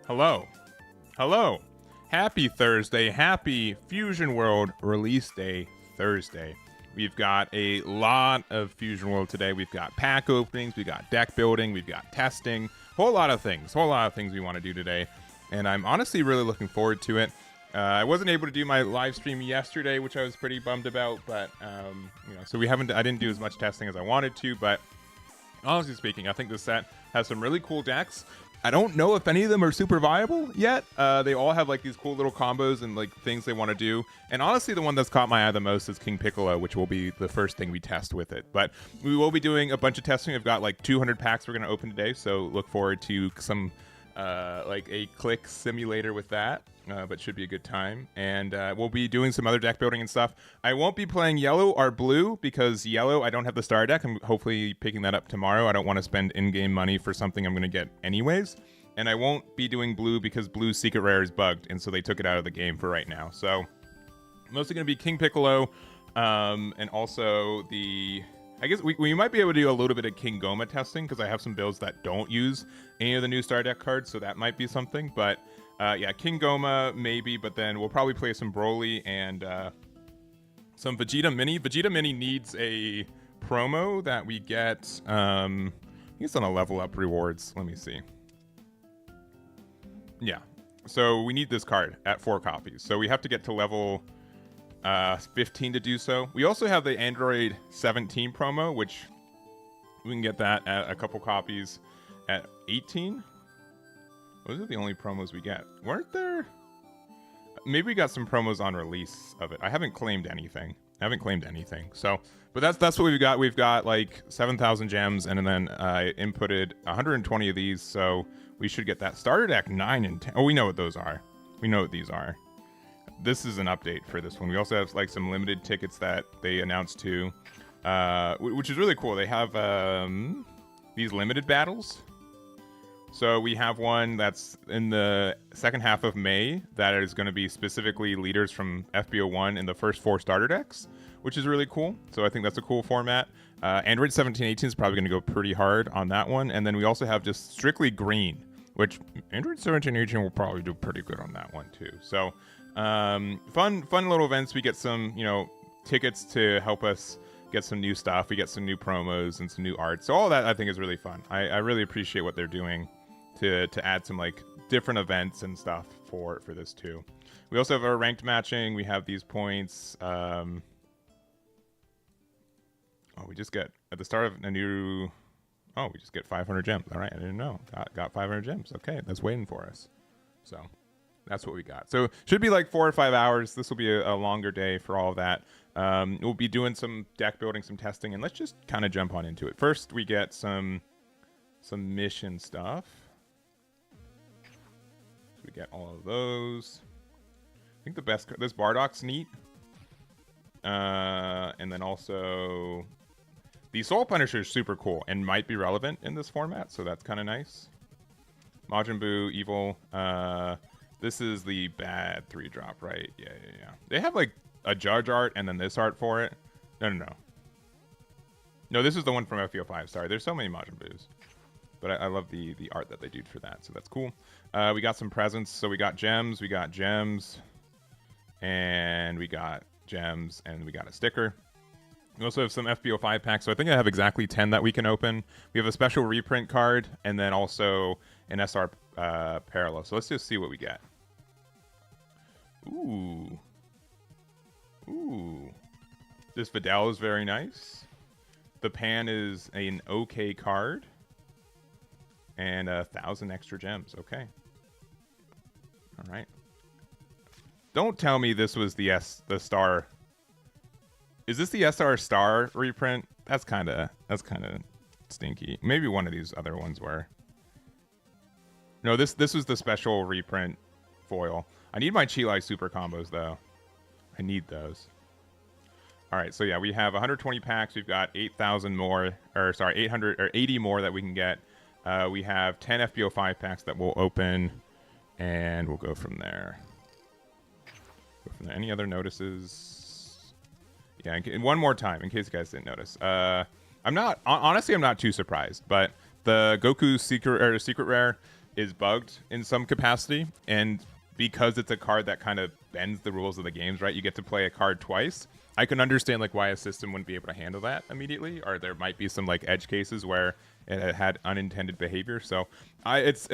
Hello. Hello. Happy Thursday. Happy Fusion World Release Day Thursday. We've got a lot of Fusion World today. We've got pack openings, we've got deck building, we've got testing, whole lot of things we want to do today. And I'm honestly really looking forward to it. I wasn't able to do my live stream yesterday, which I was pretty bummed about, but so I didn't do as much testing as I wanted to, but honestly speaking, I think this set has some really cool decks. I don't know if any of them are super viable yet. They all have like these cool little combos and like things they want to do. And honestly, the one that's caught my eye the most is King Piccolo, which will be the first thing we test with it. But we will be doing a bunch of testing. We've got like 200 packs we're going to open today, so look forward to some like a click simulator with that. But should be a good time. And we'll be doing some other deck building and stuff. I won't be playing yellow or blue because yellow, I don't have the star deck. I'm hopefully picking that up tomorrow. I don't want to spend in-game money for something I'm going to get anyways. And I won't be doing blue because blue's secret rare is bugged. And so they took it out of the game for right now. So mostly going to be King Piccolo. And also I guess we might be able to do a little bit of King Goma testing because I have some builds that don't use any of the new star deck cards. So that might be something. But yeah, King Goma, maybe, but then we'll probably play some Broly and some Vegeta Mini. Vegeta Mini needs a promo that we get, I think it's on a level up rewards. Let me see. Yeah, so we need this card at 4 copies. So we have to get to level 15 to do so. We also have the Aandroidd 17 promo, which we can get that at a couple copies at 18. Those are the only promos we get. Weren't there? Maybe we got some promos on release of it. I haven't claimed anything. So, but that's what we've got. We've got like 7,000 gems, and then I inputted 120 of these, so we should get that starter deck 9 and 10. Oh, we know what those are. We know what these are. This is an update for this one. We also have like some limited tickets that they announced too, which is really cool. They have these limited battles. So we have one that's in the second half of May that is going to be specifically leaders from FB01 in the first 4 starter decks, which is really cool. So I think that's a cool format. Aandroidd 1718 is probably going to go pretty hard on that one. And then we also have just strictly green, which Aandroidd 1718 will probably do pretty good on that one too. So fun little events. We get some, tickets to help us get some new stuff. We get some new promos and some new art. So all that I think is really fun. I really appreciate what they're doing to add some like different events and stuff for this too. We also have our ranked matching. We have these points. We just get at the start of a new. Oh, we just get 500 gems. All right, I didn't know. Got 500 gems. Okay, that's waiting for us. So that's what we got. So should be like 4 or 5 hours. This will be a longer day for all of that. We'll be doing some deck building, some testing, and let's just kind of jump on into it. First, we get some mission stuff. We get all of those. I think the best, this Bardock's neat. And then also the Soul Punisher is super cool and might be relevant in this format, so that's kind of nice. Majin Buu, Evil. This is the bad 3-drop, right? Yeah. They have like a Judge art and then this art for it. No. No, this is the one from FB05. Sorry, there's so many Majin Buus. But I love the art that they do for that, so that's cool. We got some presents. So we got gems, and we got gems, and we got a sticker. We also have some FB05 packs, so I think I have exactly 10 that we can open. We have a special reprint card, and then also an SR parallel. So let's just see what we get. Ooh. This Vidal is very nice. The Pan is an okay card. And 1,000 extra gems. Okay. All right. Don't tell me this was the star. Is this the SR star reprint? That's kind of stinky. Maybe one of these other ones were. No, this was the special reprint foil. I need my Chilai super combos though. I need those. All right, so yeah, we have 120 packs. We've got 8,000 more, 800 or 80 more that we can get. We have 10 FB05 packs that we'll open, and we'll go from there. Any other notices? Yeah, one more time, in case you guys didn't notice. I'm not too surprised, but the Goku secret rare is bugged in some capacity, and because it's a card that kind of bends the rules of the games, right? You get to play a card twice. I can understand like why a system wouldn't be able to handle that immediately, or there might be some like edge cases where it had unintended behavior. So it's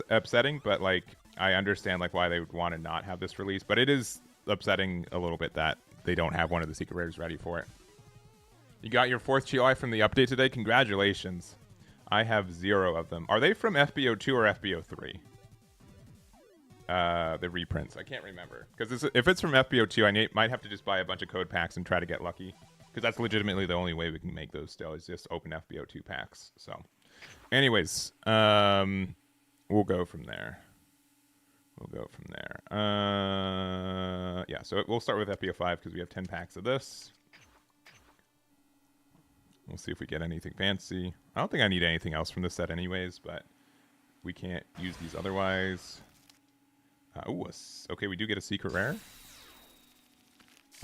upsetting, but like I understand like why they would want to not have this release. But it is upsetting a little bit that they don't have one of the secret rares ready for it. You got your 4th GI from the update today. Congratulations. I have 0 of them. Are they from FB02 or FB03? The reprints. I can't remember. Because if it's from FB02, I might have to just buy a bunch of code packs and try to get lucky. Because that's legitimately the only way we can make those still, is just open FB02 packs. So, anyways, we'll go from there. Yeah, so we'll start with FB05 because we have 10 packs of this. We'll see if we get anything fancy. I don't think I need anything else from this set anyways, but we can't use these otherwise. Okay, we do get a secret rare.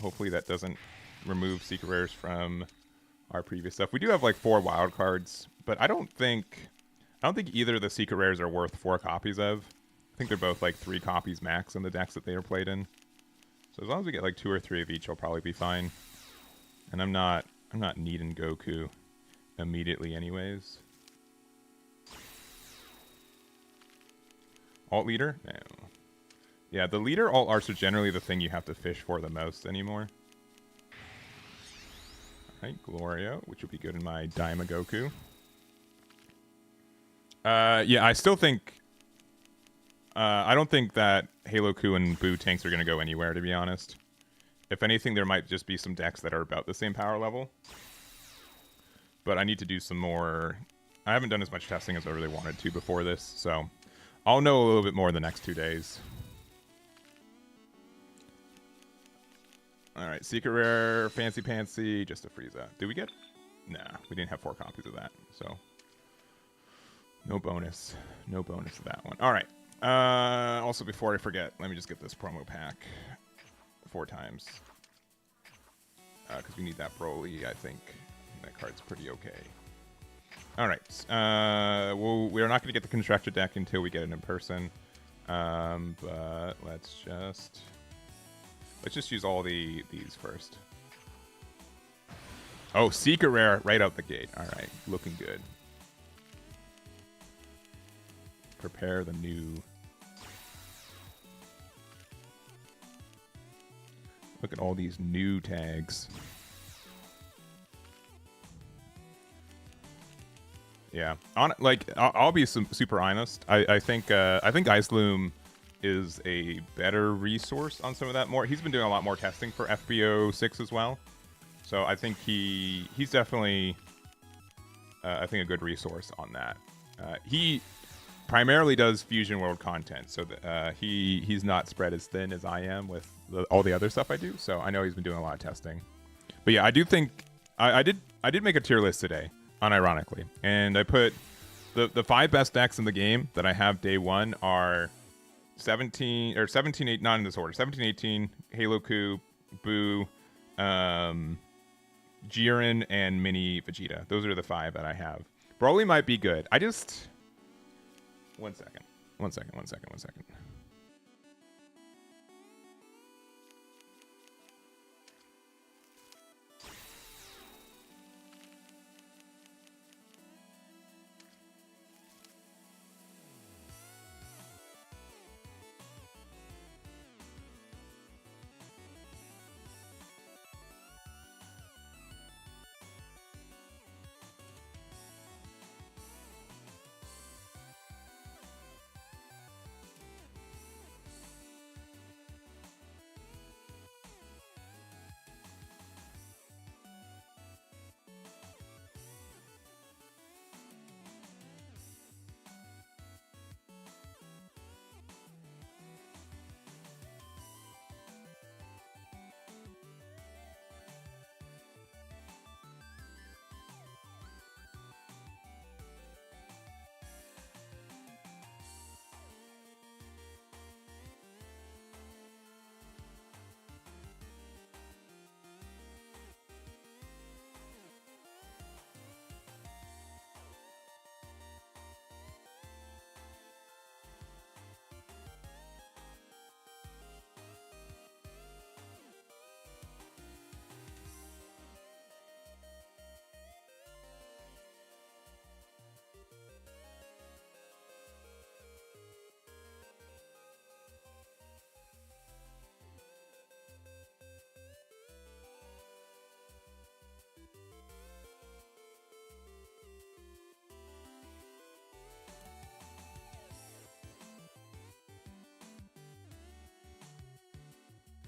Hopefully that doesn't remove secret rares from our previous stuff. We do have like 4 wild cards, but I don't think either of the secret rares are worth 4 copies of. I think they're both like 3 copies max in the decks that they are played in. So as long as we get like 2 or 3 of each, I'll probably be fine. And I'm not needing Goku immediately anyways. Alt leader? No. Yeah, the leader alt arts are generally the thing you have to fish for the most anymore. Alright, Glorio, which will be good in my Daima Goku. Yeah, I still think... I don't think that Halo-Ku and Boo tanks are going to go anywhere, to be honest. If anything, there might just be some decks that are about the same power level. But I need to do some more... I haven't done as much testing as I really wanted to before this, so... I'll know a little bit more in the next 2 days. Alright, secret rare, fancy pantsy, just a Frieza. Did we get... Nah, we didn't have 4 copies of that, so... No bonus. No bonus of that one. Alright. Also, before I forget, let me just get this promo pack 4 times. Because we need that Broly, I think. That card's pretty okay. Alright. We're not going to get the constructed deck until we get it in person. But let's just use all these first. Oh, secret rare right out the gate. Alright, looking good. Prepare the new... Look at all these new tags. Yeah, I'll be super honest. I think Ice Loom is a better resource on some of that. He's been doing a lot more testing for FB06 as well, so I think he's definitely I think a good resource on that. He primarily does Fusion World content, so that he's not spread as thin as I am with all the other stuff I do. So I know he's been doing a lot of testing. But yeah, I do think I did make a tier list today, unironically, and I put the 5 best decks in the game that I have day 1 are 17, 8, not in this order. 17, 18, Halo-Ku, Boo, Jiren, and Mini Vegeta. Those are the 5 that I have. Broly might be good. I just... One second.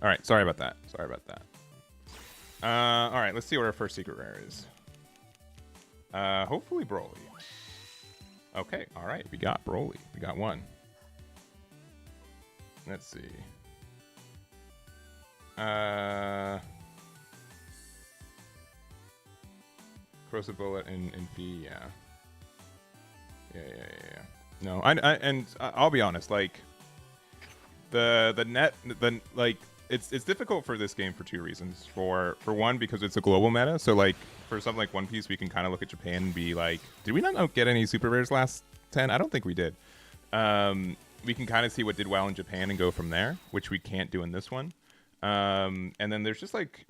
All right, sorry about that. Sorry about that. All right, let's see what our first secret rare is. Hopefully Broly. Okay, all right, we got Broly. We got one. Let's see. Corrosive Bullet and B, yeah. Yeah. No, I'll be honest, like it's difficult for this game for two reasons. For one, because it's a global meta, so like for something like One Piece, we can kind of look at Japan and be like, did we not get any super rares last 10? I don't think we did. We can kind of see what did well in Japan and go from there, which we can't do in this one. And then there's just like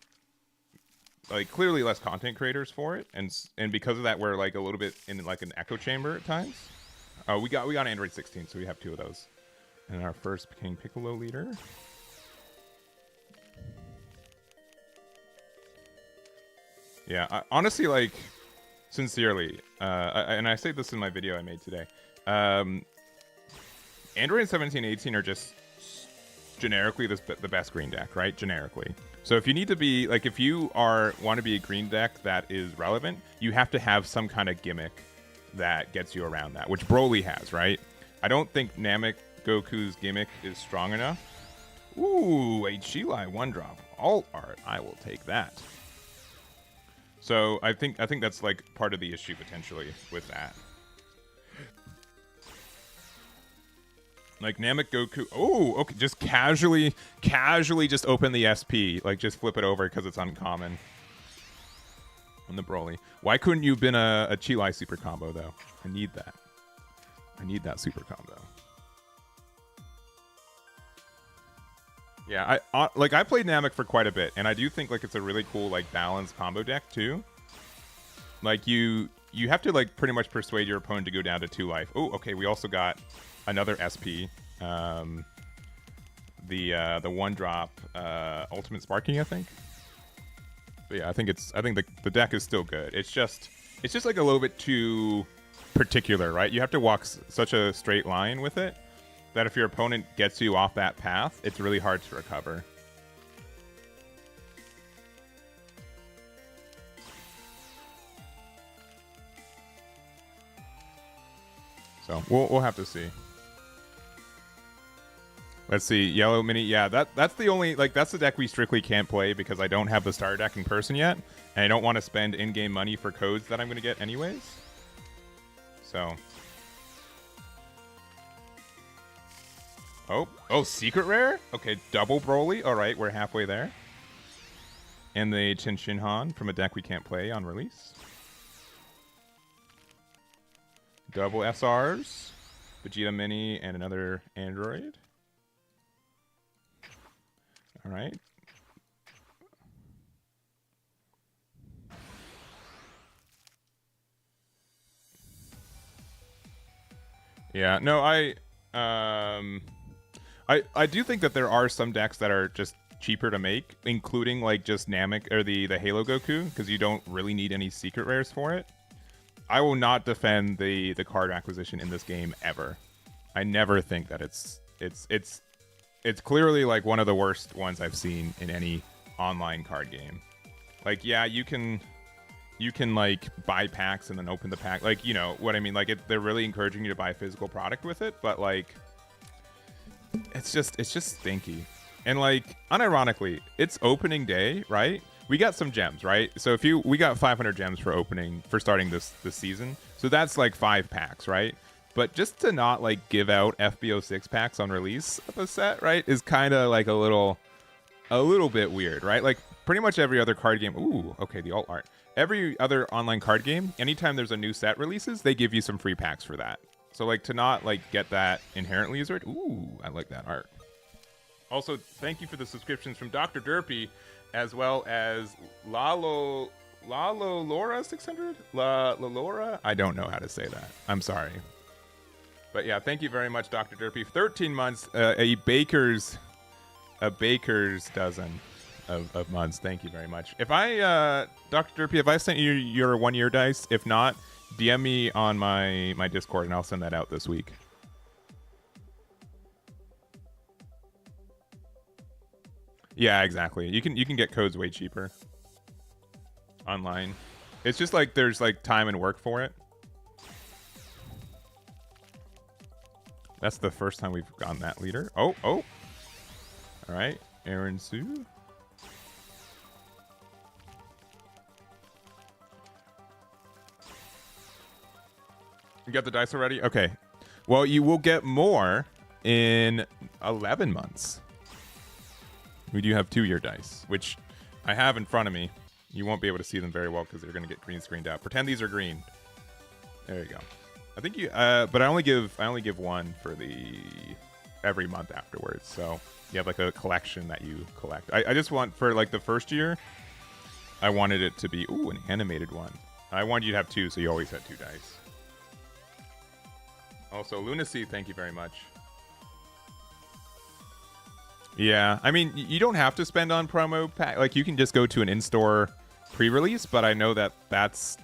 clearly less content creators for it, and because of that, we're like a little bit in like an echo chamber at times. Oh, we got Aandroidd 16, so we have two of those. And our first King Piccolo leader. Yeah, honestly, like, sincerely, and I say this in my video I made today, Aandroidd 17 and 18 are just generically the best green deck, right? Generically. So if you need to be, like, if you want to be a green deck that is relevant, you have to have some kind of gimmick that gets you around that, which Broly has, right? I don't think Namek Goku's gimmick is strong enough. Ooh, a Chilai 1-drop. Alt art. I will take that. So I think that's like part of the issue potentially with that. Like Namek Goku. Oh, okay. Just casually just open the SP. Like just flip it over because it's uncommon. On the Broly. Why couldn't you have been a Chilai super combo though? I need that. I need that super combo. Yeah, I played Namek for quite a bit, and I do think like it's a really cool like balanced combo deck too. Like you have to like pretty much persuade your opponent to go down to 2 life. Oh, okay. We also got another SP. The 1-drop ultimate sparking, I think. But yeah, I think the deck is still good. It's just like a little bit too particular, right? You have to walk such a straight line with it that if your opponent gets you off that path, it's really hard to recover. So we'll have to see. Let's see, Yellow Mini. Yeah, that's the only, like, that's the deck we strictly can't play because I don't have the starter deck in person yet, and I don't want to spend in-game money for codes that I'm going to get anyways. So. Oh, secret rare? Okay, double Broly. All right, we're halfway there. And the Chin Shinhan from a deck we can't play on release. Double SRs. Vegeta Mini and another Aandroidd. All right. Yeah, no, I do think that there are some decks that are just cheaper to make, including like just Namek or the Halo Goku, because you don't really need any secret rares for it. I will not defend the card acquisition in this game ever. I never think that it's clearly like one of the worst ones I've seen in any online card game. Like, yeah, you can like buy packs and then open the pack, like, you know what I mean, like they're really encouraging you to buy a physical product with it, but like it's just stinky. And like unironically, it's opening day, right? We got some gems, right? So we got 500 gems for starting this season, so that's like 5 packs, right? But just to not like give out FB06 packs on release of a set, right, is kind of like a little bit weird, right? Like pretty much every other card game. Ooh, okay, the alt art. Every other online card game, anytime there's a new set releases, they give you some free packs for that. So like to not like get that inherently is weird. Ooh, I like that art. Also, thank you for the subscriptions from Dr. Derpy, as well as Lalo Laura 600. La Laura. I don't know how to say that. I'm sorry. But yeah, thank you very much, Dr. Derpy. 13 months, a baker's dozen of months. Thank you very much. If I, Dr. Derpy, if I sent you your 1-year dice, if not, DM me on my Discord and I'll send that out this week. Yeah, exactly. You can get codes way cheaper online. It's just like there's like time and work for it. That's the first time we've gotten that leader. Oh. All right, Aaron Sue. You got the dice already? Okay. Well, you will get more in 11 months. We do have 2-year dice, which I have in front of me. You won't be able to see them very well because they're going to get green screened out. Pretend these are green. There you go. I think you, but I only give one for the every month afterwards. So you have like a collection that you collect. I just want for like the first year, I wanted it to be an animated one. I wanted you to have 2, so you always had 2 dice. Also, Lunacy, thank you very much. Yeah, I mean, you don't have to spend on promo pack. Like, you can just go to an in-store pre-release, but I know that that's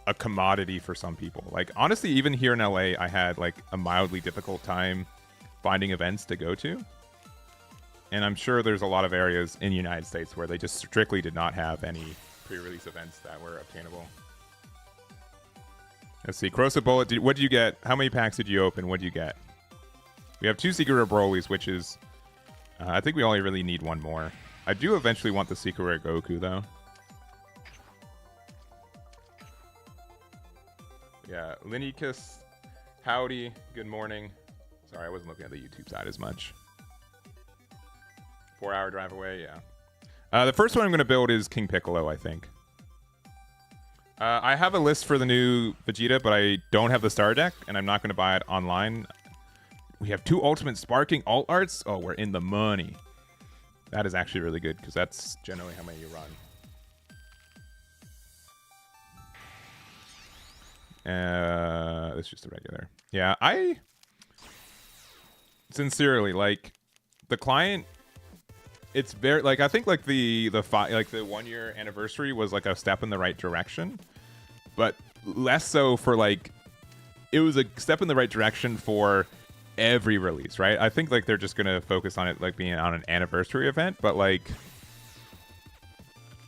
a commodity for some people. Like, honestly, even here in LA, I had like a mildly difficult time finding events to go to. And I'm sure there's a lot of areas in the United States where they just strictly did not have any pre-release events that were obtainable. Let's see. Corrosive Bullet, what did you get? How many packs did you open? What did you get? We have 2 Secret Rare Broly's, which is... I think we only really need 1 more. I do eventually want the Secret Rare Goku, though. Yeah, Linicus, howdy, good morning. Sorry, I wasn't looking at the YouTube side as much. 4-hour drive away, yeah. The first one I'm going to build is King Piccolo, I think. I have a list for the new Vegeta, but I don't have the star deck, and I'm not going to buy it online. We have 2 ultimate sparking alt arts. Oh, we're in the money. That is actually really good, because that's generally how many you run. It's just a regular. Yeah, I sincerely like the client. It's very like I think like the 1-year anniversary was like a step in the right direction, but less so for like it was a step in the right direction for every release, right? I think like they're just gonna focus on it like being on an anniversary event, but like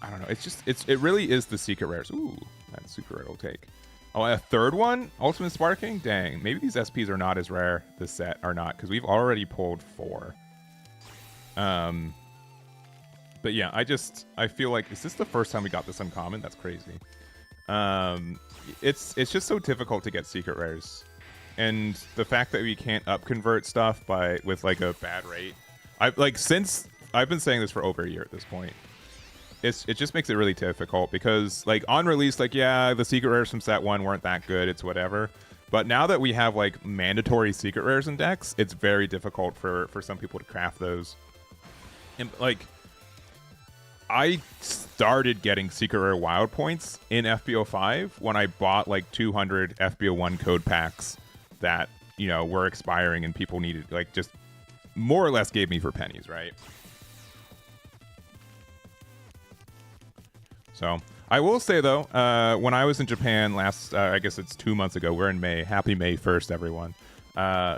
I don't know. It's just it really is the secret rares. Ooh, that's super rare. Will take. Oh, a 3rd one? Ultimate Sparking? Dang. Maybe these SPs are not as rare this set, or not, because we've already pulled 4. But yeah, I feel like, is this the first time we got this uncommon? That's crazy. It's just so difficult to get secret rares. And the fact that we can't upconvert stuff with like a bad rate. I've been saying this for over a year at this point. It just makes it really difficult because like on release, like yeah, the secret rares from set 1 weren't that good. It's whatever. But now that we have like mandatory secret rares in decks, it's very difficult for some people to craft those. And like I started getting secret rare wild points in FB05 when I bought like 200 FB01 code packs that, you know, were expiring and people needed like just more or less gave me for pennies, right? So I will say though, when I was in Japan last, I guess it's 2 months ago, we're in May. Happy May 1st, everyone.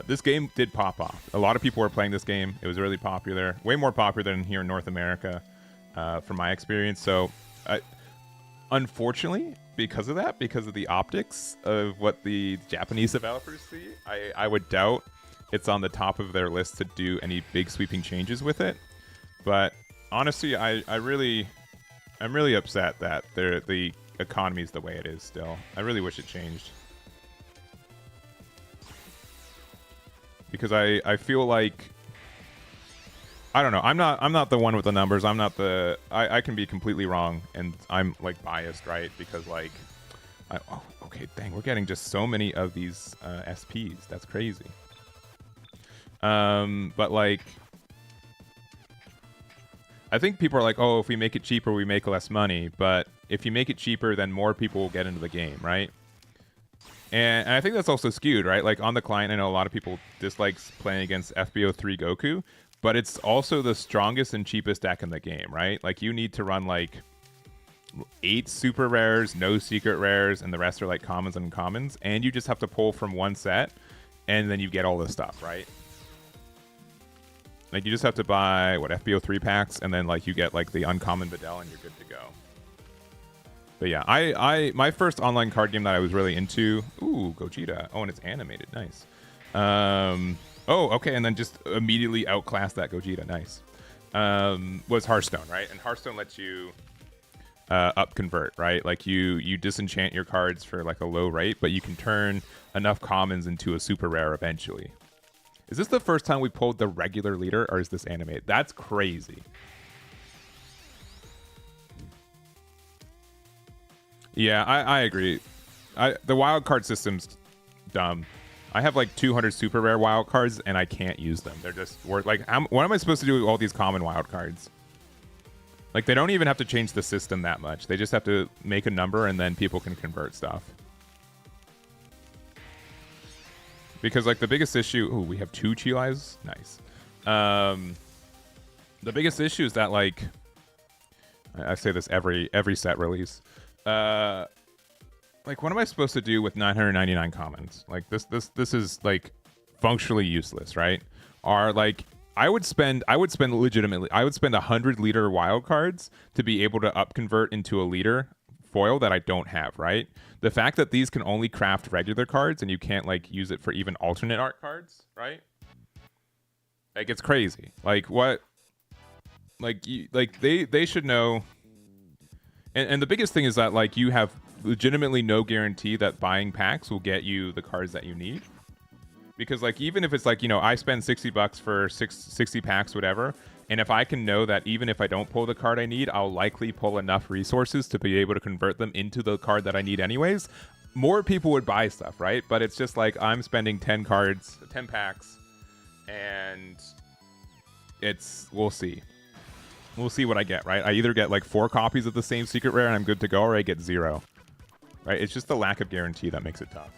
This game did pop off. A lot of people were playing this game. It was really popular, way more popular than here in North America, from my experience. So unfortunately, because of that, because of the optics of what the Japanese developers see, I would doubt it's on the top of their list to do any big sweeping changes with it. But honestly, I'm really upset that the economy is the way it is still. I really wish it changed. Because I feel like I don't know. I'm not the one with the numbers. I can be completely wrong and I'm like biased, right? Because like okay, dang, we're getting just so many of these SPs. That's crazy. But like I think people are like, oh, if we make it cheaper, we make less money. But if you make it cheaper, then more people will get into the game, right? And I think that's also skewed, right? Like on the client, I know a lot of people dislike playing against FB03 Goku, but it's also the strongest and cheapest deck in the game, right? Like you need to run like 8 super rares, no secret rares, and the rest are like commons and uncommons. And you just have to pull from one set, and then you get all this stuff, right? Like, you just have to buy, what, FB03 packs, and then, like, you get, like, the uncommon Videl, and you're good to go. But yeah, my first online card game that I was really into, ooh, Gogeta. Oh, and it's animated, nice. Oh, okay, and then just immediately outclass that Gogeta, nice. Was Hearthstone, right? And Hearthstone lets you up convert, right? Like you disenchant your cards for like a low rate, but you can turn enough commons into a super rare eventually. Is this the first time we pulled the regular leader, or is this animated? That's crazy. Yeah, I agree. The wild card system's dumb. I have like 200 super rare wild cards, and I can't use them. They're just worth like, what am I supposed to do with all these common wild cards? Like, they don't even have to change the system that much. They just have to make a number, and then people can convert stuff. Because like the biggest issue, ooh, we have 2 Chilais, nice. The biggest issue is that like, I say this every set release. Like, what am I supposed to do with 999 commons? Like, this is like functionally useless, right? Or like, I would spend legitimately, I would spend 100 leader wild cards to be able to up convert into a leader foil that I don't have, right? The fact that these can only craft regular cards and you can't like use it for even alternate art cards, right? Like, it's crazy. Like, what? Like, they should know. And the biggest thing is that like, you have legitimately no guarantee that buying packs will get you the cards that you need. Because like, even if it's like, you know, I spend $60 for 60 packs, whatever, and if I can know that even if I don't pull the card I need, I'll likely pull enough resources to be able to convert them into the card that I need anyways, more people would buy stuff, right? But it's just like, I'm spending 10 packs, and we'll see. We'll see what I get, right? I either get like 4 copies of the same secret rare and I'm good to go, or I get 0. Right? It's just the lack of guarantee that makes it tough.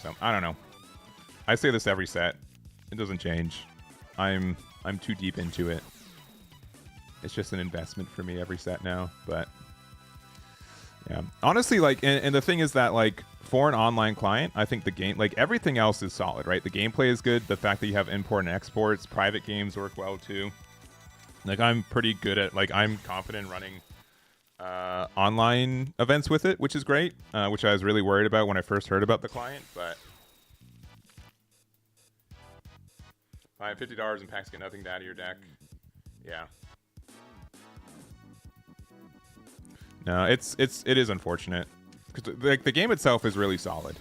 So, I don't know. I say this every set. It doesn't change. I'm too deep into it. It's just an investment for me every set now, but yeah. Honestly, like, and the thing is that like, for an online client, I think the game, like, everything else is solid, right? The gameplay is good. The fact that you have import and exports, private games work well too. Like, I'm pretty good at, like, I'm confident in running online events with it, which is great, which I was really worried about when I first heard about the client, but buying $50 and packs get nothing to add to your deck. Yeah. No, it is unfortunate. Because like, the game itself is really solid.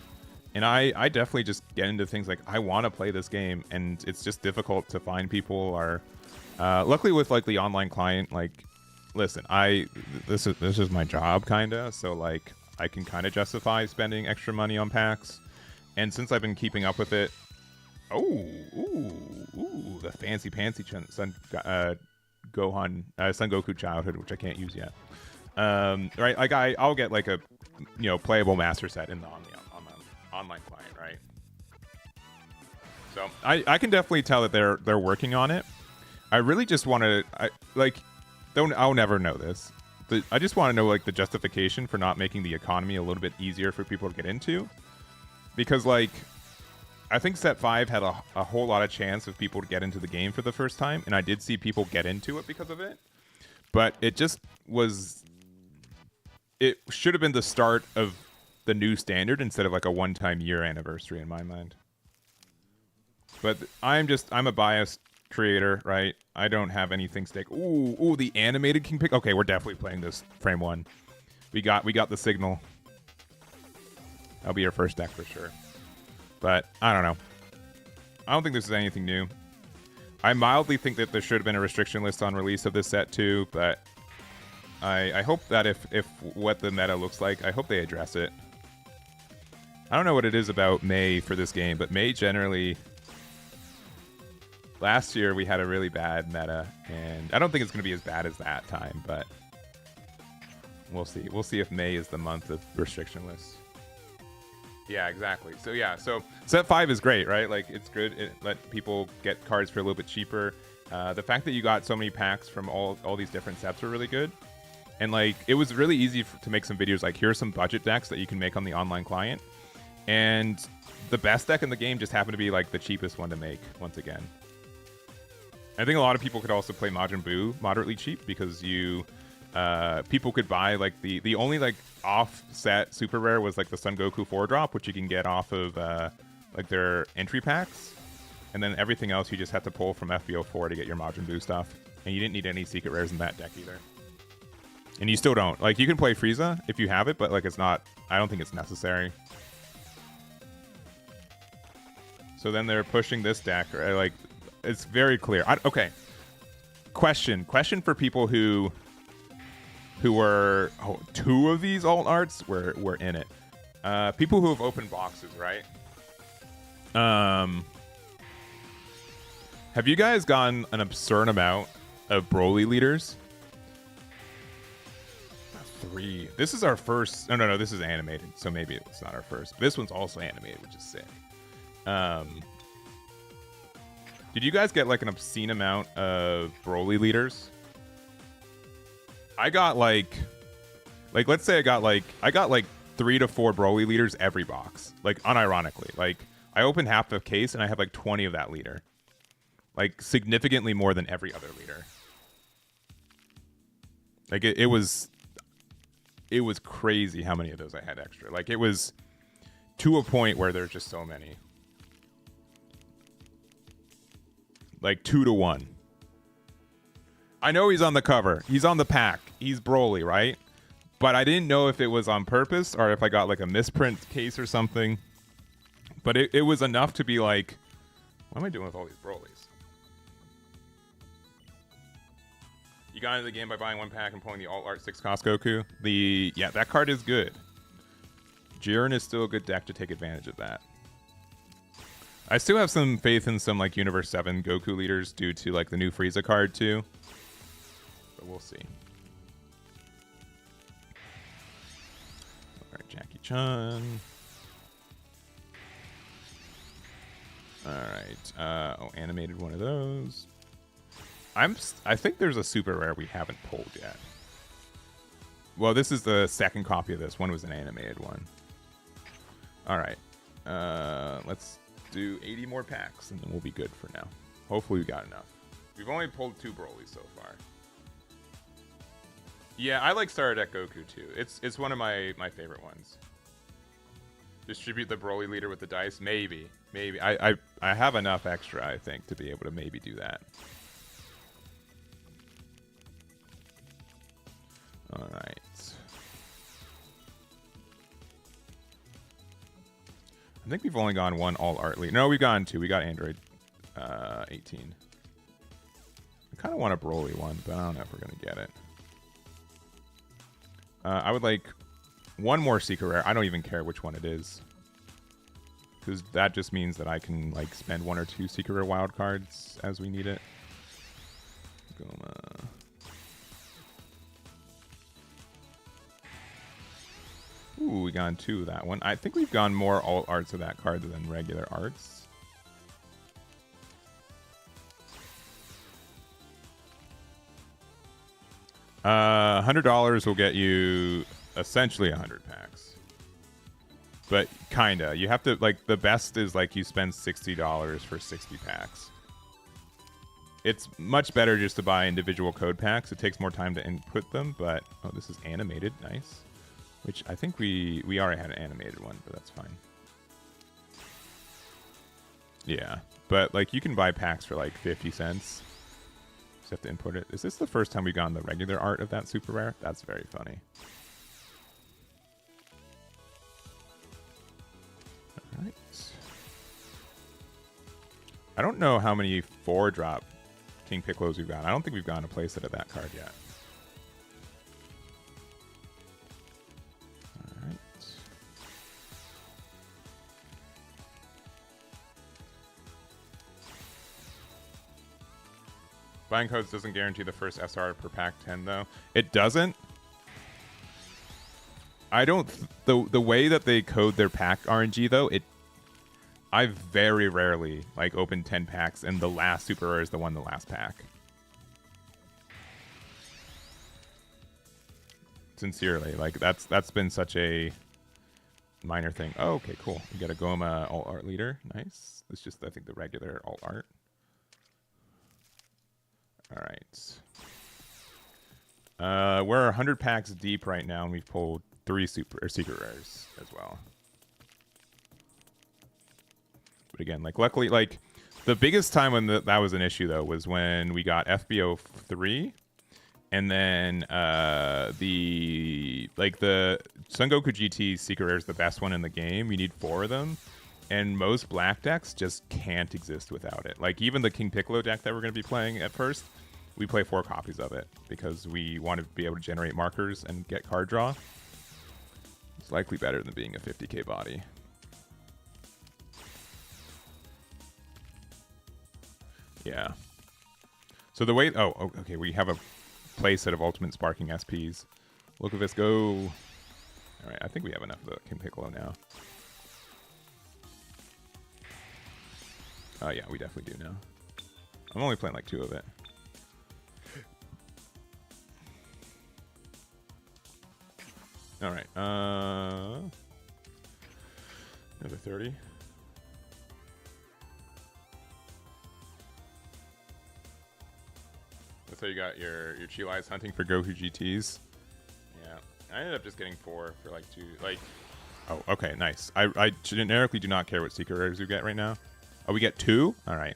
And I definitely just get into things like, I want to play this game, and it's just difficult to find people. Or luckily with like the online client, like, listen, this is my job kinda, so like, I can kind of justify spending extra money on packs. And since I've been keeping up with it, ooh, the fancy Son Goku childhood, which I can't use yet. Right, like I'll get like a, you know, playable master set on the online client, right? So I can definitely tell that they're working on it. I really just want to, I'll never know this. I just want to know like the justification for not making the economy a little bit easier for people to get into, because like, I think set 5 had a whole lot of chance of people to get into the game for the first time, and I did see people get into it because of it, but it just was. It should have been the start of the new standard instead of like a one-time year anniversary in my mind. But I'm a biased creator, right? I don't have anything stake. Ooh, the animated King Pick. Okay, we're definitely playing this frame 1. We got the signal. That'll be our first deck for sure. But I don't know. I don't think this is anything new. I mildly think that there should have been a restriction list on release of this set too, but I hope that if what the meta looks like, I hope they address it. I don't know what it is about May for this game, but May generally... Last year we had a really bad meta, and I don't think it's going to be as bad as that time, but we'll see. We'll see if May is the month of restriction lists. Yeah, exactly. So yeah, so set 5 is great, right? Like, it's good. It let people get cards for a little bit cheaper. The fact that you got so many packs from all these different sets were really good. And like, it was really easy to make some videos like, here are some budget decks that you can make on the online client. And the best deck in the game just happened to be like the cheapest one to make once again. I think a lot of people could also play Majin Buu moderately cheap because you people could buy like the only like offset super rare was like the Son Goku 4-drop, which you can get off of like their entry packs, and then everything else you just have to pull from FB04 to get your Majin Buu stuff, and you didn't need any secret rares in that deck either. And you still don't. Like, you can play Frieza if you have it, but like it's not, I don't think it's necessary. So then they're pushing this deck, right? Like, it's very clear. Okay. Question for people who were, oh, 2 of these alt arts were in it. People who have opened boxes, right? Have you guys gotten an absurd amount of Broly leaders? 3. This is our first. No. This is animated, so maybe it's not our first. But this one's also animated, which is sick. Did you guys get like an obscene amount of Broly leaders? I got like let's say I got like 3 to 4 Broly leaders every box. Like, unironically, like I opened half the case and I have like 20 of that leader. Like, significantly more than every other leader. Like it was crazy how many of those I had extra. Like, it was to a point where there's just so many. Like 2 to 1. I know he's on the cover. He's on the pack. He's Broly, right? But I didn't know if it was on purpose or if I got like a misprint case or something. But it was enough to be like, what am I doing with all these Brolys? You got into the game by buying 1 pack and pulling the Alt Art 6 cost Goku. Yeah, that card is good. Jiren is still a good deck to take advantage of that. I still have some faith in some like Universe 7 Goku leaders due to like the new Frieza card too. But we'll see. Alright, Jackie Chan. Alright. Oh, animated one of those. I think there's a super rare we haven't pulled yet. Well, this is the second copy of this. One was an animated one. Alright. Let's do 80 more packs and then we'll be good for now. Hopefully we got enough. We've only pulled 2 Broly so far. Yeah, I like Starter Deck Goku too. It's one of my favorite ones. Distribute the Broly leader with the dice? Maybe. I have enough extra, I think, to be able to maybe do that. Alright. I think we've only gone 1 all art lead. No, we've gone 2. We got Aandroidd 18. I kind of want a Broly one, but I don't know if we're going to get it. I would like 1 more secret rare. I don't even care which one it is. Because that just means that I can like spend 1 or 2 secret rare wild cards as we need it. Goma. Ooh, we got 2 of that one. I think we've gone more alt arts of that card than regular arts. $100 will get you essentially 100 packs. But kinda. You have to, like, the best is like you spend $60 for 60 packs. It's much better just to buy individual code packs. It takes more time to input them, but oh, this is animated. Nice. Which I think we already had an animated one, but that's fine. Yeah, but like you can buy packs for like 50 cents. Just have to input it. Is this the first time we've gotten the regular art of that super rare? That's very funny. All right. I don't know how many 4-drop King Piccolos we've got. I don't think we've gotten a playset of that card yet. Buying codes doesn't guarantee the first SR per pack 10 though. It doesn't. I don't. The way that they code their pack RNG though, I very rarely like open 10 packs and the last super rare is the one in the last pack. Sincerely, like that's been such a minor thing. Oh, okay, cool. We got a Goma alt art leader. Nice. It's just, I think, the regular alt art. All right. We're 100 packs deep right now, and we've pulled 3 secret rares as well. But again, like, luckily, like, the biggest time when that was an issue, though, was when we got FB03, and then the Son Goku GT secret rare is the best one in the game. You need 4 of them, and most black decks just can't exist without it. Like, even the King Piccolo deck that we're going to be playing at first, we play 4 copies of it because we want to be able to generate markers and get card draw. It's likely better than being a 50k body. Yeah. So the way... Oh, okay. We have a playset of Ultimate Sparking SPs. Look at this go. All right. I think we have enough of the King Piccolo now. Oh, yeah. We definitely do now. I'm only playing like 2 of it. All right. Another 30. So you got your Chihuahuas hunting for Goku GTs. Yeah, I ended up just getting 4 for like 2. Like, oh, okay, nice. I generically do not care what secret rares we get right now. Oh, we get 2. All right.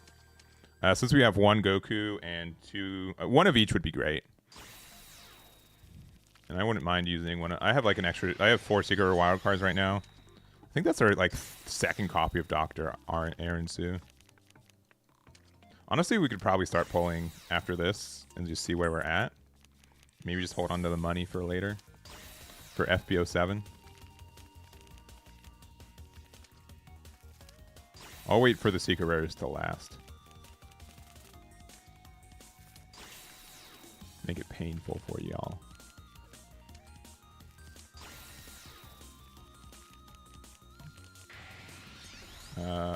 Since we have 1 Goku and 2, 1 of each would be great. And I wouldn't mind using one. I have like an extra. I have 4 secret wild cards right now. I think that's our like 2nd copy of Dr. Aaron Sue. Honestly, we could probably start pulling after this and just see where we're at. Maybe just hold on to the money for later. For FB07. I'll wait for the secret rares to last. Make it painful for y'all.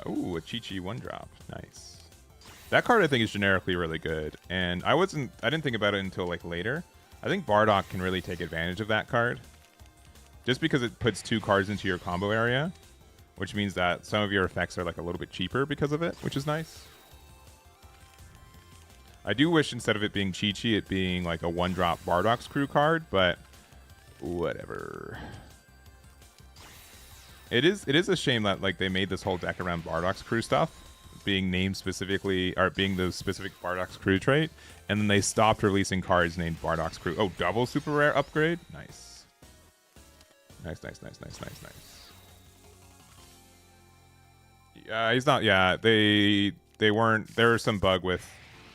Ooh, a Chi-Chi 1-drop. Nice. That card I think is generically really good, and I didn't think about it until like later. I think Bardock can really take advantage of that card, just because it puts 2 cards into your combo area, which means that some of your effects are like a little bit cheaper because of it, which is nice. I do wish instead of it being Chi-Chi, it being like a 1-drop Bardock's crew card, but whatever. It is a shame that like they made this whole deck around Bardock's crew stuff, being named specifically, or being the specific Bardock's crew trait, and then they stopped releasing cards named Bardock's crew. Oh, double super rare upgrade? Nice. Nice. Yeah, he's not, yeah, they weren't, there was some bug with,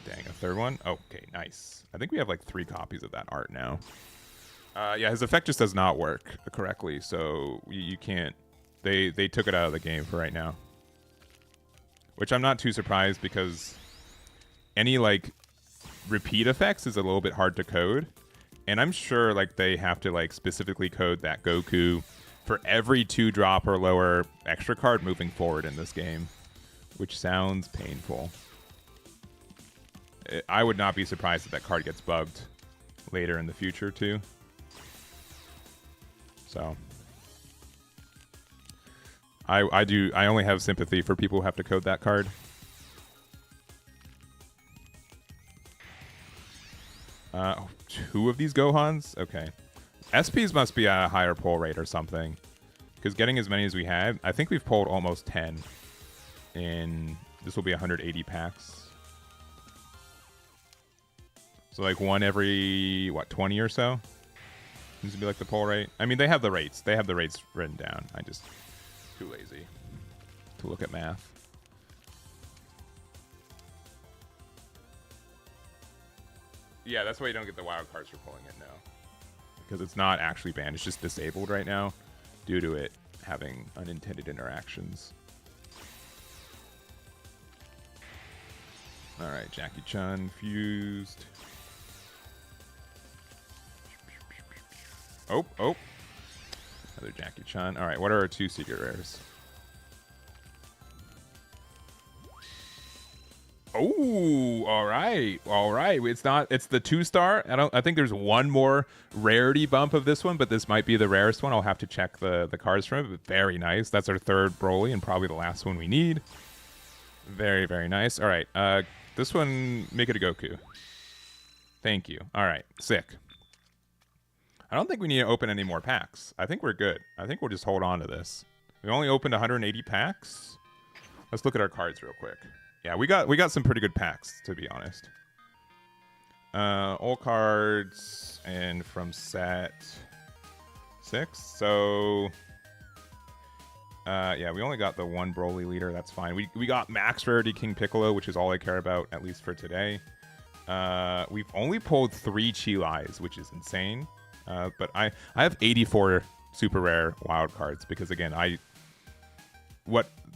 dang, a 3rd one? Okay, nice. I think we have like 3 copies of that art now. Yeah, his effect just does not work correctly, so you can't, they took it out of the game for right now. Which I'm not too surprised, because any like repeat effects is a little bit hard to code, and I'm sure like they have to like specifically code that Goku for every 2-drop or lower extra card moving forward in this game, which sounds painful. I would not be surprised if that card gets bugged later in the future too. So I only have sympathy for people who have to code that card. Oh, 2 of these Gohans? Okay. SPs must be at a higher pull rate or something, because getting as many as we had, I think we've pulled almost 10 in, this will be 180 packs. So like 1 every, what, 20 or so? Seems to be like the pull rate. I mean, they have the rates. They have the rates written down. I just... too lazy to look at math. Yeah, that's why you don't get the wild cards for pulling it now. Because it's not actually banned. It's just disabled right now due to it having unintended interactions. Alright, Jackie Chun fused. Oh. Another Jackie Chun. Alright, what are our 2 secret rares? Oh, all right, all right. It's not. It's the 2-star. I think there's one more rarity bump of this one, but this might be the rarest one. I'll have to check the cards from it. But very nice. That's our third Broly and probably the last one we need. Very, very nice. All right. This one, make it a Goku. Thank you. All right. Sick. I don't think we need to open any more packs. I think we're good. I think we'll just hold on to this. We only opened 180 packs. Let's look at our cards real quick. Yeah, we got some pretty good packs, to be honest. All cards and from set 6. So yeah, we only got the one Broly leader. That's fine. We got max rarity King Piccolo, which is all I care about, at least for today. We've only pulled 3 Chilais, which is insane. But I have 84 super rare wild cards because, again,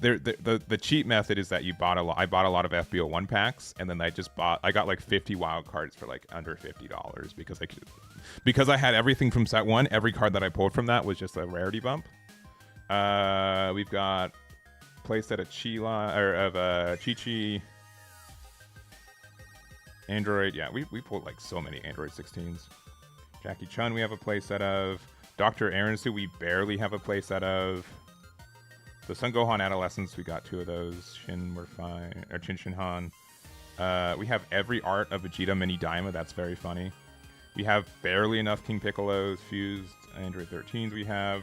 the cheat method is that I bought a lot of FB01 packs, and then I got like 50 wild cards for like under $50 because I had everything from set 1. Every card that I pulled from that was just a rarity bump. We've got playset of Chi-Chi, Aandroidd. Yeah, we pulled like so many Aandroidd 16s. Jackie Chun we have a playset of. Dr. Aronsu we barely have a playset of. The Son Gohan Adolescents, we got 2 of those. Shin, we're fine. Or Chin Shin Han. We have every art of Vegeta Mini Daima. That's very funny. We have barely enough King Piccolos, fused Android 13s we have.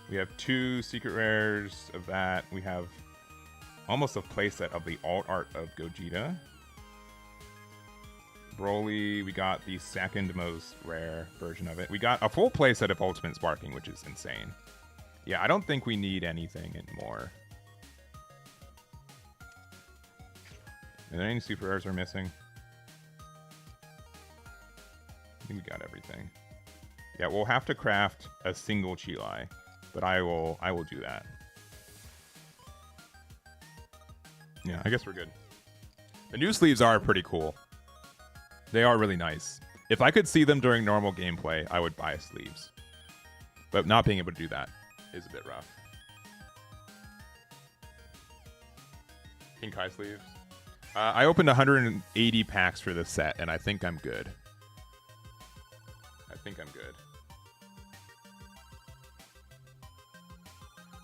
We have 2 secret rares of that. We have almost a playset of the alt art of Gogeta. Broly, we got the second most rare version of it. We got a full playset of Ultimate Sparking, which is insane. Yeah, I don't think we need anything anymore. Are there any super rares we're missing? I think we got everything. Yeah, we'll have to craft a single Chilai, but I will do that. Yeah, I guess we're good. The new sleeves are pretty cool. They are really nice. If I could see them during normal gameplay, I would buy sleeves. But not being able to do that is a bit rough. King Kai sleeves. I opened 180 packs for this set, and I think I'm good.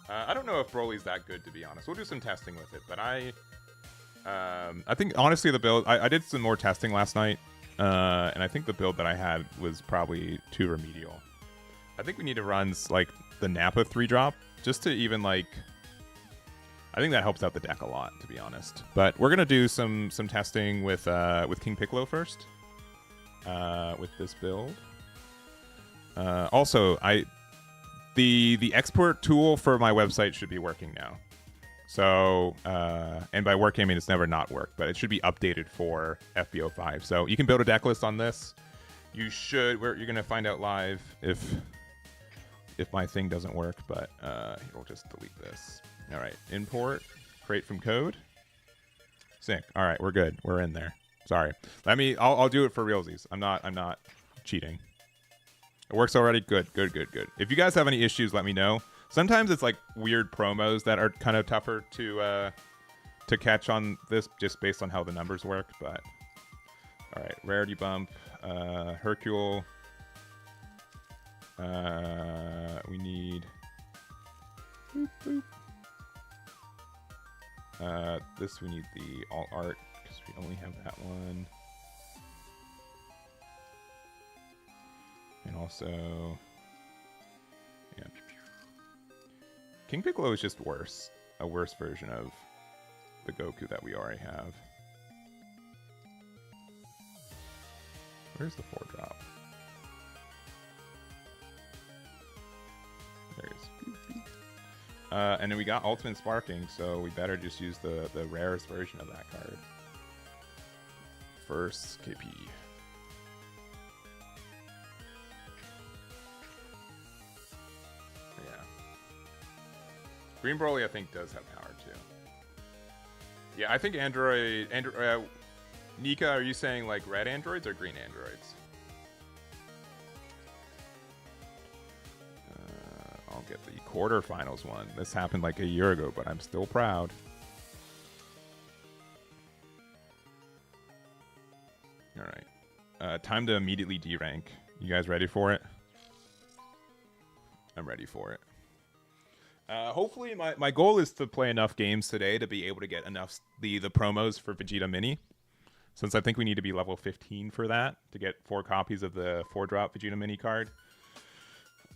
I don't know if Broly's that good, to be honest. We'll do some testing with it, but I think, honestly, the build... I did some more testing last night, and I think the build that I had was probably too remedial. I think we need to run, like, the Nappa 3-drop, just to even, like... I think that helps out the deck a lot, to be honest. But we're going to do some testing with King Piccolo first, with this build. Also, the export tool for my website should be working now. So, and by working, I mean it's never not worked, but it should be updated for FB05. So you can build a deck list on this. You're going to find out live if my thing doesn't work, but we'll just delete this. All right, import, create from code. Sick. All right, we're good. We're in there. Sorry. I'll do it for realsies. I'm not cheating. It works already. Good. If you guys have any issues, let me know. Sometimes it's like weird promos that are kind of tougher to catch on this, just based on how the numbers work. But all right, rarity bump, Hercule. We need. Boop, boop. This we need the alt art because we only have that one. And also, yeah, King Piccolo is just worse. A worse version of the Goku that we already have. Where's the 4-drop? There it is. And then we got Ultimate Sparking, so we better just use the rarest version of that card. First KP. Yeah. Green Broly, I think, does have power, too. Yeah, I think Aandroidd... Nika, are you saying, like, red androids or green androids? I'll get the quarterfinals one. This happened like a year ago, but I'm still proud. All right. Time to immediately D-rank. You guys ready for it? I'm ready for it. Hopefully, my goal is to play enough games today to be able to get enough the promos for Vegeta Mini. Since I think we need to be level 15 for that to get 4 copies of the 4-drop Vegeta Mini card.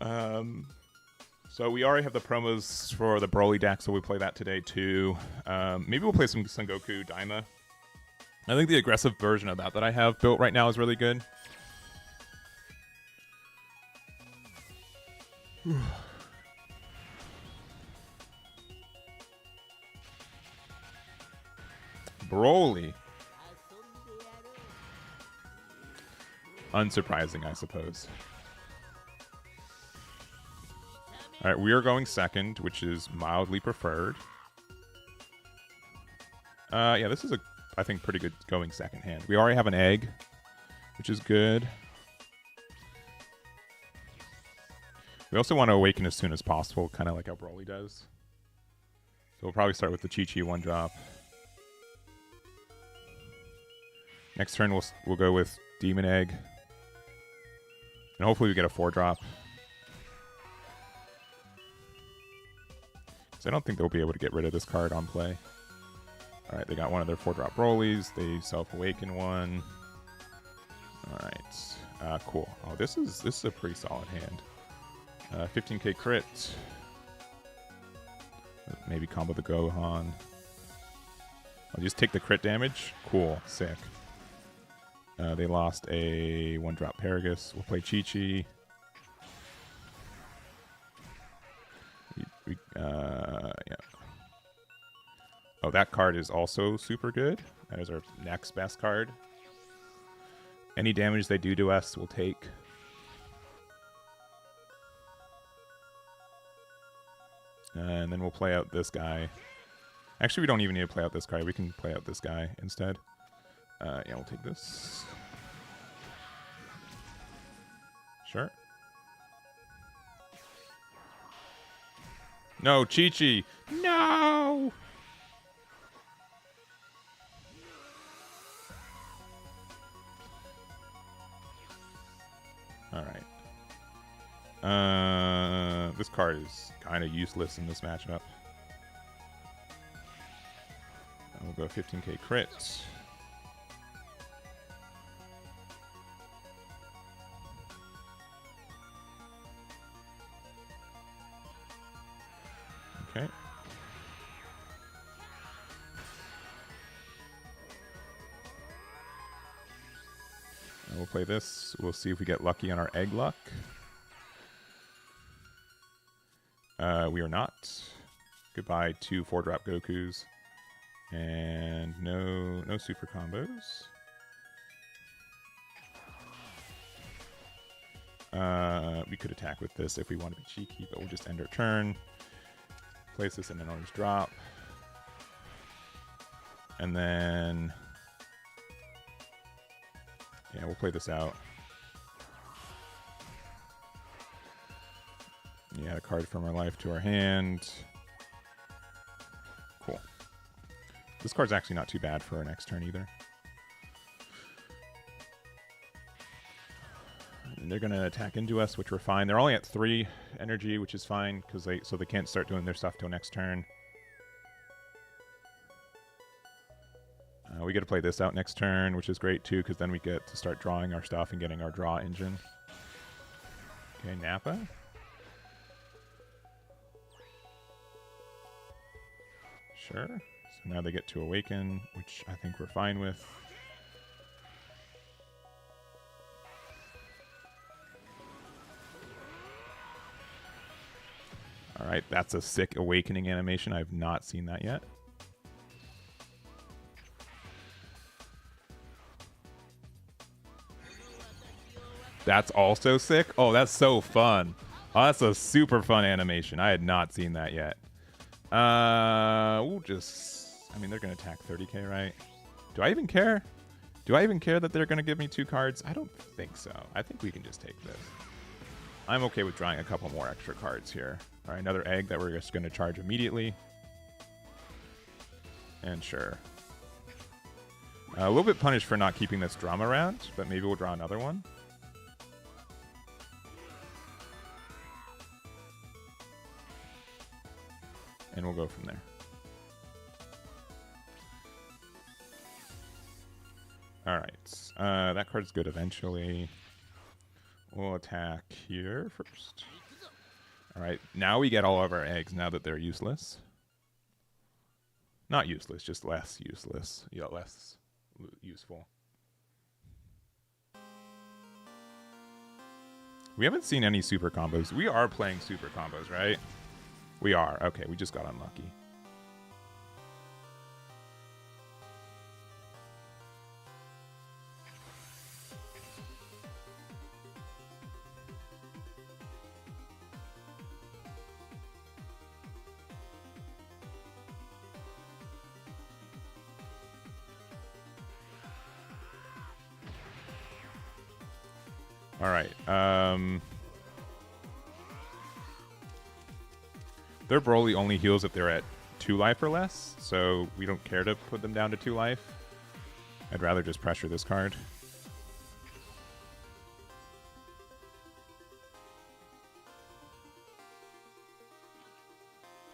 So we already have the promos for the Broly deck, so we'll play that today too. Maybe we'll play some Sengoku Daima. I think the aggressive version of that I have built right now is really good. Broly. Unsurprising, I suppose. All right, we are going second, which is mildly preferred. Yeah, this is I think, pretty good going second hand. We already have an egg, which is good. We also want to awaken as soon as possible, kind of like how Broly does. So we'll probably start with the Chi-Chi 1-drop. Next turn, we'll go with Demon Egg. And hopefully we get a 4-drop. Because I don't think they'll be able to get rid of this card on play. Alright, they got one of their 4-drop Brolys. They self-awaken one. Alright. Cool. Oh, this is a pretty solid hand. 15k crit. Maybe combo the Gohan. I'll just take the crit damage. Cool. Sick. They lost a 1-drop Paragus. We'll play Chi-Chi. Yeah. Oh, that card is also super good. That is our next best card. Any damage they do to us, we'll take. And then we'll play out this guy. Actually, we don't even need to play out this card. We can play out this guy instead. Yeah, we'll take this. Sure. No, Chi-Chi. No! Alright. This card is kind of useless in this matchup. And we'll go 15k crit. Okay. And we'll play this. We'll see if we get lucky on our egg luck. We are not. Goodbye, 2 4-drop Gokus. And no super combos. We could attack with this if we want to be cheeky, but we'll just end our turn. Place this in an orange drop. And then... yeah, we'll play this out. Yeah, a card from our life to our hand. Cool. This card's actually not too bad for our next turn either. And they're going to attack into us, which we're fine. They're only at 3 energy, which is fine, because so they can't start doing their stuff till next turn. We get to play this out next turn, which is great too, because then we get to start drawing our stuff and getting our draw engine. Okay, Nappa. Sure. So now they get to awaken, which I think we're fine with. Alright, that's a sick awakening animation. I've not seen that yet. That's also sick. Oh, that's so fun. Oh, that's a super fun animation. I had not seen that yet. We'll just... I mean, they're going to attack 30k, right? Do I even care? Do I even care that they're going to give me 2 cards? I don't think so. I think we can just take this. I'm okay with drawing a couple more extra cards here. All right, another egg that we're just going to charge immediately. And sure. A little bit punished for not keeping this drum around, but maybe we'll draw another one. And we'll go from there. Alright. That card's good eventually. We'll attack here first. Alright, now we get all of our eggs now that they're useless. Not useless, just less useless. Yeah, less useful. We haven't seen any super combos. We are playing super combos, right? We are. Okay, we just got unlucky. All right. Their Broly only heals if they're at 2 life or less, so we don't care to put them down to 2 life. I'd rather just pressure this card.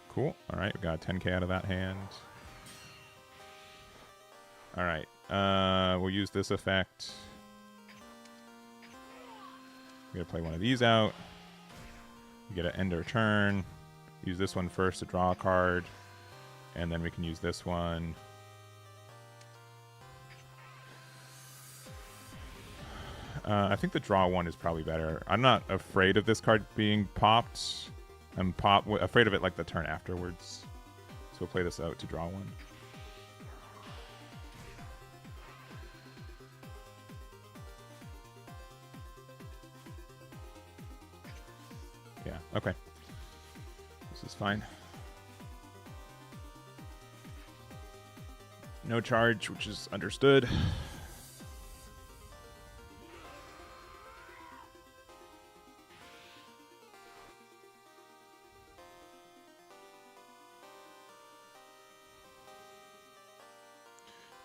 Cool. All right, we got 10k out of that hand. All right. We'll use this effect. We gotta play one of these out. We gotta end our turn. Use this one first to draw a card. And then we can use this one. I think the draw one is probably better. I'm not afraid of this card being popped. I'm afraid of it like the turn afterwards. So we'll play this out to draw one. Yeah, okay. This is fine. No charge, which is understood.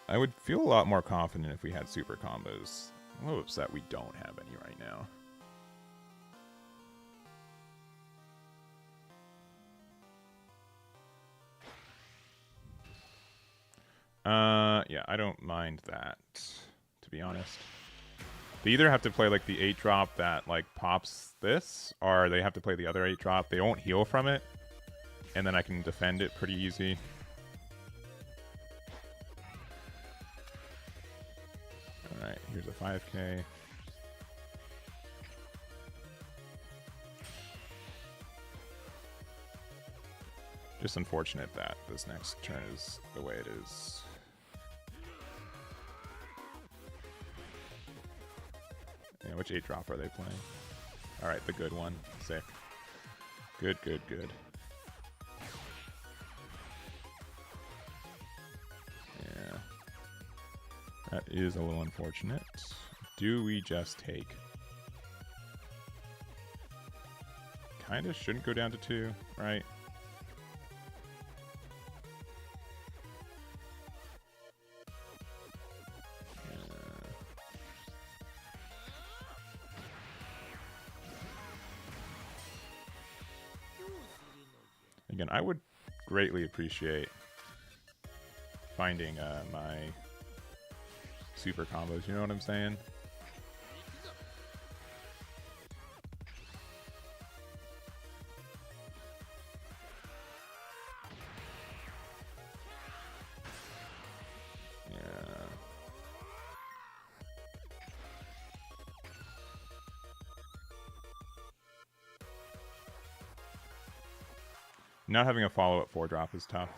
I would feel a lot more confident if we had super combos. I'm a little upset we don't have any right now. Yeah, I don't mind that, to be honest. They either have to play like the 8-drop that like pops this, or they have to play the other 8-drop. They won't heal from it, and then I can defend it pretty easy. Alright, here's a 5k. Just unfortunate that this next turn is the way it is. Yeah, which 8-drop are they playing? Alright, the good one. Sick. Good, good, good. Yeah. That is a little unfortunate. Do we just take? Kinda shouldn't go down to 2, right? Again, I would greatly appreciate finding my super combos, you know what I'm saying? Yeah. Not having a follow-up 4-drop is tough.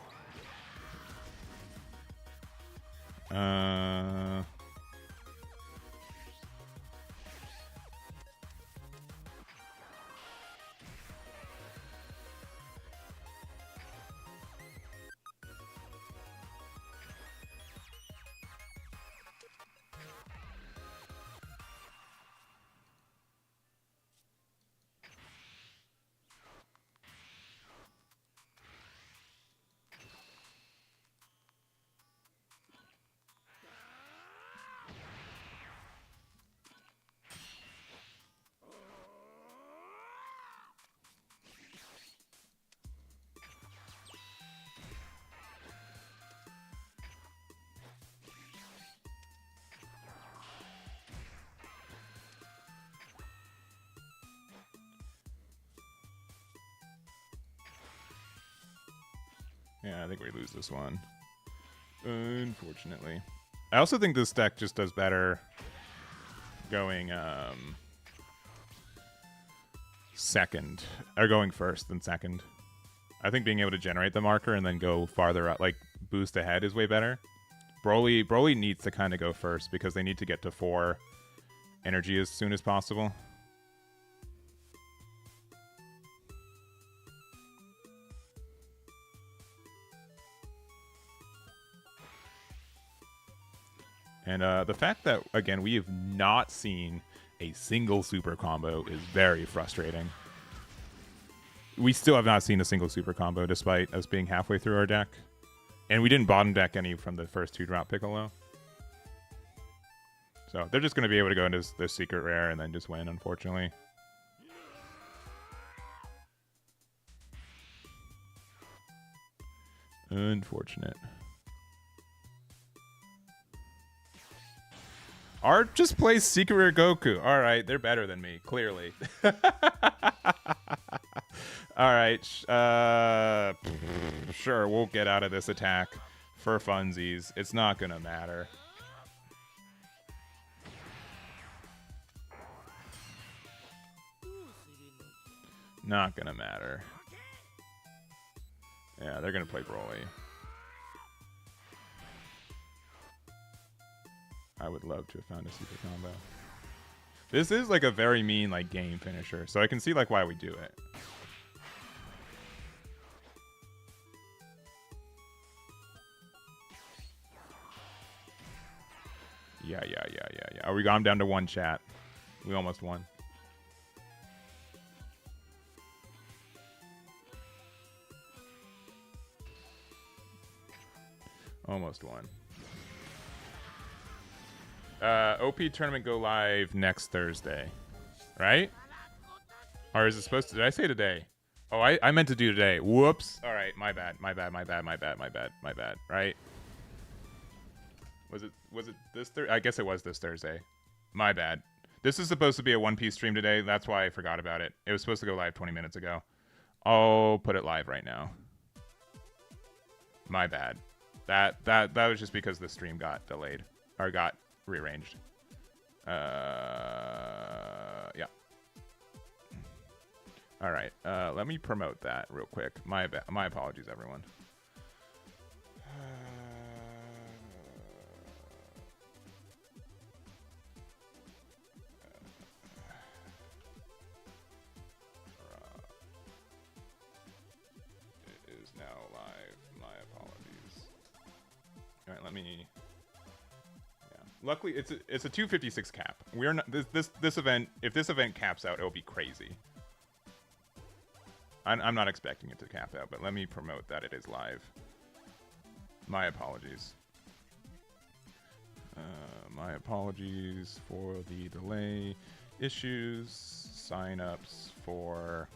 Yeah, I think we lose this one. Unfortunately. I also think this deck just does better going second, or going first than second. I think being able to generate the marker and then go farther up, like boost ahead, is way better. Broly needs to kind of go first because they need to get to 4 energy as soon as possible. And the fact that, again, we have not seen a single super combo is very frustrating. We still have not seen a single super combo despite us being halfway through our deck. And we didn't bottom deck any from the first 2-drop Piccolo. So they're just going to be able to go into the secret rare and then just win, unfortunately. Unfortunate. Art just plays Secret Rare Goku. All right, they're better than me, clearly. All right, sure, we'll get out of this attack for funsies. It's not gonna matter. Not gonna matter. Yeah, they're gonna play Broly. I would love to have found a super combo. This is like a very mean like game finisher, so I can see like why we do it. Yeah. Oh, we got him down to 1 chat. We almost won. Almost won. OP tournament go live next Thursday, right? Or is it supposed to? Did I say today? Oh, I meant to do today. Whoops. All right, my bad. Right? Was it this Thursday? I guess it was this Thursday. My bad. This is supposed to be a One Piece stream today. That's why I forgot about it. It was supposed to go live 20 minutes ago. I'll put it live right now. My bad. That was just because the stream got delayed or got rearranged. Yeah. All right. Let me promote that real quick. My apologies, everyone. It is now live. My apologies. All right. Let me. Luckily, it's a 256 cap. We're not this event. If this event caps out, it'll be crazy. I'm not expecting it to cap out, but let me promote that it is live. My apologies. My apologies for the delay. Issues. Sign-ups for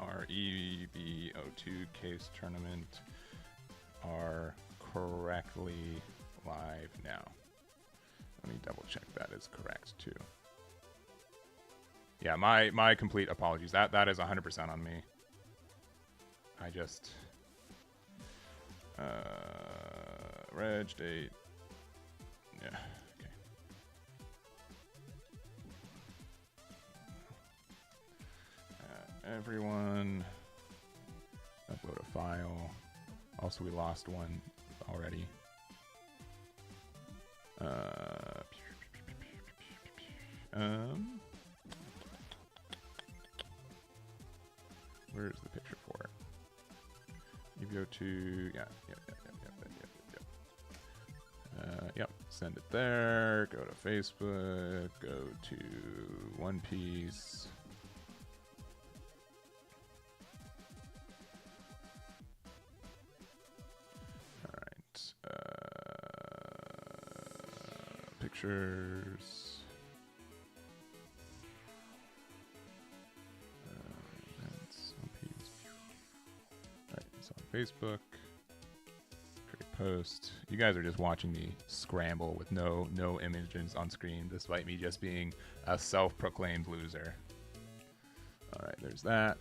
our EB02 case tournament are correctly live now. Let me double check that is correct too. Yeah, my complete apologies. That is 100% on me. I just reg date. Yeah, okay. Everyone upload a file. Also, we lost one already. Where's the picture for it? You go to yep. Send it there. Go to Facebook. Go to One Piece. All right. Pictures. Facebook, create post. You guys are just watching me scramble with no images on screen, despite me just being a self-proclaimed loser. All right, there's that,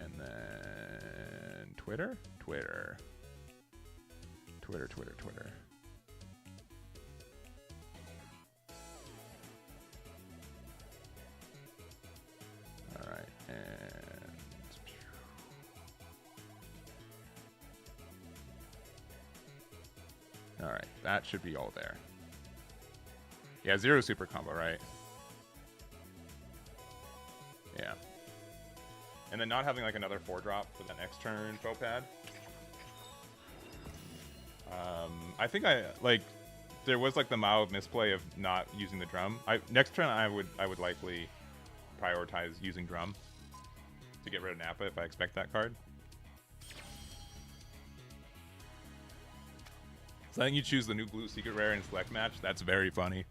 And then Twitter. All right, and all right, that should be all there. Yeah, 0 super combo, right? Yeah. And then not having like another 4-drop for the next turn faux pad. I think there was like the mild misplay of not using the drum. Next turn I would likely prioritize using drum to get rid of Nappa if I expect that card. So I think you choose the new blue secret rare in select match. That's very funny.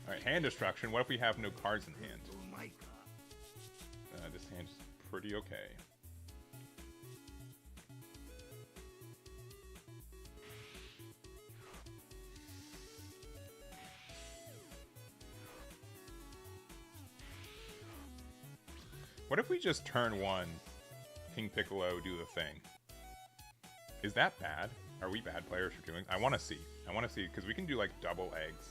Alright, hand destruction. What if we have no cards in hand? This hand's pretty okay. What if we just turn 1, King Piccolo, do the thing? Is that bad? Are we bad players for doing? I want to see. Because we can do like double eggs.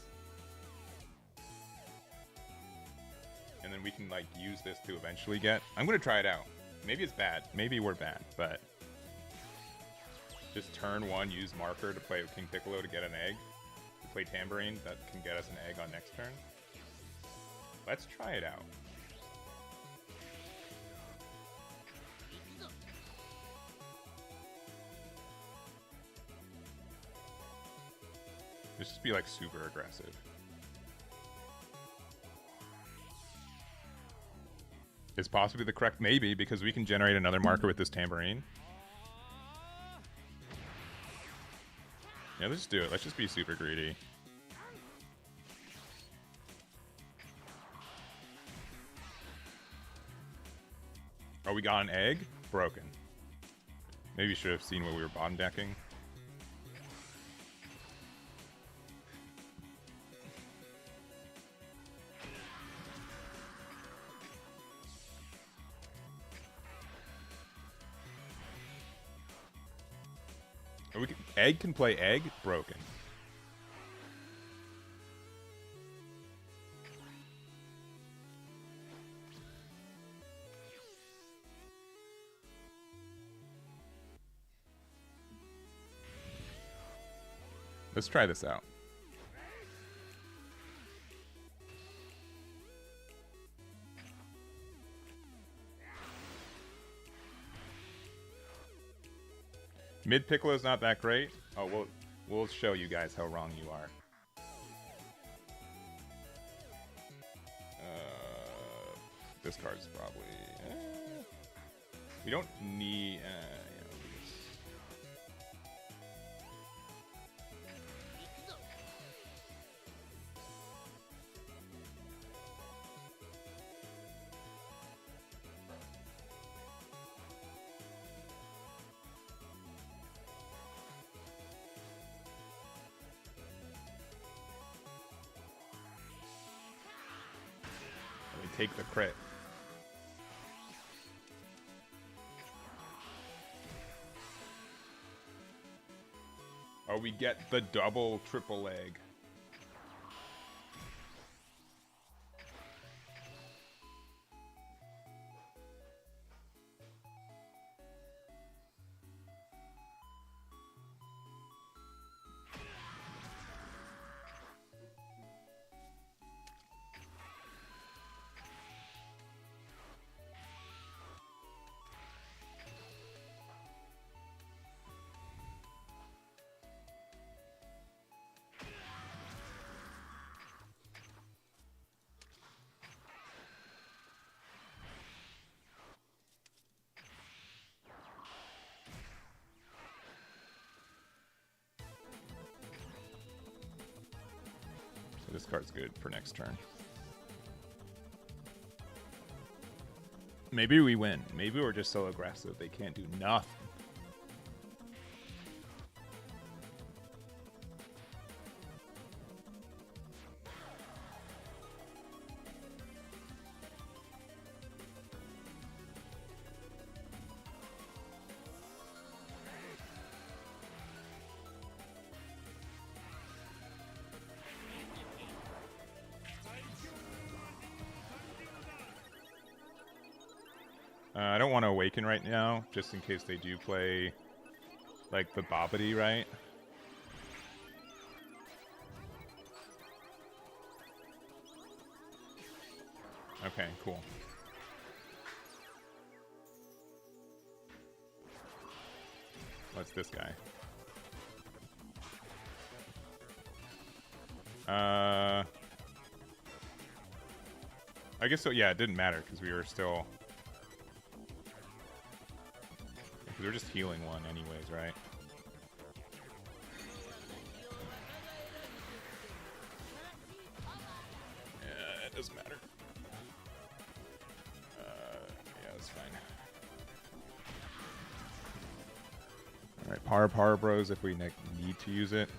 And then we can like use this to eventually get. I'm gonna try it out. Maybe it's bad. Maybe we're bad, but just turn 1, use marker to play with King Piccolo to get an egg. To play tambourine that can get us an egg on next turn. Let's try it out. Just be like super aggressive. Is possibly the correct maybe because we can generate another marker with this tambourine. Yeah, let's just do it. Let's just be super greedy. Oh, we got an egg? Broken. Maybe you should have seen what we were bottom decking. Egg can play egg? Broken. Let's try this out. Mid Piccolo is not that great. Oh, we'll show you guys how wrong you are. This card's probably. We don't need. Take the crit. Oh, we get the double triple egg. This card's good for next turn. Maybe we win. Maybe we're just so aggressive they can't do nothing. I don't want to awaken right now, just in case they do play, like, the Bobbity, right? Okay, cool. What's this guy? I guess so. Yeah, it didn't matter because we were still. Because we were just healing one, anyways, right? Yeah, it doesn't matter. Yeah, that's fine. All right, power bros if we need to use it.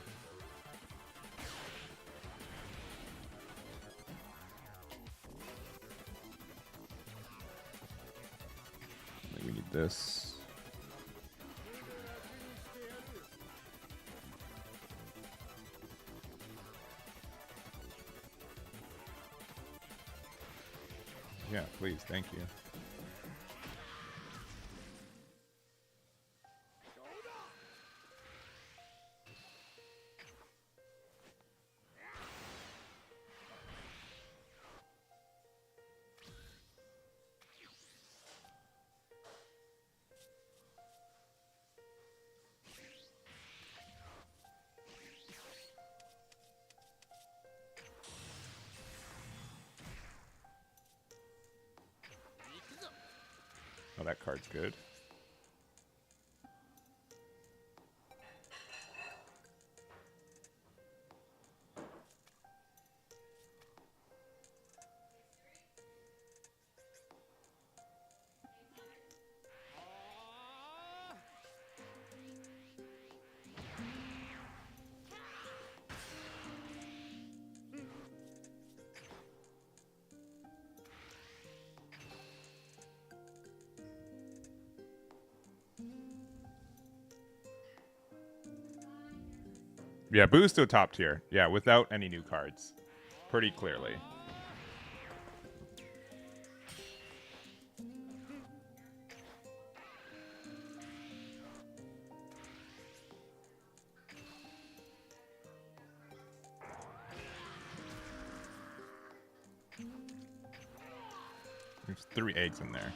We need this. Yeah, please, thank you. Oh, that card's good. Yeah, Boo's still top tier. Yeah, without any new cards. Pretty clearly. There's 3 eggs in there.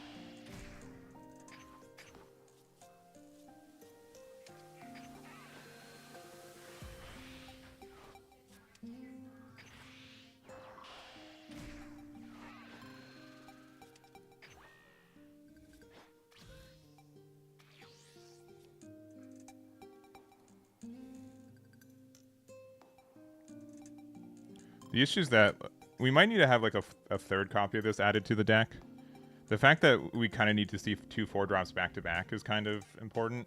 The issue is that we might need to have like a third copy of this added to the deck. The fact that we kind of need to see 2 4-drops back to back is kind of important.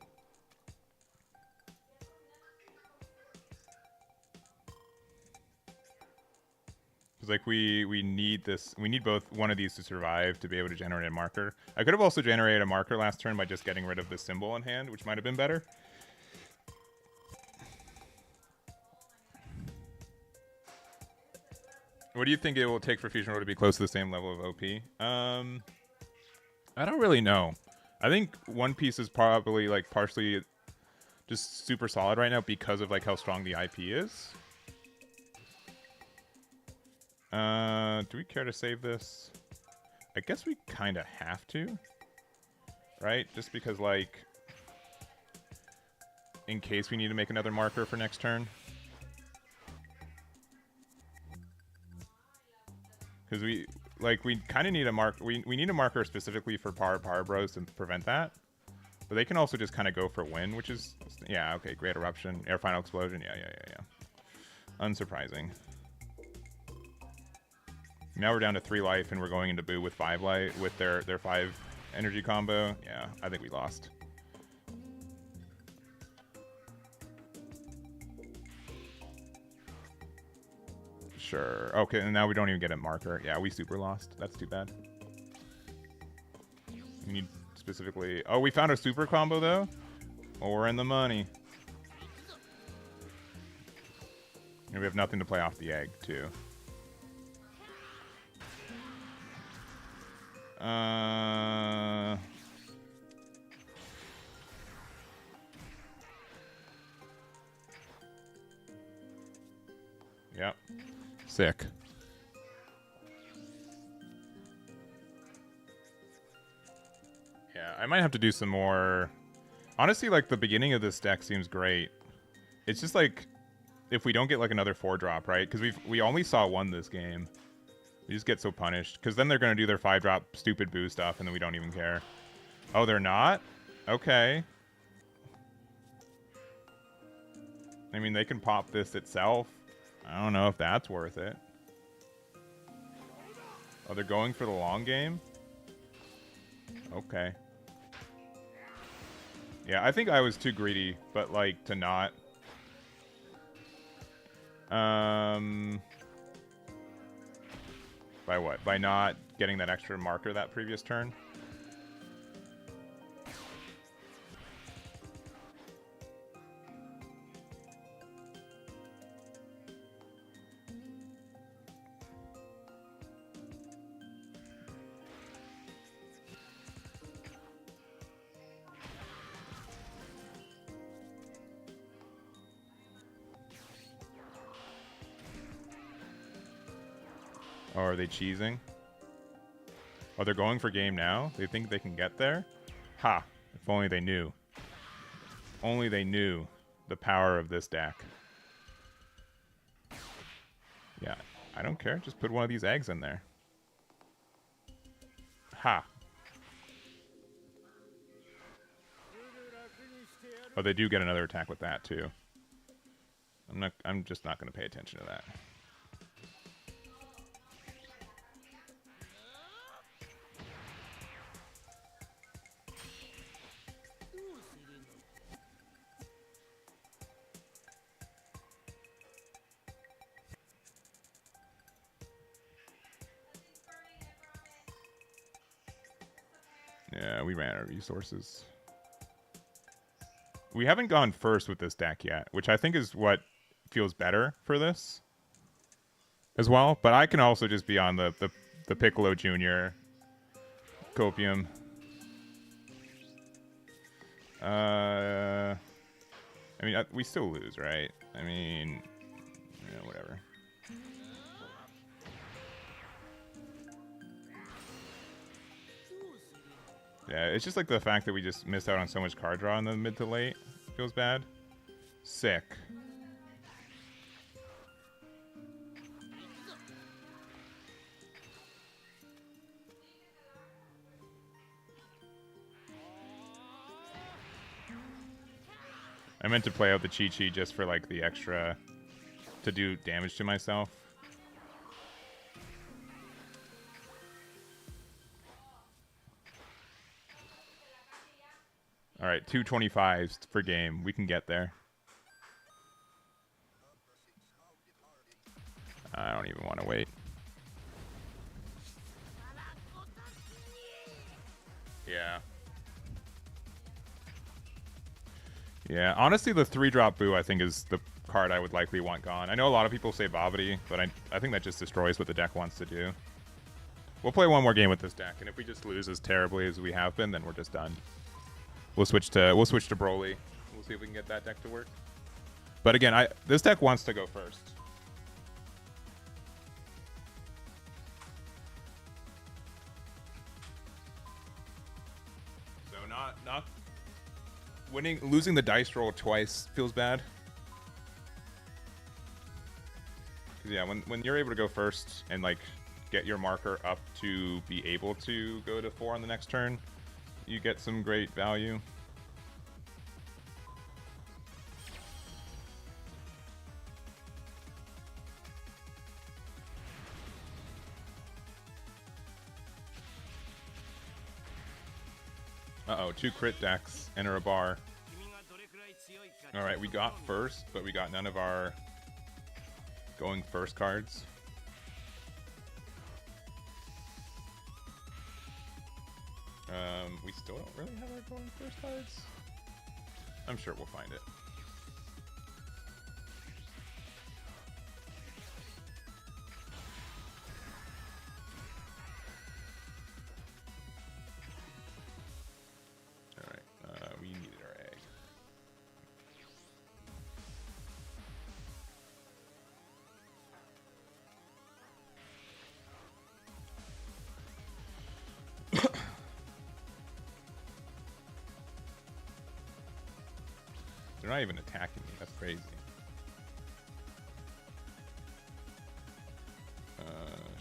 Because like we need this, we need both one of these to survive to be able to generate a marker. I could have also generated a marker last turn by just getting rid of the symbol in hand, which might have been better. What do you think it will take for Fusion Road to be close to the same level of OP? I don't really know. I think One Piece is probably like partially just super solid right now because of like how strong the IP is. Do we care to save this? I guess we kind of have to, right? Just because like in case we need to make another marker for next turn. Because we kind of need a mark. We need a marker specifically for power bros to prevent that. But they can also just kind of go for win, which is yeah, okay, great eruption, air final explosion, yeah. Unsurprising. Now we're down to 3 life and we're going into Boo with 5 life with their 5 energy combo. Yeah, I think we lost. Sure. Okay, and now we don't even get a marker. Yeah, we super lost. That's too bad. We need specifically... Oh, we found a super combo, though? Oh, we're in the money. And we have nothing to play off the egg, too. Yep. Sick. Yeah, I might have to do some more. Honestly, like the beginning of this deck seems great. It's just like if we don't get like another 4-drop, right? Because we only saw one this game. We just get so punished. Because then they're gonna do their 5-drop stupid boo stuff, and then we don't even care. Oh, they're not? Okay. I mean, they can pop this itself. I don't know if that's worth it. Oh, they're going for the long game? Okay. Yeah, I think I was too greedy, but like to not. By what? By not getting that extra marker that previous turn? Or are they cheesing? Oh, they're going for game now? They think they can get there? Ha! If only they knew. Only they knew the power of this deck. Yeah, I don't care. Just put one of these eggs in there. Ha! Oh, they do get another attack with that too. I'm just not going to pay attention to that. Yeah, we ran out of resources. We haven't gone first with this deck yet, which I think is what feels better for this as well. But I can also just be on the Piccolo Jr. Copium. I mean, we still lose, right? I mean, yeah, whatever. Yeah, it's just like the fact that we just missed out on so much card draw in the mid to late. Feels bad. Sick. I meant to play out the Chi-Chi just for like the extra to do damage to myself. All right, 225s for game. We can get there. I don't even want to wait. Yeah. Yeah, honestly, the 3-drop Boo, I think, is the card I would likely want gone. I know a lot of people say Bavity, but I think that just destroys what the deck wants to do. We'll play one more game with this deck, and if we just lose as terribly as we have been, then we're just done. We'll switch to Broly. We'll see if we can get that deck to work. But again, this deck wants to go first. So not losing the dice roll twice feels bad. Cause yeah, when you're able to go first and like get your marker up to be able to go to 4 on the next turn, you get some great value. Uh-oh, 2 crit decks, enter a bar. Alright, we got first, but we got none of our going first cards. We still don't really have our going first cards. I'm sure we'll find it. Alright, we needed our egg. They're not even attacking me. That's crazy.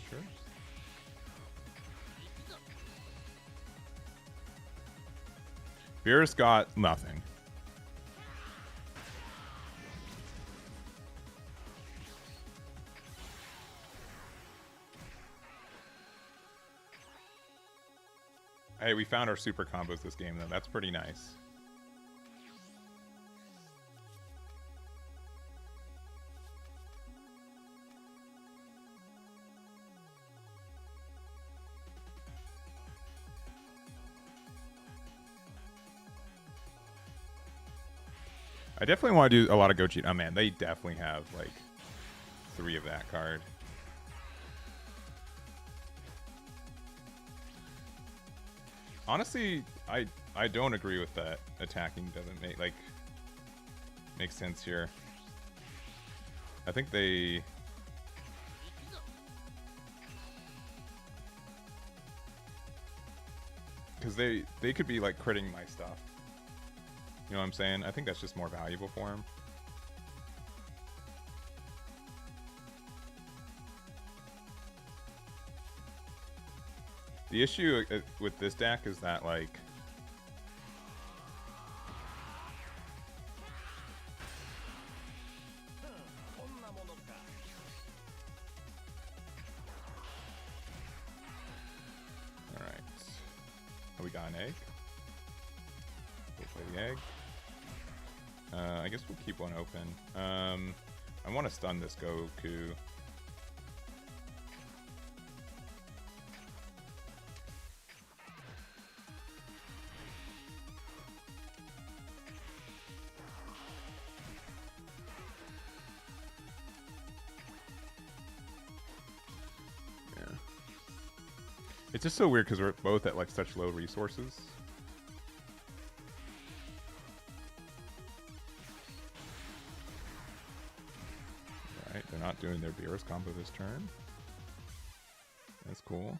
Sure. Beerus got nothing. Hey, we found our super combos this game, though. That's pretty nice. I definitely want to do a lot of Gogeta. Oh, man, they definitely have, like, 3 of that card. Honestly, I don't agree with that. Attacking doesn't make sense here. I think they... Because they could be, like, critting my stuff. You know what I'm saying? I think that's just more valuable for him. The issue with this deck is that, like... Alright. Oh, we got an egg. We'll play the egg. I guess we'll keep one open. I want to stun this Goku. Yeah. It's just so weird because we're both at like such low resources. They're not doing their Beerus combo this turn. That's cool.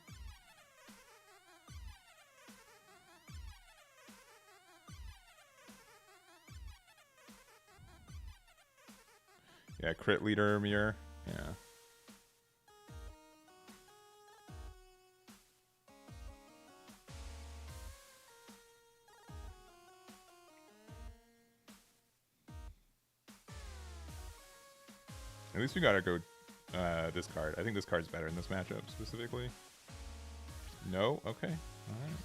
Yeah, crit leader mirror. Yeah. At least we gotta go this card. I think this card's better in this matchup specifically. No? Okay. Alright.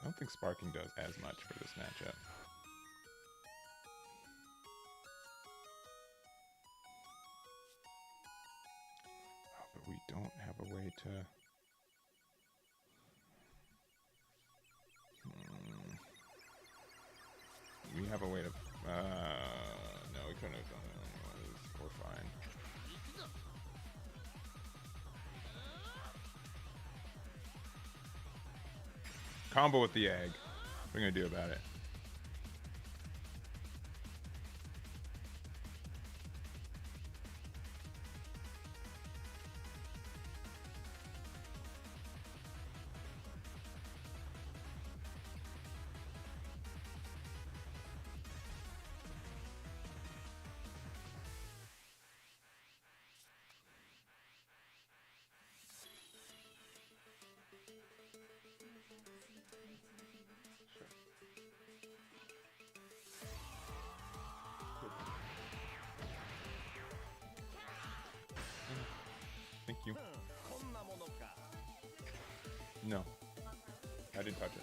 I don't think Sparking does as much for this matchup. Oh, but we don't have a way to... We have a way to... no, we couldn't have done it anyways. We're fine. Combo with the egg. What are we going to do about it? Thank you. No. I didn't touch it.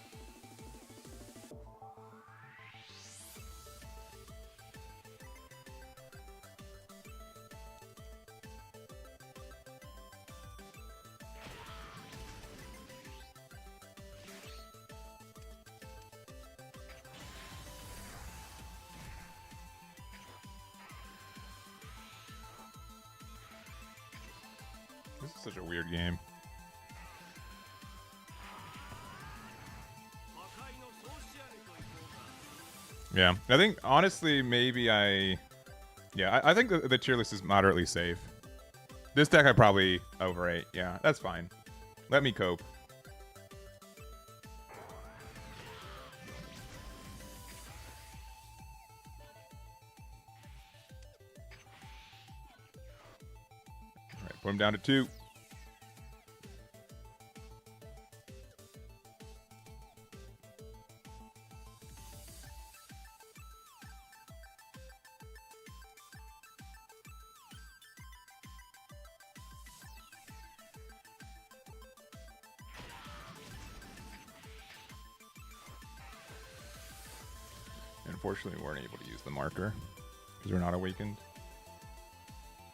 This is such a weird game. Yeah, I think honestly maybe I think the tier list is moderately safe. This deck I probably overate. Yeah, that's fine. Let me cope. All right, put him down to 2. Unfortunately, we weren't able to use the marker because we're not awakened.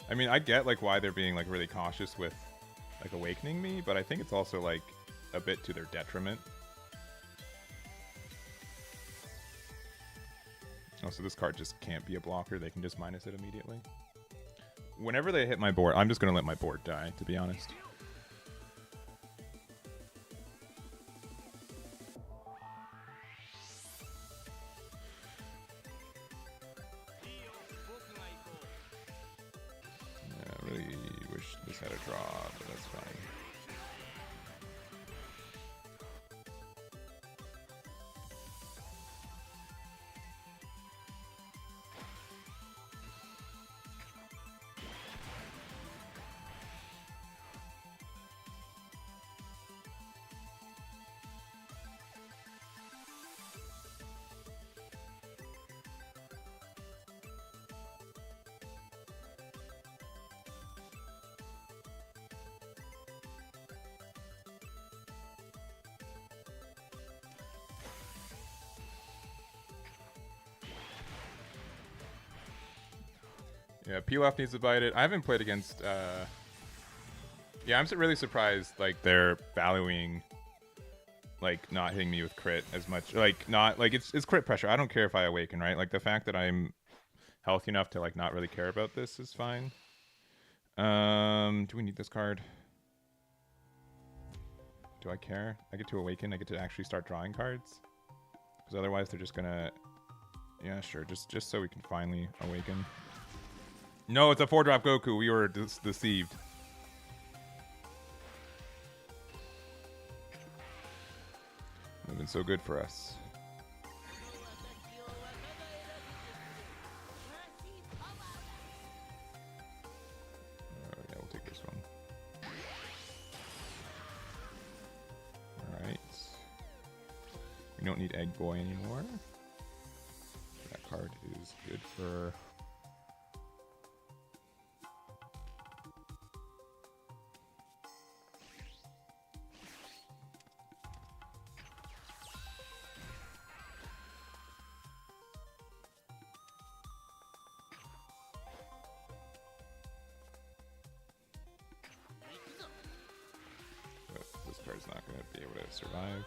I mean, I get like why they're being like really cautious with like awakening me, but I think it's also like a bit to their detriment. Oh, so this card just can't be a blocker. They can just minus it immediately. Whenever they hit my board, I'm just going to let my board die, to be honest. Had a draw, but that's fine. Yeah, Pilaf needs to bite it. I haven't played against... Yeah, I'm really surprised, like, they're valuing, like, not hitting me with crit as much. Like, not... Like, it's crit pressure. I don't care if I awaken, right? Like, the fact that I'm healthy enough to, like, not really care about this is fine. Do we need this card? Do I care? I get to awaken. I get to actually start drawing cards. Because otherwise they're just gonna... Yeah, sure. Just so we can finally awaken. No, it's a 4-drop Goku. We were deceived. It would have been so good for us. Yeah, we'll take this one. Alright. We don't need Egg Boy anymore. That card is good for... Not going to be able to survive.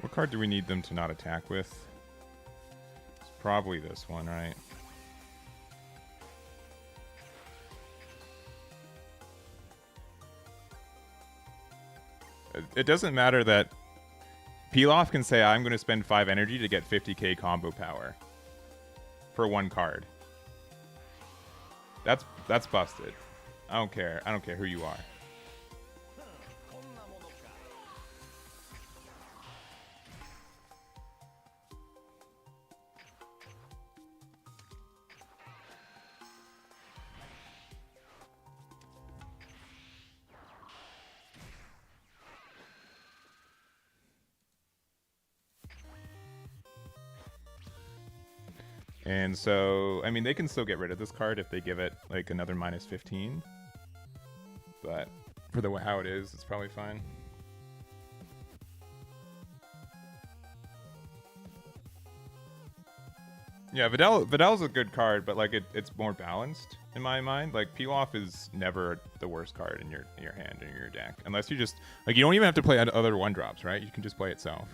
What card do we need them to not attack with? It's probably this one, right? It doesn't matter that Pilaf can say, I'm going to spend 5 energy to get 50k combo power for one card. That's busted. I don't care. I don't care who you are. And so, I mean, they can still get rid of this card if they give it, like, another minus 15. But for the how it is, it's probably fine. Yeah, Vidal's a good card, but like it's more balanced in my mind. Like Pilaf is never the worst card in your hand or in your deck, unless you just like you don't even have to play other 1-drops, right? You can just play itself.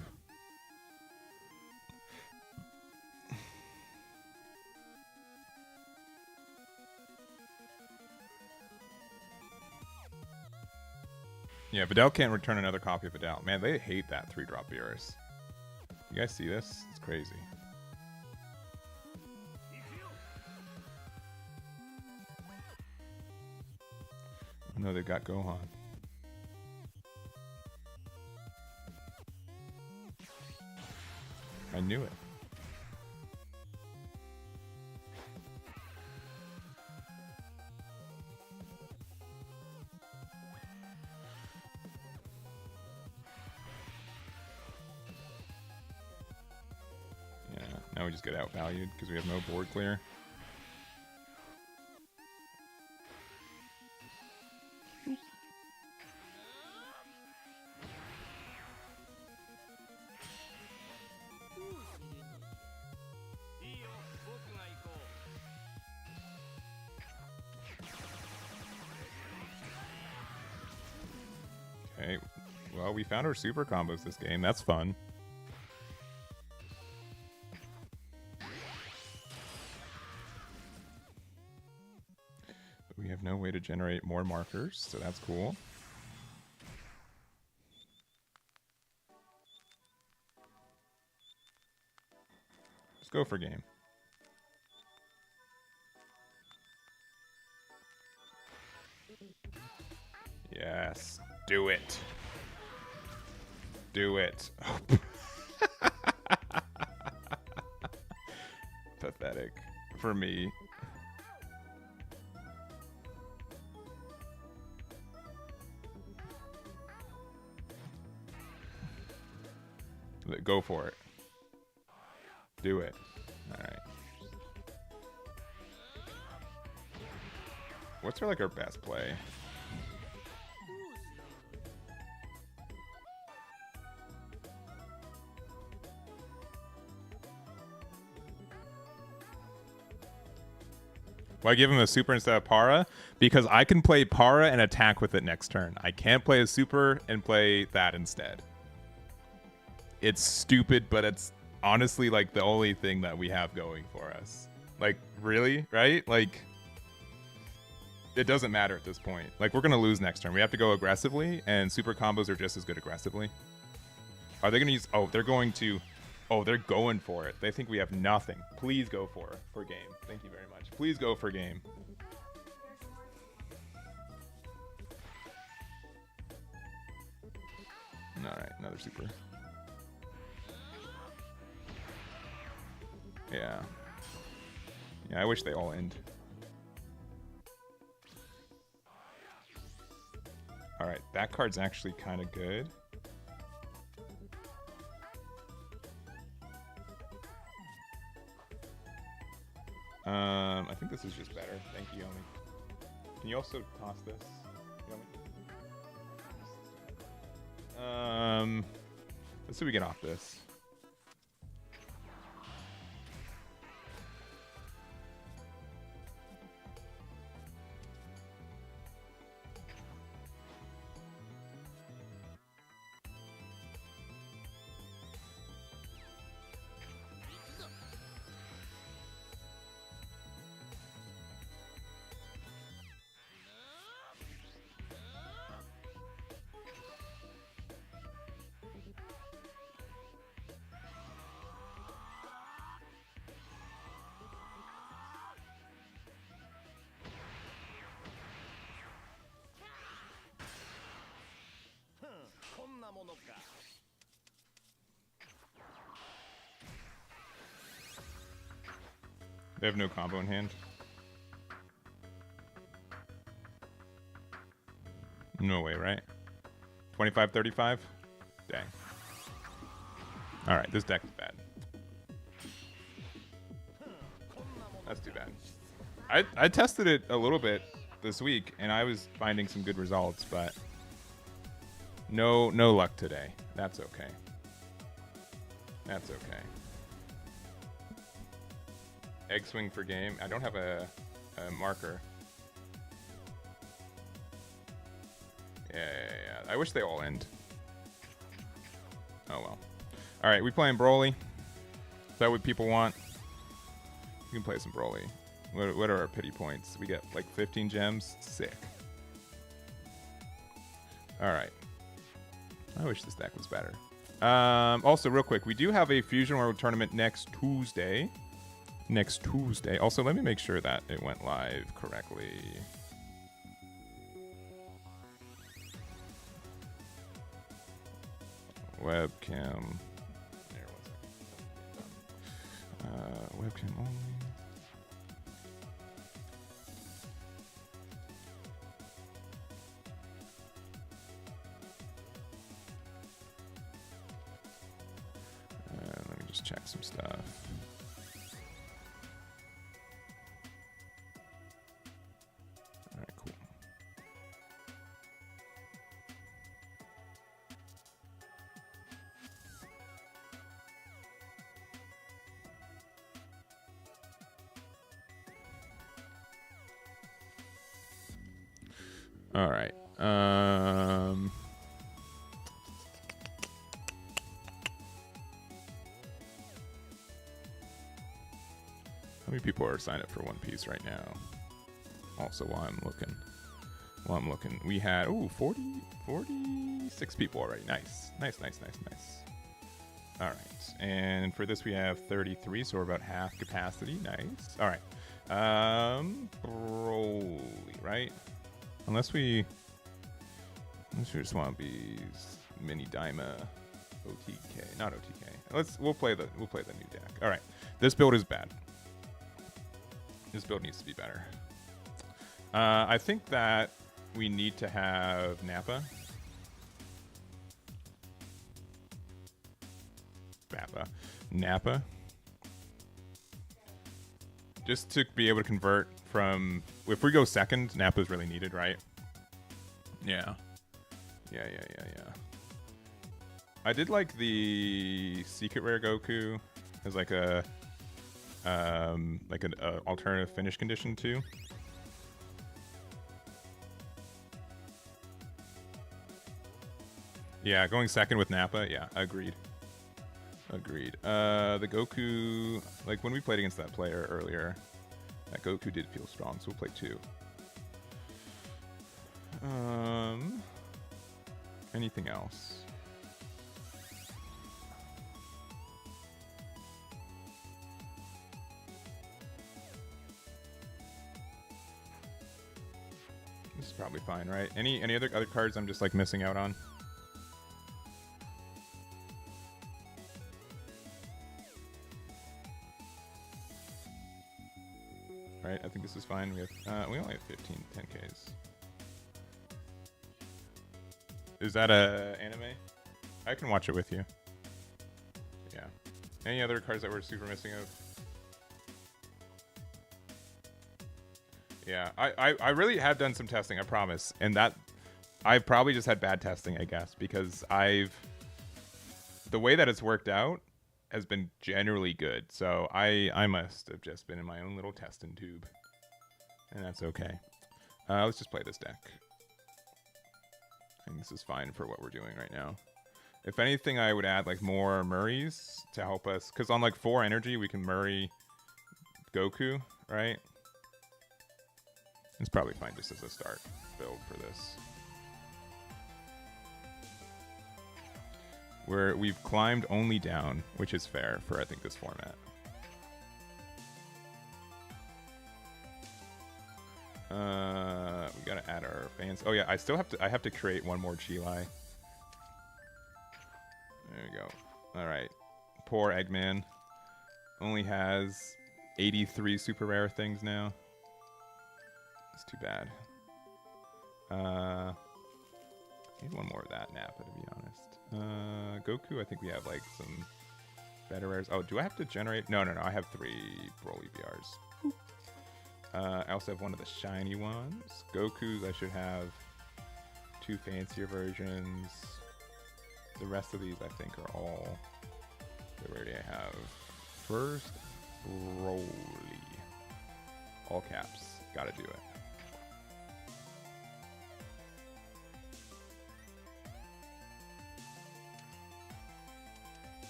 Yeah, Vidal can't return another copy of Vidal. Man, they hate that 3-drop Beerus. You guys see this? It's crazy. No, they've got Gohan. I knew it. Yeah, now we just get outvalued because we have no board clear. Okay, well, we found our super combos this game. That's fun. We have no way to generate more markers, so that's cool. Let's go for game. Yes, do it. Do it. Pathetic for me. Go for it. Do it. All right. What's our best play? Why give him a super instead of Para? Because I can play Para and attack with it next turn. I can't play a super and play that instead. It's stupid, but it's honestly like the only thing that we have going for us. Like, really? Right? Like, it doesn't matter at this point. Like, we're going to lose next turn. We have to go aggressively, and super combos are just as good aggressively. Are they going to use... Oh, they're going to... Oh, they're going for it. They think we have nothing. Please go for game. Thank you very much. Please go for game. All right, another super. Yeah. Yeah, I wish they all end. All right, that card's actually kind of good. I think this is just better. Thank you, Yomi. Can you also toss this, Yomi? Let's see if we get off this. They have no combo in hand. No way, right? 25-35? Dang. Alright, this deck is bad. That's too bad. I tested it a little bit this week, and I was finding some good results, but no luck today. That's okay. That's okay. Egg swing for game. I don't have a marker. Yeah. I wish they all end. Oh well. All right, we playing Broly. Is that what people want? We can play some Broly. What are our pity points? We get like 15 gems. Sick. All right. I wish this deck was better. Also, real quick, we do have a Fusion World tournament next Tuesday. Also, let me make sure that it went live correctly. Webcam. There, 1 second. Webcam only. Let me just check some stuff. All right, cool. All right. How many people are signed up for One Piece right now? Also, while I'm looking, we had 46 people already. Nice. All right, and for this we have 33, so we're about half capacity. Nice. All right. Broly, right? Unless we just want to be mini Daima OTK, not OTK. We'll play the new deck. All right, this build is bad. This build needs to be better. I think that we need to have Nappa. Just to be able to convert from... If we go second, Nappa's really needed, right? Yeah. I did like the Secret Rare Goku as like an alternative finish condition too. Yeah, going second with Nappa. Yeah, agreed. The Goku, like when we played against that player earlier, that Goku did feel strong, so we'll play 2. Anything else? This is probably fine, right? Any other cards I'm just like missing out on? Right, I think this is fine. We only have 15 10Ks. Is that a anime? I can watch it with you. Yeah. Any other cards that we're super missing of? Yeah, I really have done some testing, I promise. And that I've probably just had bad testing, I guess, because the way that it's worked out has been generally good. So I must have just been in my own little testing tube. And that's okay. Let's just play this deck. I think this is fine for what we're doing right now. If anything, I would add like more Murrays to help us. Because on like 4 energy, we can Murray Goku, right? It's probably fine just as a start build for this. We've climbed only down, which is fair for I think this format. We gotta add our fans. Oh yeah, I have to create one more Chilai. There we go. All right, poor Eggman only has 83 super rare things now. It's too bad. Need one more of that Nappa, to be honest. Goku, I think we have like some better rares. Oh, do I have to generate? No. I have 3 Broly BRs. I also have one of the shiny ones. Goku's, I should have 2 fancier versions. The rest of these, I think, are all the rarity I have. First, Broly. All caps. Gotta do it.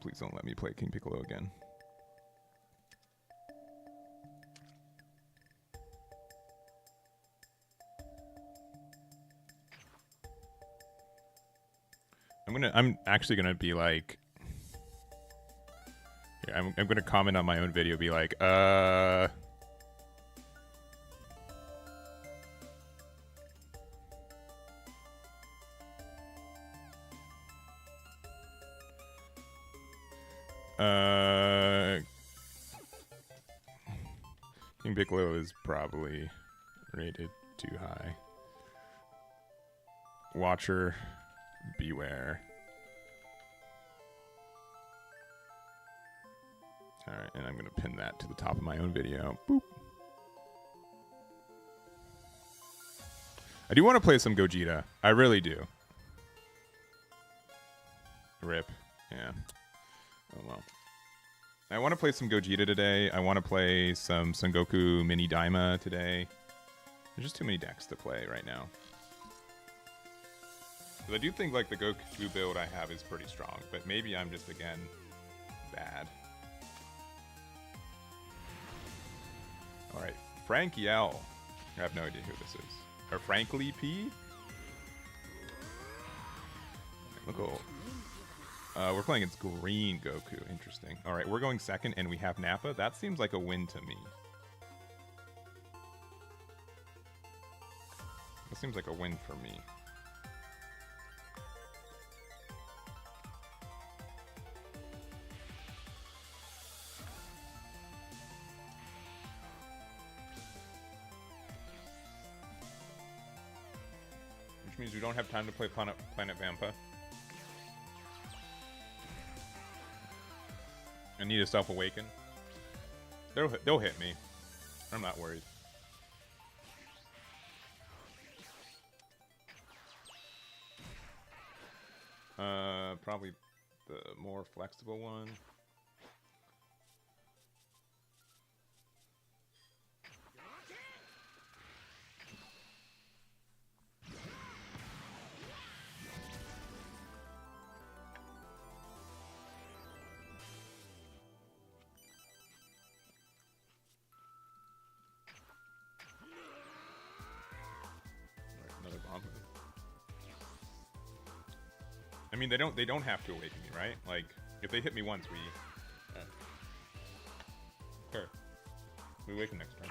Please don't let me play King Piccolo again. I'm actually gonna be like, yeah, I'm gonna comment on my own video, be like, King Piccolo is probably rated too high. Watcher, beware. Alright, and I'm gonna pin that to the top of my own video. Boop. I do want to play some Gogeta. I really do. Rip. Yeah. Oh well. I want to play some Gogeta today. I want to play some Son Goku Mini Daima today. There's just too many decks to play right now. But I do think like the Goku build I have is pretty strong, but maybe I'm just again bad. All right, Frankie L. I have no idea who this is. Or Frankly P. Look. We're playing against Green Goku. Interesting. All right, we're going second, and we have Nappa. That seems like a win to me. That seems like a win for me. Which means we don't have time to play Planet Vampa. I need a self-awaken. They'll hit me. I'm not worried. Probably the more flexible one. I mean, they don't have to awaken me, right? Like, if they hit me once, we... Sure. We awaken next turn.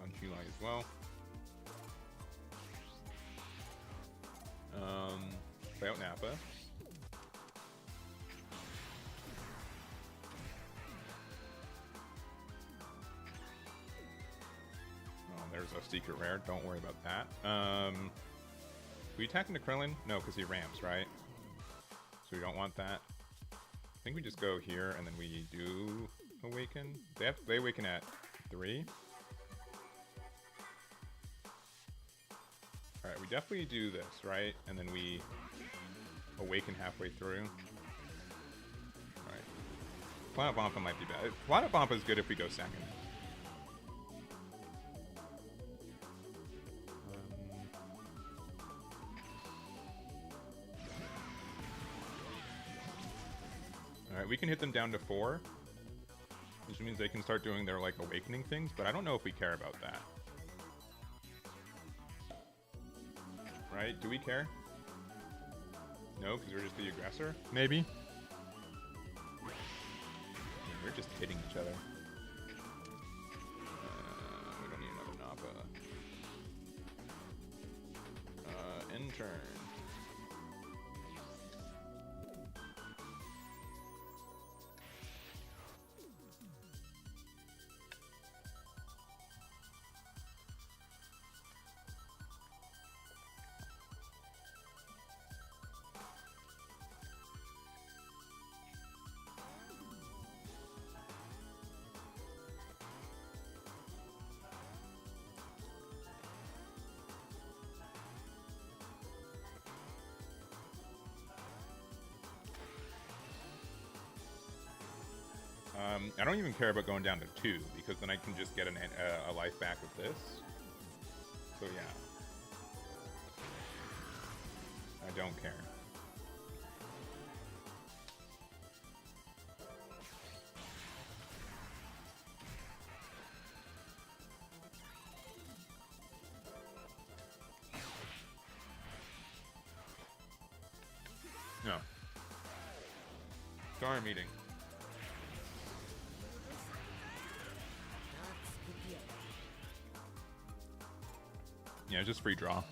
On July as well. Play out Nappa. Oh, there's a secret rare. Don't worry about that. We attack into Krillin? No, because he ramps, right? So we don't want that. I think we just go here and then we do awaken. They awaken at 3. Alright, we definitely do this, right? And then we awaken halfway through. Alright. Planet Vampa might be bad. Planet Vampa is good if we go second. Alright, we can hit them down to 4. Which means they can start doing their, like, awakening things, but I don't know if we care about that. Right? Do we care? No, because we're just the aggressor? Maybe? We're just hitting each other. We don't need another Nappa. End turn. I don't even care about going down to 2, because then I can just get a life back with this. So yeah. I don't care. No. Sorry, meeting. Yeah, just free draw.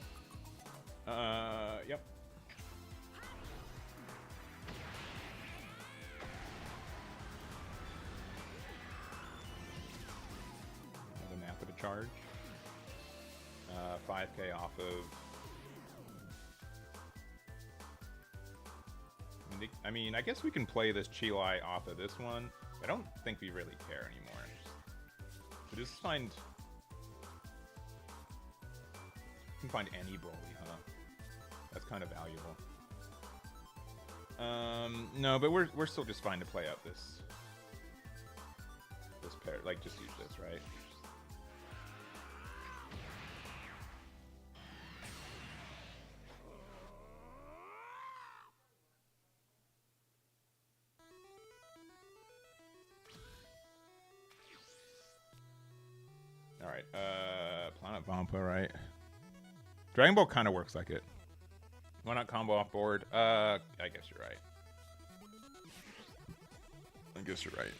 Yep. Another Napa to charge. 5k off of... I mean, I guess we can play this Chilai off of this one. I don't think we really care anymore. We just find... You can find any Broly, huh? That's kind of valuable. No, but we're still just fine to play out this pair. Like, just use this, right? All right, Planet Vampa, right? Dragon Ball kind of works like it. Why not combo off board? I guess you're right. I guess you're right.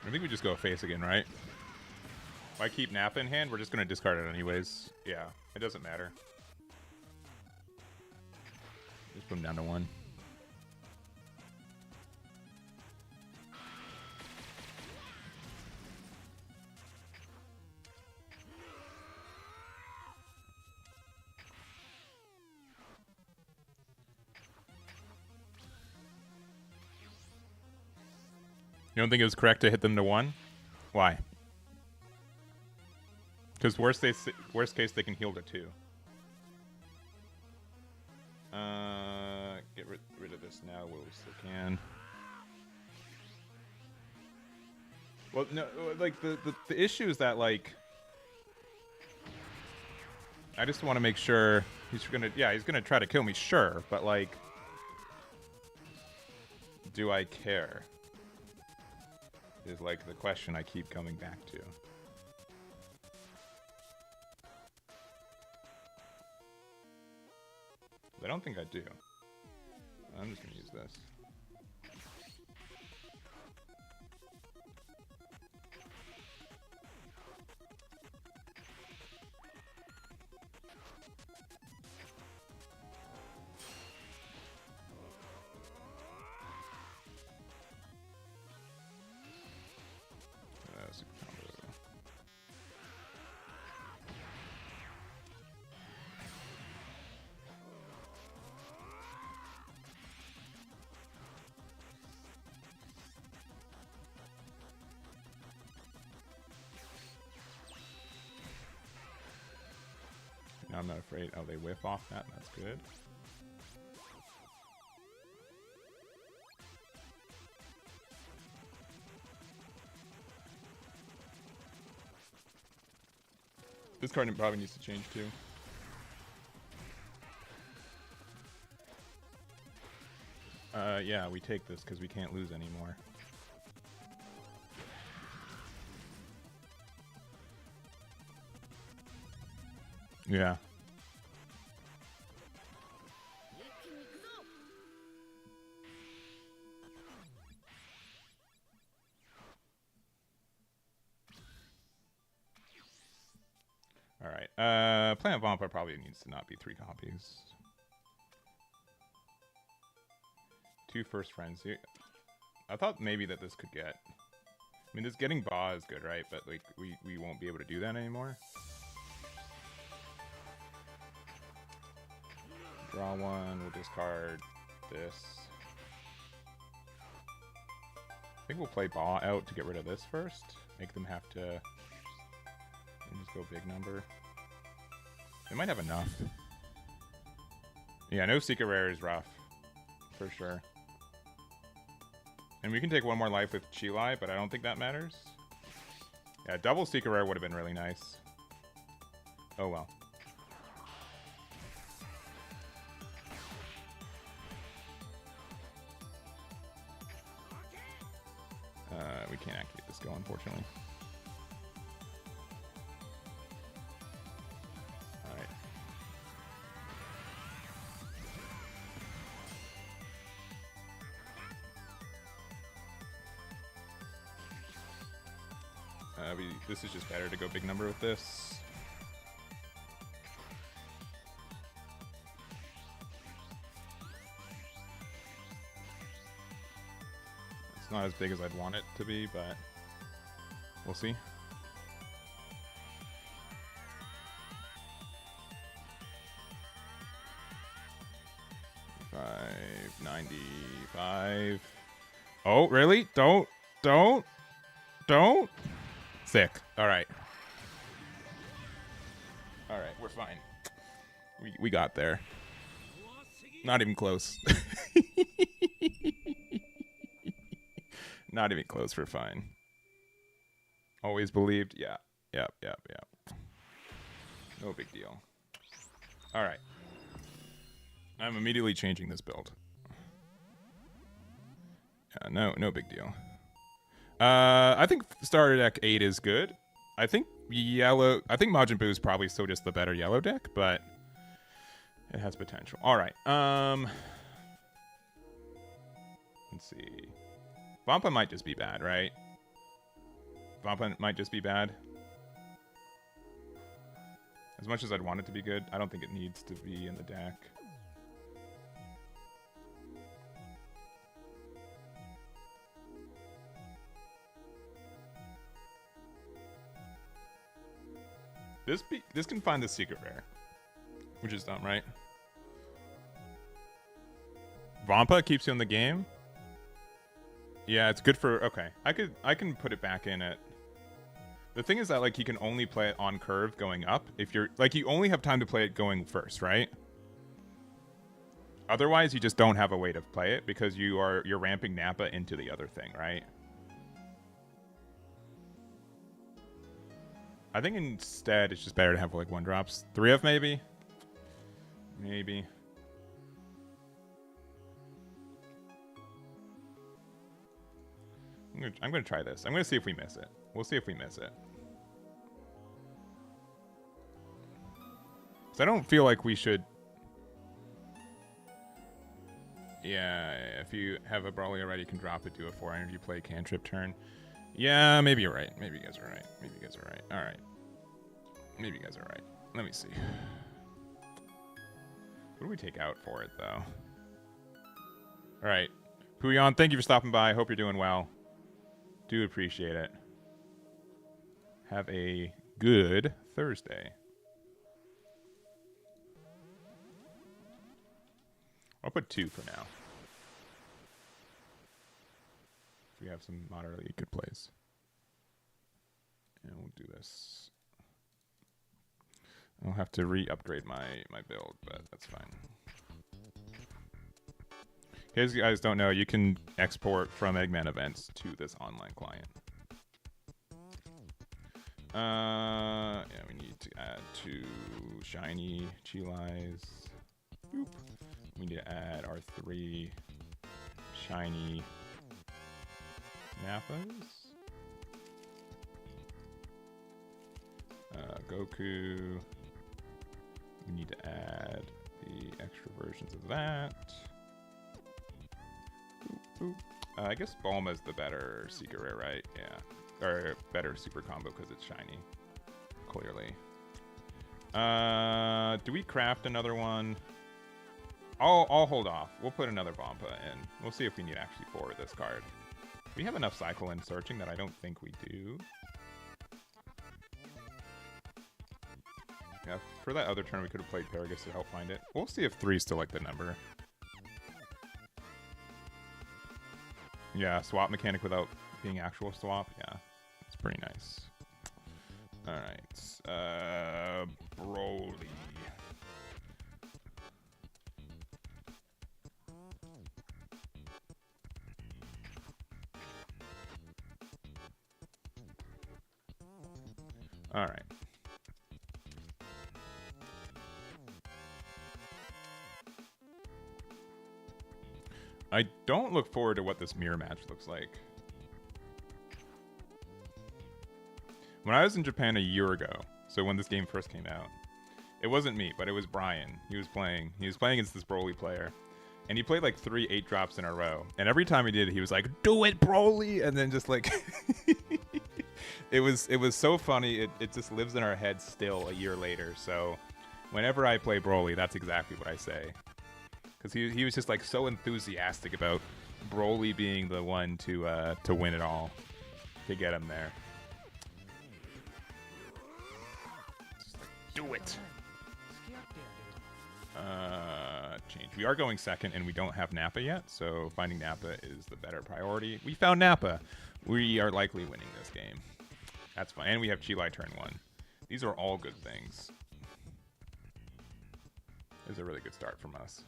I think we just go face again, right? If I keep Napa in hand, we're just going to discard it anyways. Yeah, it doesn't matter. Just put him down to 1. You don't think it was correct to hit them to 1? Why? Because worst case they can heal to 2. Get rid of this now while we still can. Well, no, like the issue is that, like, I just want to make sure he's gonna try to kill me, sure, but like, do I care? Is like the question I keep coming back to. I don't think I do. I'm just gonna use this. I'm not afraid. Oh, they whiff off that. That's good. This card probably needs to change too. Yeah, we take this because we can't lose anymore. Yeah. Plant Vampa probably needs to not be 3 copies. 2 first friends here. I thought maybe that this could get. I mean, this getting Ba is good, right? But like, we won't be able to do that anymore. Draw 1. We'll discard this. I think we'll play Ba out to get rid of this first. Make them have to. And just go big number. They might have enough. Yeah, no secret rare is rough. For sure. And we can take 1 more life with Chilai, but I don't think that matters. Yeah, double secret rare would have been really nice. Oh well. We can't activate this skill, unfortunately. Alright. This is just better to go big number with this. It's not as big as I'd want it to be, but we'll see. $5.95. Oh, really? Don't. Sick. All right. All right, we're fine. We got there. Not even close. Not even close. We're fine. Always believed. Yeah. Yep. No big deal. All right. I'm immediately changing this build. Yeah, no big deal. I think starter deck 8 is good. I think Majin Buu is probably still just the better yellow deck, but it has potential. All right. Let's see. Vampa might just be bad, right? Vampa might just be bad. As much as I'd want it to be good, I don't think it needs to be in the deck. This can find the secret rare, which is dumb, right? Vampa keeps you in the game. Yeah, it's good for. Okay, I can put it back in it. The thing is that like he can only play it on curve going up. If you're like you only have time to play it going first, right? Otherwise, you just don't have a way to play it because you're ramping Nappa into the other thing, right? I think instead it's just better to have like 1-drops. 3F maybe? Maybe. I'm gonna try this. I'm gonna see if we miss it. We'll see if we miss it. So I don't feel like we should. Yeah, if you have a Brawly already, you can drop it, do a 4 energy play, cantrip turn. Yeah, maybe you're right. Maybe you guys are right. Maybe you guys are right. All right. Maybe you guys are right. Let me see. What do we take out for it, though? All right. Puyon, thank you for stopping by. Hope you're doing well. Do appreciate it. Have a good Thursday. I'll put 2 for now. We have some moderately good plays. And we'll do this. I'll have to re-upgrade my build, but that's fine. In case you guys don't know, you can export from Eggman events to this online client. Yeah, we need to add 2 shiny Chilais. Boop. We need to add our 3 shiny Nappas. Goku. We need to add the extra versions of that. Boop, boop. I guess Bulma's the better secret rare, right? Yeah. Or better super combo because it's shiny. Clearly. Do we craft another one? I'll hold off. We'll put another Vampa in. We'll see if we need actually forward this card. We have enough cycle in searching that I don't think we do. Yeah, for that other turn we could have played Paragus to help find it. We'll see if 3 is still like the number. Yeah, swap mechanic without being actual swap. Yeah, it's pretty nice. Alright, Broly. Alright. I don't look forward to what this mirror match looks like. When I was in Japan a year ago, so when this game first came out, it wasn't me, but it was Brian. He was playing against this Broly player. And he played like 3 8-drops in a row. And every time he did, he was like, "Do it, Broly!" And then just like... It was so funny. It just lives in our heads still a year later. So whenever I play Broly, that's exactly what I say. Because he was just like so enthusiastic about Broly being the one to win it all, to get him there. Just like, do it. Change. We are going second, and we don't have Nappa yet, so finding Nappa is the better priority. We found Nappa. We are likely winning this game. That's fine. And we have Chilai turn 1. These are all good things. This is a really good start from us.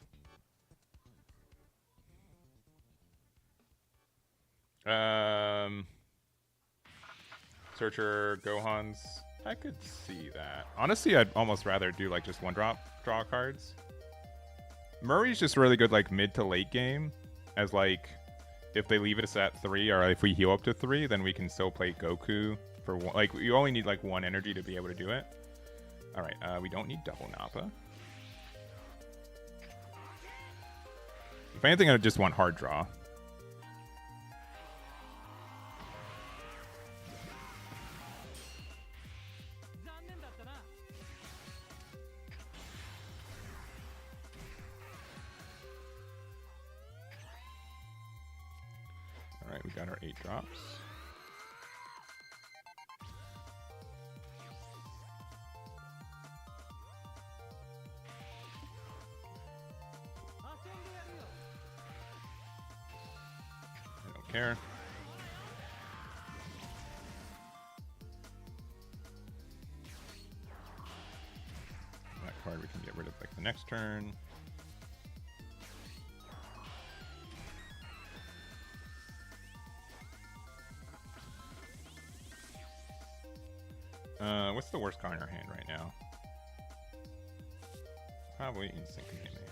Searcher, Gohan's. I could see that. Honestly, I'd almost rather do like just 1-drop draw cards. Murray's just really good like mid to late game, as like if they leave us at 3 or if we heal up to 3, then we can still play Goku for one. Like you only need like 1 energy to be able to do it. All right, we don't need double Nappa. If anything, I just want hard draw. Alright, we got our 8 drops. I don't care. That card we can get rid of like the next turn. What's the worst card in our hand right now? Probably Instant Kamehameha.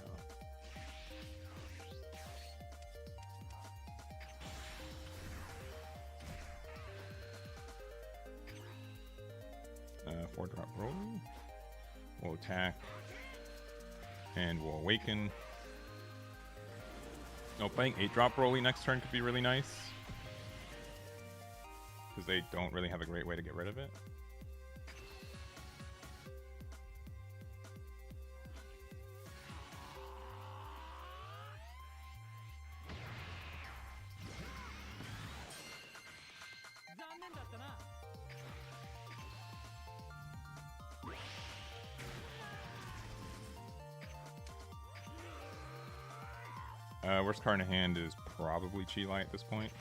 Four drop Broly. We'll attack. And we'll awaken. No, playing 8-drop Broly next turn could be really nice. Because they don't really have a great way to get rid of it. Worst card in hand is probably Chilai at this point.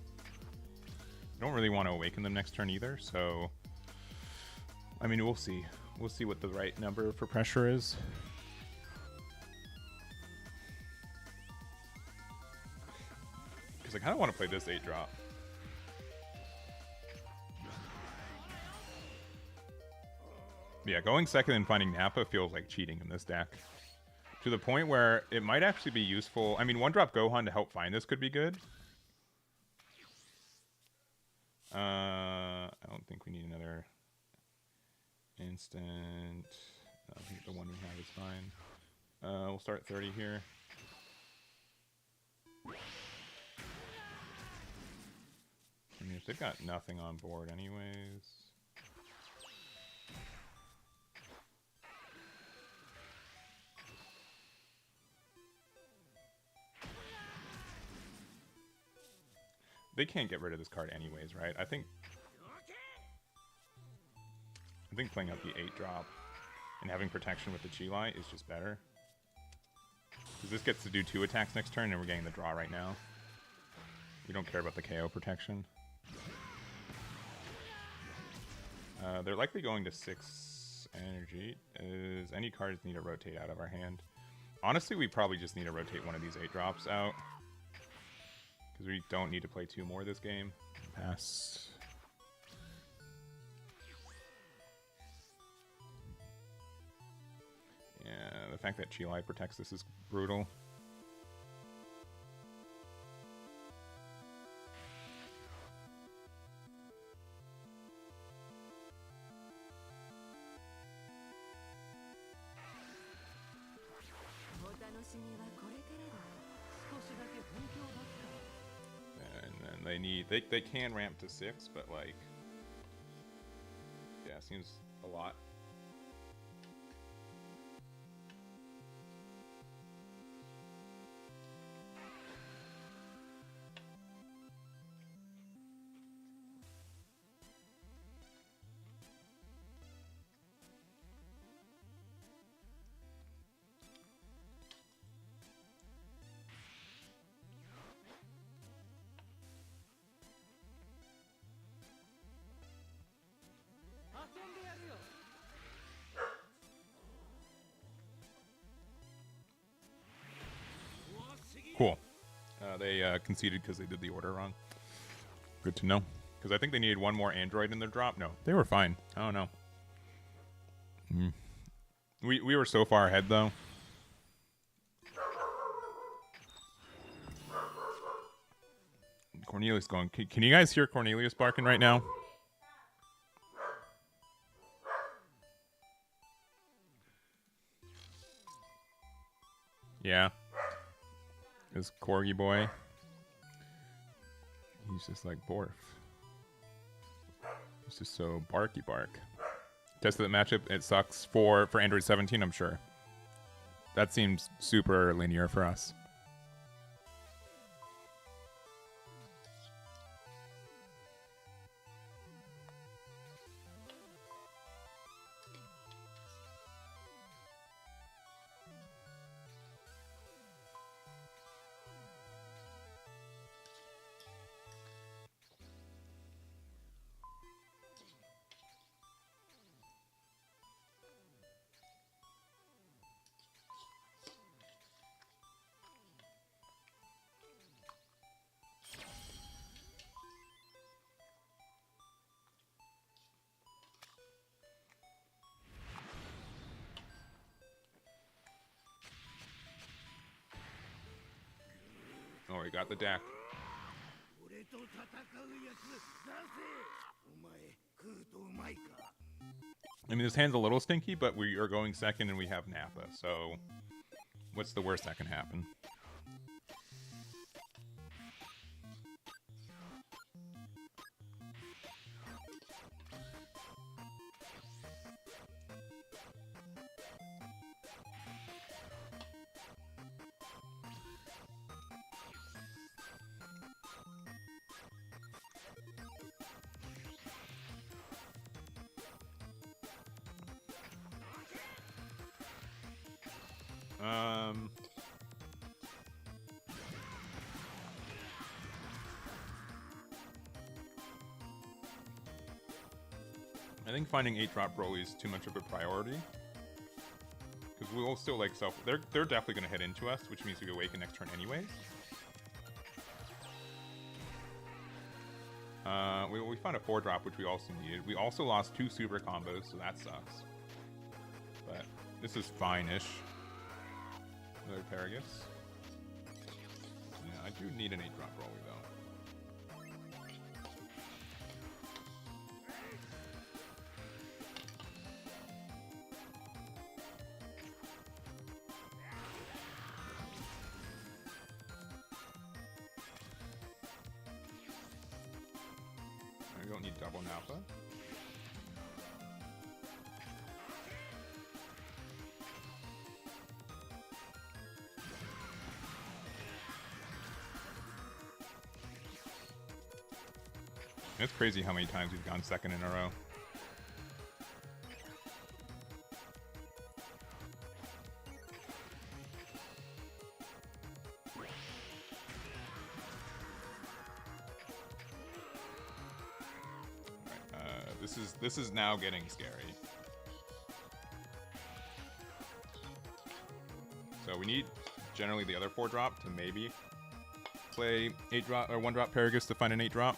I don't really want to awaken them next turn either, so... I mean, we'll see. We'll see what the right number for pressure is. Because I kind of want to play this 8-drop. Yeah, going second and finding Nappa feels like cheating in this deck. To the point where it might actually be useful. I mean, 1-drop Gohan to help find this could be good. I don't think we need another instant. I think the one we have is fine. We'll start 30 here. I mean, if they've got nothing on board anyways. They can't get rid of this card anyways, right? I think playing out the 8-drop and having protection with the Chi is just better. Because this gets to do 2 attacks next turn, and we're getting the draw right now. We don't care about the KO protection. They're likely going to 6 energy. Does any cards need to rotate out of our hand? Honestly, we probably just need to rotate one of these 8-drops out. Because we don't need to play 2 more this game. Pass. Yeah, the fact that Chi protects this is brutal. And then they need they can ramp to 6, but like, yeah, seems a lot. Cool. They conceded because they did the order wrong. Good to know. Because I think they needed one more Aandroidd in their drop. No, they were fine. I don't know. We were so far ahead, though. Cornelius going. Can you guys hear Cornelius barking right now? Yeah. This corgi boy. He's just like Borf. He's just so barky bark. Tested the matchup. It sucks for Android 17, I'm sure. That seems super linear for us. Oh, he got the deck. I mean, this hand's a little stinky, but we are going second and we have Nappa, so what's the worst that can happen? I think finding 8-drop Broly is too much of a priority. Because we will still, like, they're definitely going to head into us, which means we awaken next turn anyways. We found a 4-drop, which we also needed. We also lost 2 super combos, so that sucks. But this is fine-ish. Another Paragus. Yeah, I do need an 8-drop Broly, though. We don't need double Nappa. It's crazy how many times we've gone second in a row. This is now getting scary. So we need generally the other 4-drop to maybe play 8-drop or 1-drop Paragus to find an 8-drop.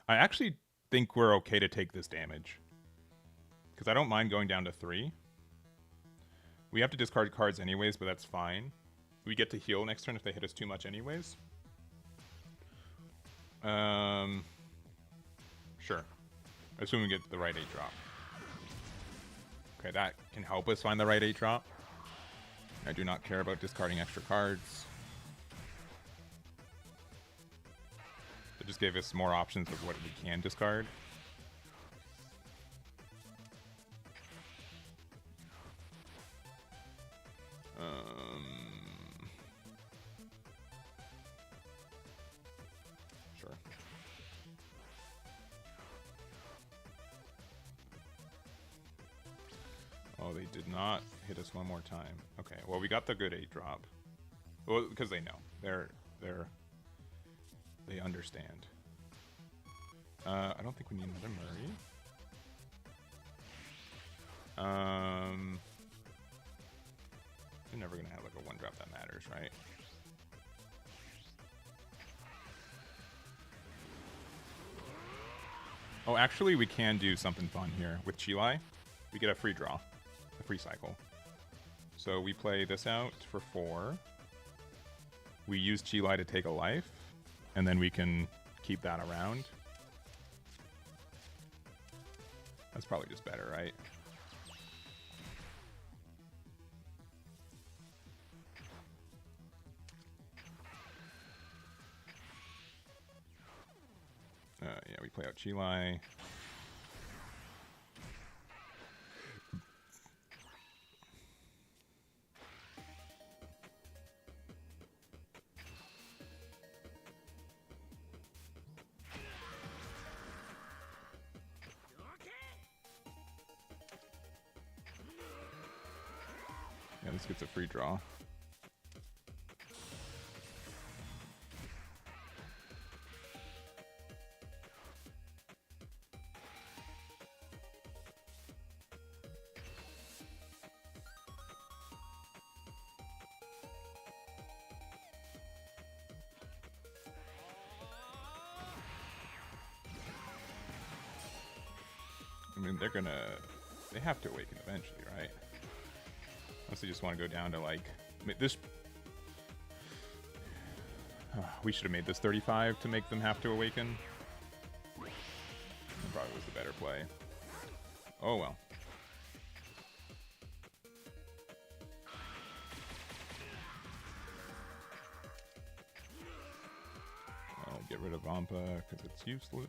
I actually think we're okay to take this damage because I don't mind going down to 3. We have to discard cards anyways, but that's fine. We get to heal next turn if they hit us too much anyways. Sure. Assume we get the right 8-drop. Okay, that can help us find the right 8-drop. I do not care about discarding extra cards. It just gave us more options of what we can discard. Sure. Oh, they did not hit us one more time. Okay, well, we got the good 8-drop. Well, because they know. They understand. I don't think we need another Murray. You're never gonna have like a 1-drop that matters, right? Oh, actually, we can do something fun here with Chilai. We get a free draw, a free cycle. So we play this out for 4. We use Chilai to take a life, and then we can keep that around. That's probably just better, right? Yeah, we play out Chilai. Yeah, this gets a free draw. I mean, they have to awaken eventually, right? Unless they just want to go down to like this. We should have made this 35 to make them have to awaken. That probably was the better play. Oh well. I'll get rid of Vampa because it's useless.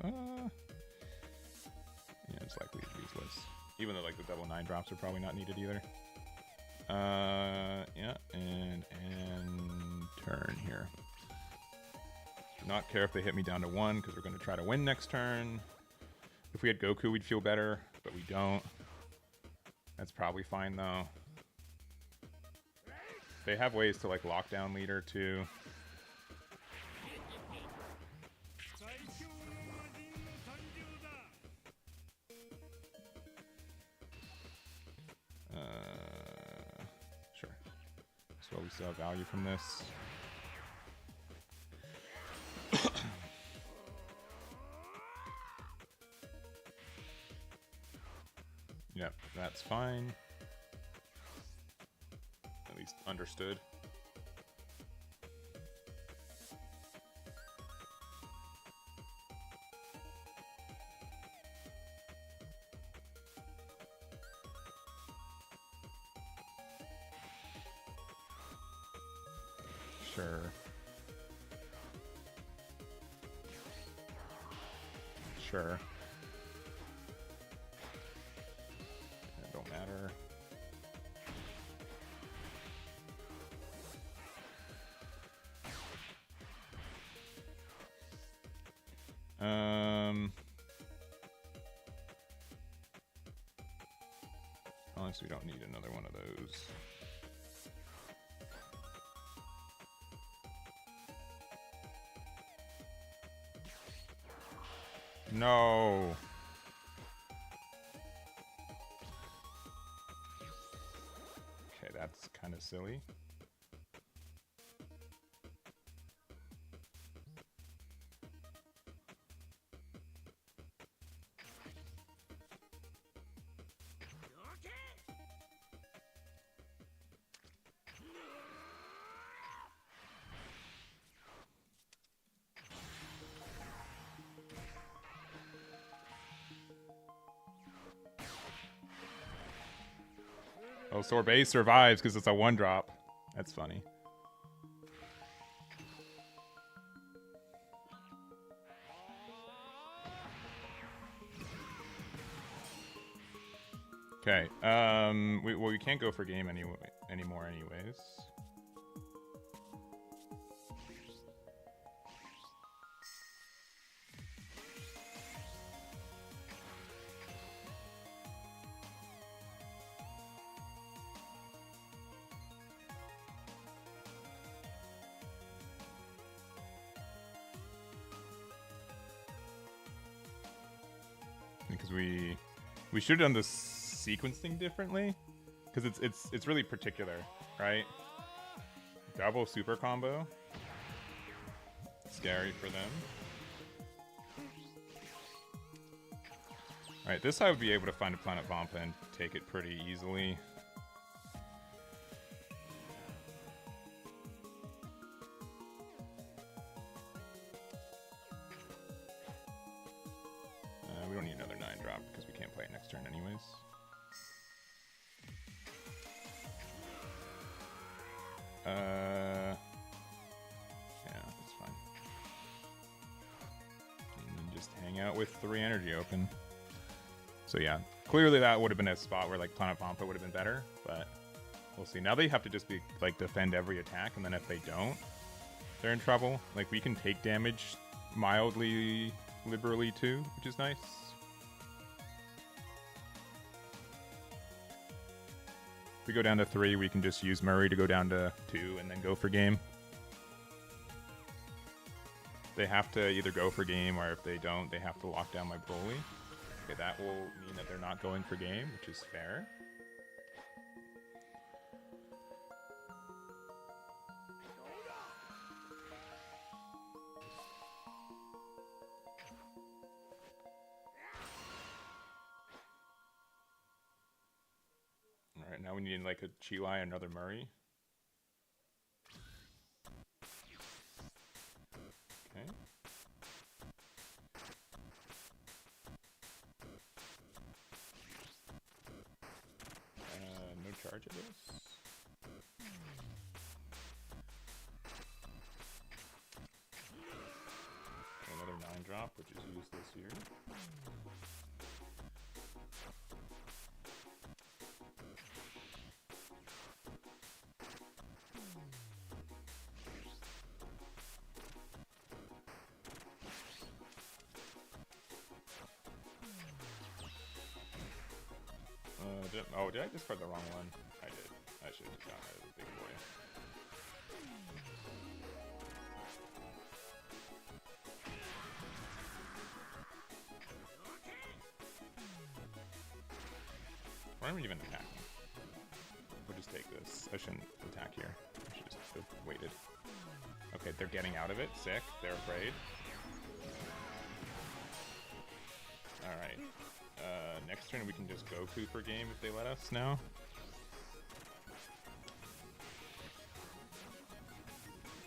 Yeah, it's likely useless. Even though like the double 9-drops are probably not needed either. Yeah, and turn here. Do not care if they hit me down to 1 because we're going to try to win next turn. If we had Goku, we'd feel better, but we don't. That's probably fine though. They have ways to like lock down leader too. Sure. So we still have value from this. Yep, that's fine. At least understood. Sure. Sure. That don't matter. Honestly, we don't need another one of those. No. Okay, that's kind of silly. Oh, Sorbet survives because it's a 1-drop. That's funny. Okay. Well, we can't go for game anymore anyways. Because we should have done the sequence thing differently, because it's really particular, right? Double super combo, scary for them. All right, this I would be able to find a Planet Vampa and take it pretty easily. We don't need another 9-drop because we can't play it next turn anyways. Yeah, that's fine. And just hang out with 3 energy open. So yeah, clearly that would have been a spot where like Planet Vampa would have been better, but we'll see. Now they have to just be like defend every attack, and then if they don't, they're in trouble. Like we can take damage mildly, liberally too, which is nice. If we go down to 3, we can just use Murray to go down to 2 and then go for game. They have to either go for game, or if they don't, they have to lock down my Broly. Okay, that will mean that they're not going for game, which is fair. Alright, now we need like a Chilai, another Murray. Okay. No charge of this. Another 9-drop, which is useless here. Did I discard the wrong one? I did. I should have just gone out of the big boy. Why aren't we even attacking? We'll just take this. I shouldn't attack here. I should just have waited. Okay, they're getting out of it. Sick. They're afraid. Alright. Next turn we can just Goku for game if they let us now.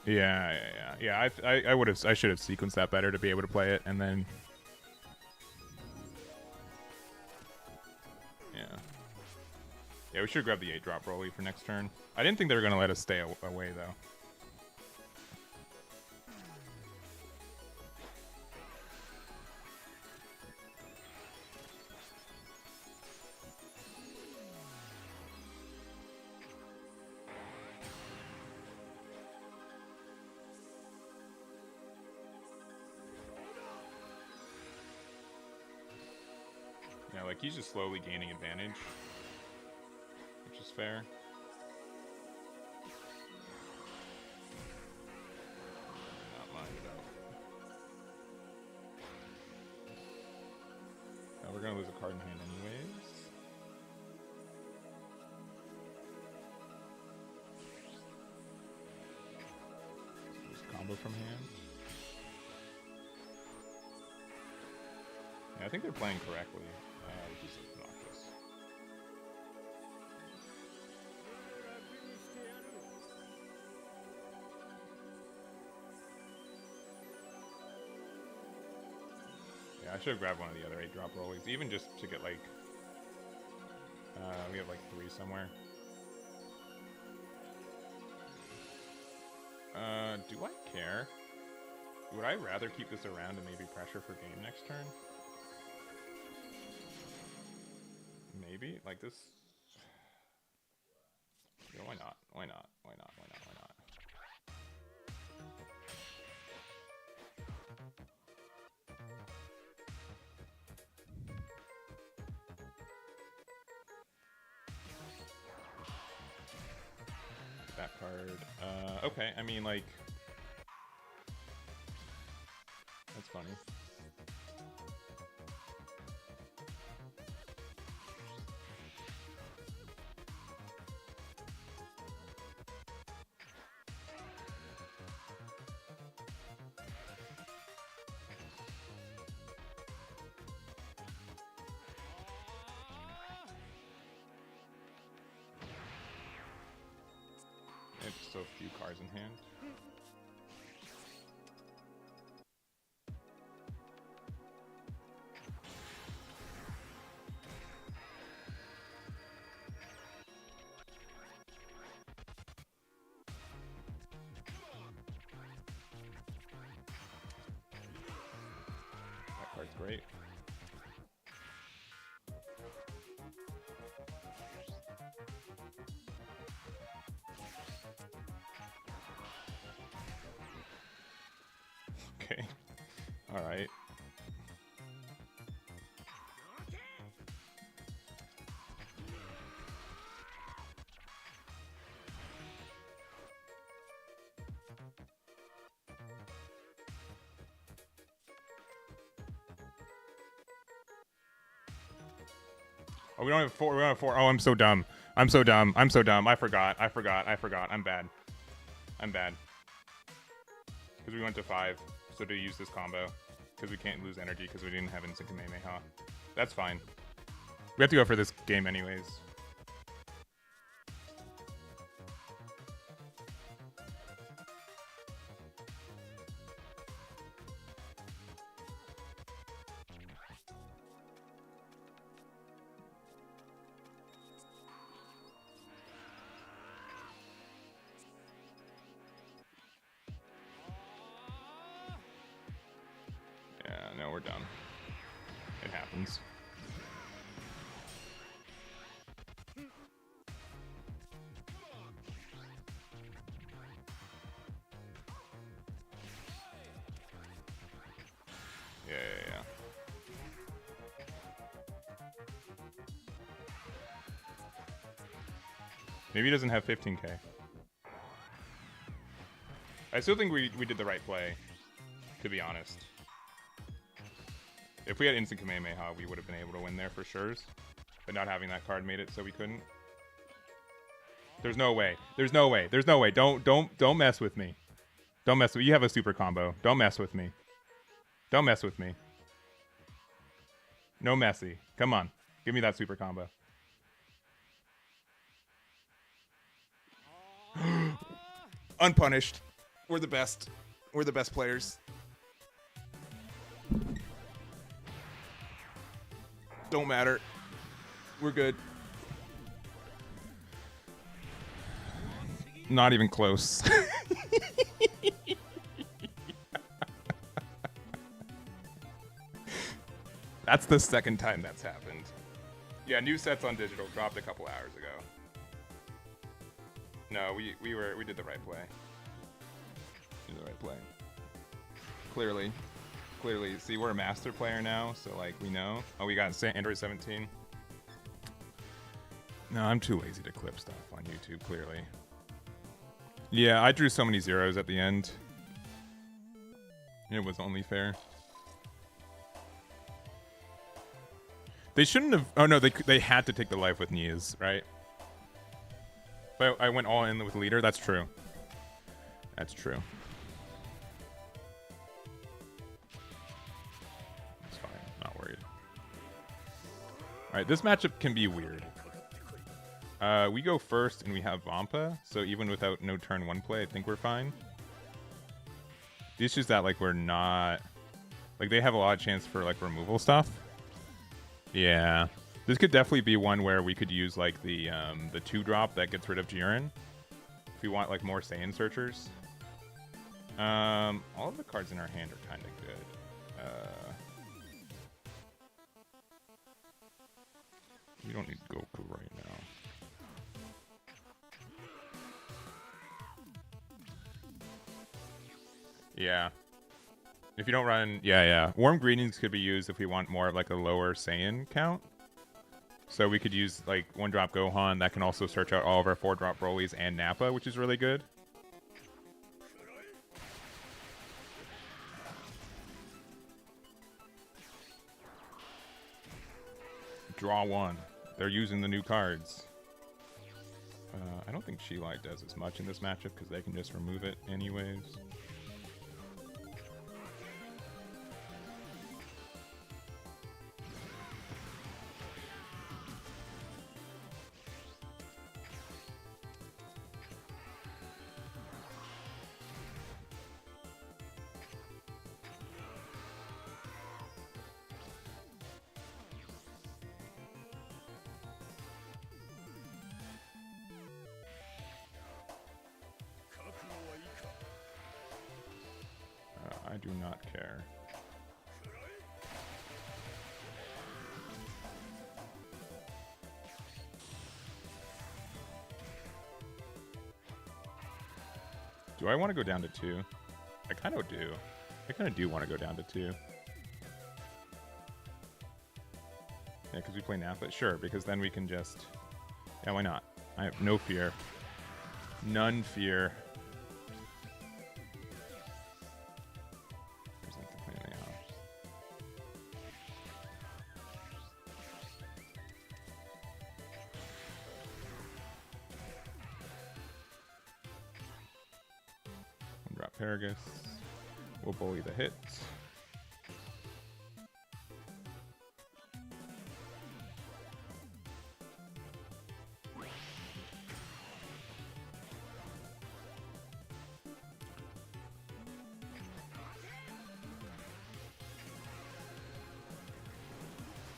Yeah. I should have sequenced that better to be able to play it, and then yeah, we should grab the 8-drop Broly for next turn. I didn't think they were gonna let us stay away though. Like he's just slowly gaining advantage. That's fair. Not mine though. We're gonna lose a card in hand anyways. Just combo from hand. Yeah, I think they're playing correctly, which is obnoxious. Yeah, I should have grabbed one of the other 8-drop rollies, even just to get like, we have like 3 somewhere. Do I care? Would I rather keep this around and maybe pressure for game next turn? Maybe? Like this? Yeah, why not? Why not? Why not? Why not? Why not? That card. Okay, I mean, like... That's funny. So few cards in hand. That card's great. Okay. All right. Oh, we don't have 4. We don't have 4. Oh, I'm so dumb. I'm so dumb. I'm so dumb. I forgot. I forgot. I forgot. I'm bad. I'm bad. Because we went to 5. So to use this combo, because we can't lose energy because we didn't have instant Kamehameha. That's fine. We have to go for this game anyways. No, we're done. It happens. Yeah. Maybe he doesn't have 15k. I still think we did the right play, to be honest. If we had instant Kamehameha, we would have been able to win there for sure. But not having that card made it so we couldn't. There's no way. There's no way. There's no way. Don't mess with me. Don't mess with me. You have a super combo. Don't mess with me. Don't mess with me. No messy. Come on. Give me that super combo. Unpunished. We're the best. We're the best players. Don't matter. We're good. Not even close. That's the second time that's happened. Yeah, new sets on digital dropped a couple hours ago. No, we did the right play. We did the right play. Clearly. See, we're a master player now, so like we know. Oh, we got Aandroidd 17. No, I'm too lazy to clip stuff on YouTube, clearly. Yeah, I drew so many zeros at the end. It was only fair. They shouldn't have... Oh, no, they had to take the life with knees, right? But I went all in with leader. That's true. That's true. It's fine. I'm not worried. All right, this matchup can be weird. We go first, and we have Vampa, so even without no turn 1 play, I think we're fine. The issue is that, like, we're not... Like, they have a lot of chance for, like, removal stuff. Yeah. This could definitely be one where we could use, like, the 2-drop that gets rid of Jiren. If we want, like, more Saiyan Searchers. All of the cards in our hand are kind of good. We don't need Goku right now. Yeah. If you don't run... Yeah. Warm Greetings could be used if we want more of, like, a lower Saiyan count. So we could use, like, 1-drop Gohan. That can also search out all of our 4-drop Broly's and Nappa, which is really good. Draw 1. They're using the new cards. I don't think Shilai does as much in this matchup because they can just remove it anyways. I do not care. Do I want to go down to 2? I kind of do. I kind of do want to go down to 2. Yeah, because we play Nappa. Sure, because then we can just... Yeah, why not? I have no fear. None fear. Paragus. We'll bully the hit.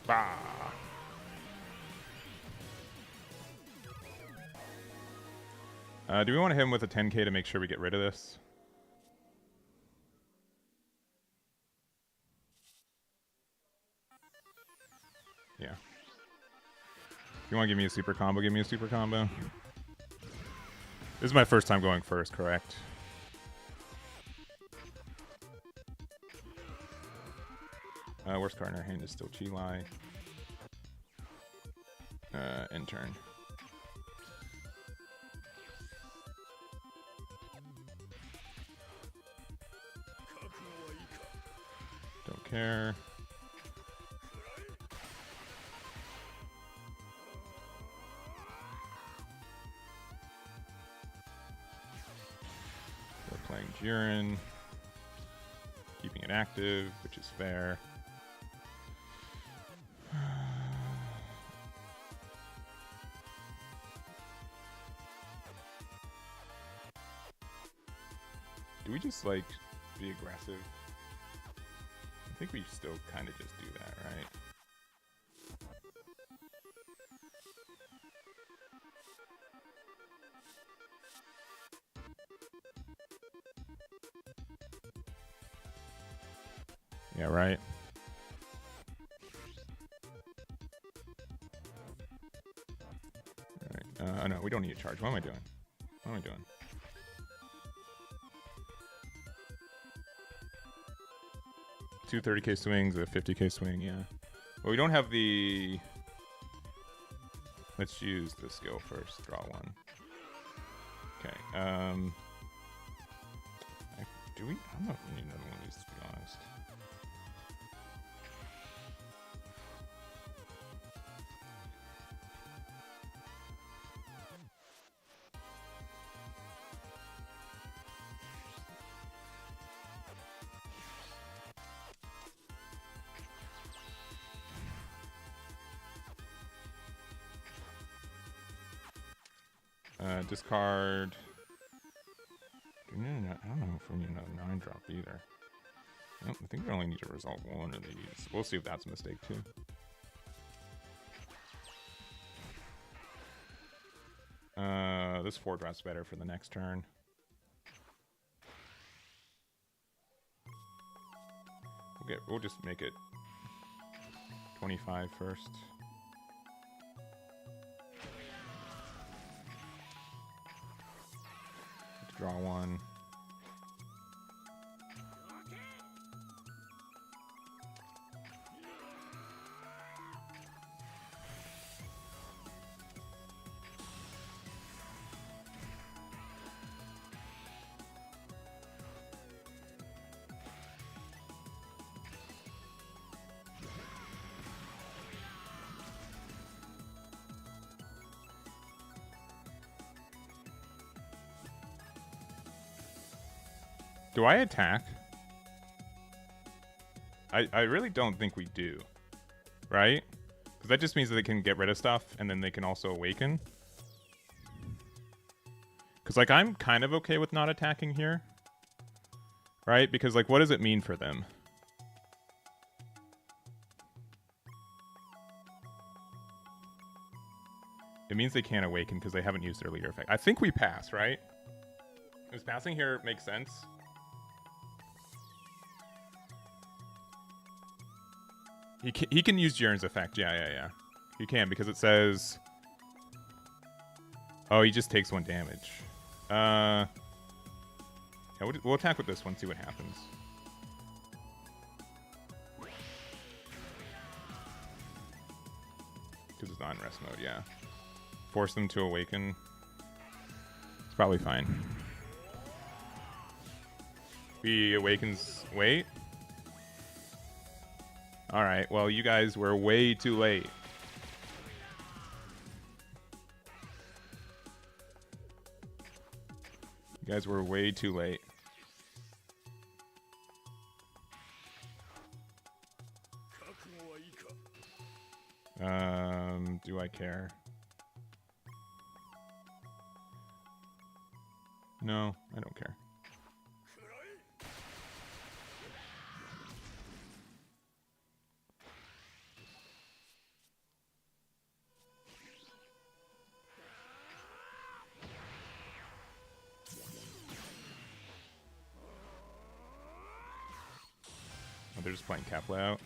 Bah. Do we want to hit him with a 10k to make sure we get rid of this? Yeah. If you want to give me a super combo, give me a super combo. This is my first time going first, correct? Worst card in our hand is still Chilai. End turn. Don't care. Playing Jiren, keeping it active, which is fair. Do we just, like, be aggressive? I think we still kind of just do that, right? Yeah, right. Alright. Oh no, we don't need a charge. What am I doing? What am I doing? Two 30k swings, a 50k swing, yeah. Well, we don't have the... Let's use the skill first. Draw one. Okay. Do we? I don't know if we need another one of these, to be honest. Discard. I don't know if we need another 9-drop either. Nope, I think we only need to resolve one of these. We'll see if that's a mistake too. This 4-drop's better for the next turn. We'll just make it 25 first. Draw one. Do I attack? I really don't think we do. Right? Because that just means that they can get rid of stuff, and then they can also awaken. Because, like, I'm kind of okay with not attacking here. Right? Because, like, what does it mean for them? It means they can't awaken because they haven't used their leader effect. I think we pass, right? Does passing here make sense? He can use Jiren's effect. Yeah. He can because it says... Oh, he just takes 1 damage. Yeah, we'll attack with this one, see what happens. Because it's not in rest mode, yeah. Force them to awaken. It's probably fine. He awakens... Wait. Alright, well, you guys were way too late. You guys were way too late. Do I care? No, I don't care. They're just playing cap layout.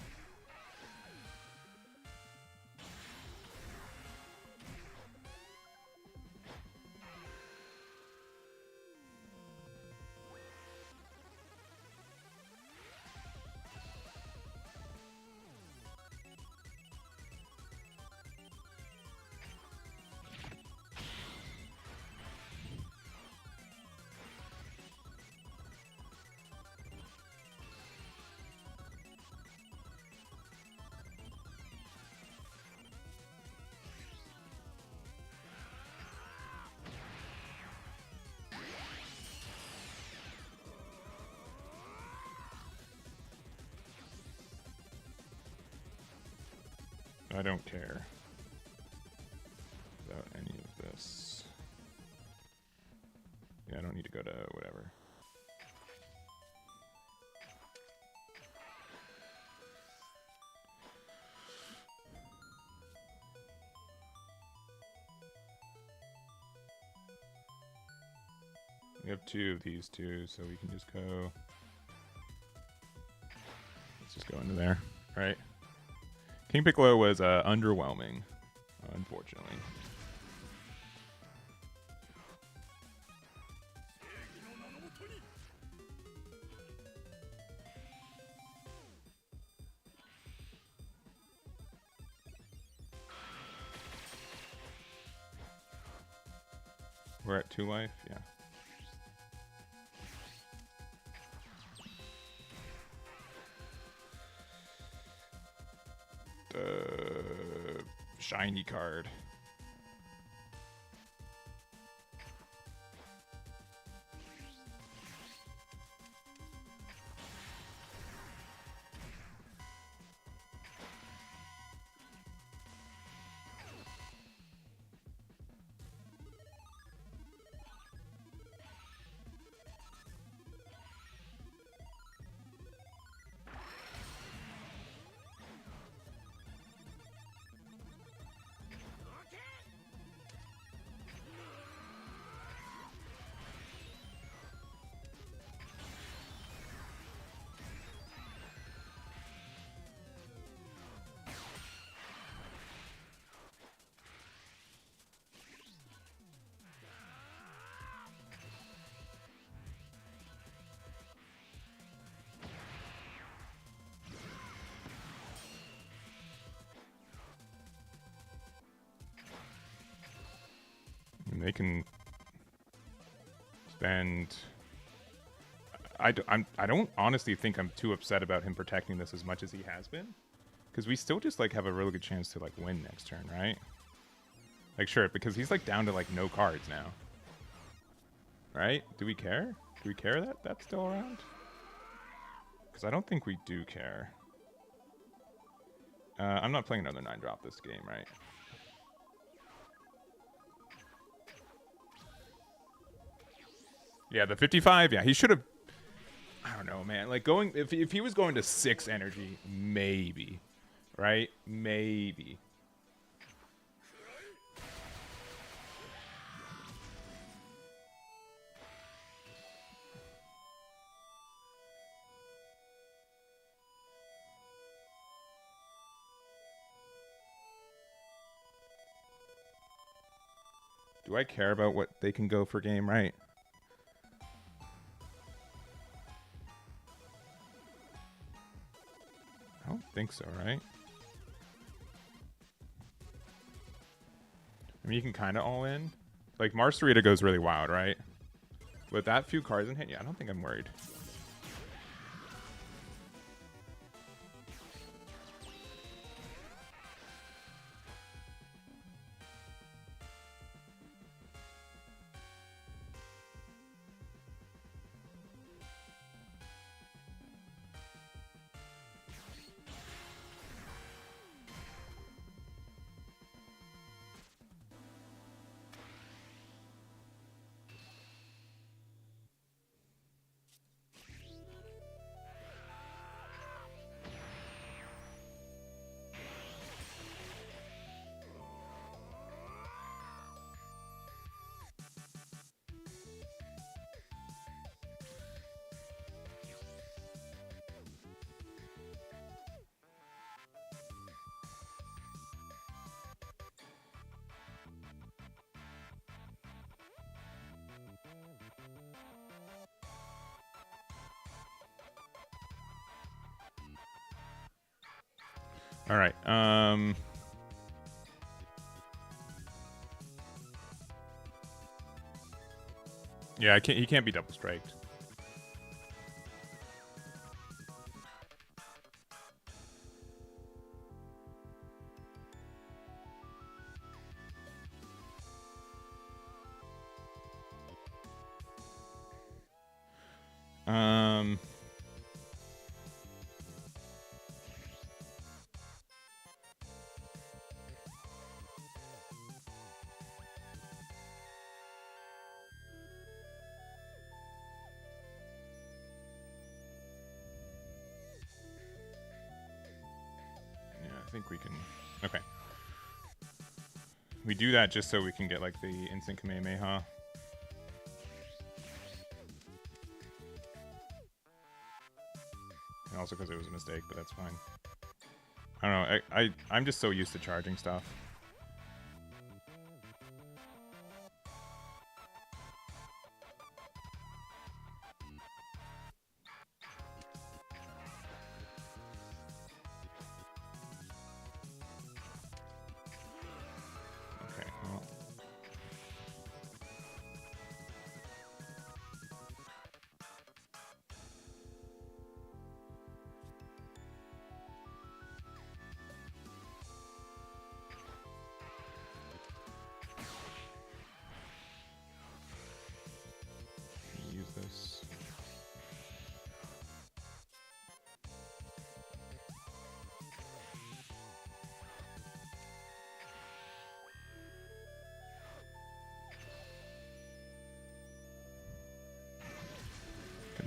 I don't care about any of this. Yeah, I don't need to go to whatever. We have 2 of these 2, so we can just go. Let's just go into there, right? King Piccolo was underwhelming, unfortunately. We're at 2 life? Yeah. Shiny card. And they can spend. I don't honestly think I'm too upset about him protecting this as much as he has been, because we still just like have a really good chance to like win next turn, right? Like sure, because he's like down to like no cards now, right? Do we care? Do we care that that's still around? Because I don't think we do care. I'm not playing another 9-drop this game, right? Yeah, the 55. Yeah, he should have. I don't know, man. Like going if he was going to 6 energy, maybe, right? Maybe. Do I care about what they can go for game, right? I don't think so, right? I mean, you can kind of all in. Like, Marcerita goes really wild, right? With that few cards in hand, yeah, I don't think I'm worried. All right. Yeah, he can't be double striked. I think we can. Okay. We do that just so we can get like the instant Kamehameha. And also because it was a mistake, but that's fine. I don't know. I'm just so used to charging stuff.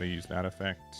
they use that effect.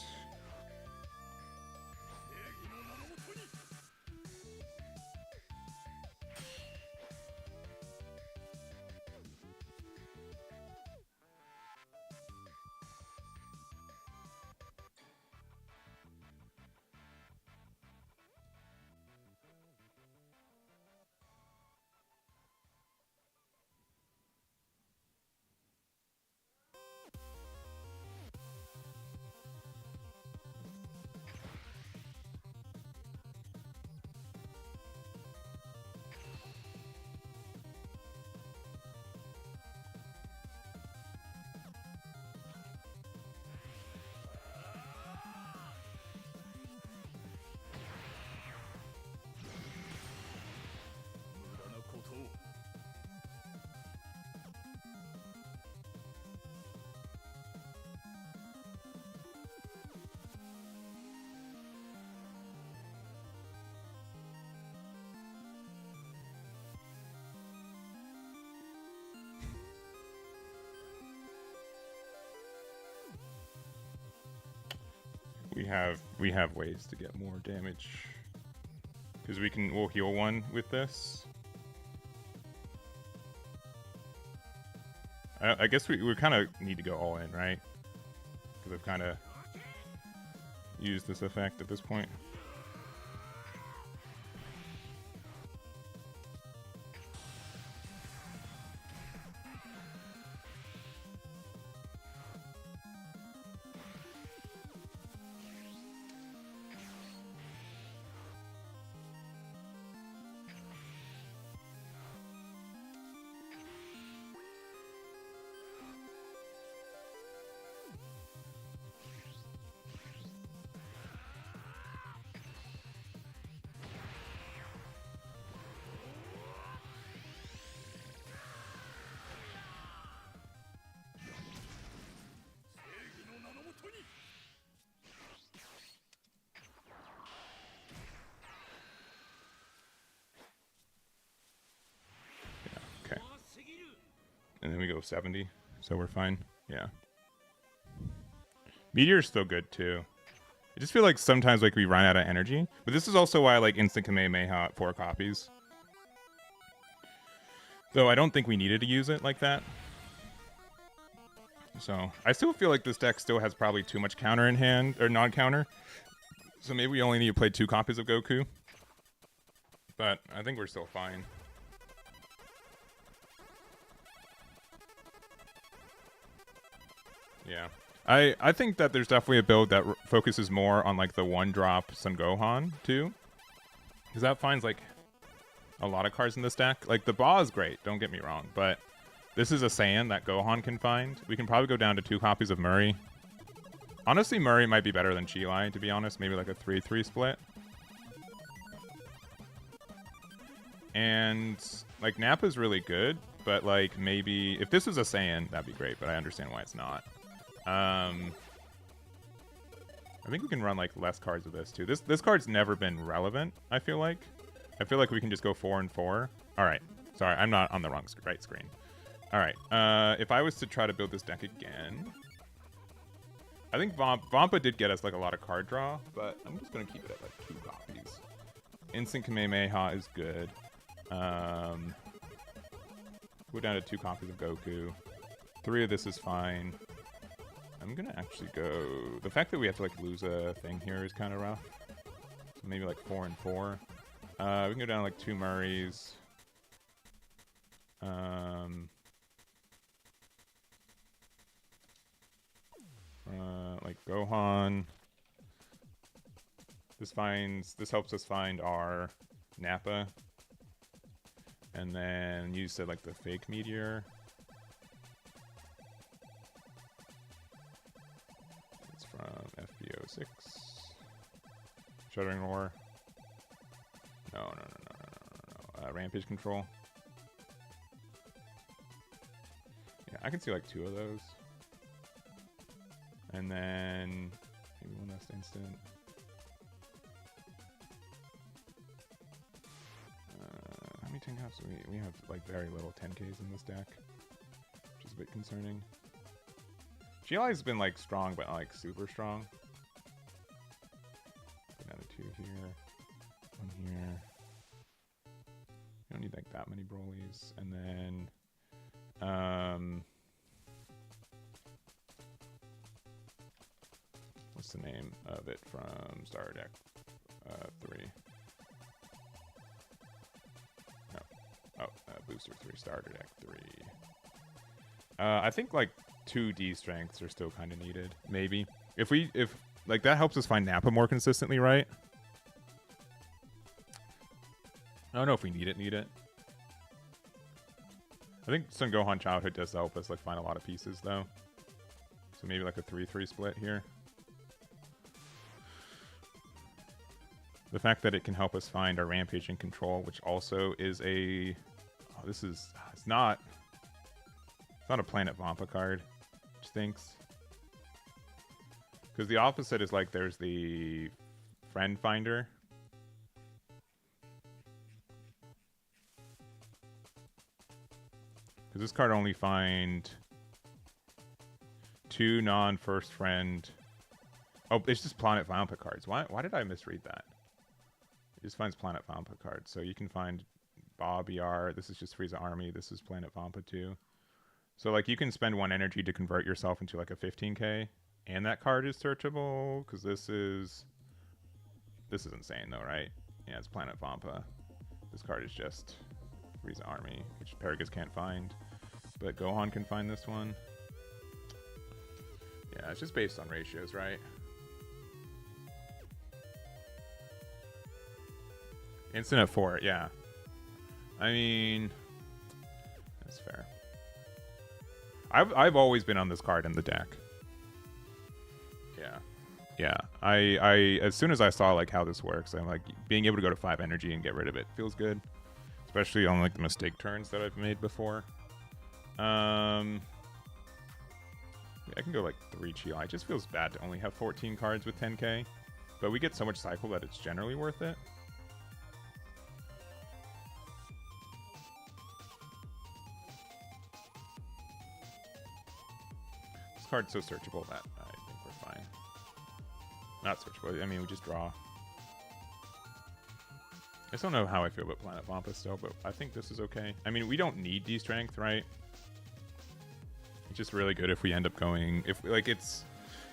We have ways to get more damage because we'll heal one with this. I guess we kind of need to go all in, right? Because I've kind of used this effect at this point. And then we go 70, so we're fine. Yeah. Meteor's still good too. I just feel like sometimes like we run out of energy, but this is also why I like instant Kamehameha at 4 copies. Though I don't think we needed to use it like that. So I still feel like this deck still has probably too much counter in hand, or non-counter. So maybe we only need to play 2 copies of Goku. But I think we're still fine. Yeah. I think that there's definitely a build that focuses more on like the 1-drop Son Gohan too. Because that finds like a lot of cards in this deck. Like the Ba is great, don't get me wrong, but this is a Saiyan that Gohan can find. We can probably go down to 2 copies of Murray. Honestly, Murray might be better than Chi-Lai, to be honest. Maybe like a 3-3 split. And like Nappa's really good, but like maybe if this was a Saiyan, that'd be great, but I understand why it's not. I think we can run like less cards of this too. This card's never been relevant, I feel like. I feel like we can just go 4 and 4. Alright. Sorry, I'm not on the right screen. Alright. If I was to try to build this deck again, I think Vampa did get us like a lot of card draw, but I'm just gonna keep it at like 2 copies. Instant Kamehameha is good. Go down to 2 copies of Goku. 3 of this is fine. I'm gonna actually go... The fact that we have to like lose a thing here is kind of rough. So maybe like 4 and 4. We can go down to like 2 Murrays. Like Gohan. This helps us find our Nappa. And then you said like the fake meteor. It's from FB06. Shuddering Roar. No. Rampage Control. Yeah, I can see like 2 of those. And then maybe one last instant. How many 10 caps do we have? Like very little 10Ks in this deck, which is a bit concerning. GLI's been like strong, but like super strong. Another 2 here. 1 here. You don't need like that many Brolys. And then what's the name of it from Starter Deck 3? No. Booster 3, Starter Deck 3. I think like 2 D strengths are still kind of needed. Maybe if like that helps us find Nappa more consistently, right? I don't know if we need it. I think Son Gohan Childhood does help us like find a lot of pieces though. So maybe like a 3-3 split here. The fact that it can help us find our Rampage and Control, which also is a... Oh, this is... It's not a Planet Vampa card, which stinks. Because the opposite is like there's the Friend Finder. Because this card only find 2 non-first friend... Oh, it's just Planet Vampa cards. Why did I misread that? It just finds Planet Vampa cards. So you can find Bob ER. This is just Frieza Army. This is Planet Vampa 2. So like you can spend 1 energy to convert yourself into like a 15k. And that card is searchable. Because this is insane though, right? Yeah, it's Planet Vampa. This card is just Frieza Army, which Paragus can't find. But Gohan can find this one. Yeah, it's just based on ratios, right? Instant at 4, yeah. I mean, that's fair. I've always been on this card in the deck. Yeah. I as soon as I saw like how this works, I'm like being able to go to 5 energy and get rid of it feels good, especially on like the mistake turns that I've made before. Yeah, I can go like 3 Chi. It just feels bad to only have 14 cards with 10k, but we get so much cycle that it's generally worth it. Card's so searchable that I think we're fine. Not searchable. I mean, we just draw. I just don't know how I feel about Planet Vampa still, but I think this is okay. I mean, we don't need D-Strength, right? It's just really good if we end up going... If like it's...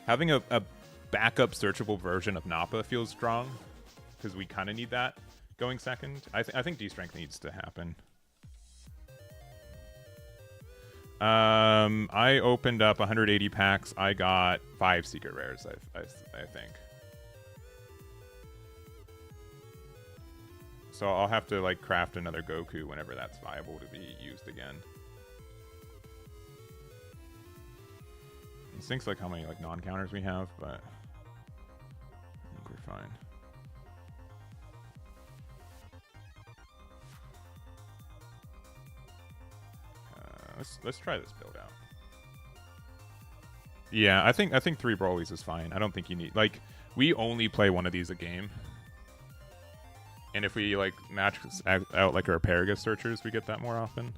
Having a backup searchable version of Nappa feels strong, because we kind of need that going second. I think D-Strength needs to happen. I opened up 180 packs. I got 5 secret rares, I think. So I'll have to like craft another Goku whenever that's viable to be used again. It stinks like how many like non-counters we have, but I think we're fine. Let's try this build out. Yeah, I think 3 Brolys is fine. I don't think you need like we only play 1 of these a game, and if we like match out like our Paragus searchers, we get that more often.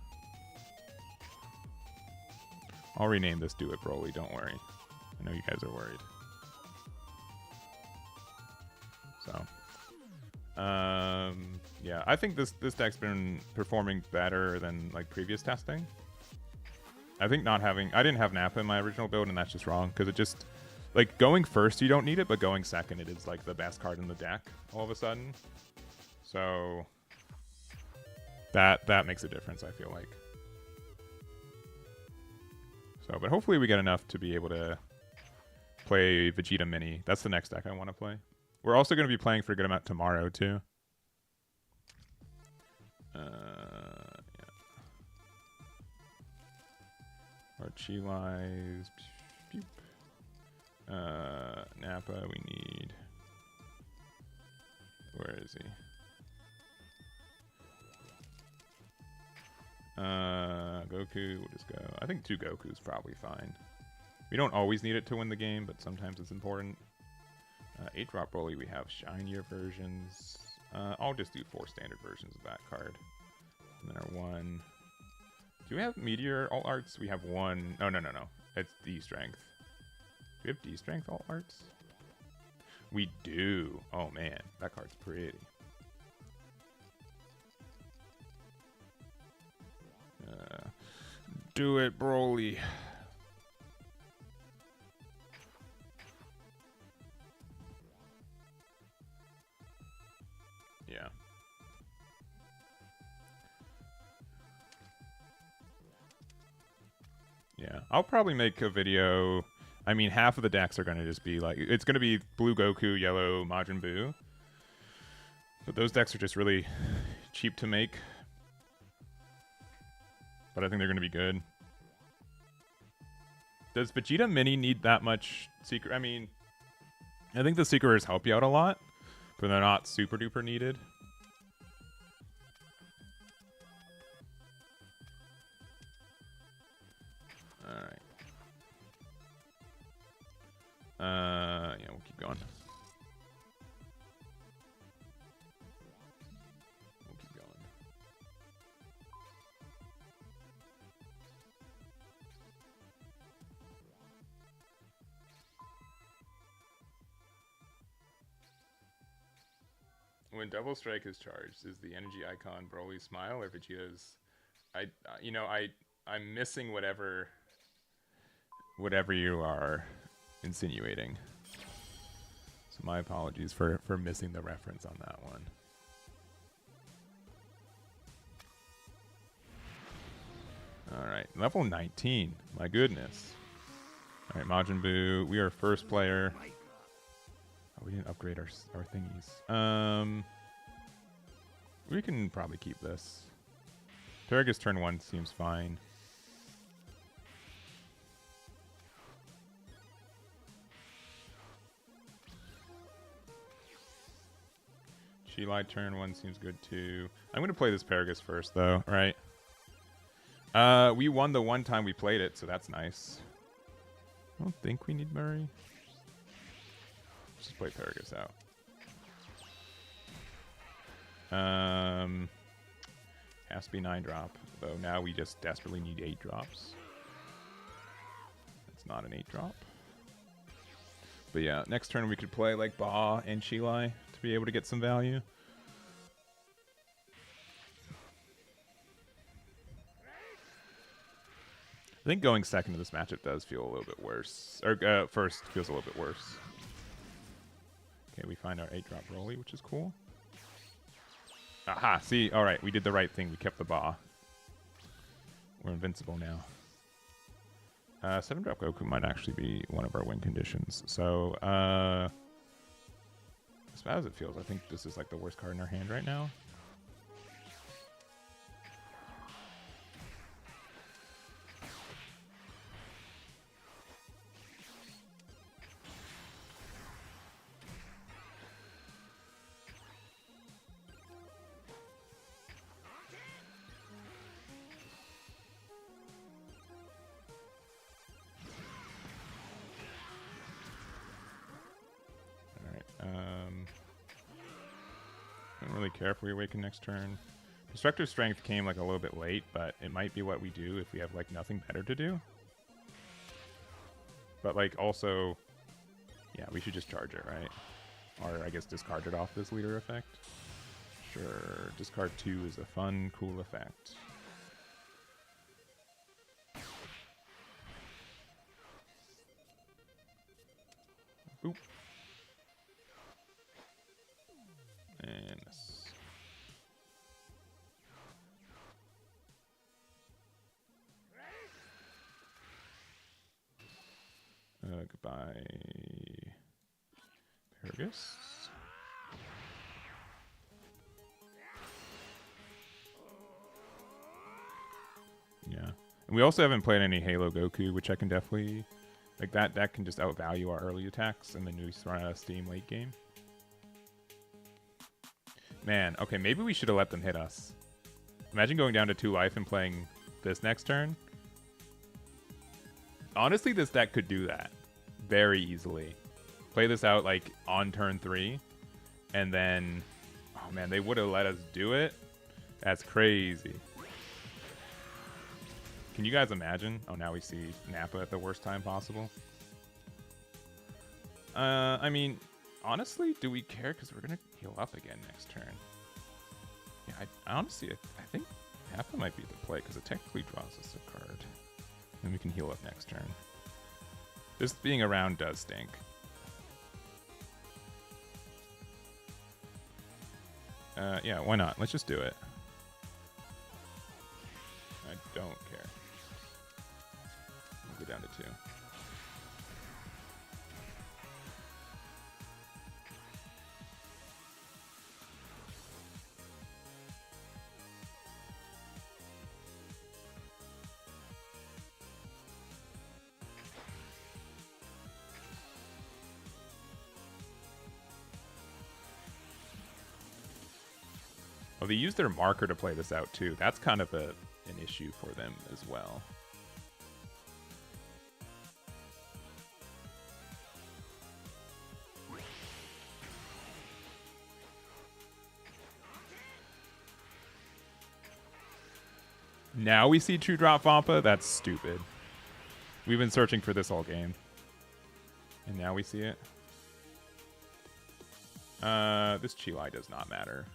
I'll rename this Do It Broly. Don't worry. I know you guys are worried. So, yeah, I think this deck's been performing better than like previous testing. I think I didn't have Nappa in my original build, and that's just wrong, because it just, like, going first, you don't need it, but going second, it is, like, the best card in the deck, all of a sudden. So, that makes a difference, I feel like. So, but hopefully we get enough to be able to play Vegeta Mini. That's the next deck I want to play. We're also going to be playing for a good amount tomorrow, too. Our Chilais. Nappa, we need. Where is he? Goku, we'll just go. I think 2 Goku's probably fine. We don't always need it to win the game, but sometimes it's important. 8-drop Broly, we have shinier versions. I'll just do 4 standard versions of that card. And then our 1. Do we have Meteor Alt Arts? We have 1. Oh, no. It's D-Strength. we have D-Strength alt arts? We do. Oh man, that card's pretty. Do it, Broly. Yeah. Yeah, I'll probably make a video. I mean, half of the decks are going to just be like, it's going to be blue Goku, yellow Majin Buu. But those decks are just really cheap to make. But I think they're going to be good. Does Vegeta Mini need that much secret? I mean, I think the secrets help you out a lot, but they're not super duper needed. Alright. Yeah, we'll keep going. We'll keep going. When Double Strike is charged, is the energy icon Broly's smile or Vegeta's? I'm missing whatever you are insinuating. So my apologies for missing the reference on that one. Alright, level 19. My goodness. Alright, Majin Buu, we are first player. Oh, we didn't upgrade our thingies. We can probably keep this. Paragus turn 1 seems fine. Chilai turn 1 seems good too. I'm gonna play this Paragus first though, right? We won the one time we played it, so that's nice. I don't think we need Murray. Let's just play Paragus out. Has to be 9 drop, though now we just desperately need 8 drops. It's not an 8 drop. But yeah, next turn we could play like Ba and Chilai to be able to get some value. I think going second to this matchup does feel a little bit worse. Or first feels a little bit worse. Okay, we find our 8-drop Broly, which is cool. Aha, see, alright, we did the right thing. We kept the Ba. We're invincible now. 7-drop Goku might actually be one of our win conditions. So, as bad as it feels, I think this is like the worst card in our hand right now. Don't really care if we awaken next turn. Destructive Strength came like a little bit late, but it might be what we do if we have like nothing better to do. But like also, yeah, we should just charge it, right? Or I guess discard it off this leader effect. Sure, discard 2 is a fun, cool effect. Boop. And this. Goodbye, Paragus. Yeah. And we also haven't played any Halo Goku, which I can definitely... Like, that can just outvalue our early attacks, and then we just run out of steam late game. Man, okay, maybe we should have let them hit us. Imagine going down to 2 life and playing this next turn. Honestly, this deck could do that very easily. Play this out, like, on turn 3, and then... Oh, man, they would have let us do it? That's crazy. Can you guys imagine? Oh, now we see Nappa at the worst time possible. I mean, honestly, do we care? Because we're going to heal up again next turn. Yeah, I honestly, I think Nappa might be the play because it technically draws us a card. And we can heal up next turn. This being around does stink. Yeah, why not? Let's just do it. I don't care. We'll go down to 2. Oh, they use their marker to play this out too. That's kind of an issue for them as well. Now we see 2-drop Vampa? That's stupid. We've been searching for this all game. And now we see it. This Chilai does not matter.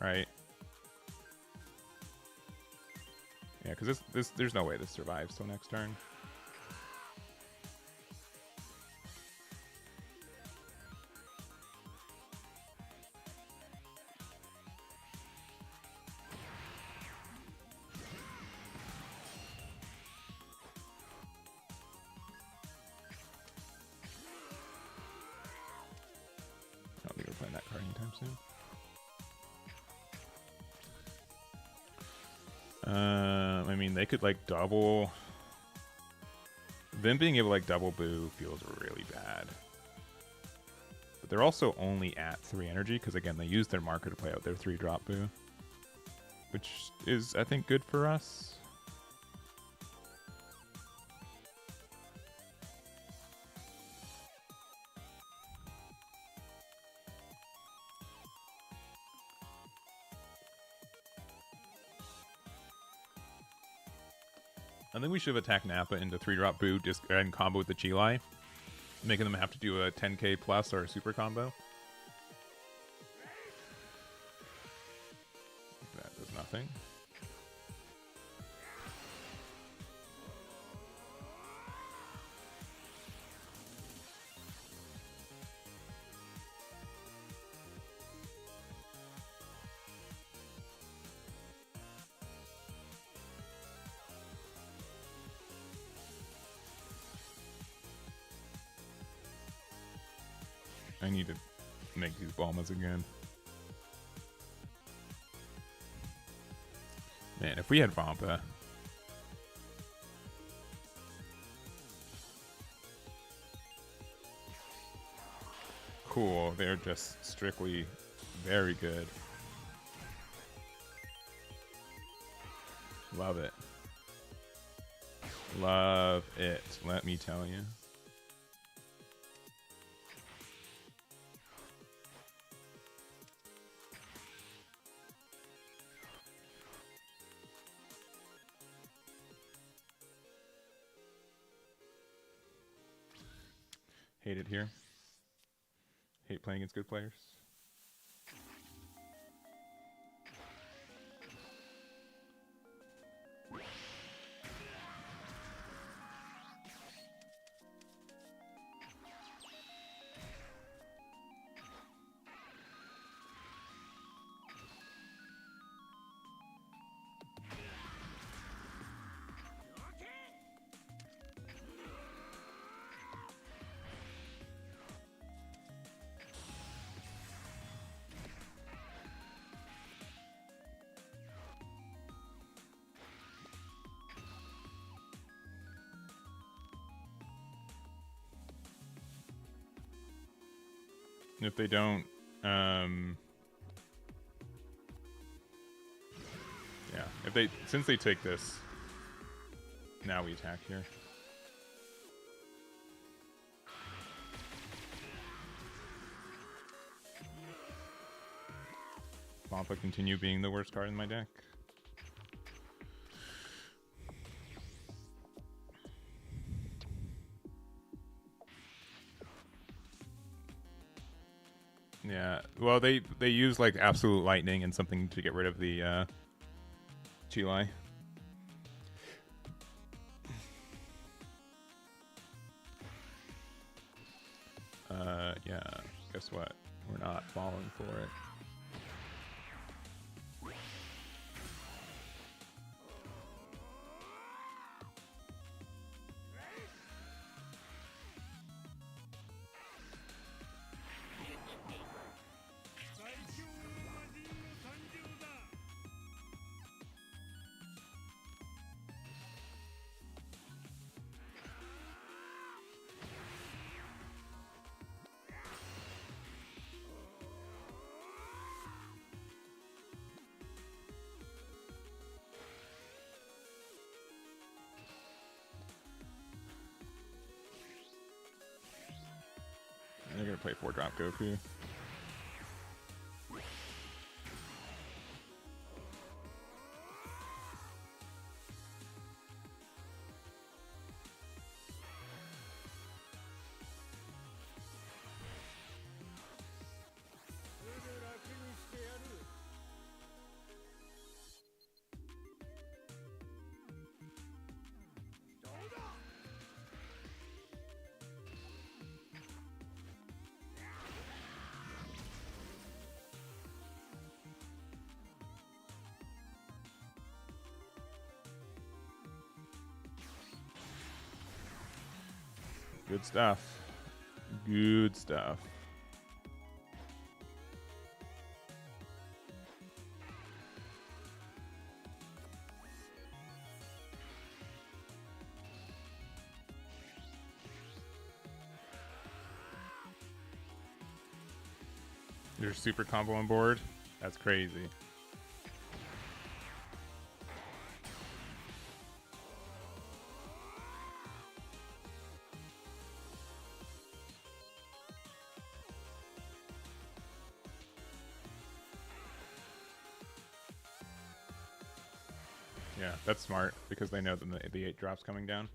Right? Yeah, because there's no way this survives till next turn. I don't think we're playing that card anytime soon. I mean, they could like double. Them being able to like double boo feels really bad. But they're also only at 3 energy because again, they use their marker to play out their 3-drop boo, which is, I think, good for us. I think we should have attacked Nappa into 3-drop boo just and combo with the Chilai, making them have to do a 10k plus or a super combo. That does nothing. I need to make these Bulmas again. Man, if we had Vampa. Cool, they're just strictly very good. Love it. Love it, let me tell you. Hate it here. Hate playing against good players. If they don't, yeah, since they take this, now we attack here. Vampa continue being the worst card in my deck. Yeah. Well, they use like absolute lightning and something to get rid of the Chilai. Yeah. Guess what? We're not falling for it. They're gonna play 4-drop Goku. Good stuff. Good stuff. Your super combo on board? That's crazy. Yeah, that's smart because they know that the 8 drop's coming down.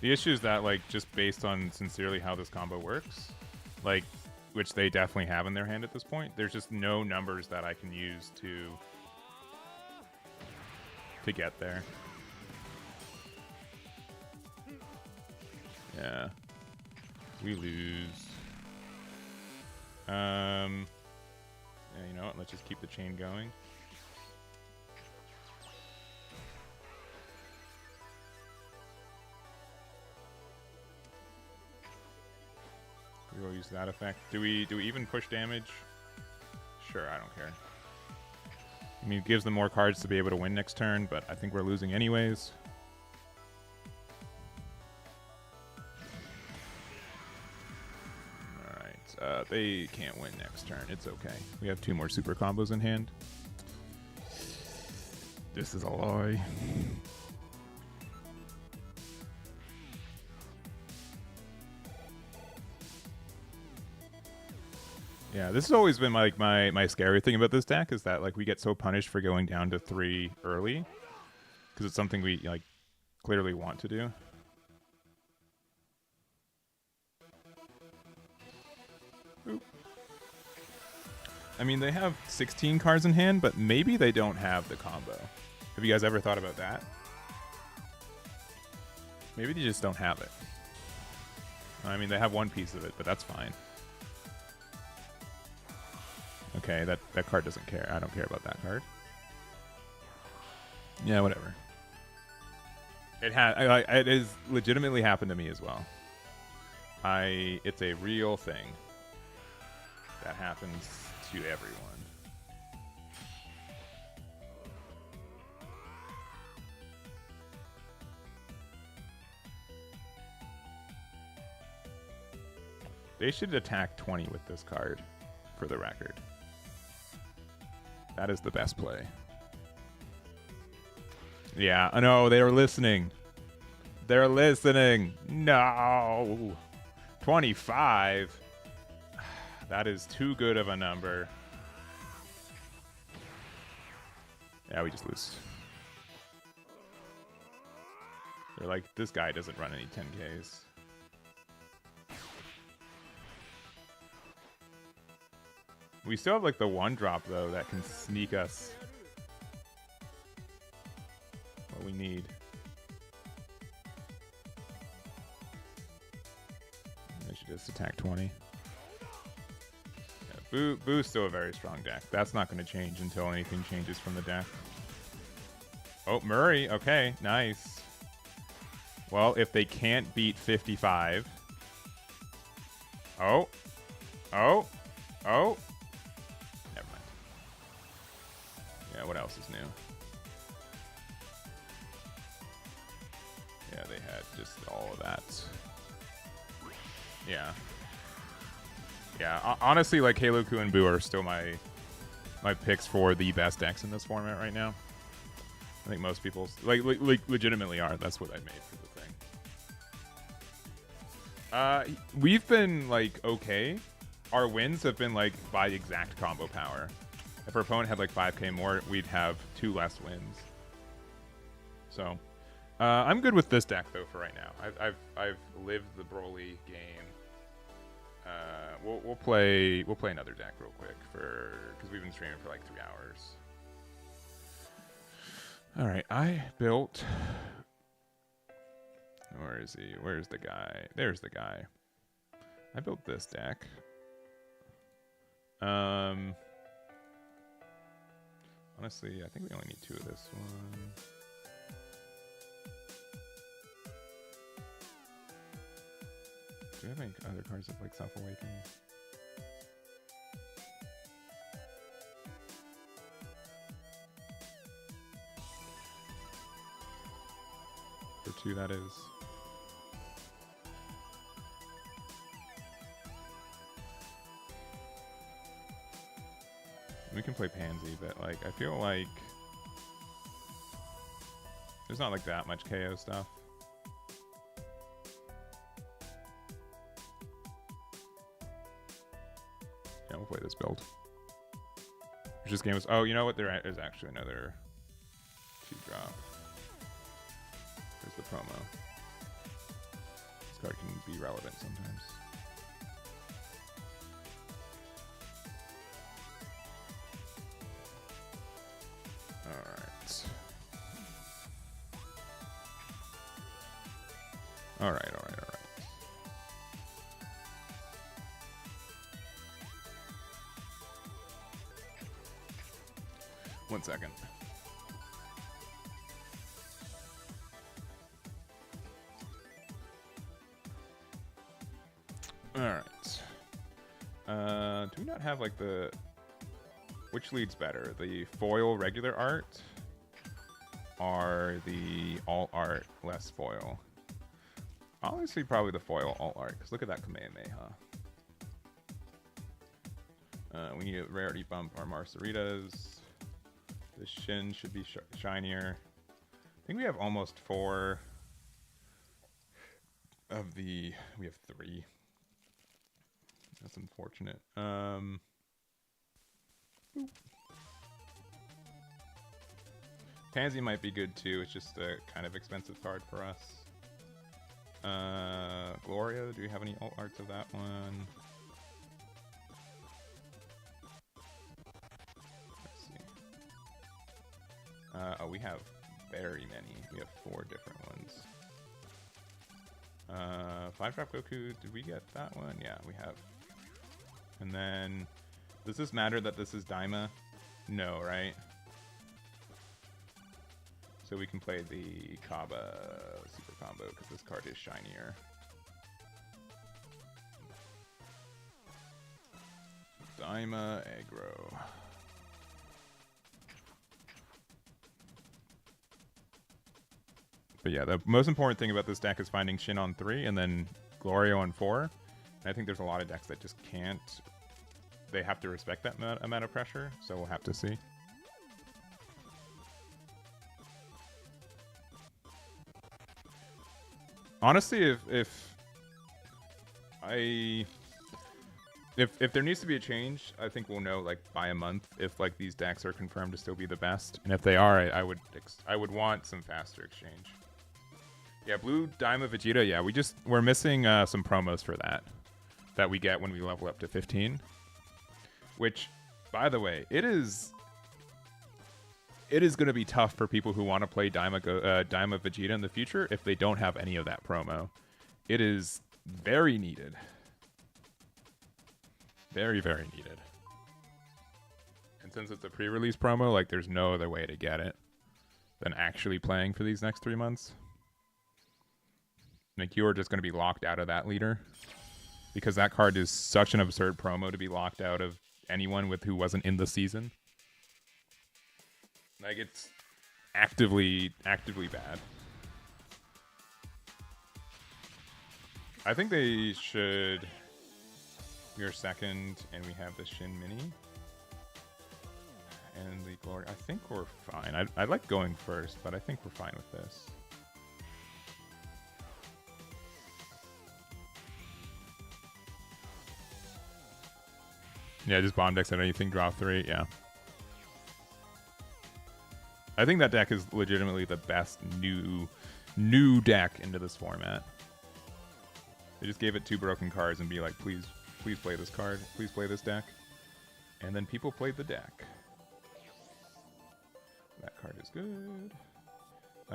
The issue is that, like, just based on sincerely how this combo works, like, which they definitely have in their hand at this point, there's just no numbers that I can use to get there. Yeah. We lose. Yeah, you know what? Let's just keep the chain going. We will use that effect. Do we even push damage? Sure, I don't care. I mean, it gives them more cards to be able to win next turn, but I think we're losing anyways. Alright, they can't win next turn. It's okay. We have 2 more super combos in hand. This is a lie. Yeah, this has always been like my scary thing about this deck is that like we get so punished for going down to 3 early because it's something we like clearly want to do. Oop. I mean, they have 16 cards in hand, but maybe they don't have the combo. Have you guys ever thought about that? Maybe they just don't have it. I mean, they have one piece of it, but that's fine. Okay, that card doesn't care. I don't care about that card. Yeah, whatever. It is legitimately happened to me as well. It's a real thing that happens to everyone. They should attack 20 with this card, for the record. That is the best play. Yeah, I know, they are listening. They're listening. No. 25. That is too good of a number. Yeah, we just lose. They're like, this guy doesn't run any 10Ks. We still have like the one drop though that can sneak us what we need. I should just attack 20. Yeah, Boo's still a very strong deck. That's not going to change until anything changes from the deck. Oh, Murray. Okay, nice. Well, if they can't beat 55. Oh. Oh. Oh. Never mind. Yeah, what else is new? Yeah, they had just all of that. Yeah. Yeah, honestly, like Haloku and Boo are still my picks for the best decks in this format right now. I think most people like legitimately are. That's what I made for the thing. We've been like okay. Our wins have been like by exact combo power. If our opponent had like 5k more, we'd have 2 less wins. So, I'm good with this deck though for right now. I've lived the Broly game. We'll play another deck real quick because we've been streaming for like 3 hours. All right, I built. Where is he? Where's the guy? There's the guy. I built this deck. Honestly, I think we only need 2 of this one. Do we have any other cards that like Self-Awaken? For 2, that is. We can play Pansy, but like I feel like there's not like that much KO stuff. Yeah, we'll play this build. This game was. Oh, you know what? There is actually another 2-drop. There's the promo. This card can be relevant sometimes. All right. One second. All right. Do we not have like the... Which leads better? The foil regular art or the alt art less foil? Honestly, probably the foil alt art, because look at that Kamehameha. We need a rarity bump our Marceritas. The Shin should be shinier. I think we have almost 4 of the... We have 3. That's unfortunate. Pansy might be good too. It's just a kind of expensive card for us. Gloria, do you have any alt arts of that one? Let's see. Oh, we have very many. We have 4 different ones. 5-drop Goku, did we get that one? Yeah, we have. And then, does this matter that this is Daima? No, right? So we can play the Kaba super combo because this card is shinier. Daima aggro. But yeah, the most important thing about this deck is finding Shin on 3 and then Glorio on 4. And I think there's a lot of decks that just can't. They have to respect that amount of pressure, so we'll have to see. Honestly, if there needs to be a change, I think we'll know like by a month if like these decks are confirmed to still be the best, and if they are, I would want some faster exchange. Yeah, Blue Diamond Vegeta. Yeah, we're missing some promos for that we get when we level up to 15. Which, by the way, it is going to be tough for people who want to play Diamond Vegeta in the future if they don't have any of that promo. It is very needed. Very, very needed. And since it's a pre-release promo, like there's no other way to get it than actually playing for these next 3 months. Like you're just going to be locked out of that leader because that card is such an absurd promo to be locked out of anyone with who wasn't in the season. Like it's actively bad. I think they should. We are second, and we have the Shin Mini and the Glory. I think we're fine. I like going first, but I think we're fine with this. Yeah, just bomb decks at anything, draw 3. Yeah. I think that deck is legitimately the best new deck into this format. They just gave it 2 broken cards and be like, please play this card. Please play this deck. And then people played the deck. That card is good.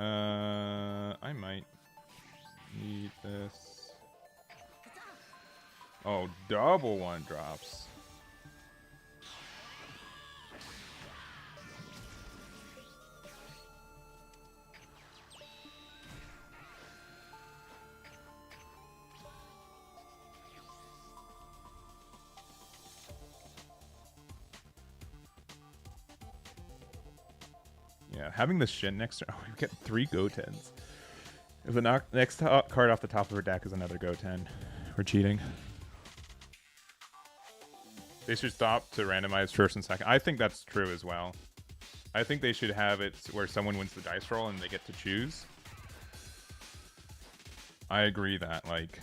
I might need this. Oh, double 1-drops. Yeah, having the Shin next turn. Oh, we get 3 Gotens. If the next card off the top of her deck is another Goten, we're cheating. They should stop to randomize first and second. I think that's true as well. I think they should have it where someone wins the dice roll and they get to choose. I agree that, like,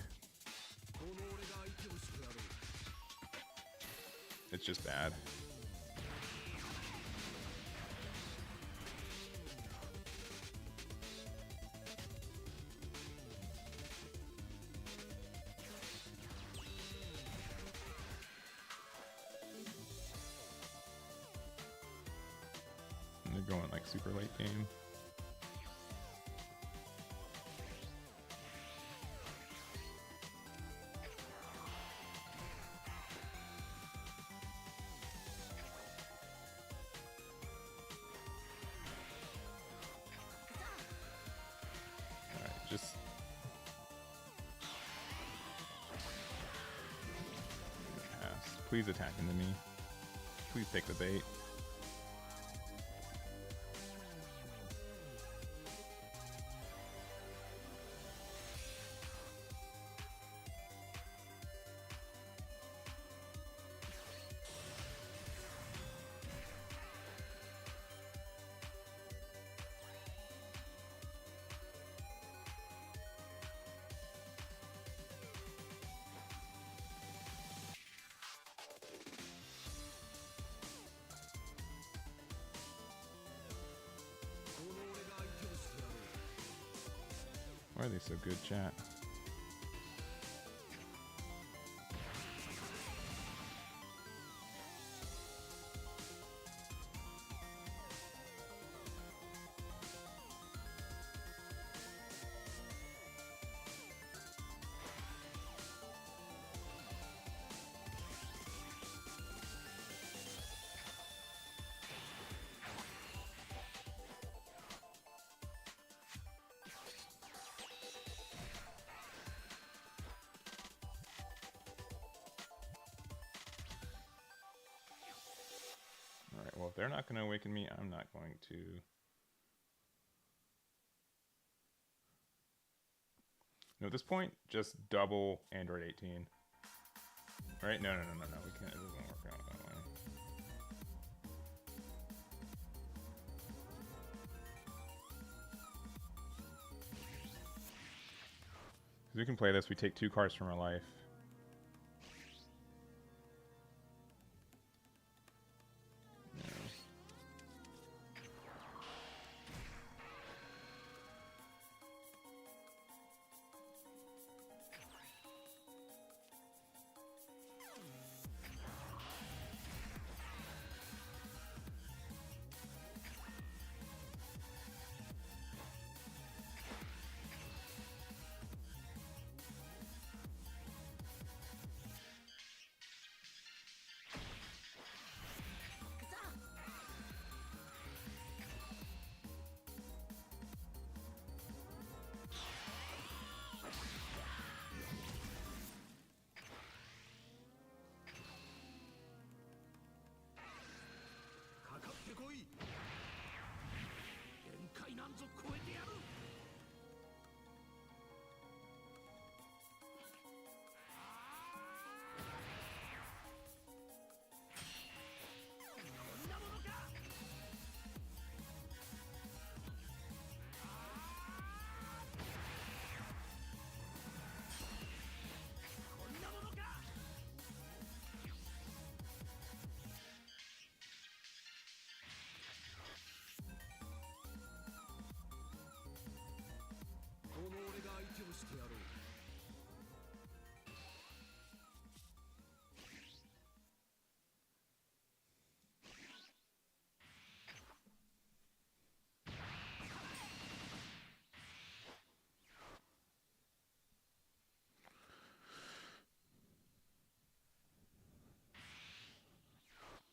it's just bad. They're going like super late game. Alright, just pass. Please attack into me. Please take the bait. Why are they so good, chat? Alright, well, if they're not going to awaken me, I'm not going to. No, at this point, just double Aandroidd 18. Right? No. We can't. It doesn't work out that way. If we can play this, we take 2 cards from our life.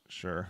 Sure.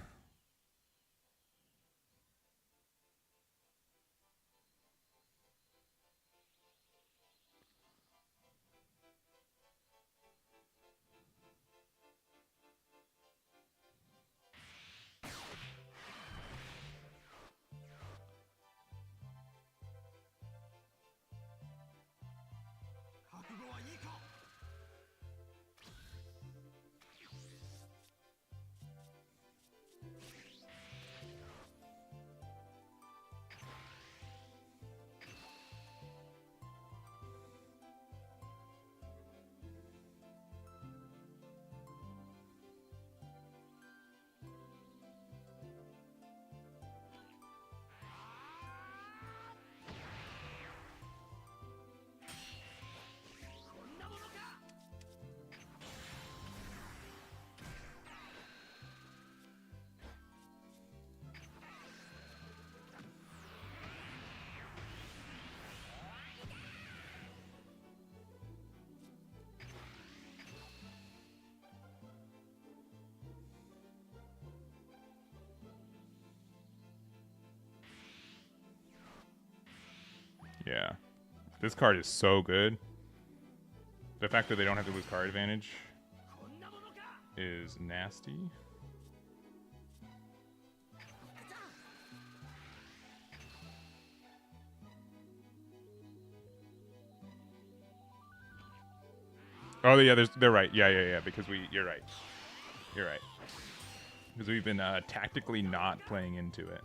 Yeah. This card is so good. The fact that they don't have to lose card advantage is nasty. Oh yeah, they're right. Yeah. Because you're right. You're right. Because we've been tactically not playing into it.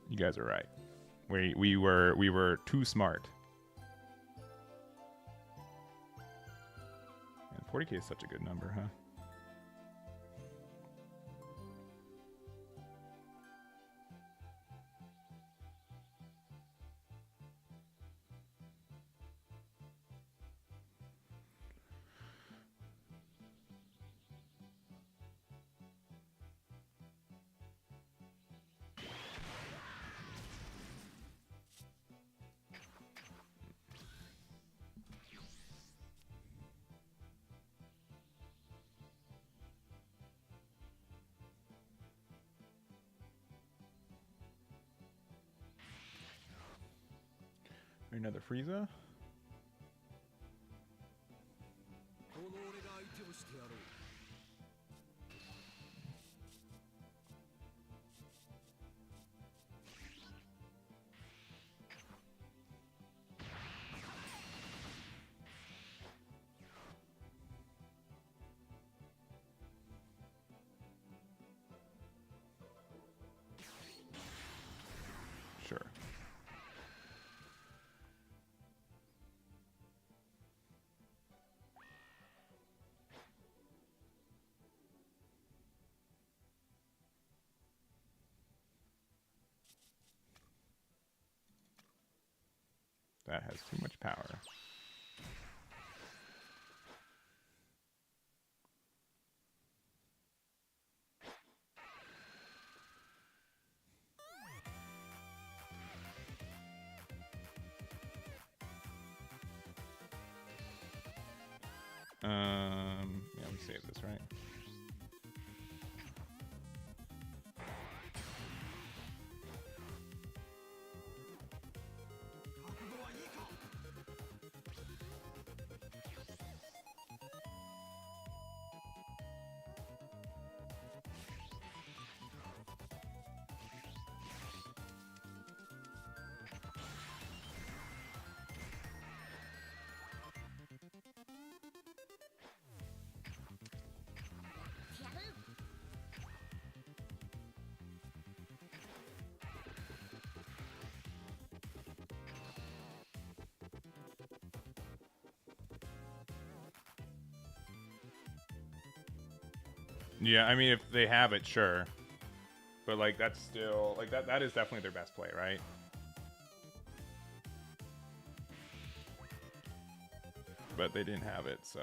You guys are right. We were too smart. Man, 40k is such a good number, huh? Another Frieza. Sure. That has too much power. Yeah, we save this, right? Yeah, I mean, if they have it, sure. But, like, that's still... Like, that is definitely their best play, right? But they didn't have it, so...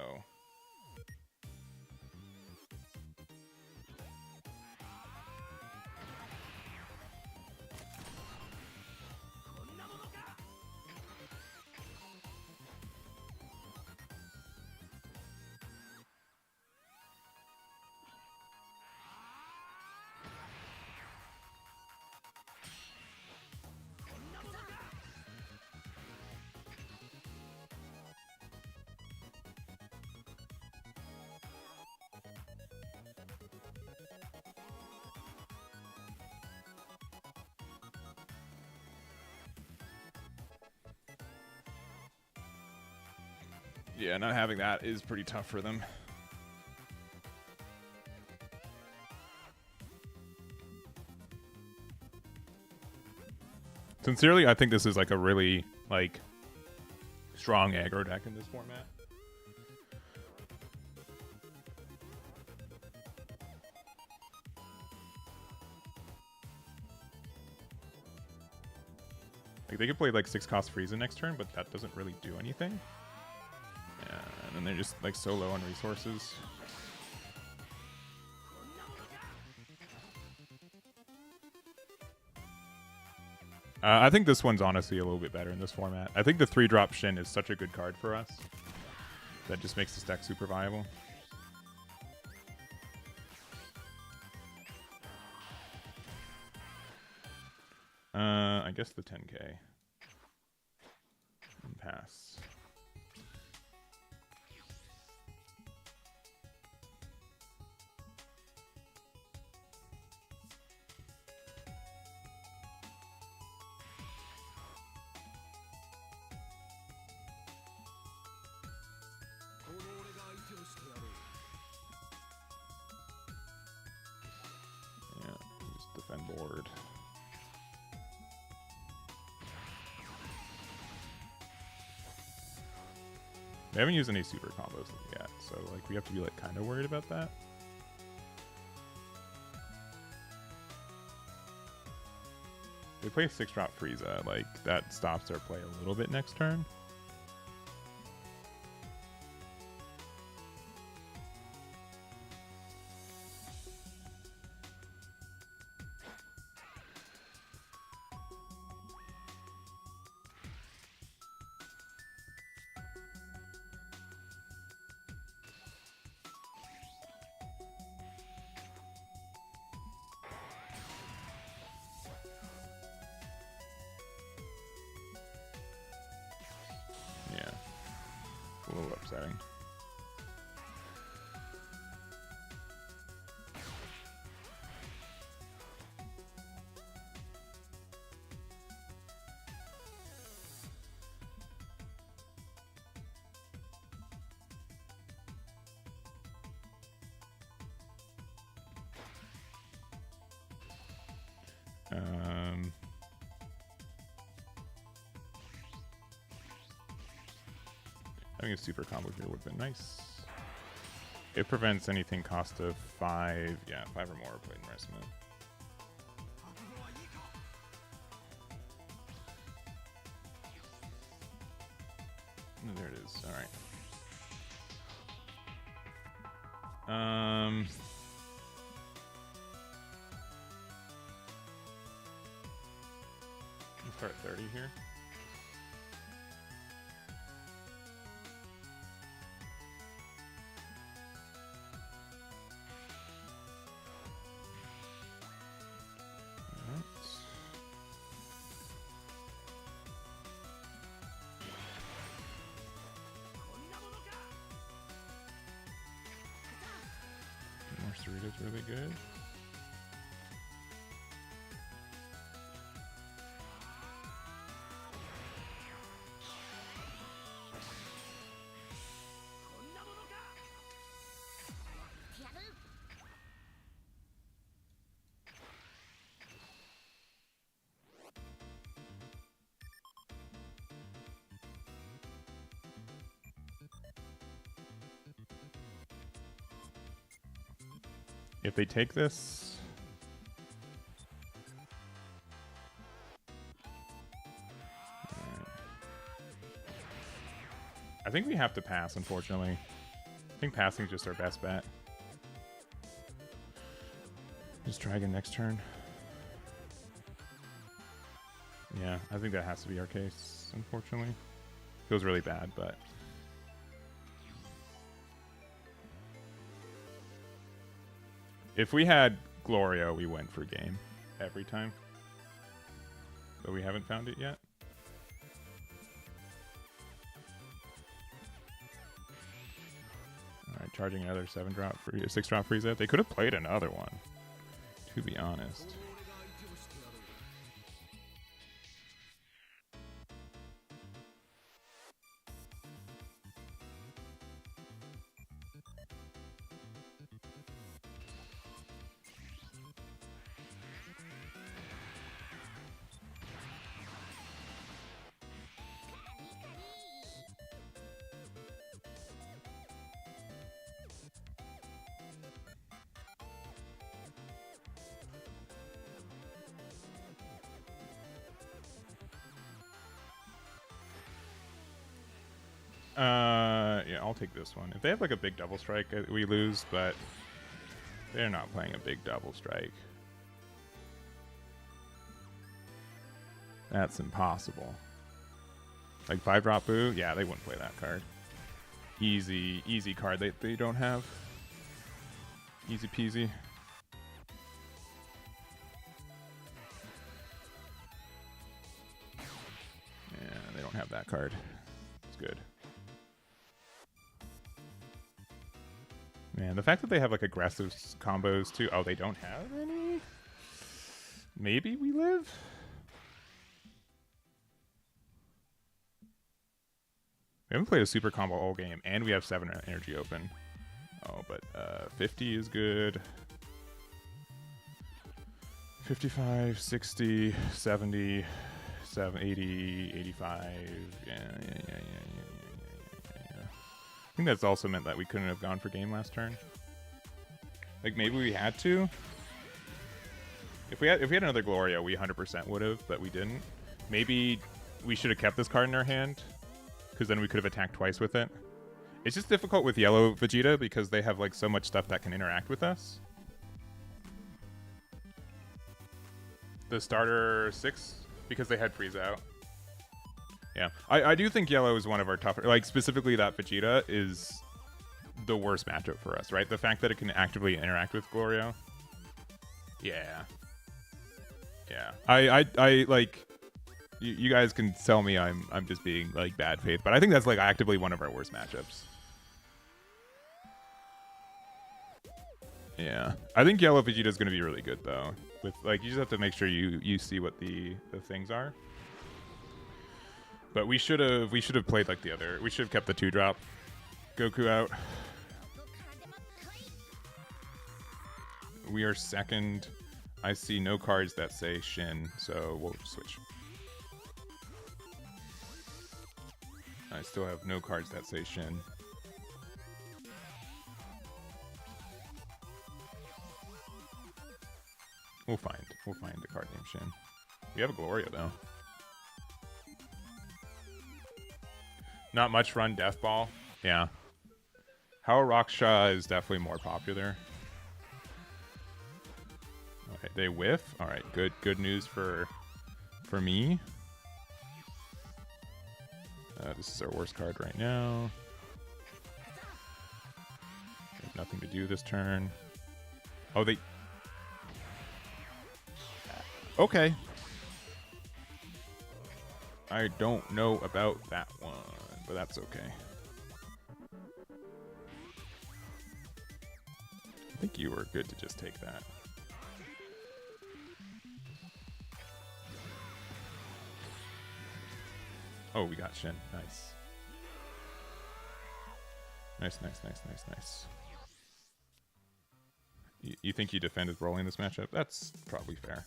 Yeah, not having that is pretty tough for them. Sincerely, I think this is like a really like strong aggro deck in this format. Like they could play like 6-cost Frieza next turn, but that doesn't really do anything. Yeah, and then they're just like so low on resources. I think this one's honestly a little bit better in this format. I think the 3-drop Shin is such a good card for us. That just makes this deck super viable. I guess the 10k. And pass. Board. They haven't used any super combos yet, so like we have to be like kind of worried about that. They play 6-drop Frieza, like that stops their play a little bit next turn. upsetting. Having a super combo here would have been nice. It prevents anything cost of 5. Yeah, 5 or more played in refinement. Oh, there it is. All right. Let's start at 30 here. It's really good. If they take this, I think we have to pass, unfortunately. I think passing is just our best bet. Just try again next turn. Yeah, I think that has to be our case, unfortunately. Feels really bad, but... If we had Gloria, we went for game every time. But we haven't found it yet. Alright, charging another 7-drop free, 6-drop Frieza. They could have played another one, to be honest. Yeah, I'll take this one. If they have like a big double strike, we lose, but they're not playing a big double strike. That's impossible. Like 5-drop Boo? Yeah, they wouldn't play that card. Easy card they don't have. Easy peasy. Yeah, they don't have that card. It's good. Man, the fact that they have like aggressive combos too. Oh, they don't have any? Maybe we live? We haven't played a super combo all game, and we have 7 energy open. Oh, but 50 is good. 55, 60, 70, 80, 85. Yeah. I think that's also meant that we couldn't have gone for game last turn. Like maybe we had to. If we had another Gloria, we 100% would have, but we didn't. Maybe we should have kept this card in our hand, because then we could have attacked twice with it. It's just difficult with yellow Vegeta because they have like so much stuff that can interact with us. The starter 6, because they had Frieza out. Yeah, I do think yellow is one of our tougher, like specifically that Vegeta is the worst matchup for us, right? The fact that it can actively interact with Gloria. Yeah. Yeah. I like, you guys can tell me I'm just being like bad faith, but I think that's like actively one of our worst matchups. Yeah, I think yellow Vegeta is going to be really good though. With like, you just have to make sure you see what the things are. But we should have played like the other. We should have kept the 2-drop Goku out. We are second. I see no cards that say Shin, so we'll switch. I still have no cards that say Shin. We'll find a card named Shin. We have a Gloria though. Not much run Death Ball. Yeah. How Raksha is definitely more popular. Okay, they whiff. All right, good news for me. This is our worst card right now. There's nothing to do this turn. Oh, they. Okay. I don't know about that one, but that's okay. I think you were good to just take that. Oh, we got Shin. Nice. Nice. You think you defended Broly in this matchup? That's probably fair.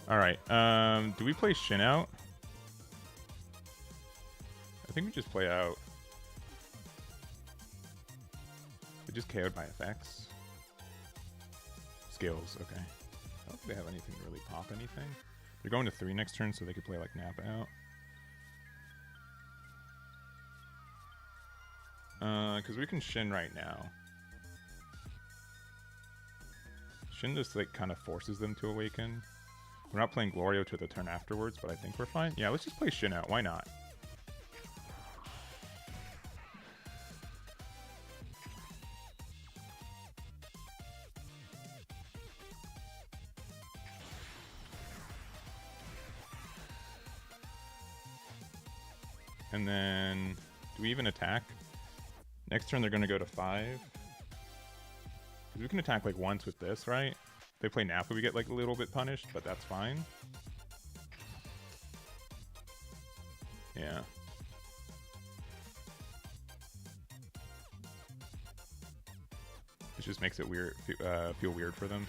All right. Do we play Shin out? I think we just play out. We just KO'd by effects. Skills, okay. I don't think they have anything to really pop anything. They're going to 3 next turn, so they could play like Nappa out. Because we can Shin right now. Shin just like kind of forces them to awaken. We're not playing Glorio to the turn afterwards, but I think we're fine. Yeah, let's just play Shin out. Why not? And then, do we even attack? Next turn they're going to go to 5. Because we can attack like once with this, right? If they play Nappa, we get like a little bit punished, but that's fine. Yeah. It just makes it weird, feel weird for them.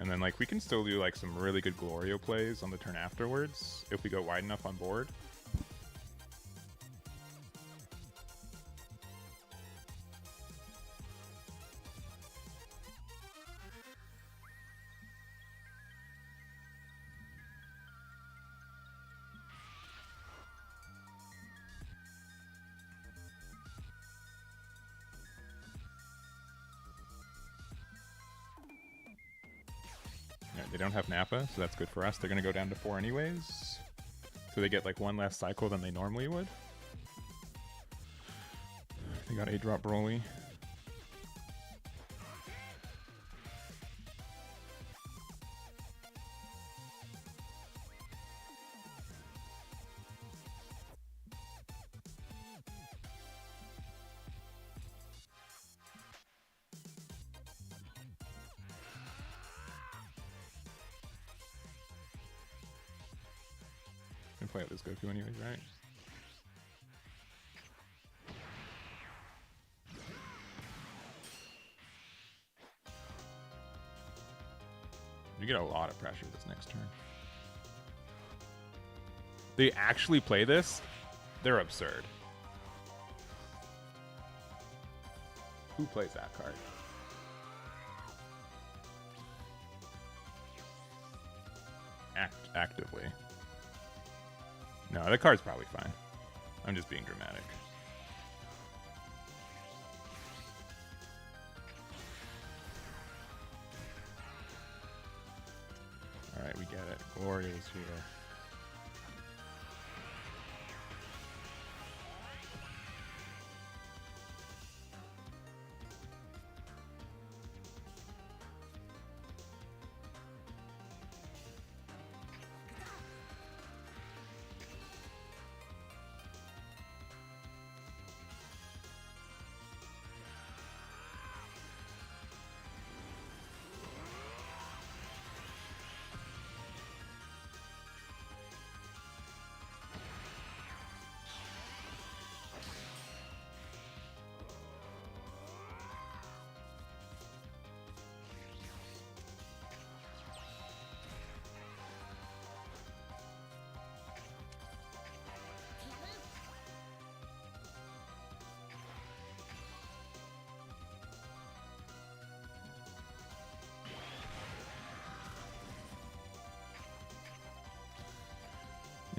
And then like we can still do like some really good Glorio plays on the turn afterwards if we go wide enough on board. They don't have Nappa, so that's good for us. They're going to go down to 4 anyways. So they get like 1 less cycle than they normally would. They got 8-drop Broly. Play out this Goku anyways, right? You get a lot of pressure this next turn. They actually play this? They're absurd. Who plays that card? Actively. No, the card's probably fine. I'm just being dramatic. Alright, we get it. Gloria's here.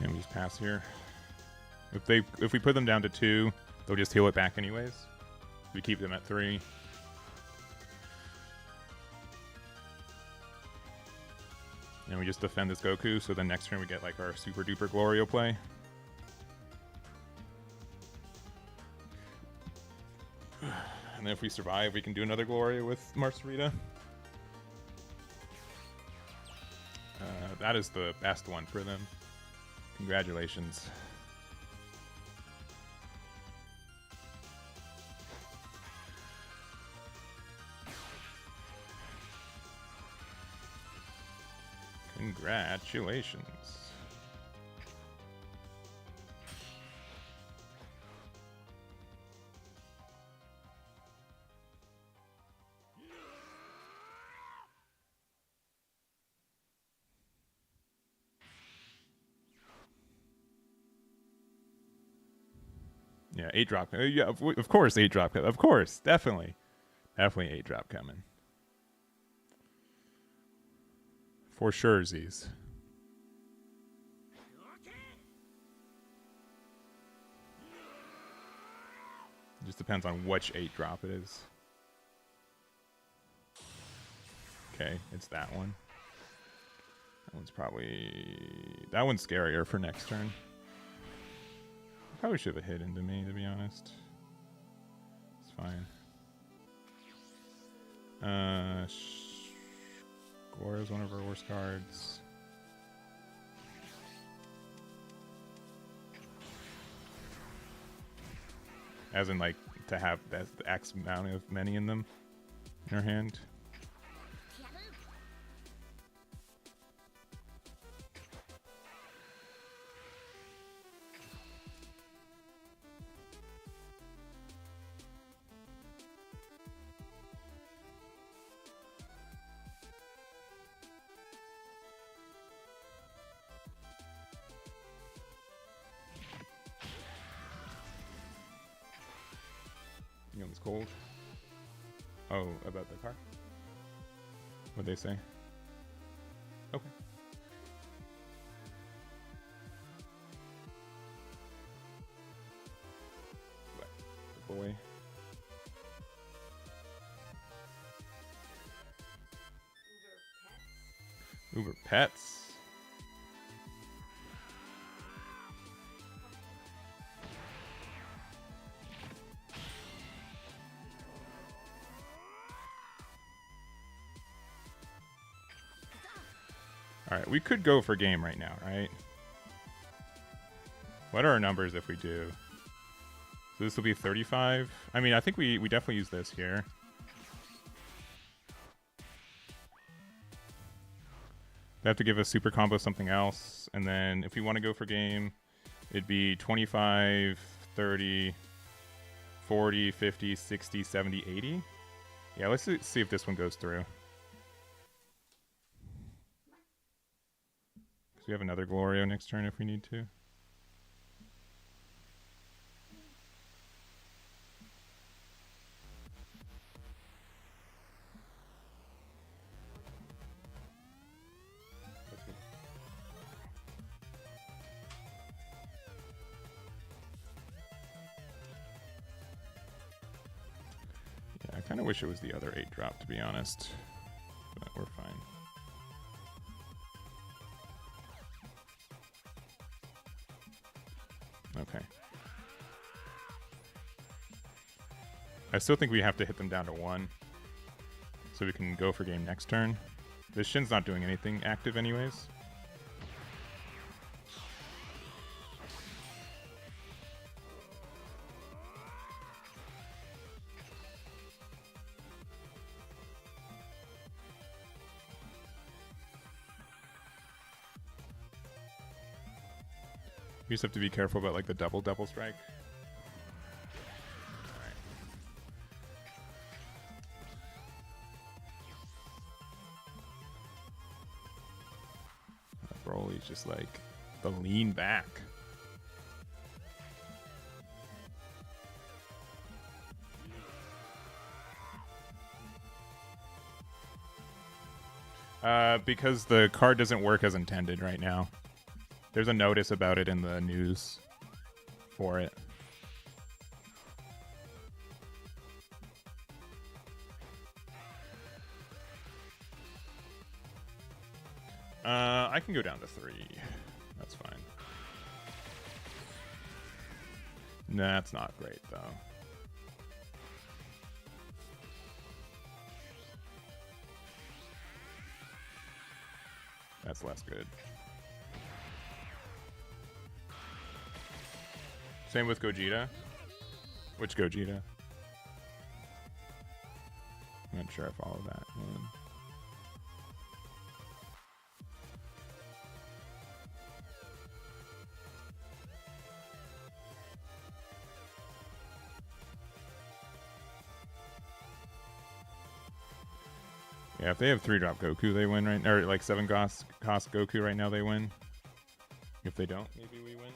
And we just pass here. If we put them down to 2, they'll just heal it back anyways. We keep them at 3. And we just defend this Goku, so then next turn we get like our super duper Glorio play. And then if we survive, we can do another Glorio with Marcerita. That is the best one for them. Congratulations. Congratulations. Yeah, 8-drop. Yeah, of course, 8-drop. Of course, definitely. Definitely 8-drop coming. For sure, Z's. Just depends on which 8-drop it is. Okay, it's that one. That one's probably... That one's scarier for next turn. Probably should have hit into me, to be honest. It's fine. Score is one of our worst cards. As in, like, to have the X amount of many in them in our hand. It's cold. Oh, about the car? What'd they say? Okay. What? The boy. Uber Pets. Alright, we could go for game right now, right? What are our numbers if we do? So this will be 35. I mean, I think we definitely use this here. They have to give us super combo something else. And then if we want to go for game, it'd be 25, 30, 40, 50, 60, 70, 80. Yeah, let's see if this one goes through. We have another Glorio next turn if we need to. Yeah, I kind of wish it was the other 8-drop, to be honest. But we're fine. Okay. I still think we have to hit them down to 1 so we can go for game next turn. This Shin's not doing anything active anyways. We just have to be careful about like the double strike. Alright. Broly's just like the lean back. Because the card doesn't work as intended right now. There's a notice about it in the news for it. I can go down to 3. That's fine. That's not great, though. That's less good. Same with Gogeta. Which Gogeta? I'm not sure I follow that one. Yeah, if they have 3-drop Goku, they win, right? Or like 7 cost Goku right now, they win. If they don't, maybe we win.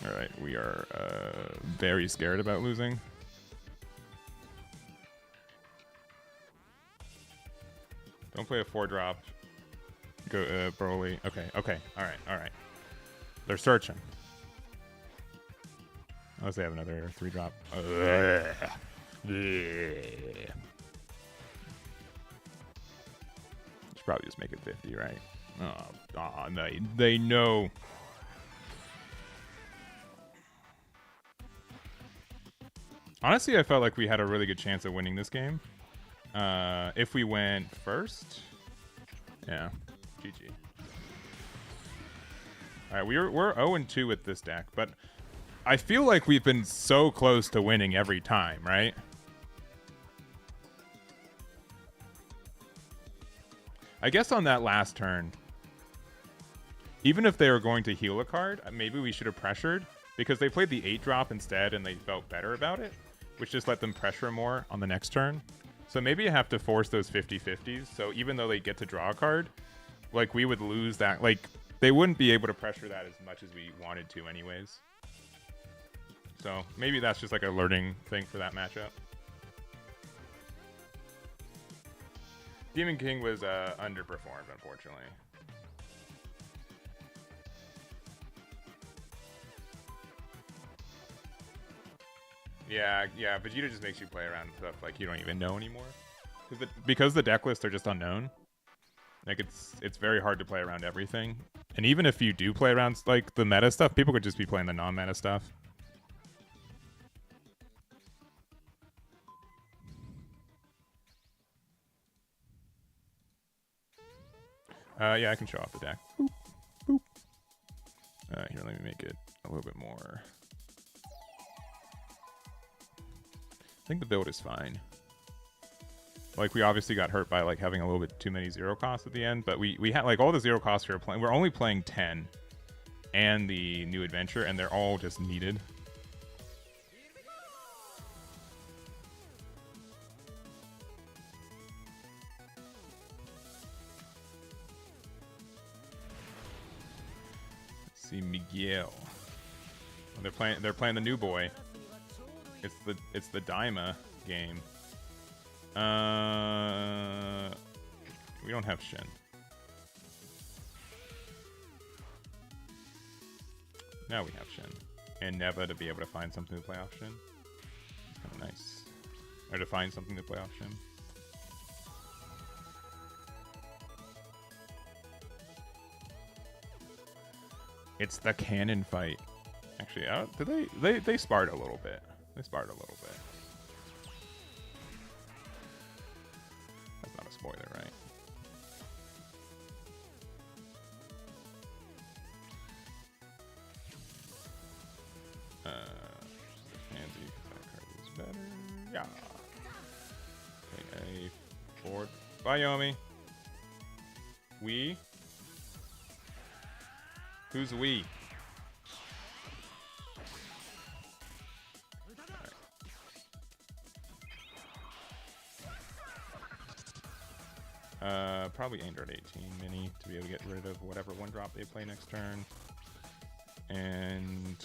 Alright, we are very scared about losing. Don't play a 4-drop. Go, Broly. Okay, alright. They're searching. Unless they have another 3-drop. Should probably just make it 50, right? Oh, they know. Honestly, I felt like we had a really good chance of winning this game. If we went first. Yeah. GG. Alright, we're 0-2 with this deck, but I feel like we've been so close to winning every time, right? I guess on that last turn, even if they were going to heal a card, maybe we should have pressured, because they played the 8-drop instead and they felt better about it, which just let them pressure more on the next turn. So maybe you have to force those 50-50s, so even though they get to draw a card, like, we would lose that. Like, they wouldn't be able to pressure that as much as we wanted to anyways. So maybe that's just like a learning thing for that matchup. Demon King was underperformed, unfortunately. Yeah, Vegeta just makes you play around stuff like you don't even know anymore. Because the deck lists are just unknown. Like, it's very hard to play around everything. And even if you do play around like the meta stuff, people could just be playing the non-meta stuff. Yeah, I can show off the deck. Boop, boop. Here, let me make it a little bit more. I think the build is fine. Like, we obviously got hurt by like having a little bit too many 0 costs at the end, but we had like all the 0 costs we were playing. We're only playing 10 and the new adventure, and they're all just needed. Let's see, Miguel. Oh, they're playing the new boy. It's the Daima game. We don't have Shin. Now we have Shin. And Neva to be able to find something to play off Shin. It's kind of nice. Or to find something to play off Shin. It's the cannon fight. Actually, they sparred a little bit. They sparred a little bit. That's not a spoiler, right? Pansy, because that card is better. Yeah. Okay, a board. Bye, Yomi. We? Who's we? Probably Aandroidd 18 mini to be able to get rid of whatever one drop they play next turn. And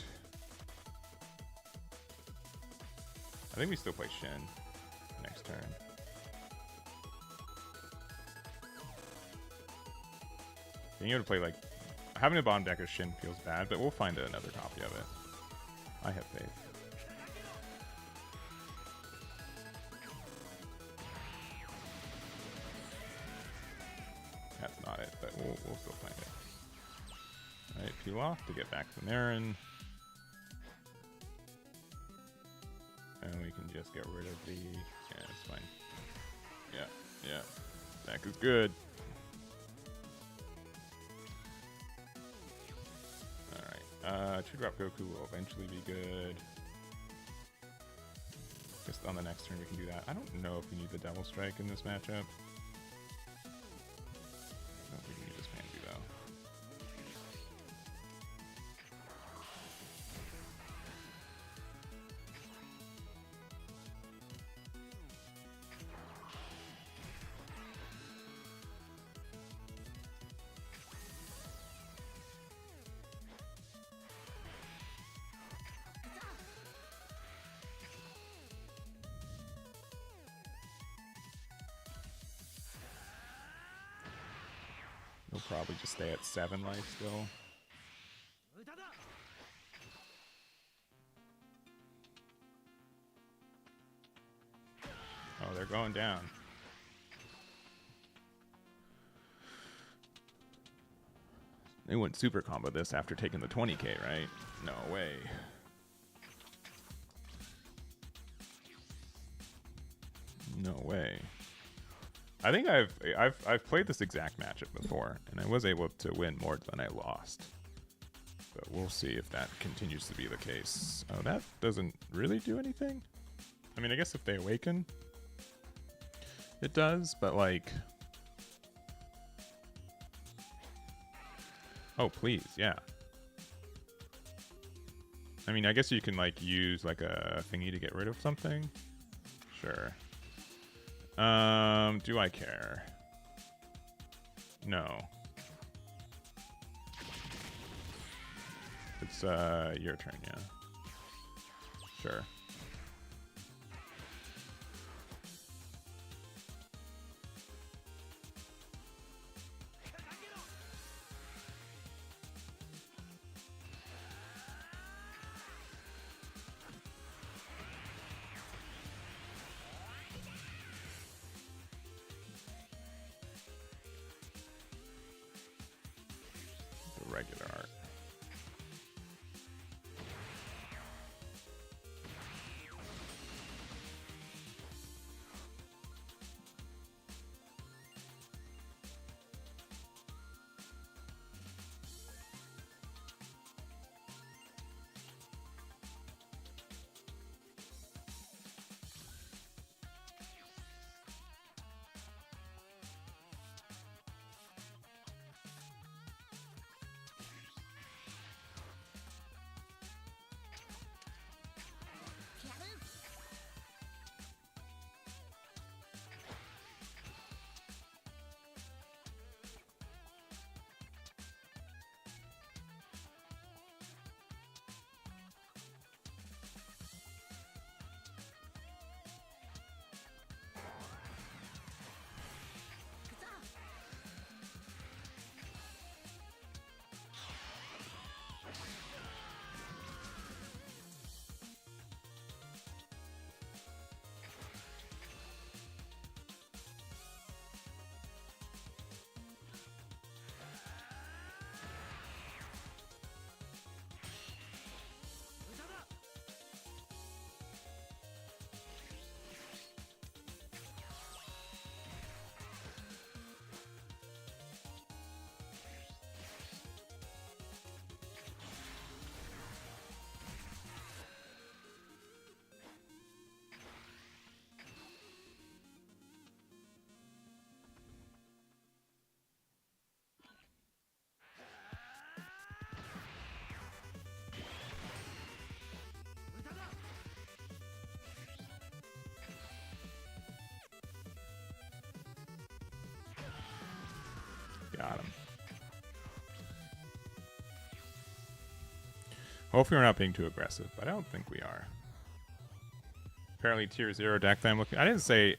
I think we still play Shin next turn. Being able to play, like, having a bottom deck of Shin feels bad, but we'll find another copy of it. I have faith. That's not it, but we'll still find it. Alright, peel off to get back to Marin. And we can just get rid of the... Yeah, it's fine. Yeah. Deck is good. Alright, 2-drop Goku will eventually be good. Just on the next turn we can do that. I don't know if we need the Devil Strike in this matchup. I don't think we need this Pansy though. We'll probably just stay at 7 life still. Oh, they're going down. They wouldn't super combo this after taking the 20k, right? No way. No way. I think I've played this exact matchup before, and I was able to win more than I lost. But we'll see if that continues to be the case. Oh, that doesn't really do anything? I mean, I guess if they awaken, it does, but like... Oh, please, yeah. I mean, I guess you can like use like a thingy to get rid of something. Sure. Do I care? No. It's your turn, yeah. Sure. Regular art. Got him. Hopefully we're not being too aggressive, but I don't think we are. Apparently tier 0 deck that I'm looking... I didn't say...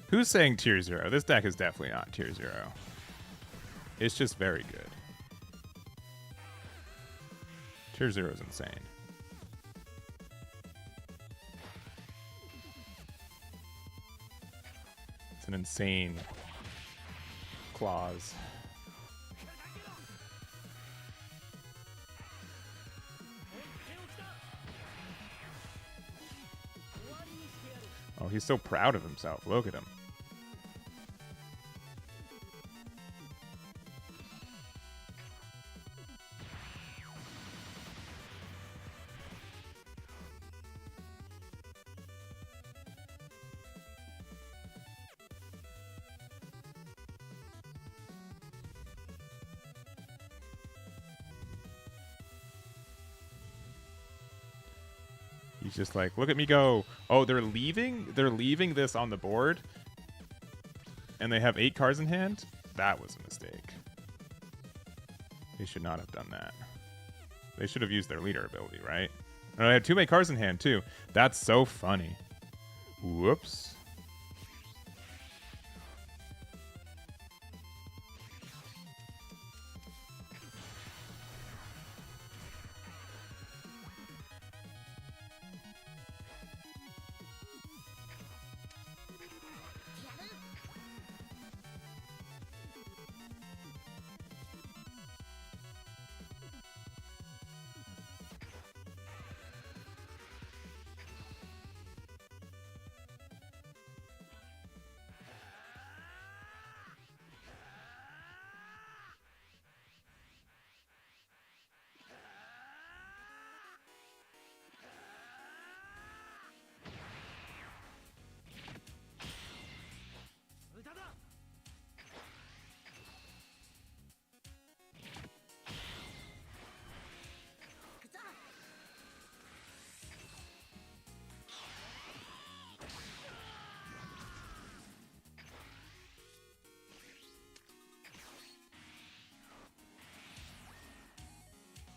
Who's saying tier 0? This deck is definitely not tier 0. It's just very good. Tier 0 is insane. It's an insane clause. Oh, he's so proud of himself. Look at him. He's just like, look at me go. Oh, they're leaving? They're leaving this on the board? And they have 8 cards in hand? That was a mistake. They should not have done that. They should have used their leader ability, right? And I had too many cards in hand, too. That's so funny. Whoops.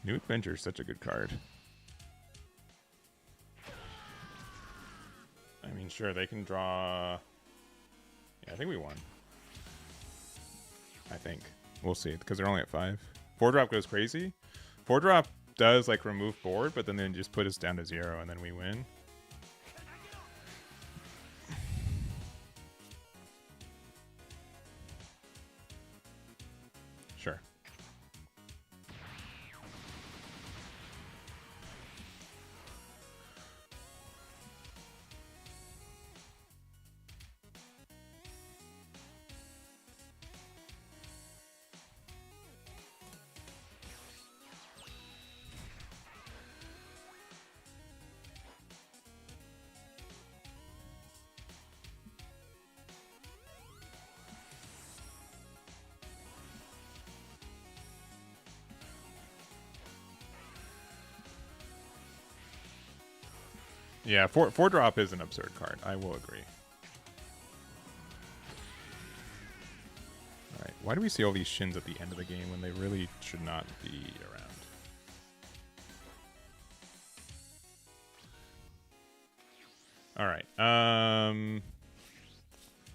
New Adventure is such a good card. I mean, sure, they can draw... Yeah, I think we won. I think. We'll see, because they're only at 5. 4-drop goes crazy. 4-drop does, like, remove board, but then they just put us down to 0, and then we win. Sure. Yeah, 4-drop is an absurd card. I will agree. Alright, why do we see all these shins at the end of the game when they really should not be around? Alright,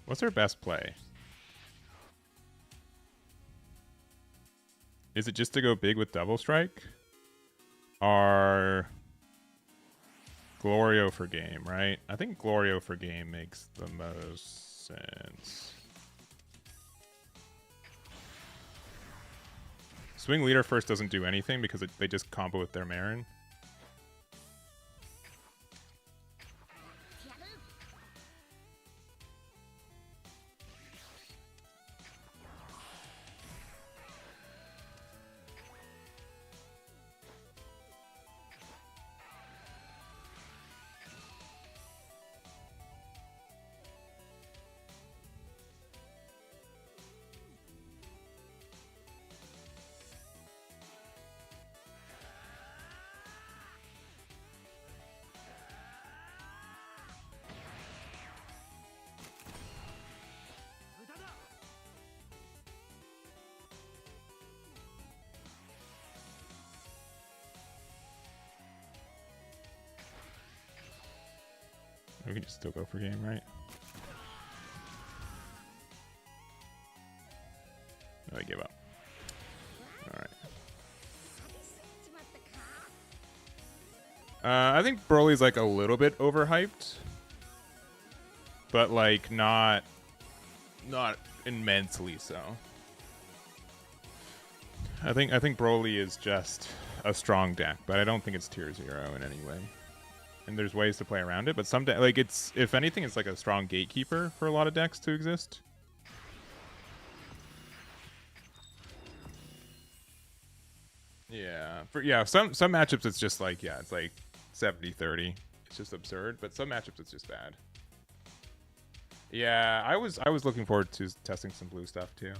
what's our best play? Is it just to go big with double strike? Or... Glorio for game, right? I think Glorio for game makes the most sense. Swing leader first doesn't do anything because they just combo with their Marin. We can just still go for game, right? Oh, I give up. Alright. I think Broly's like a little bit overhyped. But like not immensely so. I think Broly is just a strong deck, but I don't think it's tier 0 in any way. And there's ways to play around it, but some like it's, if anything, it's like a strong gatekeeper for a lot of decks to exist. Yeah, some matchups it's just like, yeah, it's like 70-30. It's just absurd, but some matchups it's just bad. Yeah, I was looking forward to testing some blue stuff too.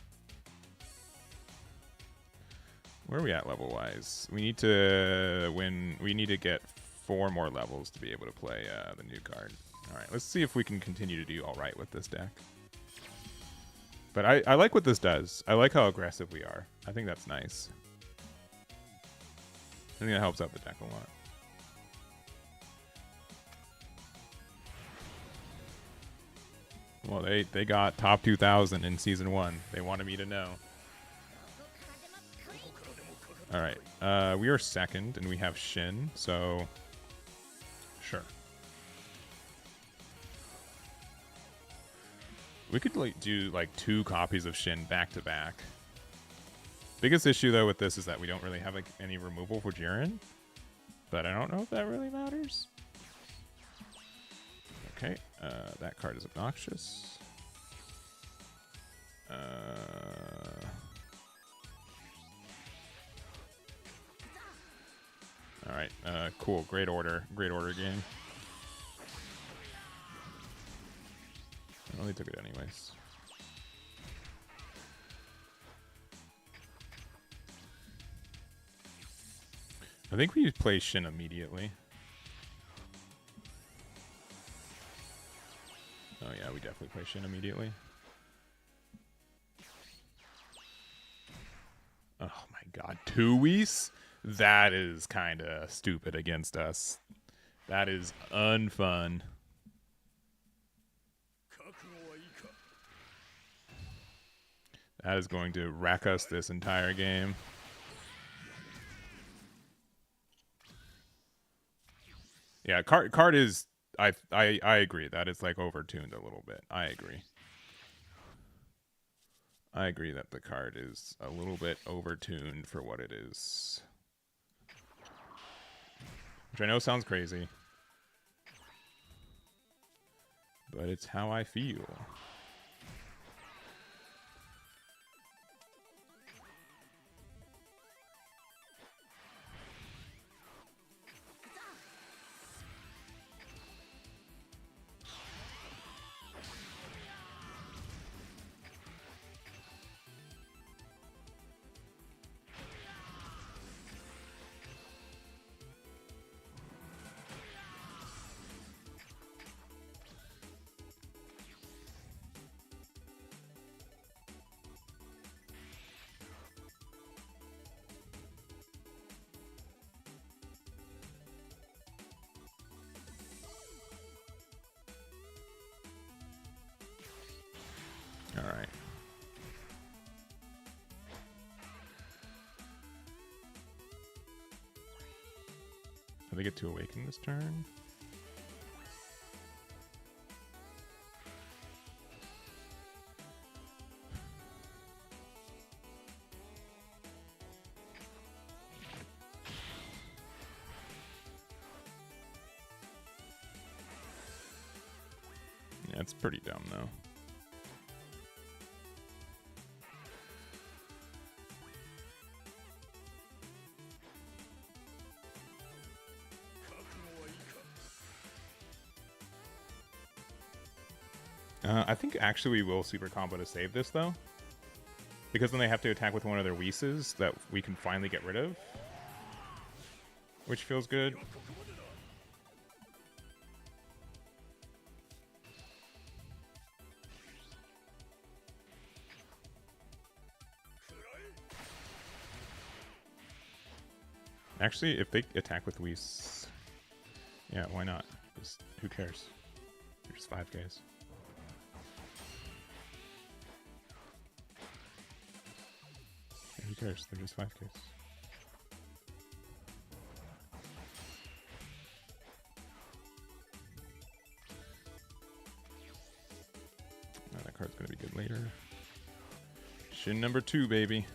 Where are we at level wise? We need to win. We need to get 4 more levels to be able to play the new card. All right, let's see if we can continue to do all right with this deck. But I like what this does. I like how aggressive we are. I think that's nice. I think that helps out the deck a lot. Well, they got top 2,000 in Season 1. They wanted me to know. Alright, we are second, and we have Shin, so... Sure. We could like do like 2 copies of Shin back-to-back. Biggest issue, though, with this is that we don't really have like any removal for Jiren. But I don't know if that really matters. Okay, that card is obnoxious. Alright, cool. Great order. Great order game. I only took it anyways. I think we play Shin immediately. Oh yeah, we definitely play Shin immediately. Oh my god, 2 Whis? That is kind of stupid against us. That is unfun. That is going to wreck us this entire game. Yeah, card is... I agree that it's like overtuned a little bit. I agree. I agree that the card is a little bit overtuned for what it is. Which I know sounds crazy. But it's how I feel. Alright. Do they get to awaken this turn? Yeah, it's pretty dumb though. I think actually we will super combo to save this though, because then they have to attack with one of their Whis that we can finally get rid of, which feels good. Actually, if they attack with Whis, yeah, why not? Just, who cares? They're just 5Ks. Who cares? They're just 5Ks. Oh, that card's gonna be good later. Shin number 2, baby.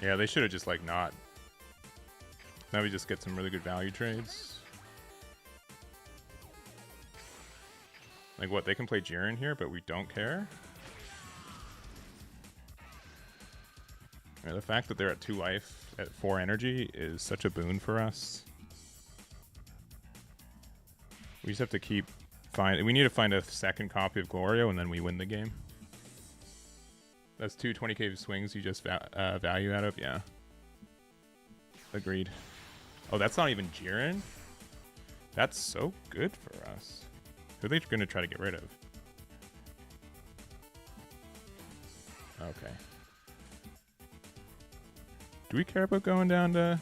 Yeah, they should have just, like, not. Now we just get some really good value trades. Like, what? They can play Jiren here, but we don't care? Yeah, the fact that they're at 2 life, at 4 energy, is such a boon for us. We just have to keep... We need to find a second copy of Glorio, and then we win the game. That's 2 20k swings you just value out of? Yeah. Agreed. Oh, that's not even Jiren? That's so good for us. Who are they going to try to get rid of? Okay. Do we care about going down to...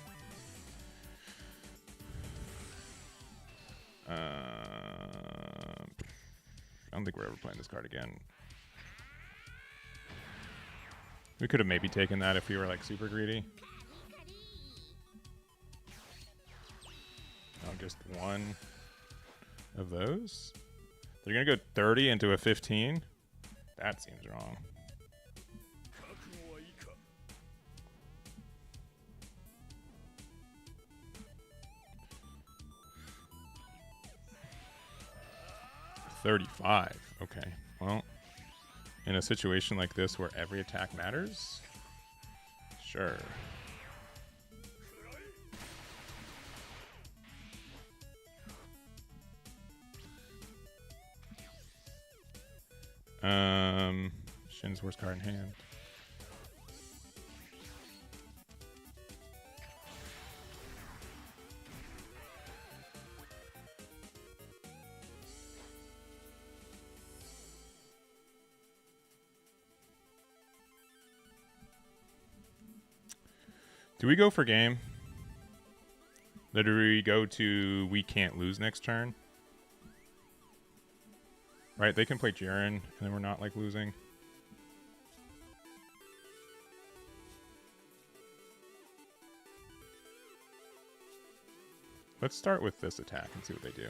I don't think we're ever playing this card again. We could have maybe taken that if we were, like, super greedy. Oh, just one of those? They're going to go 30 into a 15? That seems wrong. $35. Okay, well... In a situation like this where every attack matters? Sure. Shin's worst card in hand. Do we go for game? Or do we go to we can't lose next turn? Right, they can play Jiren, and then we're not, like, losing. Let's start with this attack and see what they do.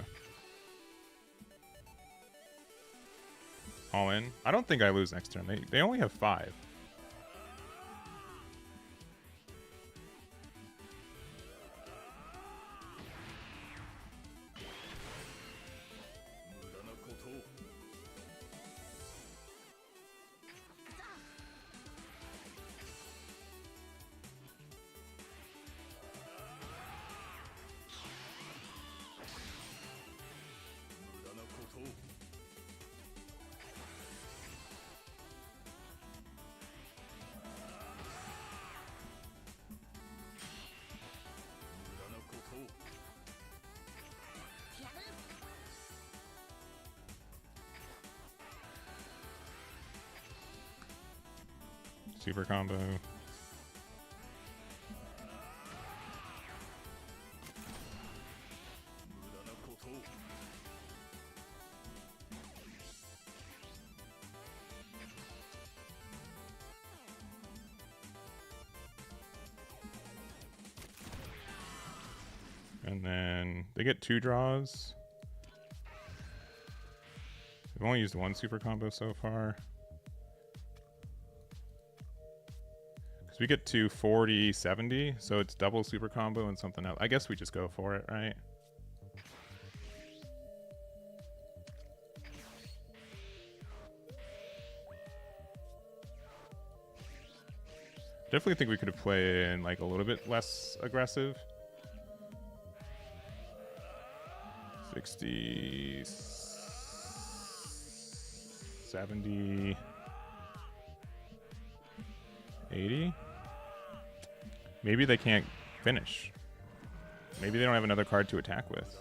All in. I don't think I lose next turn. They only have 5. Super combo. And then they get 2 draws. They've only used 1 super combo so far. We get to 40, 70, so it's double super combo and something else. I guess we just go for it, right? Definitely think we could have played in like a little bit less aggressive. 60, 70, 80. Maybe they can't finish. Maybe they don't have another card to attack with.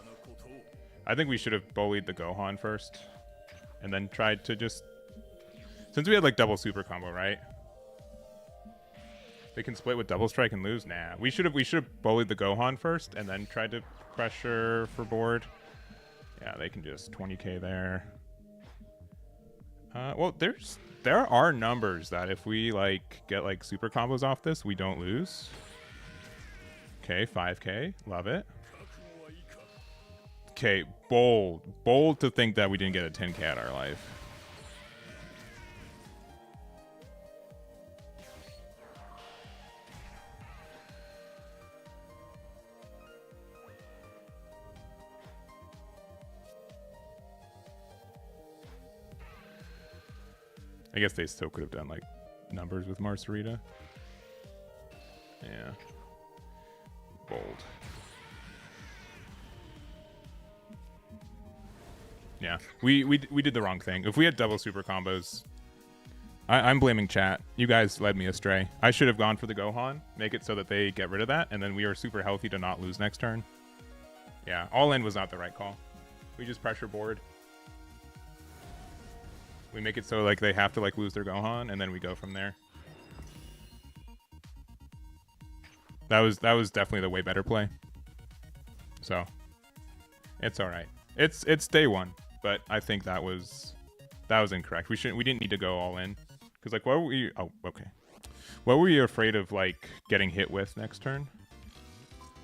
I think we should have bullied the Gohan first, and then tried to just, since we had like double super combo, right? They can split with double strike and lose. Nah, we should have bullied the Gohan first, and then tried to pressure for board. Yeah, they can just 20k there. Well, there are numbers that if we like get like super combos off this, we don't lose. Okay, 5k, love it. Okay, bold to think that we didn't get a 10k out of our life. I guess they still could have done like numbers with Marcerita. Yeah. Bold. Yeah, we did the wrong thing. If we had double super combos, I'm blaming chat. You guys led me astray. I should have gone for the Gohan, make it so that they get rid of that, and then we are super healthy to not lose next turn. Yeah, all in was not the right call. We just pressure board. We make it so like they have to like lose their Gohan, and then we go from there. That was definitely the way better play. So it's all right. It's day one, but I think that was incorrect. We didn't need to go all in, because like what were we? Oh, okay. What were you afraid of like getting hit with next turn?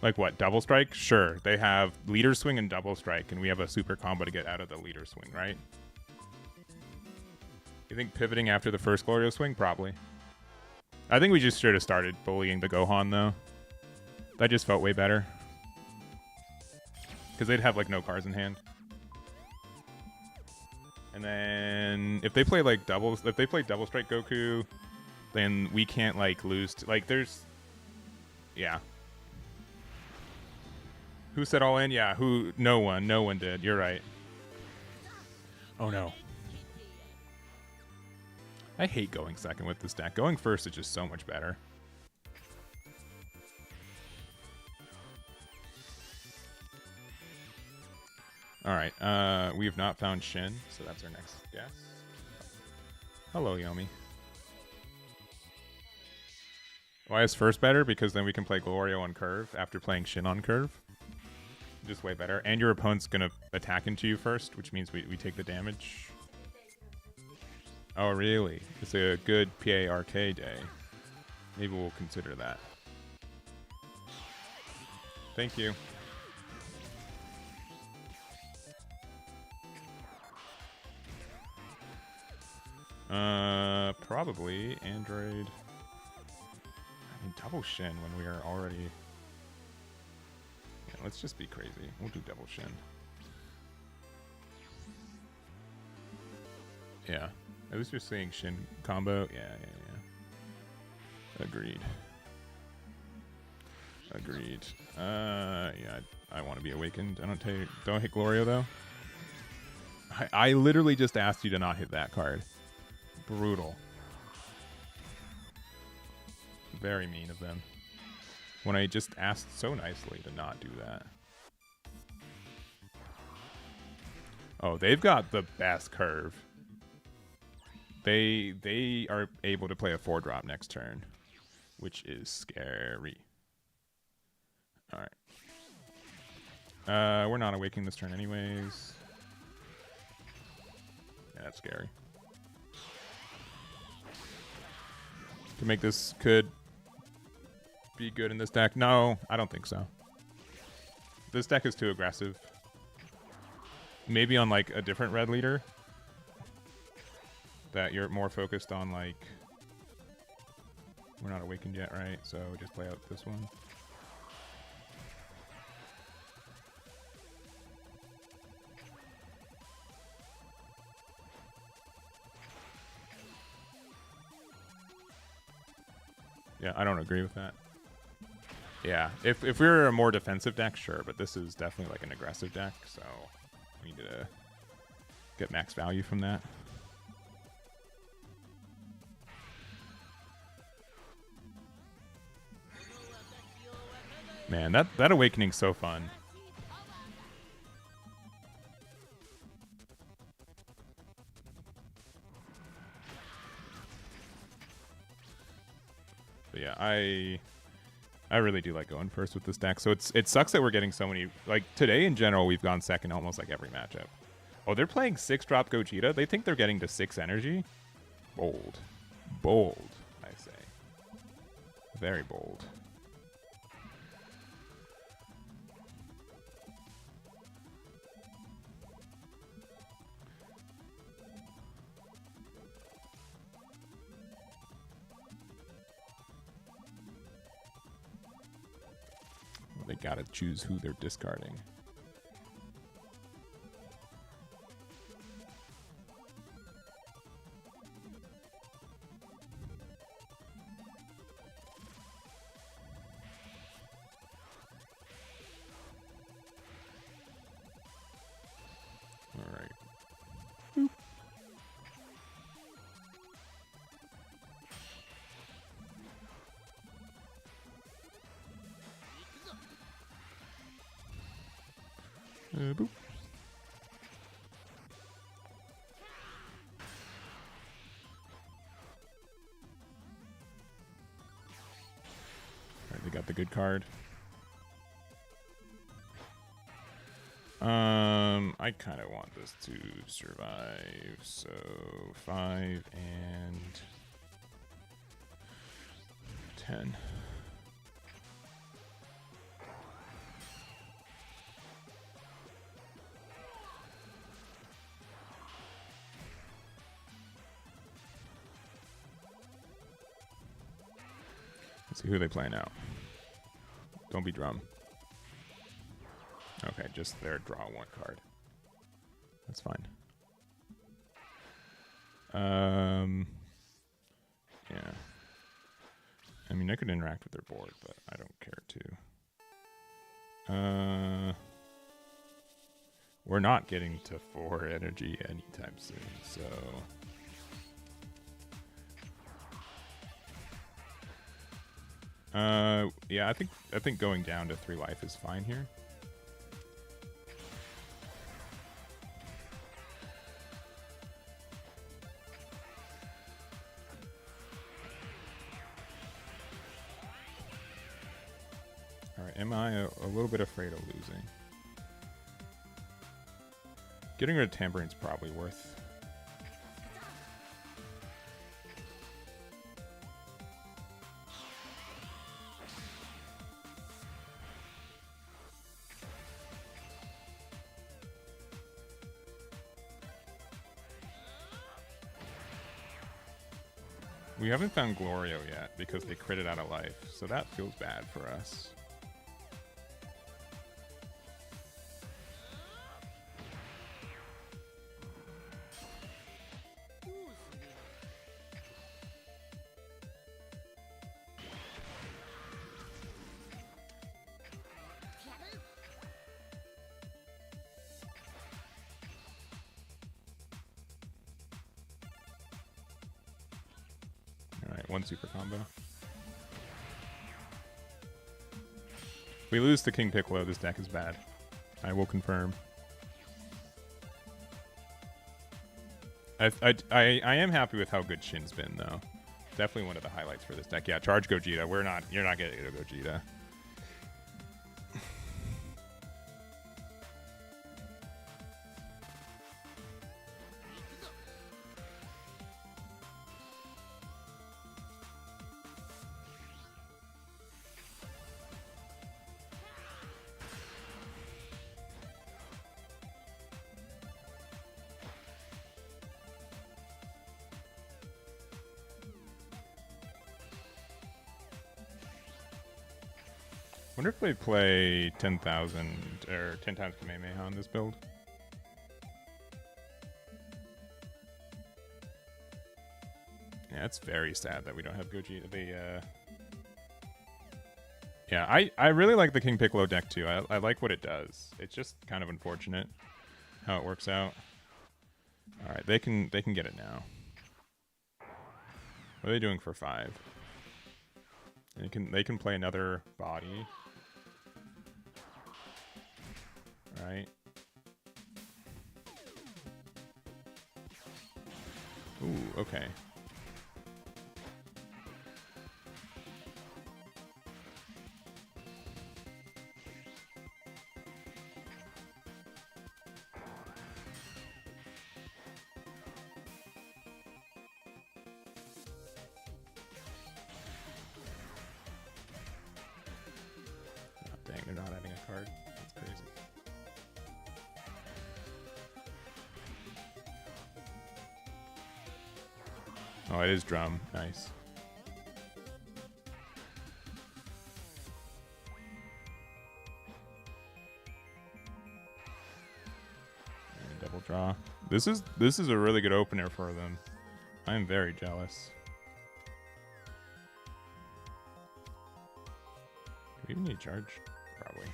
Like what? Double strike? Sure. They have leader swing and double strike, and we have a super combo to get out of the leader swing, right? You think pivoting after the first Glorio swing? Probably. I think we just should have started bullying the Gohan though. That just felt way better. Because they'd have like no cards in hand. And then if they play like doubles, if they play double strike Goku, then we can't like lose. Like there's, yeah. Who said all in? Yeah. Who? No one did. You're right. Oh no. I hate going second with this deck. Going first is just so much better. All right, we have not found Shin, so that's our next guess. Hello, Yomi. Why is first better? Because then we can play Glorio on curve after playing Shin on curve. Just way better. And your opponent's going to attack into you first, which means we take the damage. Oh, really? It's a good PARK day. Maybe we'll consider that. Thank you. Probably Aandroidd. I mean, double Shin when we are already. Yeah, let's just be crazy. We'll do double Shin. Yeah. At least you're seeing Shin combo. Yeah. Agreed. Yeah, I want to be awakened. Don't hit Glorio though. I literally just asked you to not hit that card. Brutal. Very mean of them. When I just asked so nicely to not do that. Oh, they've got the best curve. They are able to play a 4-drop next turn, which is scary. All right. We're not awakening this turn anyways. Yeah, that's scary. Could be good in this deck. No, I don't think so. This deck is too aggressive. Maybe on like a different red leader that you're more focused on, like we're not awakened yet, right? So just play out this one. Yeah, I don't agree with that. Yeah, if we were a more defensive deck, sure, but this is definitely like an aggressive deck, so we need to get max value from that. Man, that awakening's so fun. But yeah, I really do like going first with this deck. So it sucks that we're getting so many. Like today in general, we've gone second almost like every matchup. Oh, they're playing 6-drop Gogeta. They think they're getting to 6 energy. Bold, bold, I say. Very bold. They gotta choose who they're discarding. All right. Boop. Boop. Alright, they got the good card. I kind of want this to survive, so 5 and 10. Let's see who they play now. Don't be drum. Okay, just their draw 1 card. That's fine. Yeah. I mean, I could interact with their board, but I don't care to. We're not getting to 4 energy anytime soon, so. Yeah, I think going down to 3 life is fine here. All right, am I a little bit afraid of losing? Getting rid of Tamperine's probably worth. We haven't found Glorio yet because they critted out of life, so that feels bad for us. One super combo. If we lose to King Piccolo, this deck is bad. I will confirm. I am happy with how good Shin's been, though. Definitely one of the highlights for this deck. Yeah, charge Gogeta. You're not getting a Gogeta. Wonder if they play 10,000 or 10 times Kamehameha on this build. Yeah, it's very sad that we don't have Gogeta. Yeah, I really like the King Piccolo deck too. I like what it does. It's just kind of unfortunate how it works out. All right, they can get it now. What are they doing for 5? They can play another body. Right. Ooh, okay. Dang, they're not having a card. That's crazy. Oh, it is drum. Nice. And double draw. This is a really good opener for them. I'm very jealous. Do we even need charge? Probably.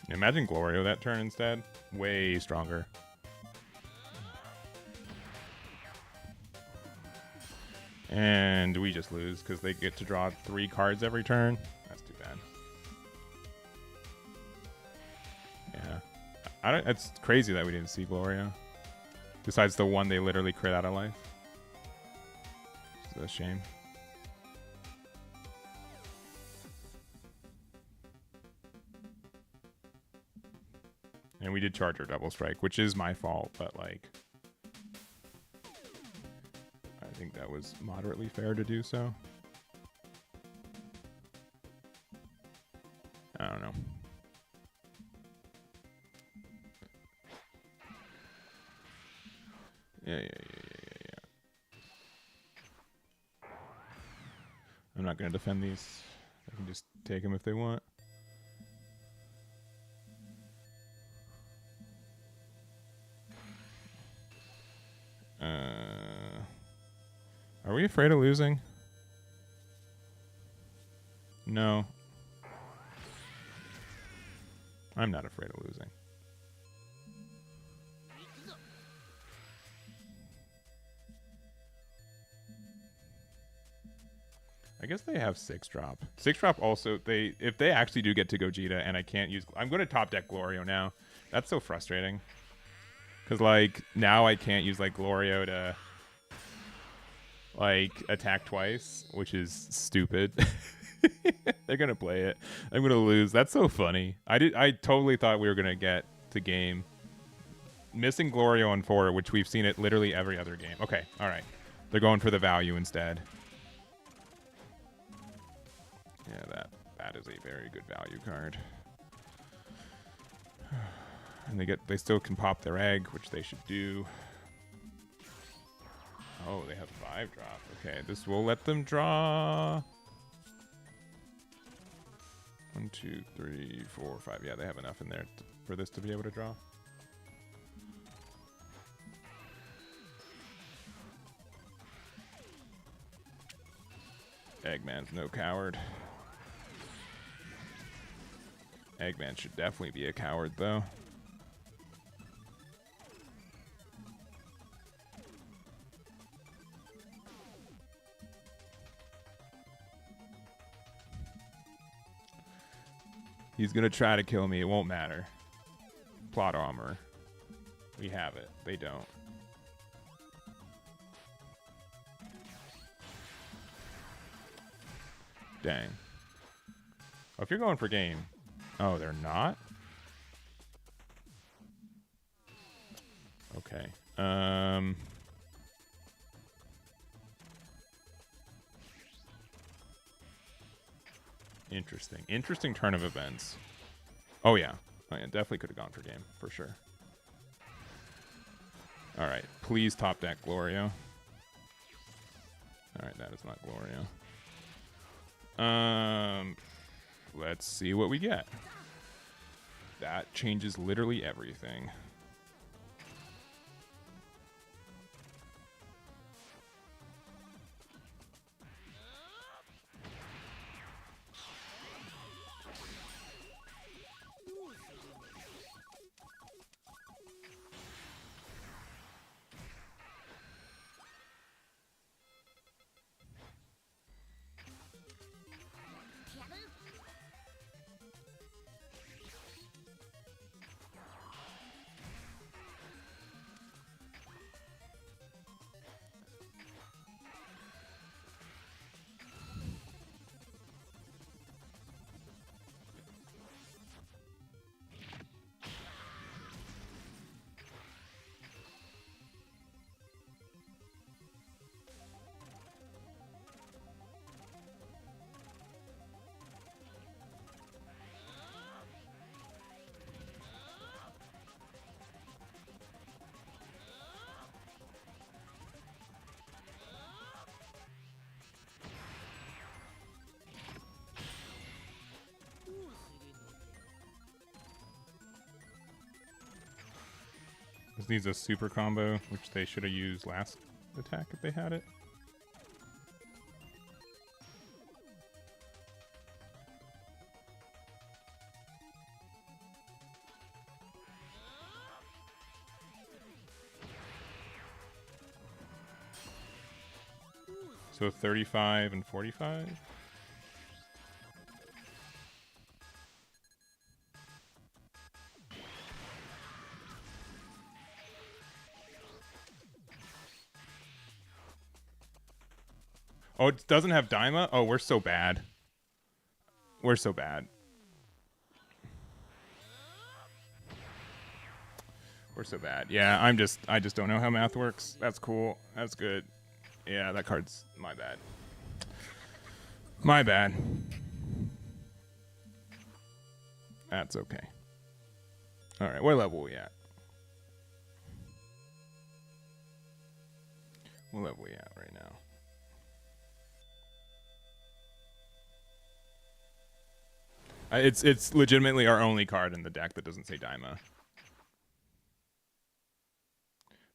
Imagine Glorio that turn instead. Way stronger. And we just lose because they get to draw 3 cards every turn. That's too bad. Yeah. It's crazy that we didn't see Glorio. Besides the one they literally crit out of life. It's a shame. And we did charge our double strike, which is my fault, but like I think that was moderately fair to do so. I don't know. Yeah. I'm not going to defend these. I can just take them if they want. Are we afraid of losing? No. I'm not afraid of losing. I guess they have 6-drop. 6-drop also, if they actually do get to Gogeta and I can't use... I'm going to top deck Glorio now. That's so frustrating. Because, like, now I can't use, like, Glorio to... like attack twice, which is stupid. They're gonna play it. I'm gonna lose. That's so funny. I totally thought we were gonna get to game. Missing Glorio on 4, which we've seen it literally every other game. Okay, all right. They're going for the value instead. Yeah, that is a very good value card. And they still can pop their egg, which they should do. Oh, they have 5-drop. Okay, this will let them draw. 1, 2, 3, 4, 5. Yeah, they have enough in there for this to be able to draw. Eggman's no coward. Eggman should definitely be a coward, though. He's gonna try to kill me. It won't matter. Plot armor. We have it. They don't. Dang. Oh, if you're going for game. Oh, they're not? Okay. Interesting. Interesting turn of events. Oh, yeah. Oh, yeah, definitely could have gone for game, for sure. All right. Please top deck Gloria. All right, that is not Gloria. Let's see what we get. That changes literally everything. This needs a super combo, which they should have used last attack if they had it. So 35 and 45. Oh, it doesn't have Daima? Oh, we're so bad. We're so bad. We're so bad. Yeah, I just don't know how math works. That's cool. That's good. Yeah, that card's my bad. My bad. That's okay. All right, what level are we at? What level are we at right now? It's legitimately our only card in the deck that doesn't say Daima.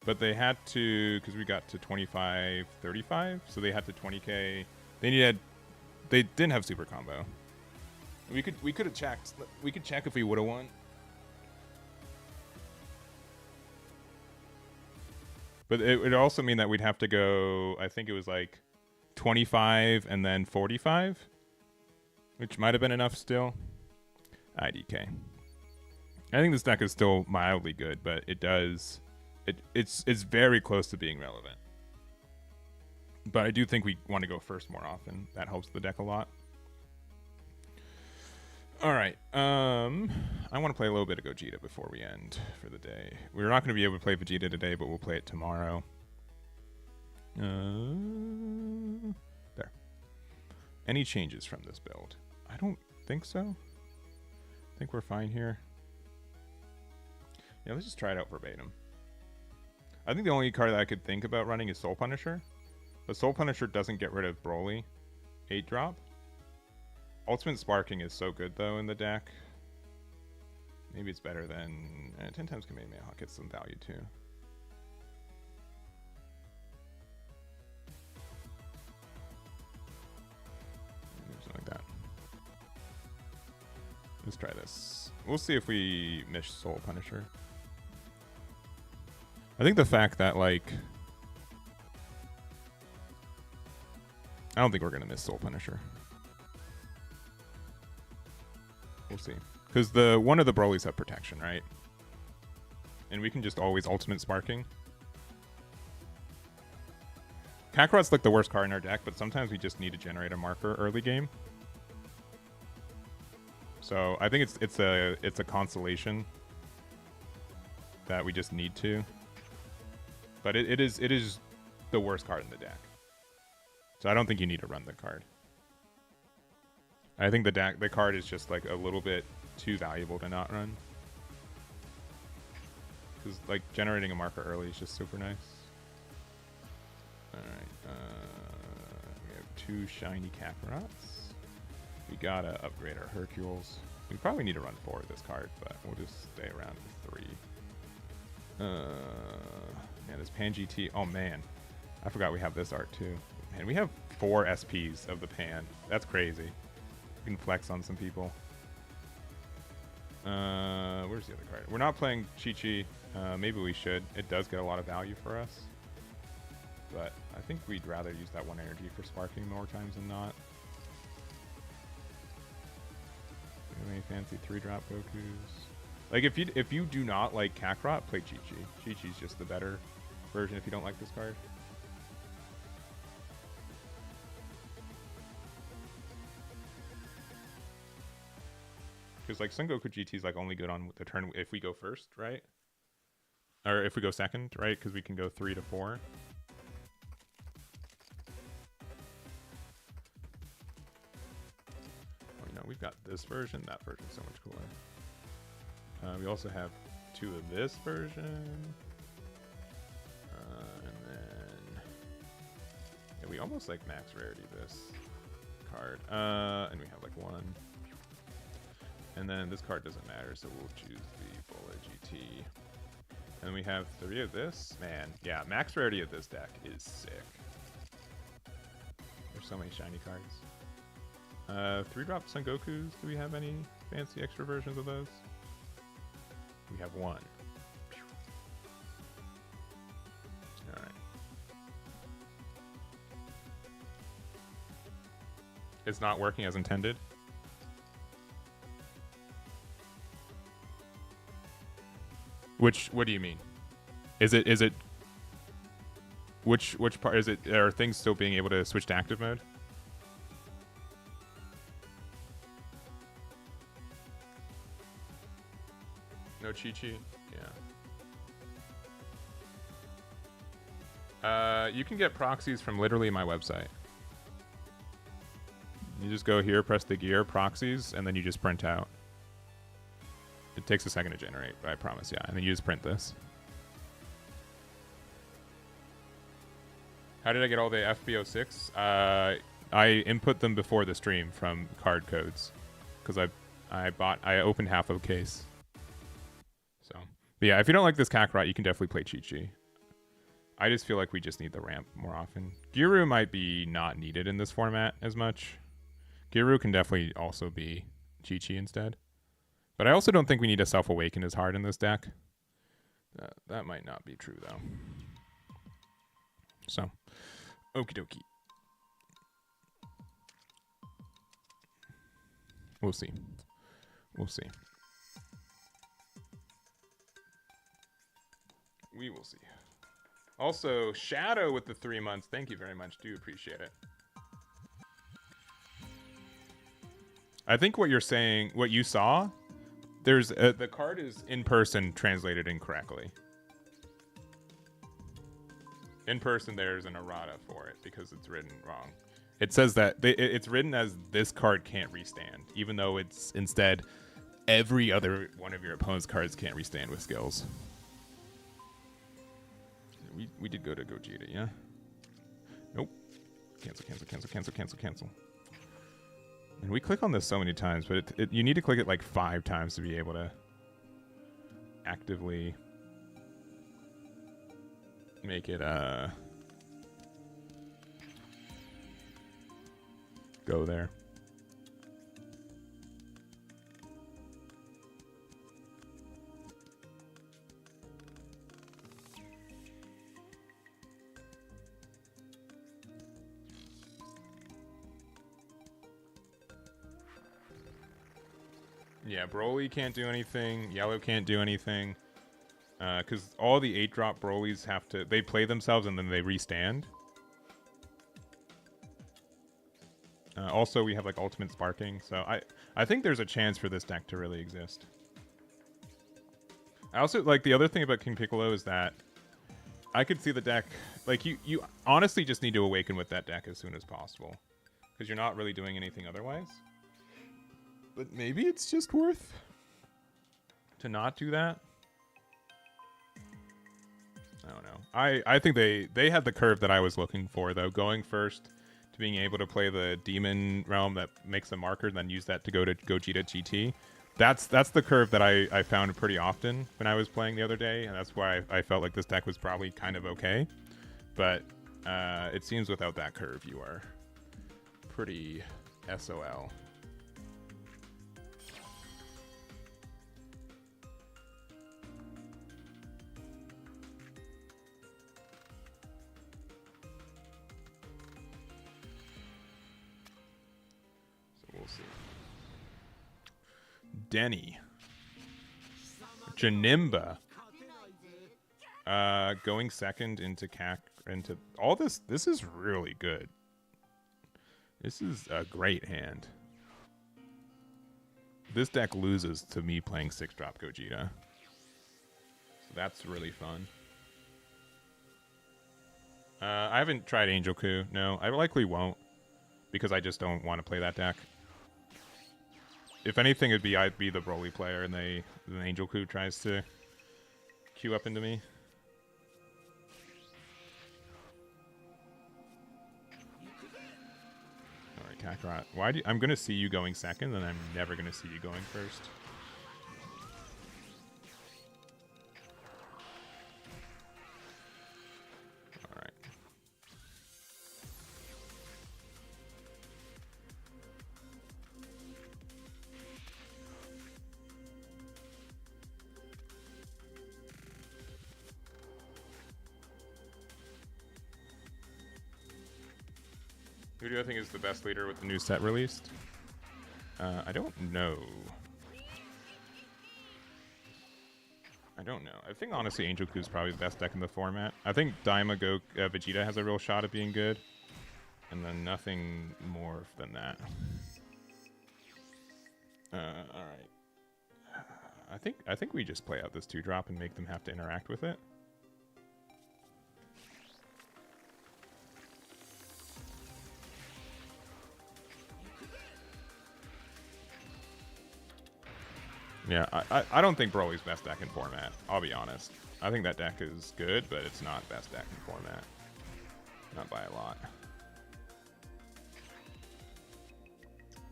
But they had to, because we got to 25, 35, so they had to 20k. They didn't have super combo. We could have checked. We could check if we would have won. But it would also mean that we'd have to go, I think it was like 25 and then 45, which might have been enough still. IDK. I think this deck is still mildly good, but it's very close to being relevant. But I do think we want to go first more often. That helps the deck a lot. All right. I want to play a little bit of Gogeta before we end for the day. We're not going to be able to play Vegeta today, but we'll play it tomorrow. There. Any changes from this build? I don't think so. I think we're fine here. Yeah, let's just try it out verbatim. I think the only card that I could think about running is Soul Punisher. But Soul Punisher doesn't get rid of Broly 8-drop. Ultimate Sparking is so good, though, in the deck. Maybe it's better than... 10 times Kamehameha gets some value, too. Something like that. Let's try this. We'll see if we miss Soul Punisher. I think the fact that, like... I don't think we're going to miss Soul Punisher. We'll see. Because one of the Broly's have protection, right? And we can just always ultimate Sparking. Kakarot's like the worst card in our deck, but sometimes we just need to generate a marker early game. So I think it's a consolation that we just need to. But it is the worst card in the deck. So I don't think you need to run the card. I think the card is just like a little bit too valuable to not run. Because like generating a marker early is just super nice. Alright, we have 2 shiny Kakarots. We gotta upgrade our Hercules. We probably need to run 4 of this card, but we'll just stay around with 3. Man, this Pan GT. Oh man, I forgot we have this art too. Man, we have 4 SPs of the Pan. That's crazy. We can flex on some people. Where's the other card? We're not playing Chi-Chi. Maybe we should. It does get a lot of value for us. But I think we'd rather use that 1 energy for sparking more times than not. Any fancy 3-drop Gokus? Like if you do not like Kakarot, play Chi-Chi. Chi-Chi's just the better version if you don't like this card. Because like Son Goku GT is like only good on the turn if we go first, right? Or if we go second, right? Because we can go 3 to 4. We've got this version. That version's so much cooler. We also have 2 of this version. And then... Yeah, we almost like max rarity this card. And we have like 1. And then this card doesn't matter, so we'll choose the Bullet GT. And we have 3 of this. Man, yeah, max rarity of this deck is sick. There's so many shiny cards. 3-drop Son Gokus. Do we have any fancy extra versions of those? We have 1. Alright. It's not working as intended. What do you mean? Is it which part is it? Are things still being able to switch to active mode? No Chi-Chi? Yeah. You can get proxies from literally my website. You just go here, press the gear, proxies, and then you just print out. It takes a second to generate, but I promise, yeah. And then you just print this. How did I get all the FB06? I input them before the stream from card codes. Because I opened half of a case. So, but yeah, if you don't like this Kakarot, you can definitely play Chi-Chi. I just feel like we just need the ramp more often. Giru might be not needed in this format as much. Giru can definitely also be Chi-Chi instead. But I also don't think we need to self-awaken as hard in this deck. That might not be true, though. So, okie dokie. We'll see. We'll see. We will see. Also, Shadow with the 3 months. Thank you very much. Do appreciate it. I think what you're saying, what you saw, there's the card is in person translated incorrectly. In person, there's an errata for it because it's written wrong. It says that it's written as this card can't restand, even though it's instead every other one of your opponent's cards can't restand with skills. We did go to Gogeta, yeah? Nope. Cancel, cancel, cancel, cancel, cancel, cancel. And we click on this so many times, but you need to click it like 5 times to be able to actively make it go there. Yeah, Broly can't do anything. Yellow can't do anything. Because all the 8-drop Brolys have to... They play themselves and then they restand. Also, we have like ultimate sparking. So I think there's a chance for this deck to really exist. I also... Like, the other thing about King Piccolo is that I could see the deck... Like, you honestly just need to awaken with that deck as soon as possible. Because you're not really doing anything otherwise. But maybe it's just worth to not do that. I don't know. I think they had the curve that I was looking for, though. Going first to being able to play the Demon Realm that makes a marker, and then use that to go to Gogeta GT. That's the curve that I found pretty often when I was playing the other day, and that's why I felt like this deck was probably kind of okay. But it seems without that curve, you are pretty SOL. We'll see. Denny. Janimba. Going second into into all this. This is really good. This is a great hand. This deck loses to me playing 6-drop Gogeta. So that's really fun. I haven't tried Angel Coup. No, I likely won't. Because I just don't want to play that deck. If anything, I'd be the Broly player, and then Angel Coup tries to queue up into me. All right, Kakarot. I'm gonna see you going second, and I'm never gonna see you going first. All right. Who do I think is the best leader with the new set released? I don't know. I think, honestly, Angel Coup is probably the best deck in the format. I think Daima Vegeta has a real shot at being good. And then nothing more than that. Alright. I think we just play out this 2-drop and make them have to interact with it. Yeah, I don't think Broly's best deck in format. I'll be honest. I think that deck is good, but it's not best deck in format. Not by a lot.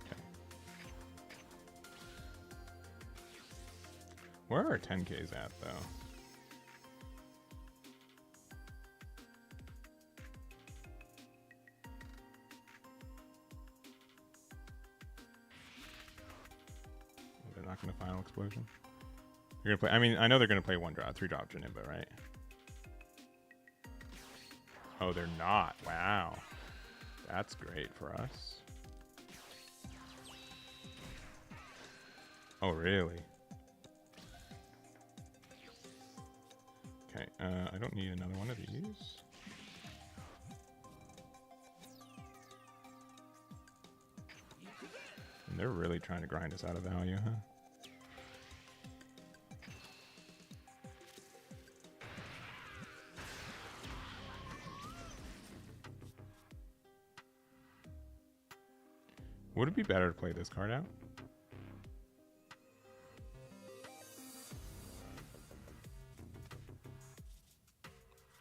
Okay. Where are our 10Ks at, though? Not gonna final explosion. You're gonna play. I mean, I know they're gonna play 1-drop, 3-drop Janimba, right? Oh, they're not. Wow, that's great for us. Oh, really? Okay. I don't need another one of these. And they're really trying to grind us out of value, huh? Would it be better to play this card out?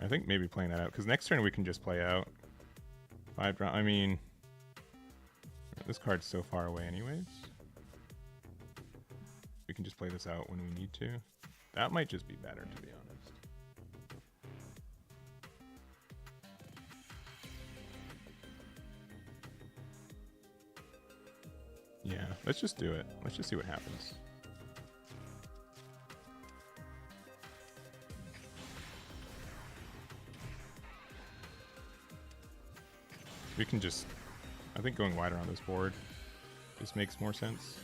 I think maybe playing that out, because next turn we can just play out 5-drop. I mean, this card's so far away anyways. We can just play this out when we need to. That might just be better, to be honest. Yeah, let's just do it. Let's just see what happens. We can just... I think going wider on this board just makes more sense.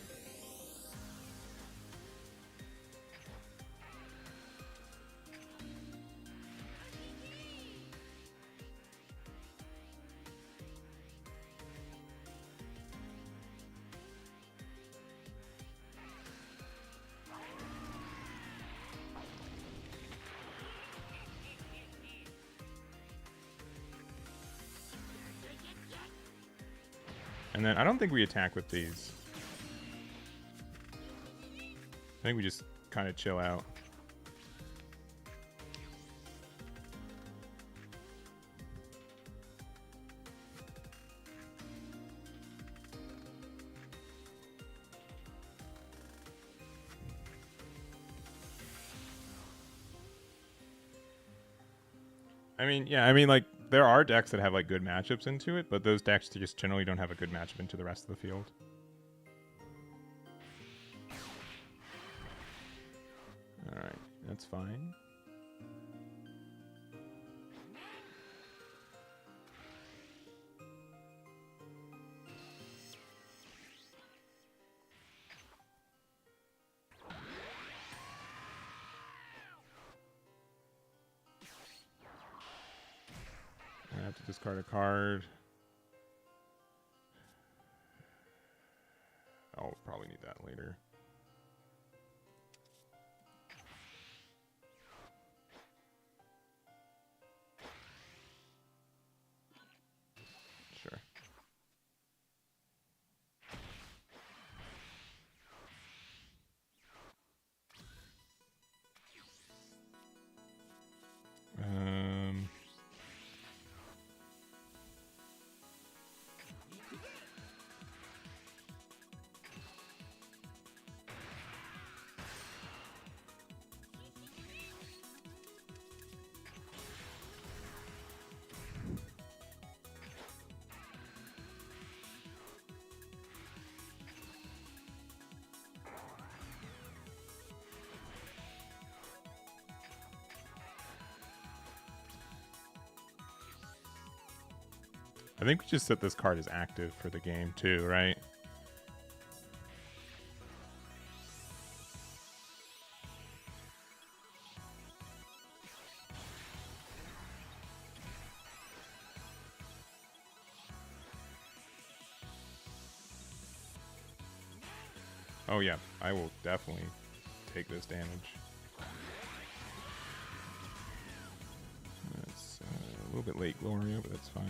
And then I don't think we attack with these. I think we just kind of chill out. I mean, yeah, I mean, like, there are decks that have, like, good matchups into it, but those decks just generally don't have a good matchup into the rest of the field. Alright, that's fine. I have to discard a card. I'll probably need that later. Sure. I think we just set this card as active for the game too, right? Oh yeah, I will definitely take this damage. That's a little bit late, Gloria, but that's fine.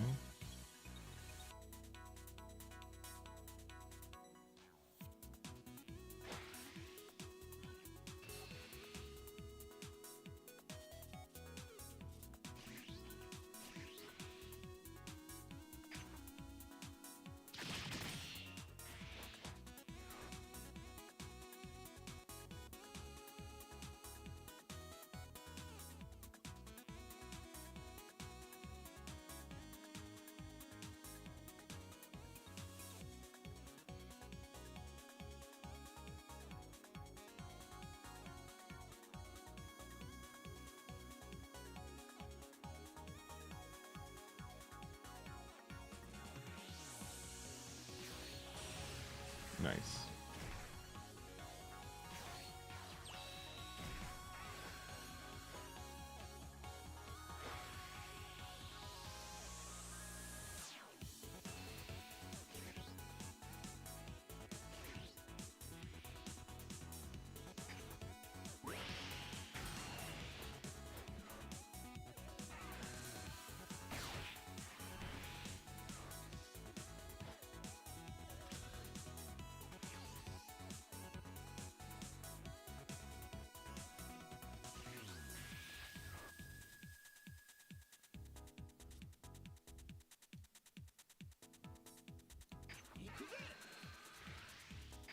Nice.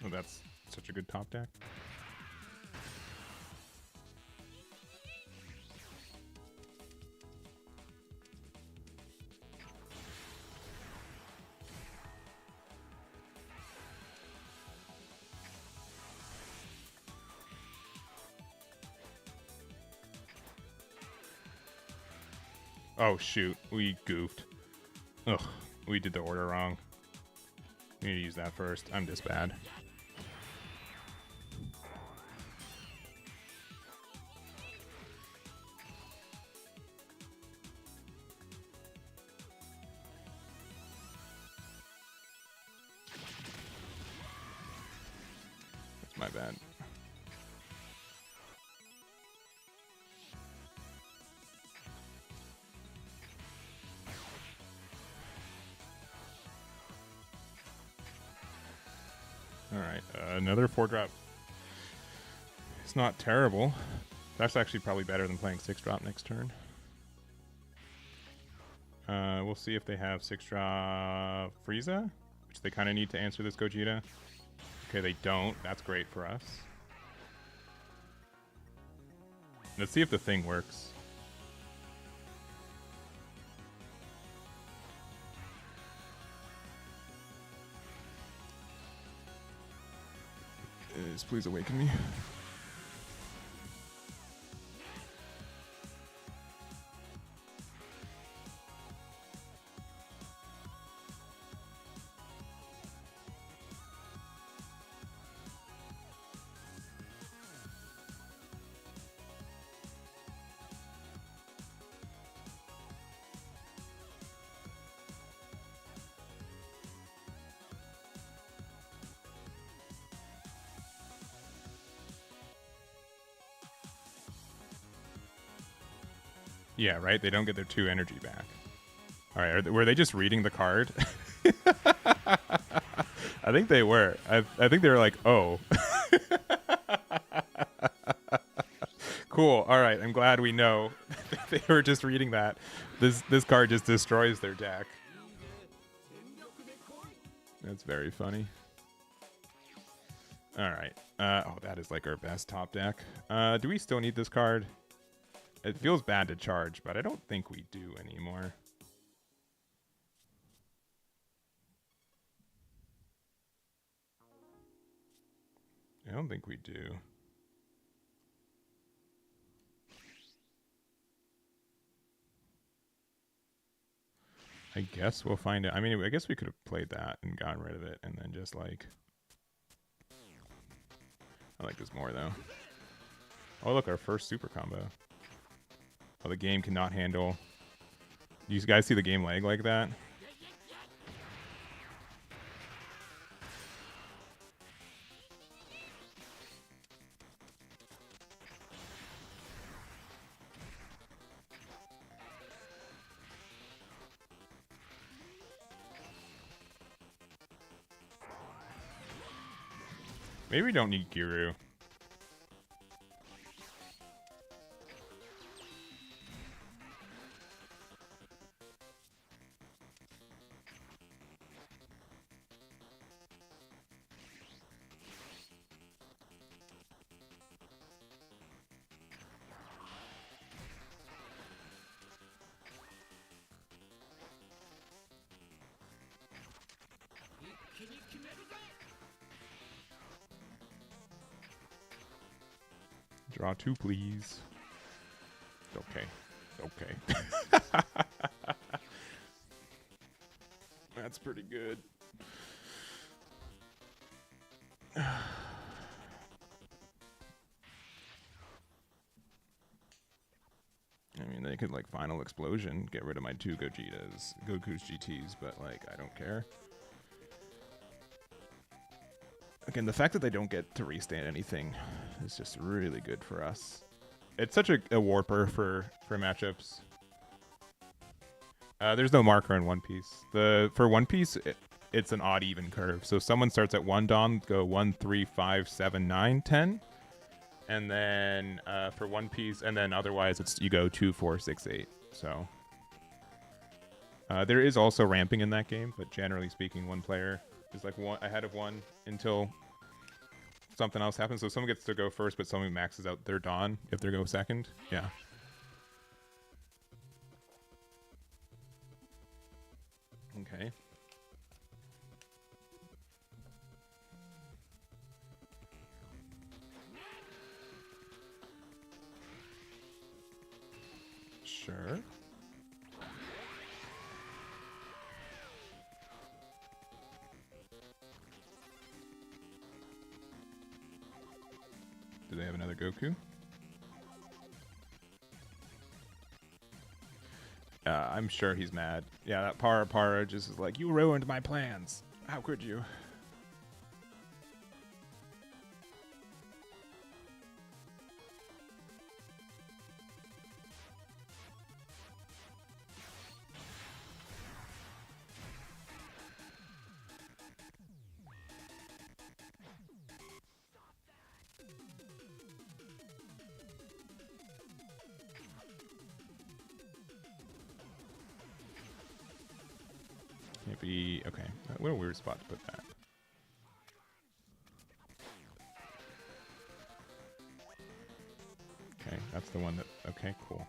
Oh, that's such a good top deck. Oh shoot, we goofed. Ugh, we did the order wrong. We need to use that first. I'm this bad. That's my bad. Another 4-drop. It's not terrible. That's actually probably better than playing 6-drop next turn. We'll see if they have 6-drop Frieza, which they kind of need to answer this Gogeta. Okay, they don't. That's great for us. Let's see if the thing works. Please awaken me. Yeah, right? They don't get their 2 energy back. All right, were they just reading the card? I think they were. I think they were like, oh. Cool. All right, I'm glad we know that they were just reading that. This card just destroys their deck. That's very funny. All right. Oh, that is like our best top deck. Do we still need this card? It feels bad to charge, but I don't think we do anymore. I don't think we do. I guess we'll find out. I mean, I guess we could have played that and gotten rid of it and then just like... I like this more, though. Oh, look, our first super combo. Oh, the game cannot handle. You guys see the game lag like that? Maybe we don't need Giru. Draw 2, please. Okay. Okay. That's pretty good. I mean, they could, like, Final Explosion, get rid of my 2 Gogetas, Goku's GTs, but, like, I don't care. Again, the fact that they don't get to restand anything is just really good for us. It's such a warper for matchups. There's no marker in One Piece. For One Piece, it's an odd even curve. So someone starts at 1 Dawn, go 1, 3, 5, 7, 9, 10. And then for One Piece, and then otherwise it's you go 2, 4, 6, 8. So there is also ramping in that game, but generally speaking, one player is like one ahead of one until something else happens. So someone gets to go first, but someone maxes out their Dawn if they go second. Yeah. Okay. Sure. Do they have another Goku? I'm sure he's mad. Yeah, that Para just is like, you ruined my plans. How could you? Maybe, okay. What a weird spot to put that. Okay, that's the one that, okay, cool.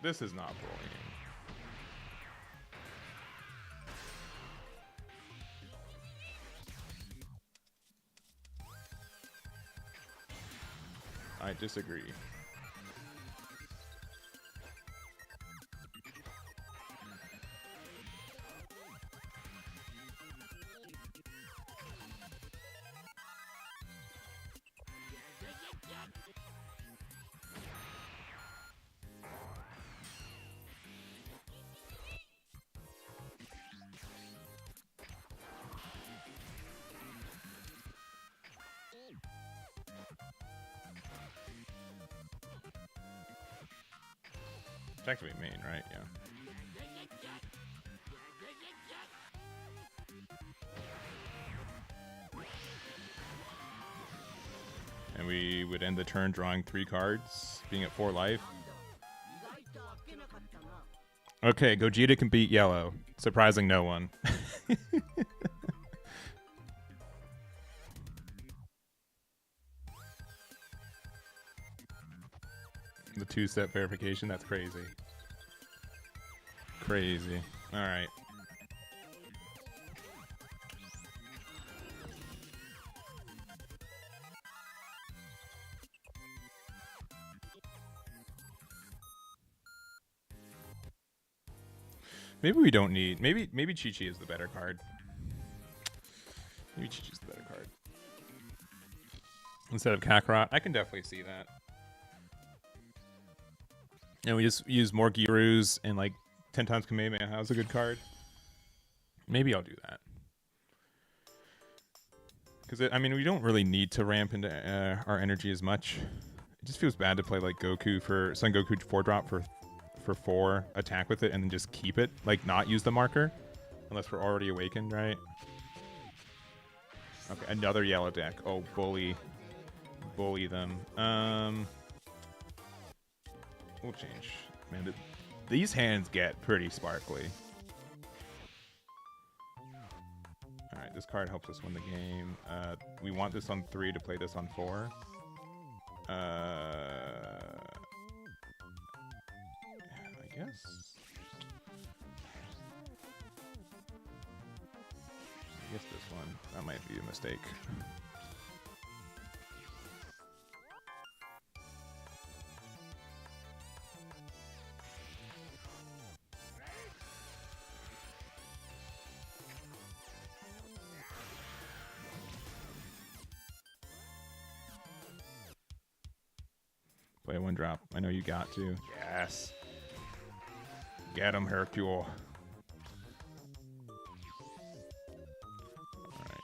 This is not bullying. I disagree. Technically main, right? Yeah. And we would end the turn drawing 3 cards, being at 4 life. Okay, Gogeta can beat yellow. Surprising no one. The 2-step verification, that's crazy. Crazy. Alright. Maybe we don't need... Maybe Chi-Chi is the better card. Maybe Chi-Chi's the better card. Instead of Kakarot. I can definitely see that. And we just use more Girus and like 10 times Kamehameha is a good card. Maybe I'll do that. Because, I mean, we don't really need to ramp into our energy as much. It just feels bad to play like Goku for Son Goku 4-drop for 4, attack with it, and then just keep it. Like, not use the marker. Unless we're already awakened, right? Okay, another yellow deck. Oh, bully. Bully them. We'll change. Man, these hands get pretty sparkly. Alright, this card helps us win the game. We want this on 3 to play this on 4. I guess. I guess this one. That might be a mistake. Play 1-drop. I know you got to. Yes. Get him, Hercule. Alright.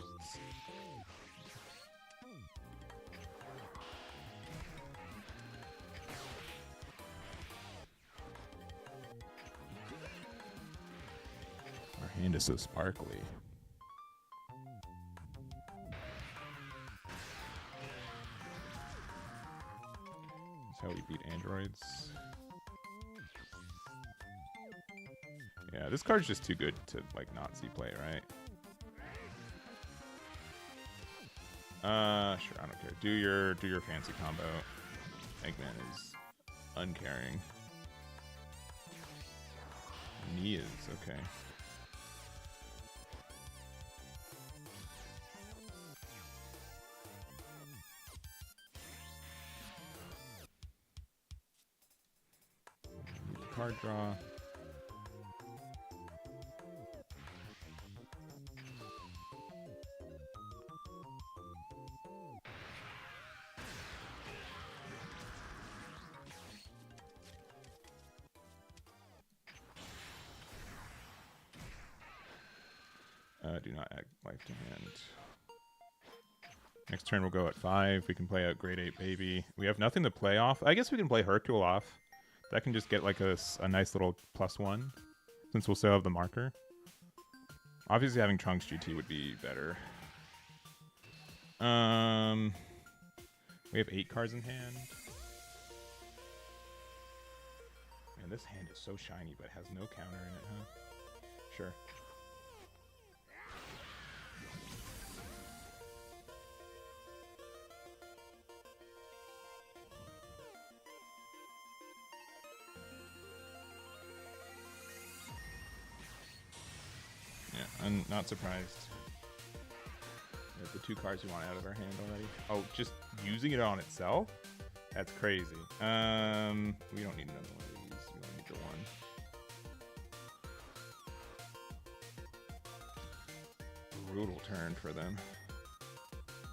Our hand is so sparkly. How we beat Aandroids. Yeah, this card's just too good to like not see play, right? Sure, I don't care. Do your fancy combo. Eggman is uncaring. Knee is okay. card draw. Do not add life to hand. Next turn we'll go at 5. We can play out Grade 8 Baby. We have nothing to play off. I guess we can play Hercule off. That can just get like a nice little +1, since we'll still have the marker. Obviously having Trunks GT would be better. We have 8 cards in hand. Man, this hand is so shiny, but has no counter in it, huh? Sure. Yeah, I'm not surprised. We have the 2 cards we want out of our hand already. Oh, just using it on itself? That's crazy. We don't need another one of these. We only need the one. Brutal turn for them.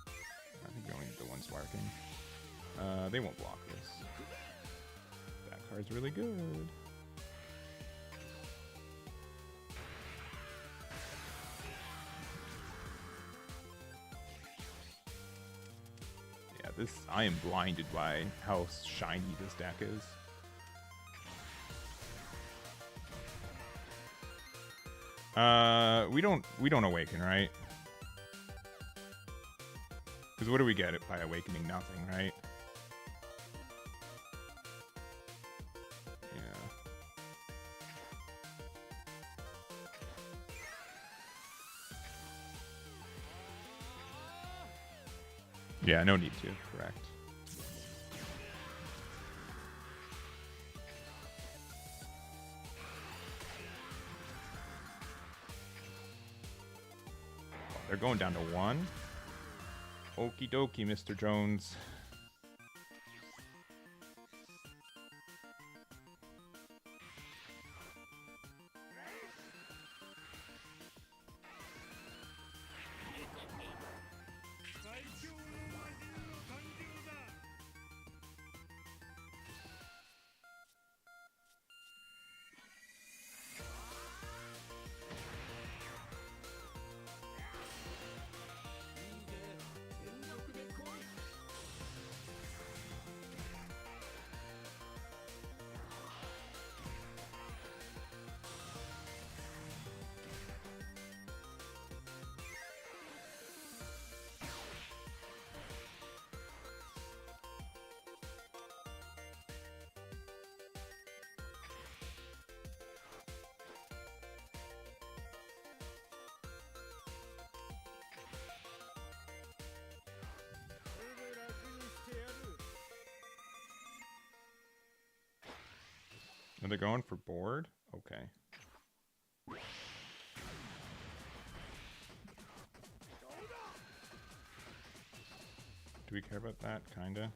I think we only need the one sparking. They won't block this. That card's really good. I am blinded by how shiny this deck is. We don't awaken, right? Because what do we get by awakening? Nothing, right? Yeah, no need to, correct. Oh, they're going down to 1. Okie dokie, Mr. Jones. Are they going for board? Okay. Do we care about that? Kinda.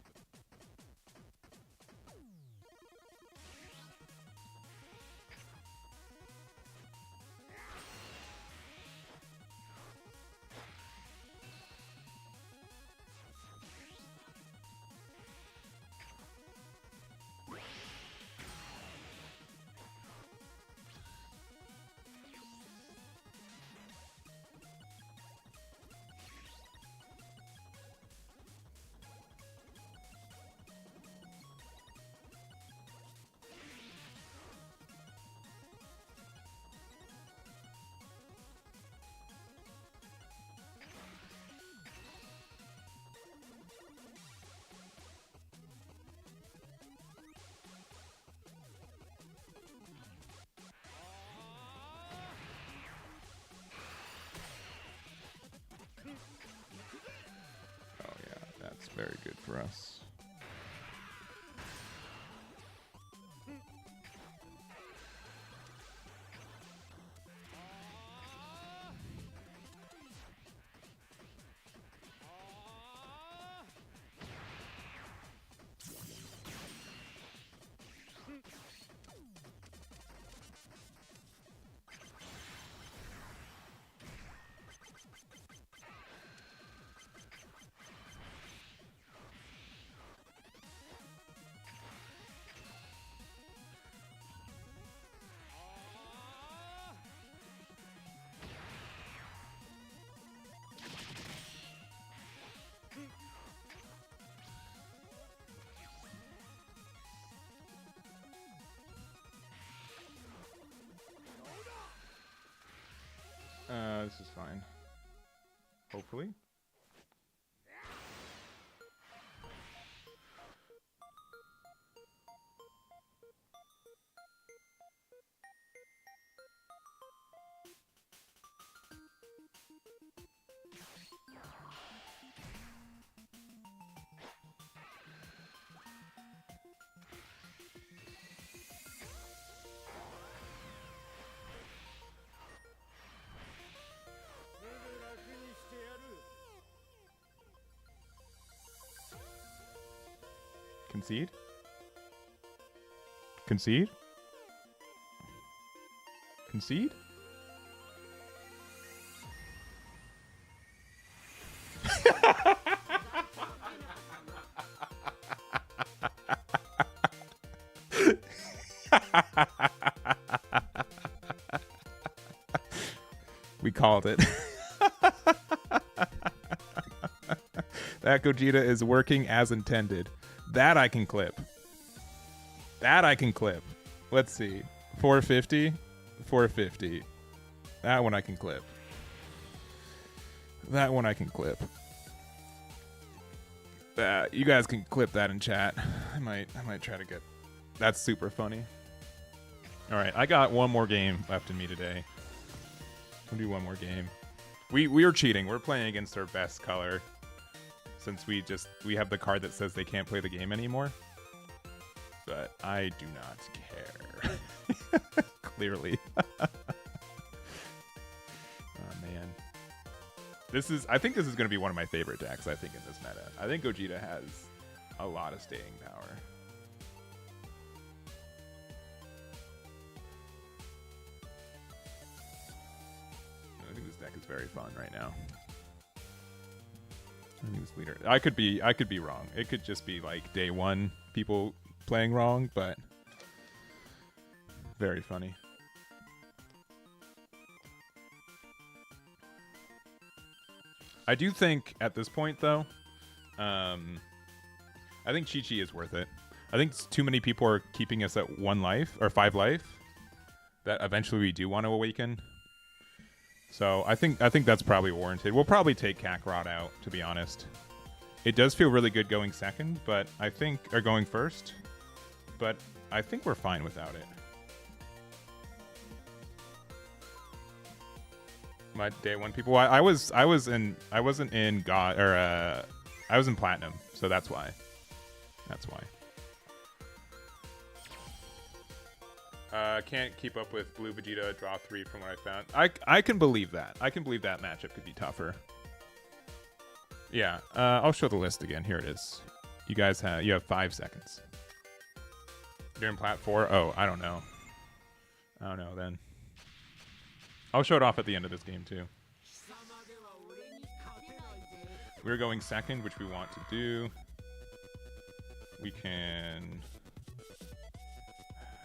Very good for us. This is fine. Hopefully. Concede? Concede? Concede? We called it. That Gogeta is working as intended. That I can clip. That I can clip. Let's see. 450. 450. That one I can clip. That one I can clip. You guys can clip that in chat. I might try to get. That's super funny. All right, I got one more game left in me today. We'll do one more game. We are cheating. We're playing against our best color. Since we have the card that says they can't play the game anymore. But I do not care. Clearly. Oh man. I think this is going to be one of my favorite decks, I think, in this meta. I think Gogeta has a lot of staying power. I think this deck is very fun right now. I think this leader. I could be wrong. It could just be like day one people playing wrong, but very funny. I do think at this point though, I think Chi-Chi is worth it. I think too many people are keeping us at 1 life or 5 life. That eventually we do want to awaken. So I think that's probably warranted. We'll probably take Kakarot out, to be honest. It does feel really good going second, but I think or going first, but I think we're fine without it. My day one people. I was in platinum, so that's why. That's why. Can't keep up with Blue Vegeta, draw 3 from what I found. I can believe that. I can believe that matchup could be tougher. Yeah, I'll show the list again. Here it is. You have 5 seconds. You're in plat 4? Oh, I don't know. I don't know then. I'll show it off at the end of this game too. We're going second, which we want to do. We can...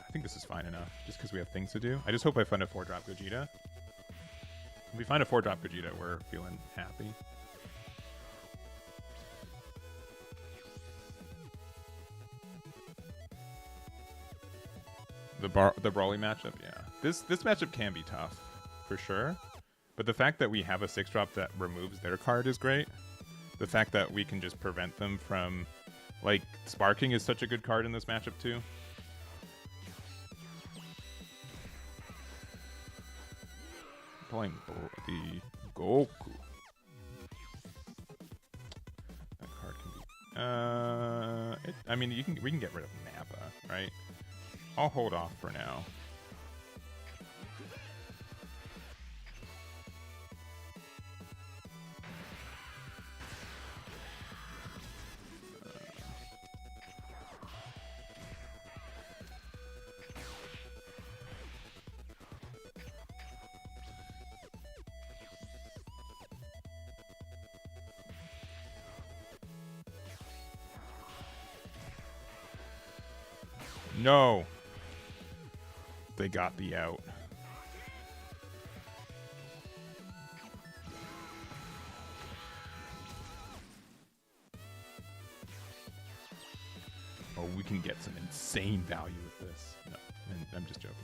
I think this is fine enough, just because we have things to do. I just hope I find a 4-drop Gogeta. If we find a 4-drop Gogeta, we're feeling happy. The Broly matchup, yeah. This matchup can be tough, for sure. But the fact that we have a 6-drop that removes their card is great. The fact that we can just prevent them from... Like, Sparking is such a good card in this matchup, too. Pulling the Goku. That card can be... I mean, we can get rid of Nappa, right? I'll hold off for now. No. They got the out. Oh, we can get some insane value with this. No, I'm just joking.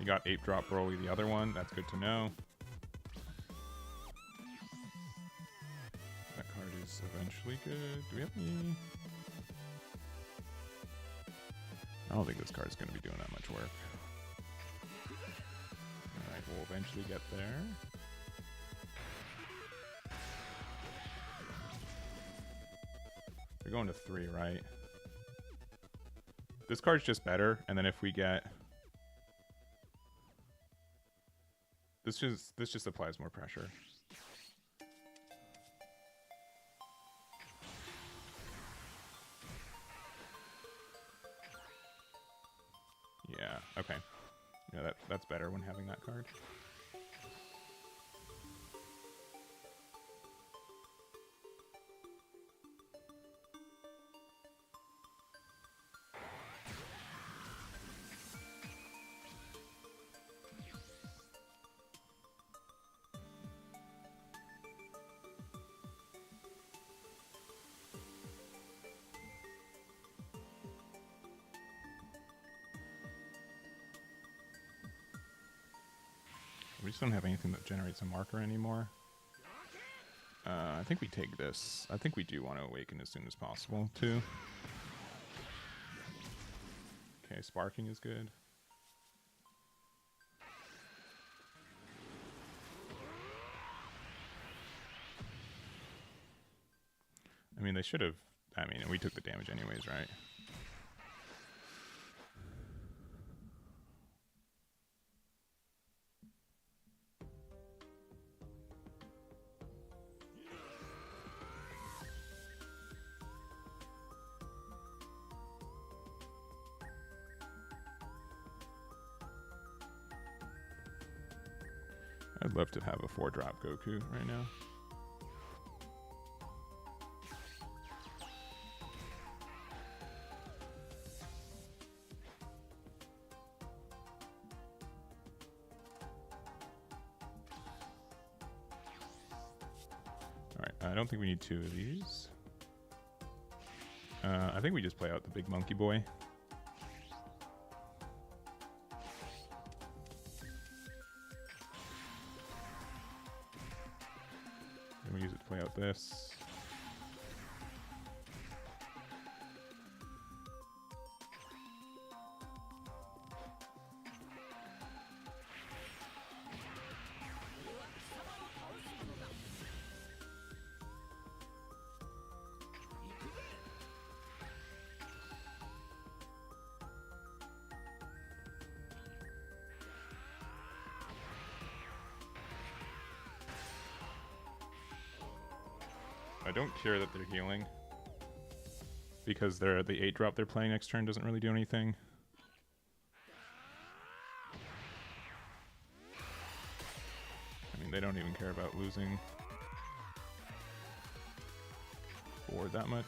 got 8-drop Broly, the other one. That's good to know. That card is eventually good. Do we have any? I don't think this card is going to be doing that much work. Alright, we'll eventually get there. We're going to 3, right? This card's just better, and then if we get... This just applies more pressure. Yeah, okay. Yeah, that's better when having that card. We just don't have anything that generates a marker anymore. I think we take this. I think we do want to awaken as soon as possible, too. Okay, sparking is good. I mean, they should have... I mean, we took the damage anyways, right? I'd love to have a 4-drop Goku right now. Alright, I don't think we need 2 of these. I think we just play out the big monkey boy. We use it to play out this. I don't care that they're healing, because the 8-drop they're playing next turn doesn't really do anything. I mean, they don't even care about losing forward that much.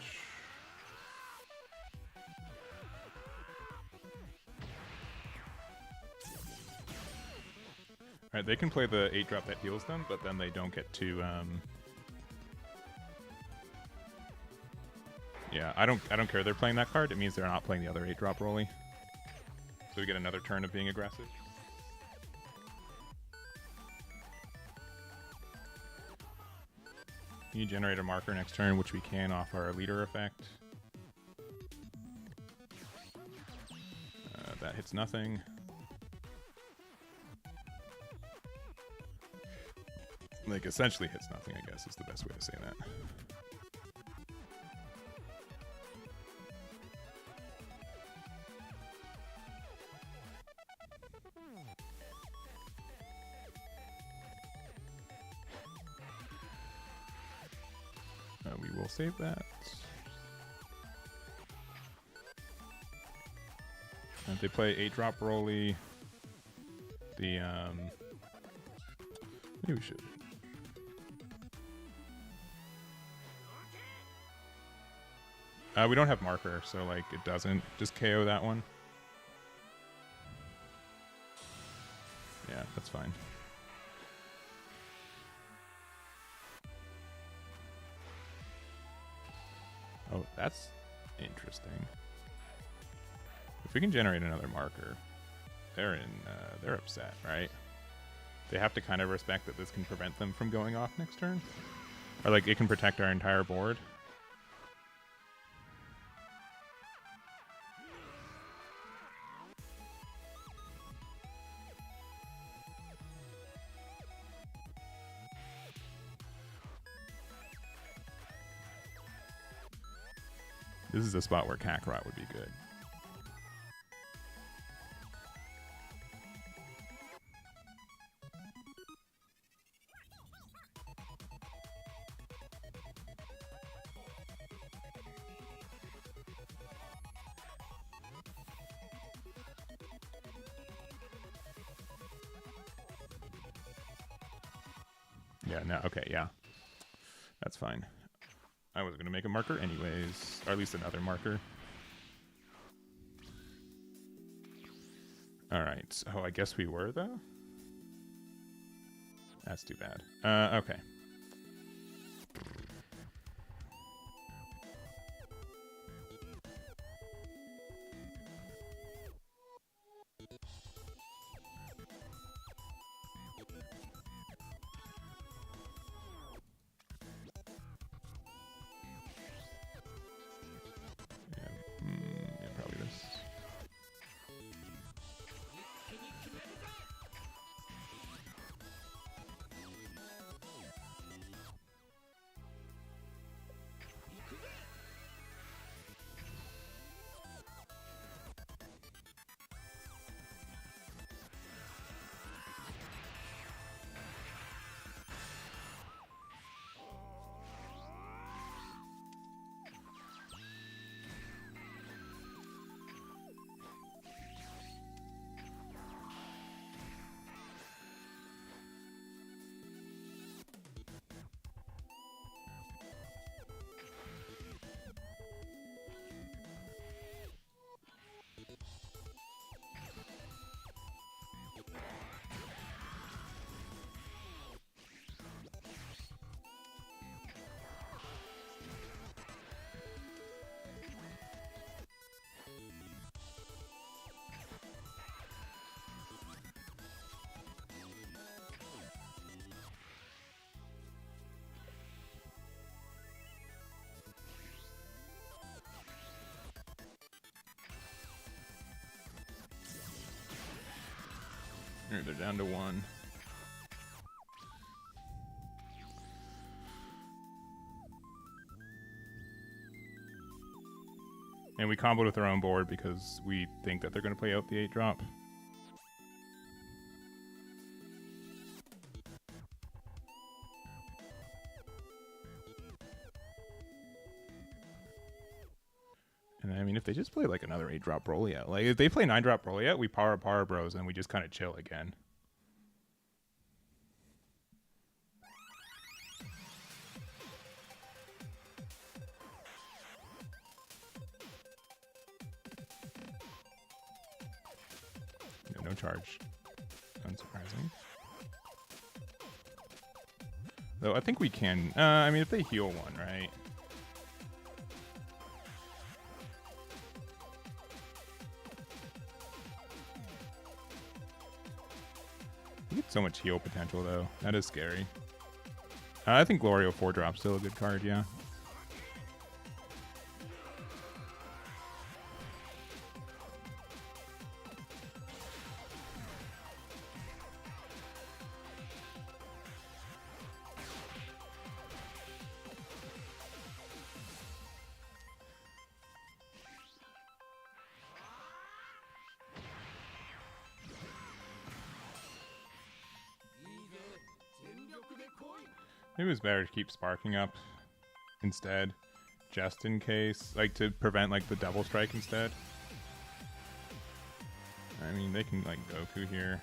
Alright, they can play the 8-drop that heals them, but then they don't get to... Yeah, I don't care they're playing that card. It means they're not playing the other 8-drop Broly. So we get another turn of being aggressive. You generate a marker next turn, which we can off our leader effect. That hits nothing. Like, essentially hits nothing, I guess, is the best way to say that. We will save that. And if they play 8-drop Broly, maybe we should. We don't have marker, so like it doesn't just KO that one. Yeah, that's fine. Oh, that's interesting. If we can generate another marker, they're upset, right? They have to kind of respect that this can prevent them from going off next turn. Or like it can protect our entire board. This is a spot where Kakarot would be good. Yeah, no, okay, yeah. That's fine. I was going to make a marker anyways, or at least another marker. Alright, oh, I guess we were, though? That's too bad. Okay. Yeah, probably this. Here, they're down to 1. And we comboed with our own board because we think that they're going to play out the 8-drop. And I mean, if they just play like another 8-drop Broly, like if they play 9-drop Broly, we power Bros and we just kind of chill again. No charge. Unsurprising. Though I think we can. I mean, if they heal 1, right? You get so much heal potential, though. That is scary. I think Glorio 4-drop's still a good card, yeah. Maybe it was better to keep sparking up instead, just in case, like to prevent like the double strike instead. I mean, they can like Goku here.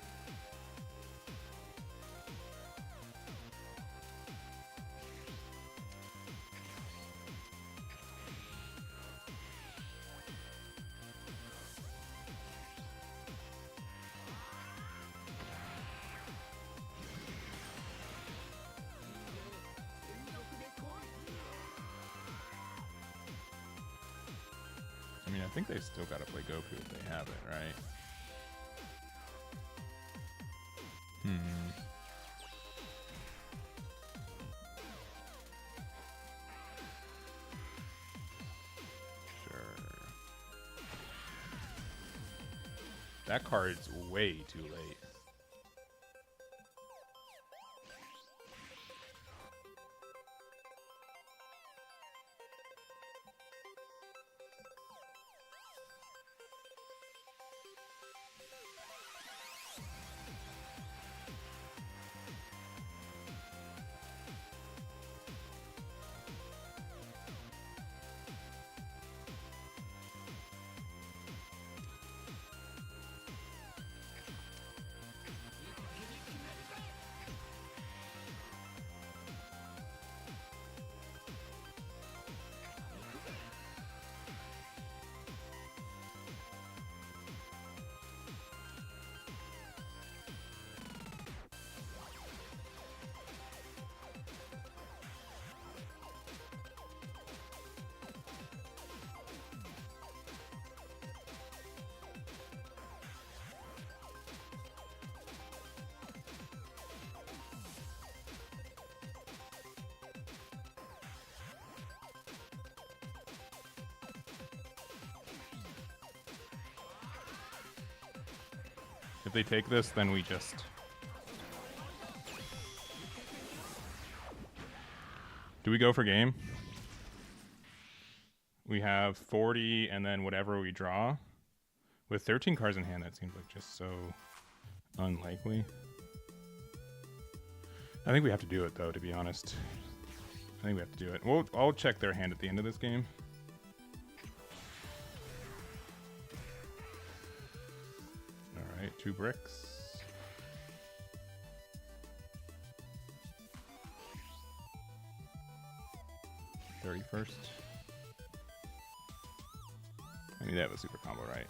I mean, I think they still gotta play Goku if they have it, right? Sure. That card's way too late. If they take this, then we just... Do we go for game? We have 40 and then whatever we draw. With 13 cards in hand, that seems like just so unlikely. I think we have to do it, though, to be honest. I think we have to do it. I'll check their hand at the end of this game. Alright, 2 bricks. $31st. I mean, they have a super combo, right?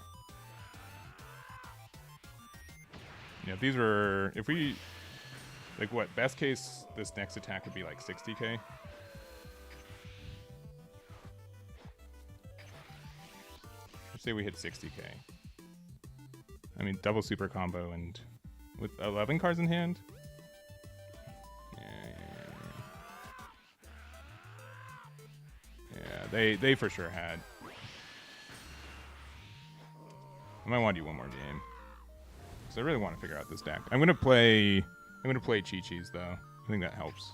Yeah, if these were... If we... Like, what? Best case, this next attack would be like 60k. Let's say we hit 60k. I mean, double super combo and... With 11 cards in hand? Yeah, they for sure had. I might want to do one more game. Because I really want to figure out this deck. I'm gonna play Chi-Chi's though. I think that helps.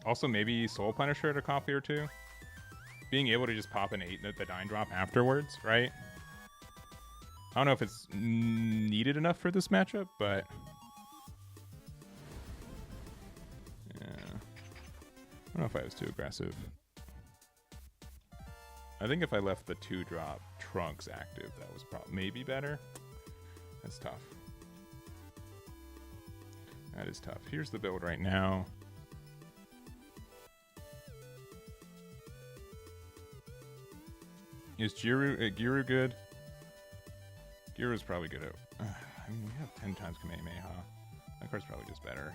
Also maybe Soul Punisher to copy or two. Being able to just pop an 8 at the 9 drop afterwards, right? I don't know if it's needed enough for this matchup, but yeah. I don't know if I was too aggressive. I think if I left the 2 drop Trunks active, that was maybe better. That's tough. That is tough. Here's the build right now. Is Giru good? Giru's probably good at... I mean, we have 10 times Kamehameha. That card's probably just better.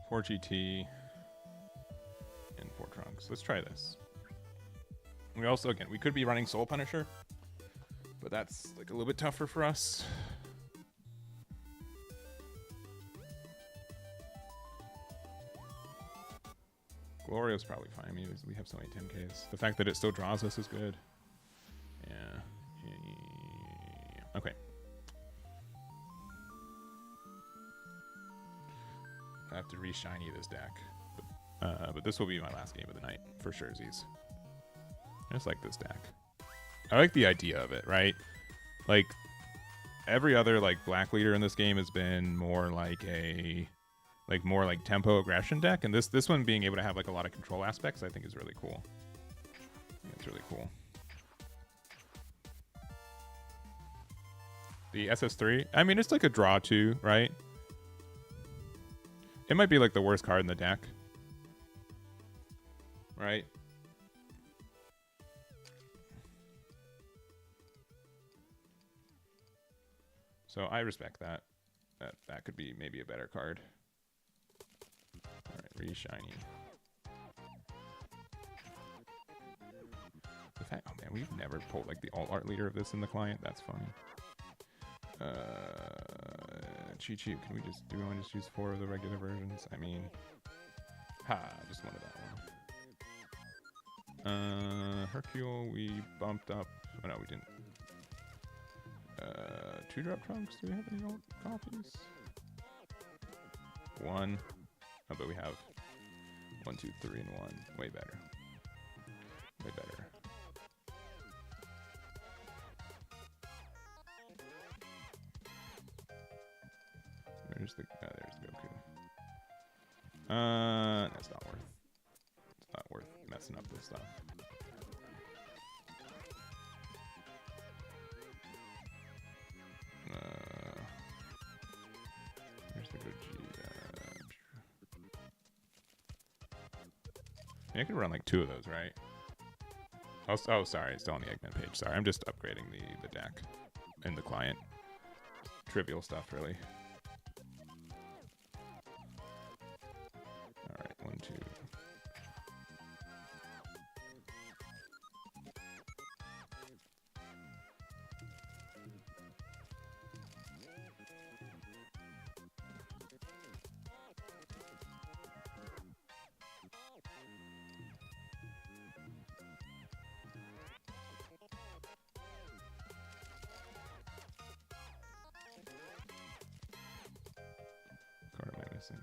Four GT and 4 Trunks. Let's try this. We also, again, we could be running Soul Punisher, but that's like a little bit tougher for us. Glorio's probably fine. I mean, we have so many 10Ks. The fact that it still draws us is good. Yeah. Okay. I have to re-shiny this deck. But this will be my last game of the night, for sure, Z's. I just like this deck. I like the idea of it, right? Like, every other, like, black leader in this game has been more like a... Like, more like tempo aggression deck. And this one being able to have, like, a lot of control aspects, I think is really cool. I think it's really cool. The SS3, I mean, it's like a draw too, right? It might be like the worst card in the deck. Right? So I respect that. That could be maybe a better card. Alright, re-shiny. The fact, oh man, we've never pulled like the alt art leader of this in the client. That's funny. Cheat sheet. Can we just do? We want to just use 4 of the regular versions? I mean, just wanted that one. Hercule, we bumped up. Oh no, we didn't. 2-drop trunks. Do we have any alt copies? 1. Oh, but we have 1, 2, 3, and 1. Way better. Way better. There's the Goku. That's not worth. It's not worth messing up this stuff. There's the Gogeta. I could run like 2 of those, right? Oh, sorry, it's still on the Eggman page. Sorry, I'm just upgrading the deck in the client. Trivial stuff, really. All right, 1, 2. Card am I missing?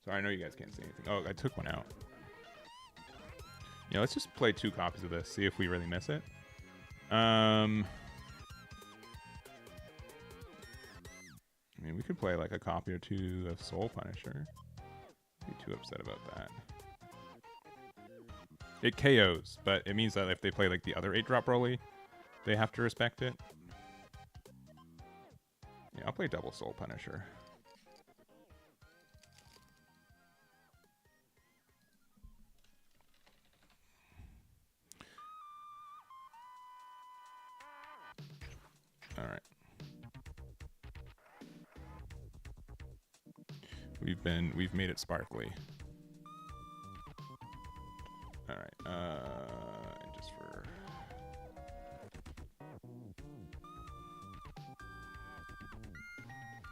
Sorry, I know you guys can't see anything. Oh, I took one out. Yeah, let's just play 2 copies of this, see if we really miss it. I mean, we could play like a copy or 2 of Soul Punisher. I'd be too upset about that. It KOs, but it means that if they play like the other 8-drop Broly, they have to respect it. Yeah, I'll play double Soul Punisher. All right. We've made it sparkly. All right. And just for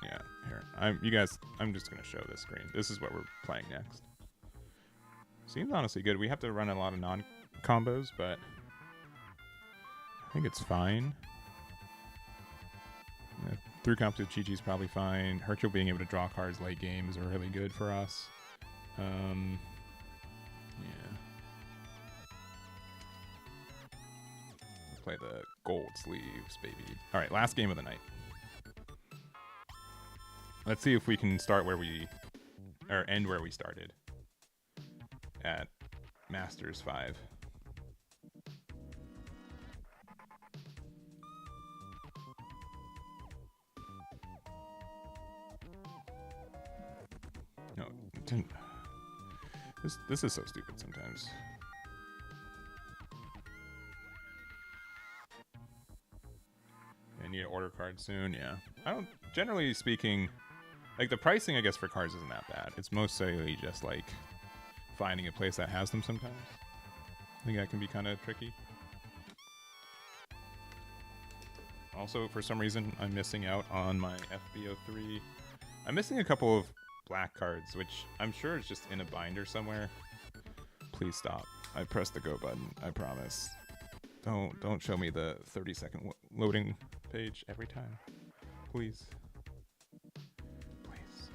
yeah, here. I'm just gonna show this screen. This is what we're playing next. Seems honestly good. We have to run a lot of non-combos, but I think it's fine. Yeah, 3 comps with Chi-Chi's probably fine. Hercule being able to draw cards late game is really good for us. Yeah. We'll play the gold sleeves, baby. All right, last game of the night. Let's see if we can start where we, or end where we started. At Masters 5. No, it didn't. This is so stupid sometimes. I need to order cards soon. Yeah, I don't. Generally speaking, like the pricing, I guess for cards isn't that bad. It's mostly just like finding a place that has them sometimes. I think that can be kind of tricky. Also, for some reason, I'm missing out on my FB03. I'm missing a couple of black cards, which I'm sure is just in a binder somewhere. Please stop. I pressed the go button. I promise. Don't show me the 30-second loading page every time. Please. Please.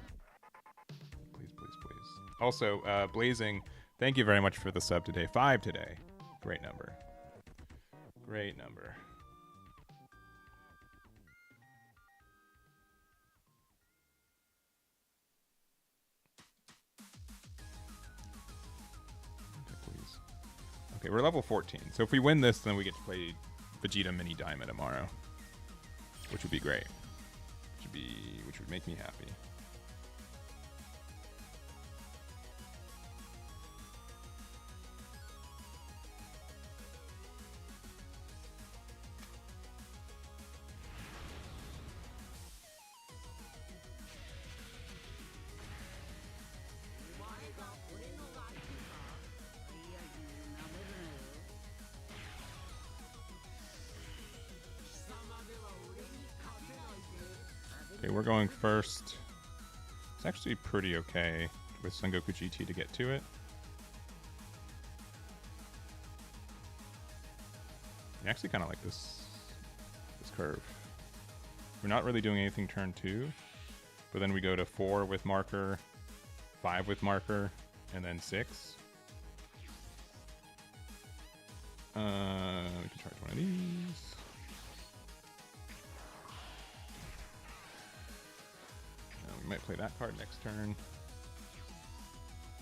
Also, Blazing, thank you very much for the sub today. 5 today. Great number. Great number. Okay, we're level 14. So if we win this, then we get to play Vegeta Mini Diamond tomorrow, which would be great. Which would make me happy. Okay, we're going first. It's actually pretty okay with Son Goku GT to get to it. I actually kind of like this curve. We're not really doing anything turn 2, but then we go to 4 with marker, 5 with marker, and then 6. We can charge one of these. We might play that card next turn.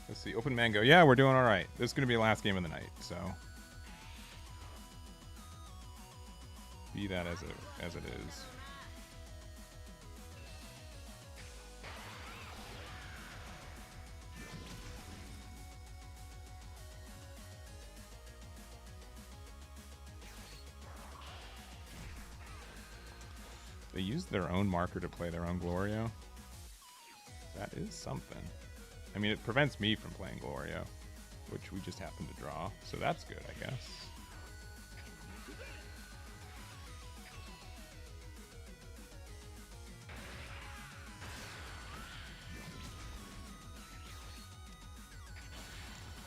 Let's see, open mango. Yeah, we're doing all right. This is going to be the last game of the night, so be that as it is. They used their own marker to play their own Glorio. That is something. I mean, it prevents me from playing Glorio, which we just happen to draw, so that's good, I guess.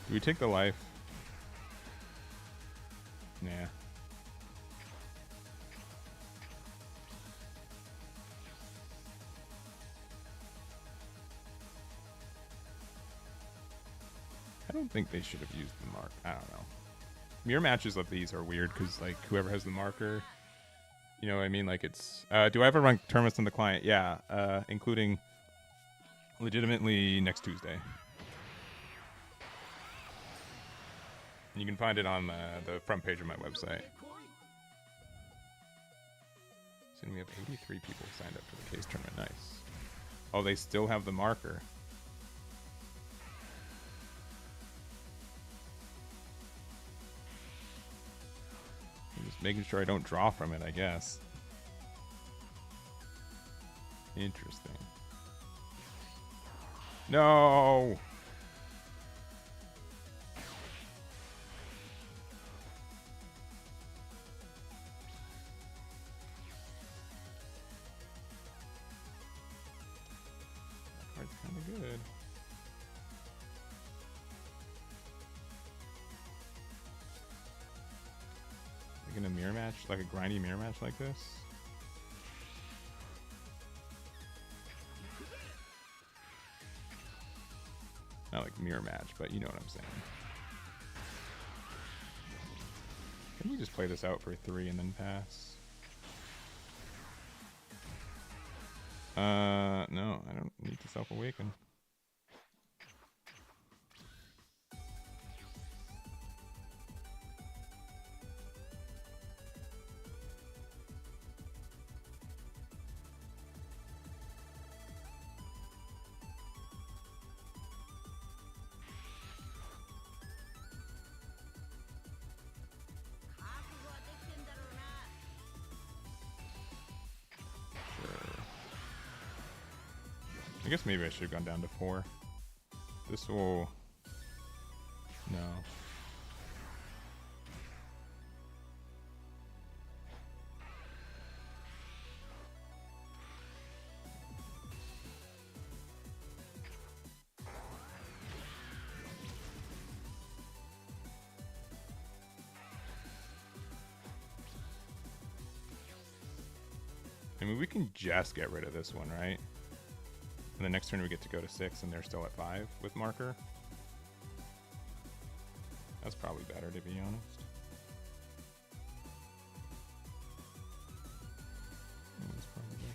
Do we take the life? Nah. I don't think they should have used the mark. I don't know. Mirror matches of these are weird because, like, whoever has the marker, you know what I mean? Like, it's... do I ever run tournaments on the client? Yeah, including legitimately next Tuesday. You can find it on the front page of my website. So we have 83 people signed up for the case tournament. Nice. Oh, they still have the marker. I'm just making sure I don't draw from it, I guess. Interesting. No! That's kind of good. Like in a mirror match, like a grindy mirror match like this. Not like mirror match, but you know what I'm saying. Can we just play this out for 3 and then pass? No, I don't need to self-awaken. I guess maybe I should have gone down to 4. This will... No. I mean, we can just get rid of this one, right? And the next turn we get to go to 6 and they're still at 5 with marker. That's probably better, to be honest. That's probably better.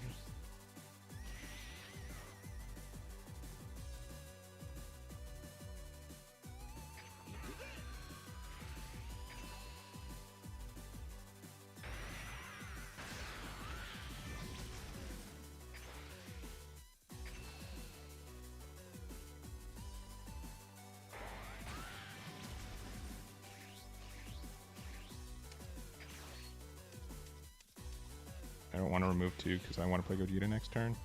I don't want to remove 2 because I want to play Gogeta next turn.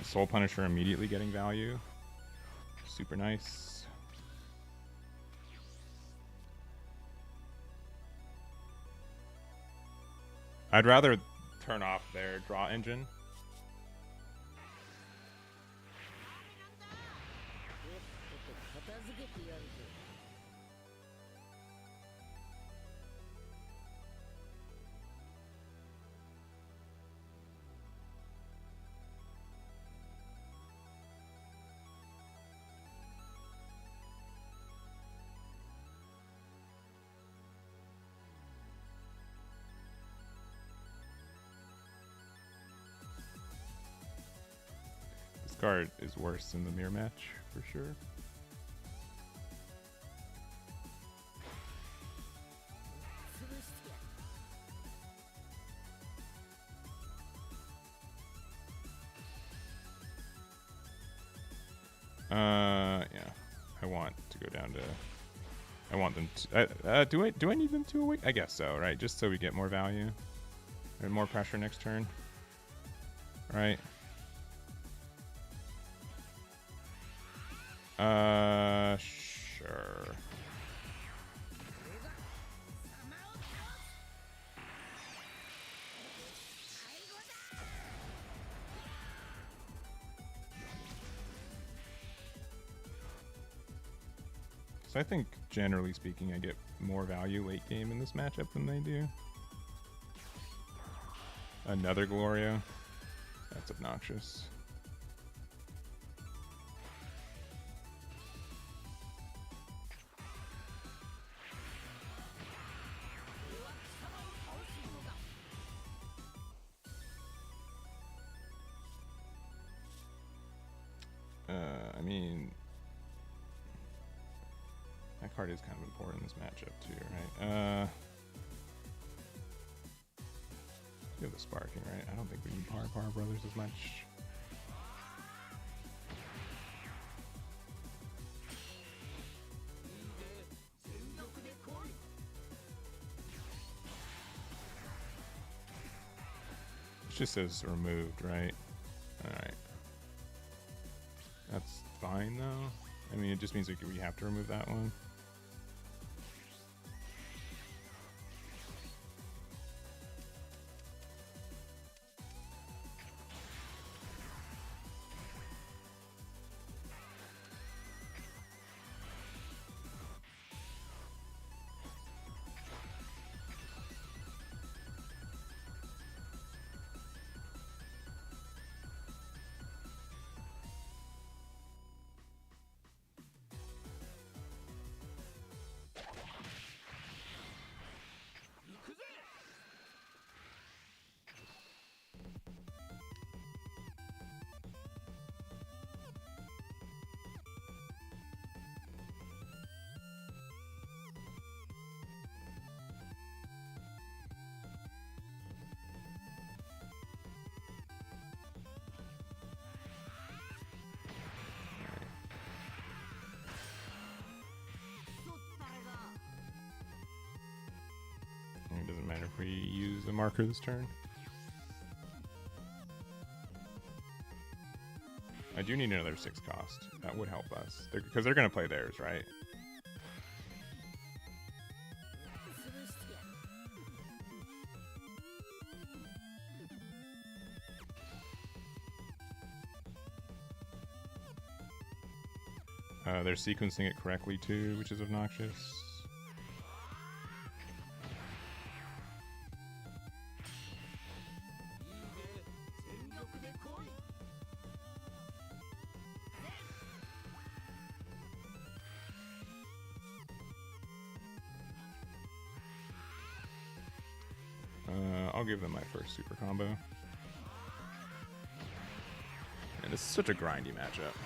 Soul Punisher immediately getting value. Super nice. I'd rather turn off their draw engine. Card is worse than the mirror match for sure. Yeah, I want to go down to. I want them to. Do I need them to awake? I guess so, right? Just so we get more value and more pressure next turn, right? Sure. So I think, generally speaking, I get more value late game in this matchup than they do. Another Gloria. That's obnoxious. I mean, that card is kind of important in this matchup too, right? We have the sparking, right? I don't think we need Power Brothers as much. It just says removed, right? Alright. That's fine though. I mean, it just means we have to remove that one. It doesn't matter if we use a marker this turn. I do need another 6 cost. That would help us. Because they're going to play theirs, right? They're sequencing it correctly too, which is obnoxious. I'll give them my first super combo. And this is such a grindy matchup.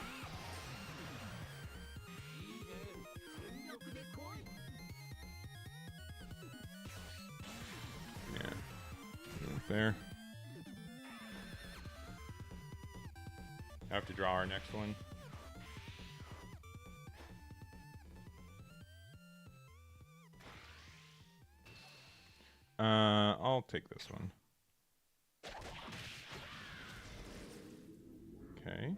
Yeah. There. Have to draw our next one. I'll take this one. Okay.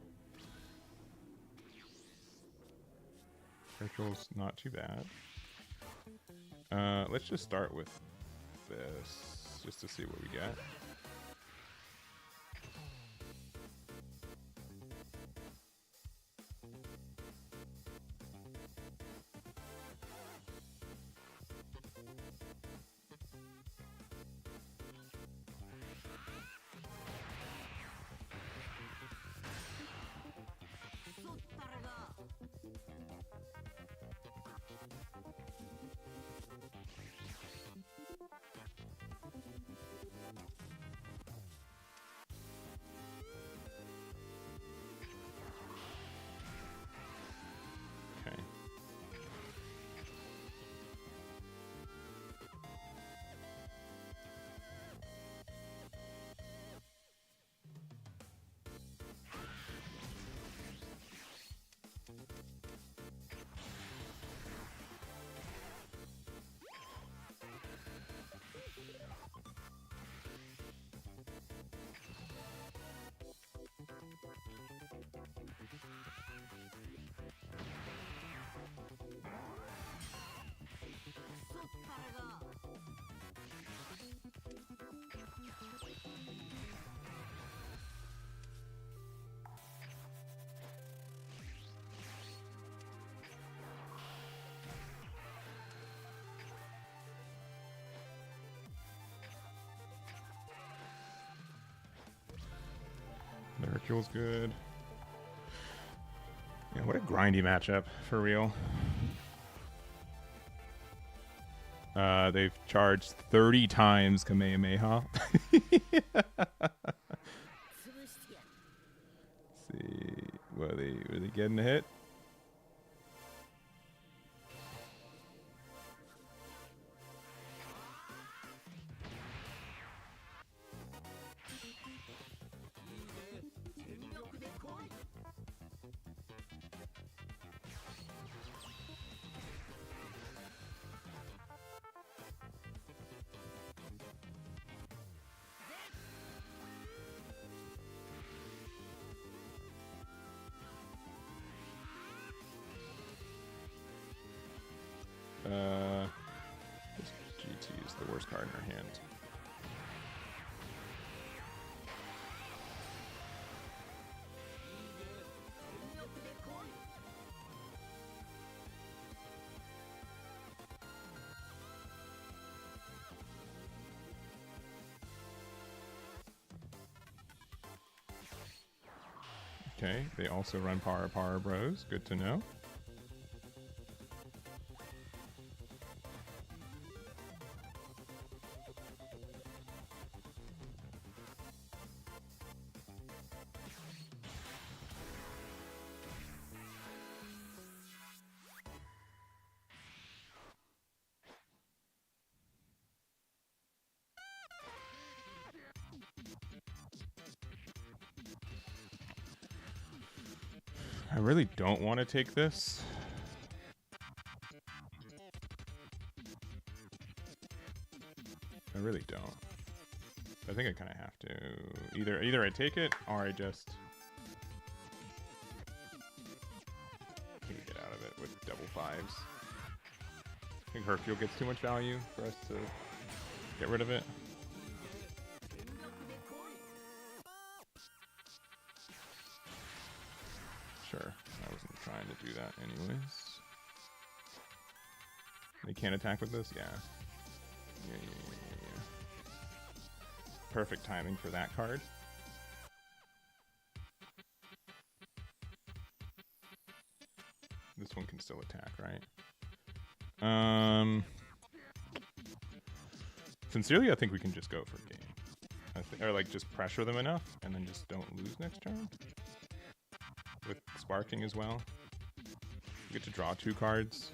Virtual's not too bad. Let's just start with this. just to see what we get. Hercule's good. Yeah, what a grindy matchup, for real. They've charged 30 times Kamehameha. See, were they getting a hit? This GT is the worst card in our hand. Okay, they also run Power Bros. Good to know. I really don't want to take this. I really don't. I think I kind of have to. Either I take it or I just get out of it with double fives. I think Hercule gets too much value for us to get rid of it. Sure, I wasn't trying to do that anyways. They can't attack with this? Yeah. Yeah. Perfect timing for that card. This one can still attack, right? Sincerely, I think we can just go for game. Or like just pressure them enough and then just don't lose next turn. With sparking as well. You get to draw 2 cards.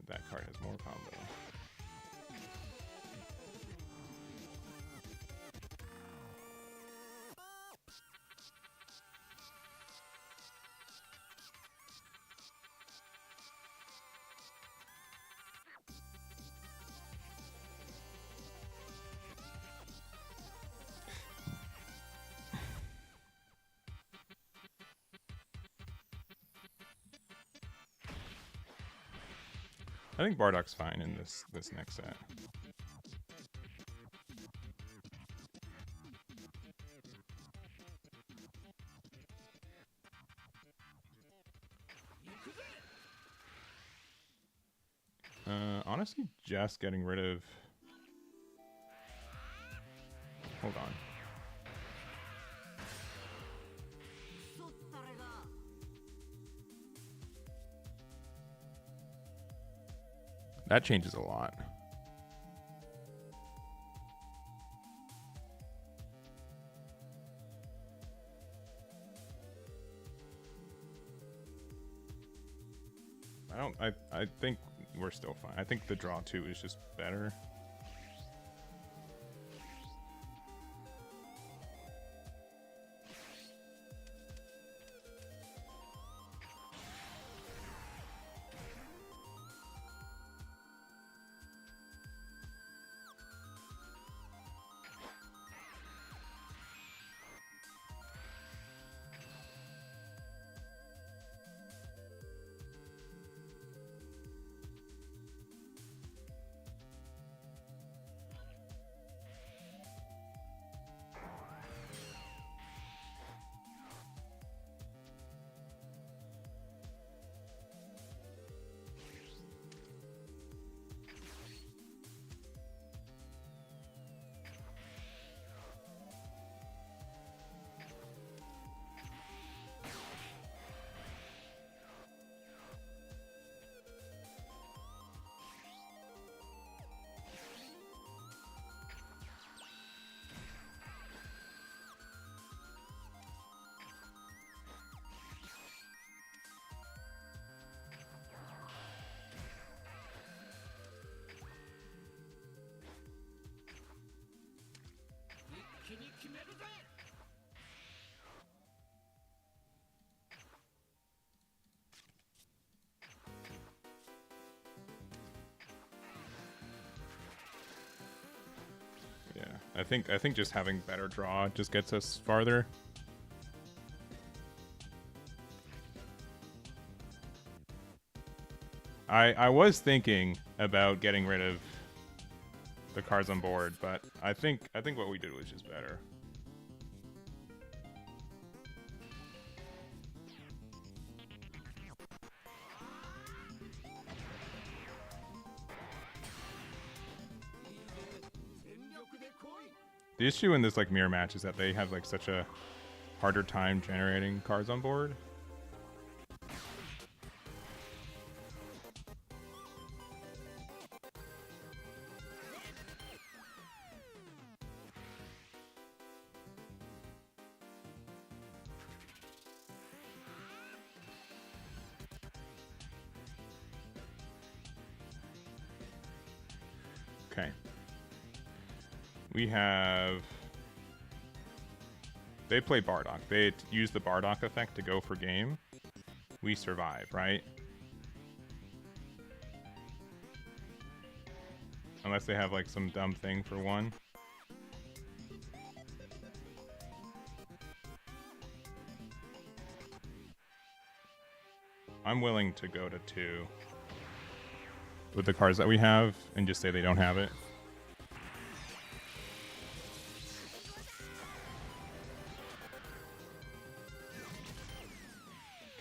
That card has more combo. I think Bardock's fine in this next set. Honestly, just getting rid of... Hold on. That changes a lot. I think we're still fine. I think the draw 2 is just better. Yeah, I think just having better draw just gets us farther. I was thinking about getting rid of the cards on board, but I think what we did was just better. The issue in this like mirror match is that they have like such a harder time generating cards on board. Okay. We have... They play Bardock. They use the Bardock effect to go for game. We survive, right? Unless they have like some dumb thing for one. I'm willing to go to 2 with the cards that we have and just say they don't have it.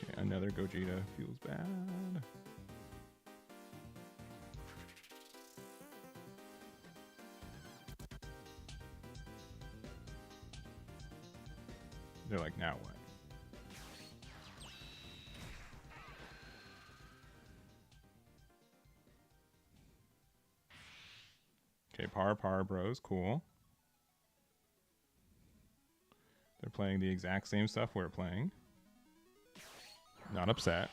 Okay, another Gogeta feels bad. They're like, now what? Okay, Par Bros, cool. They're playing the exact same stuff we're playing. Not upset.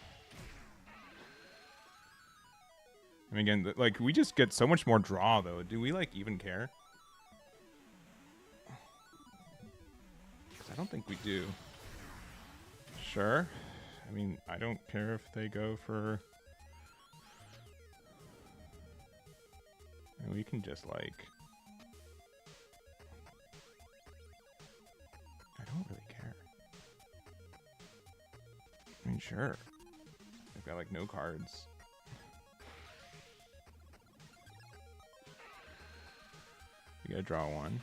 I mean, again, like, we just get so much more draw, though. Do we, like, even care? I don't think we do. Sure. I mean, I don't care if they go for... And we can just, like... I don't really care. I mean, sure. I've got, like, no cards. You gotta draw one.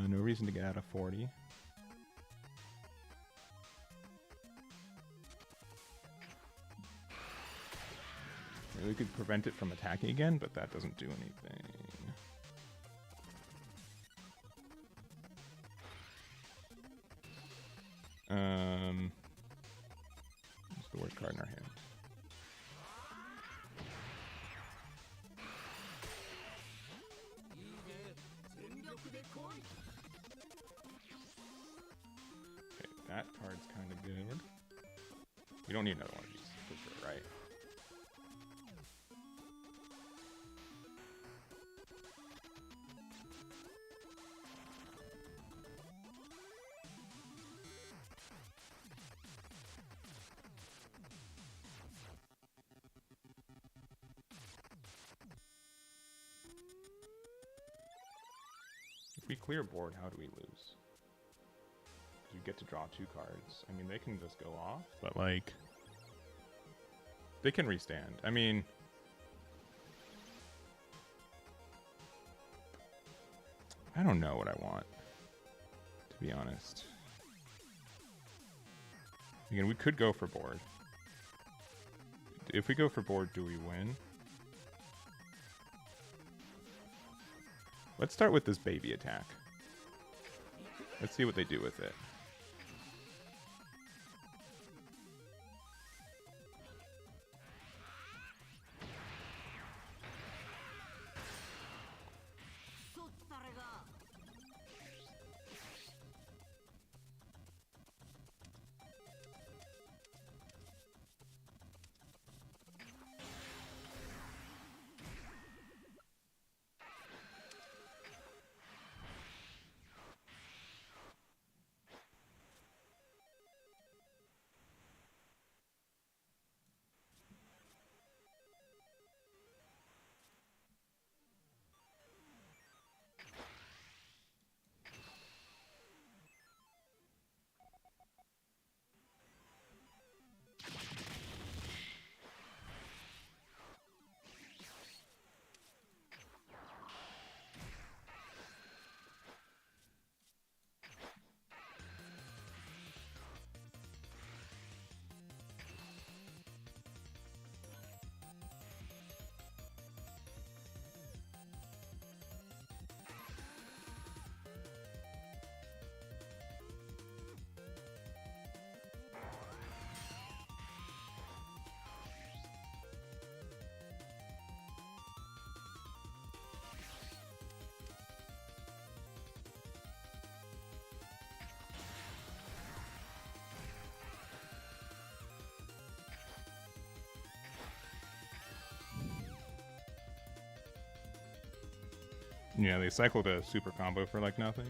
No reason to get out of 40. Maybe we could prevent it from attacking again, but that doesn't do anything. What's the worst card in our hand? Okay, that card's kind of good. We don't need another one of these, for sure, right? If we clear board, how do we lose? You get to draw 2 cards. I mean, they can just go off, but like, they can restand. I mean, I don't know what I want, to be honest. Again, we could go for board. If we go for board, do we win? Let's start with this baby attack. Let's see what they do with it. Yeah, they cycled a super combo for like nothing.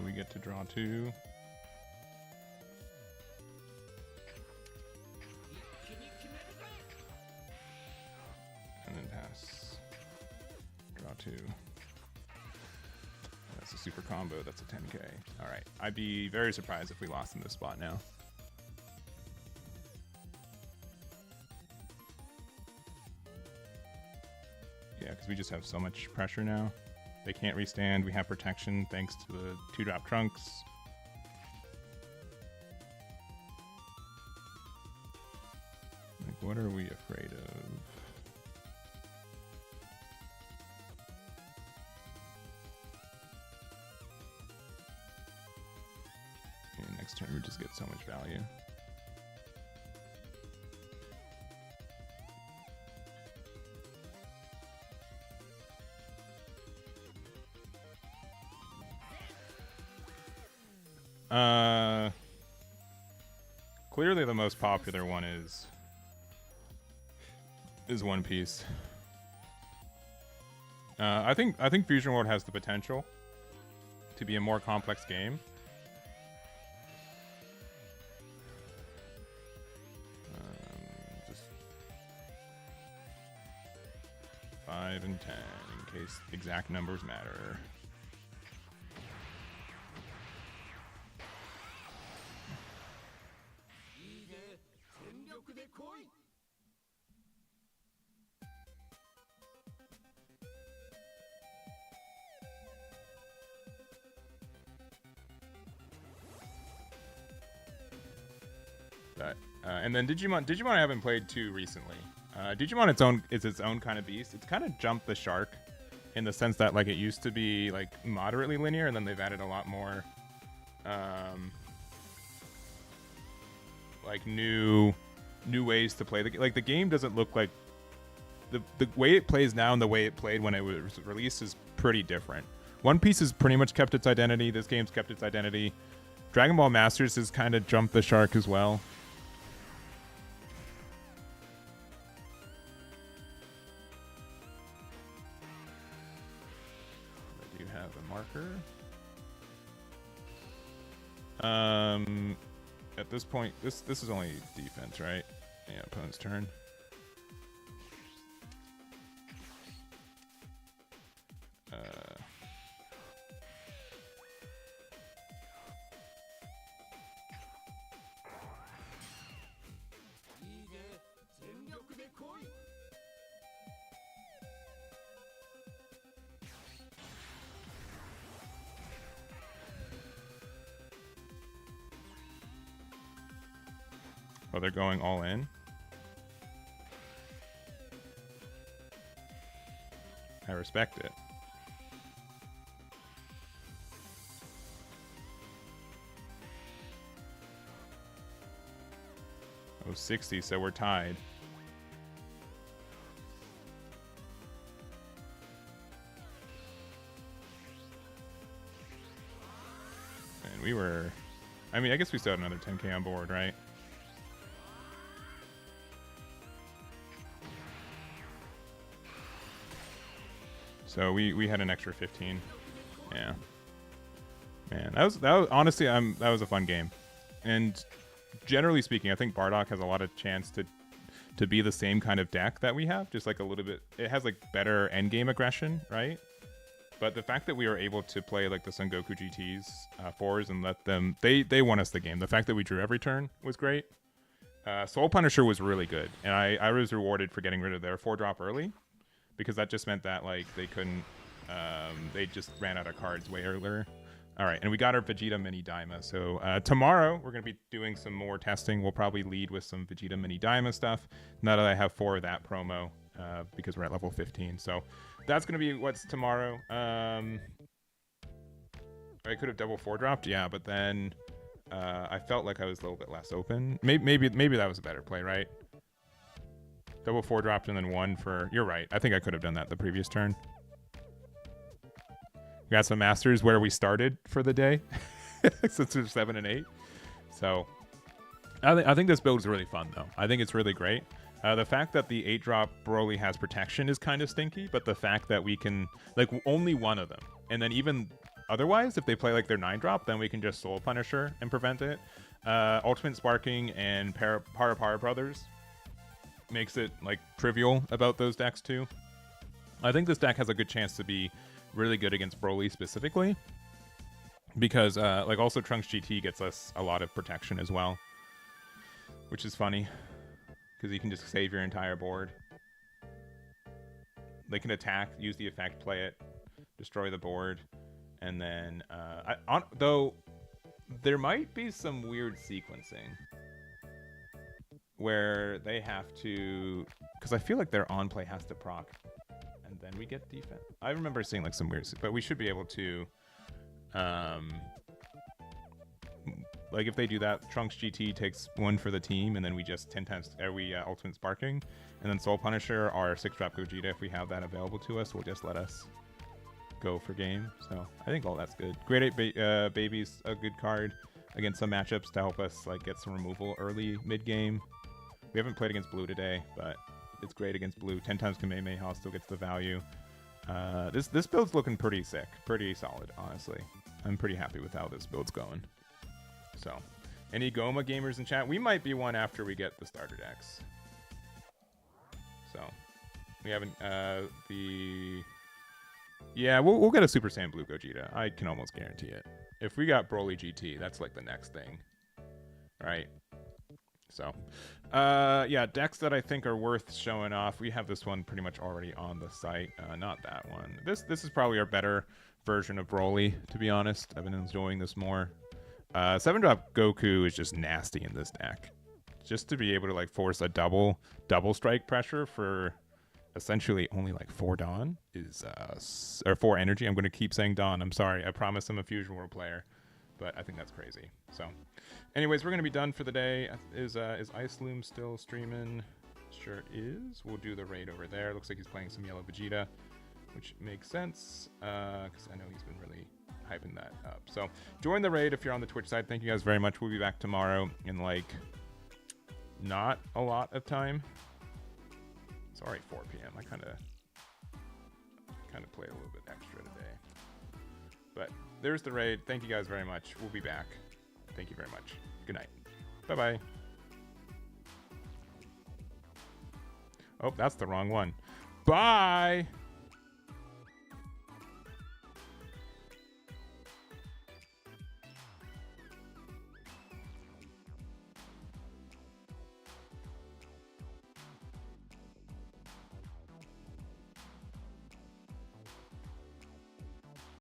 We get to draw 2. Draw 2. That's a super combo. That's a 10k. All right. I'd be very surprised if we lost in this spot now. Yeah, because we just have so much pressure now. They can't restand. We have protection thanks to the 2-drop trunks. Like, what are we afraid of? Next turn we just get so much value. Clearly the most popular one is One Piece. I think Fusion World has the potential to be a more complex game. Just 5 and 10 in case exact numbers matter. And then Digimon I haven't played too recently. Digimon is its own kind of beast. It's kind of jumped the shark in the sense that like it used to be like moderately linear, and then they've added a lot more like new ways to play the like the game doesn't look like the way it plays now and the way it played when it was released is pretty different. One Piece has pretty much kept its identity. This game's kept its identity. Dragon Ball Masters has kind of jumped the shark as well. Do you have a marker? At this point, this is only defense, right? Yeah, opponent's turn. Oh, they're going all in. I respect it. Oh, 60, so we're tied. And we were... I mean, I guess we still had another 10k on board, right? So we had an extra 15. Yeah. Man, that was honestly that was a fun game. And generally speaking, I think Bardock has a lot of chance to be the same kind of deck that we have, just like a little bit. It has like better endgame aggression, right? But the fact that we were able to play like the Son Goku GTs 4s and let them they won us the game. The fact that we drew every turn was great. Soul Punisher was really good, and I was rewarded for getting rid of their 4-drop early, because that just meant that like they couldn't they just ran out of cards way earlier. All right, and we got our Vegeta Mini Daima. So tomorrow we're going to be doing some more testing. We'll probably lead with some Vegeta Mini Daima stuff, now that I have 4 of that promo, because we're at level 15. So that's going to be what's tomorrow. I could have double 4-dropped, yeah, but then I felt like I was a little bit less open. Maybe that was a better play, right? Double 4-dropped and then 1 for... You're right. I think I could have done that the previous turn. We got some Masters where we started for the day, since we're 7 and 8. So I think this build is really fun, though. I think it's really great. The fact that the 8-drop Broly has protection is kind of stinky, but the fact that we can... Like, only one of them. And then even otherwise, if they play like their 9-drop, then we can just Soul Punisher and prevent it. Ultimate Sparking and Para Brothers makes it like trivial about those decks too. I think this deck has a good chance to be really good against Broly specifically, because like also Trunks GT gets us a lot of protection as well, which is funny because you can just save your entire board. They can attack, use the effect, play it, destroy the board, and then though there might be some weird sequencing where they have to, because I feel like their on play has to proc, and then we get defense. I remember seeing like some weird, but we should be able to, like if they do that, Trunks GT takes 1 for the team, and then we just 10 times Ultimate Sparking, and then Soul Punisher, our 6-drop Gogeta, if we have that available to us, will just let us go for game. So I think all that's good. Grade 8 Baby's a good card against some matchups to help us like get some removal early mid game. We haven't played against blue today, but it's great against blue. 10 times Kamehameha still gets the value. This build's looking pretty sick, pretty solid, honestly. I'm pretty happy with how this build's going. So, any Goma gamers in chat? We might be one after we get the starter decks. So, we haven't yeah, we'll get a Super Saiyan Blue Gogeta. I can almost guarantee it. If we got Broly GT, that's like the next thing. All right. So, yeah, decks that I think are worth showing off. We have this one pretty much already on the site. Not that one. This is probably our better version of Broly, to be honest. I've been enjoying this more. 7-drop Goku is just nasty in this deck. Just to be able to like force a double strike pressure for essentially only like 4 Dawn is or 4 energy. I'm going to keep saying Dawn. I'm sorry. I promise I'm a Fusion World player, but I think that's crazy. So, anyways, we're going to be done for the day. Is Ice Loom still streaming? Sure is. We'll do the raid over there. Looks like he's playing some Yellow Vegeta, which makes sense because I know he's been really hyping that up. So join the raid if you're on the Twitch side. Thank you guys very much. We'll be back tomorrow in like not a lot of time. It's already 4 p.m. I kind of played a little bit extra today. But there's the raid. Thank you guys very much. We'll be back. Thank you very much. Good night. Bye-bye. Oh, that's the wrong one. Bye!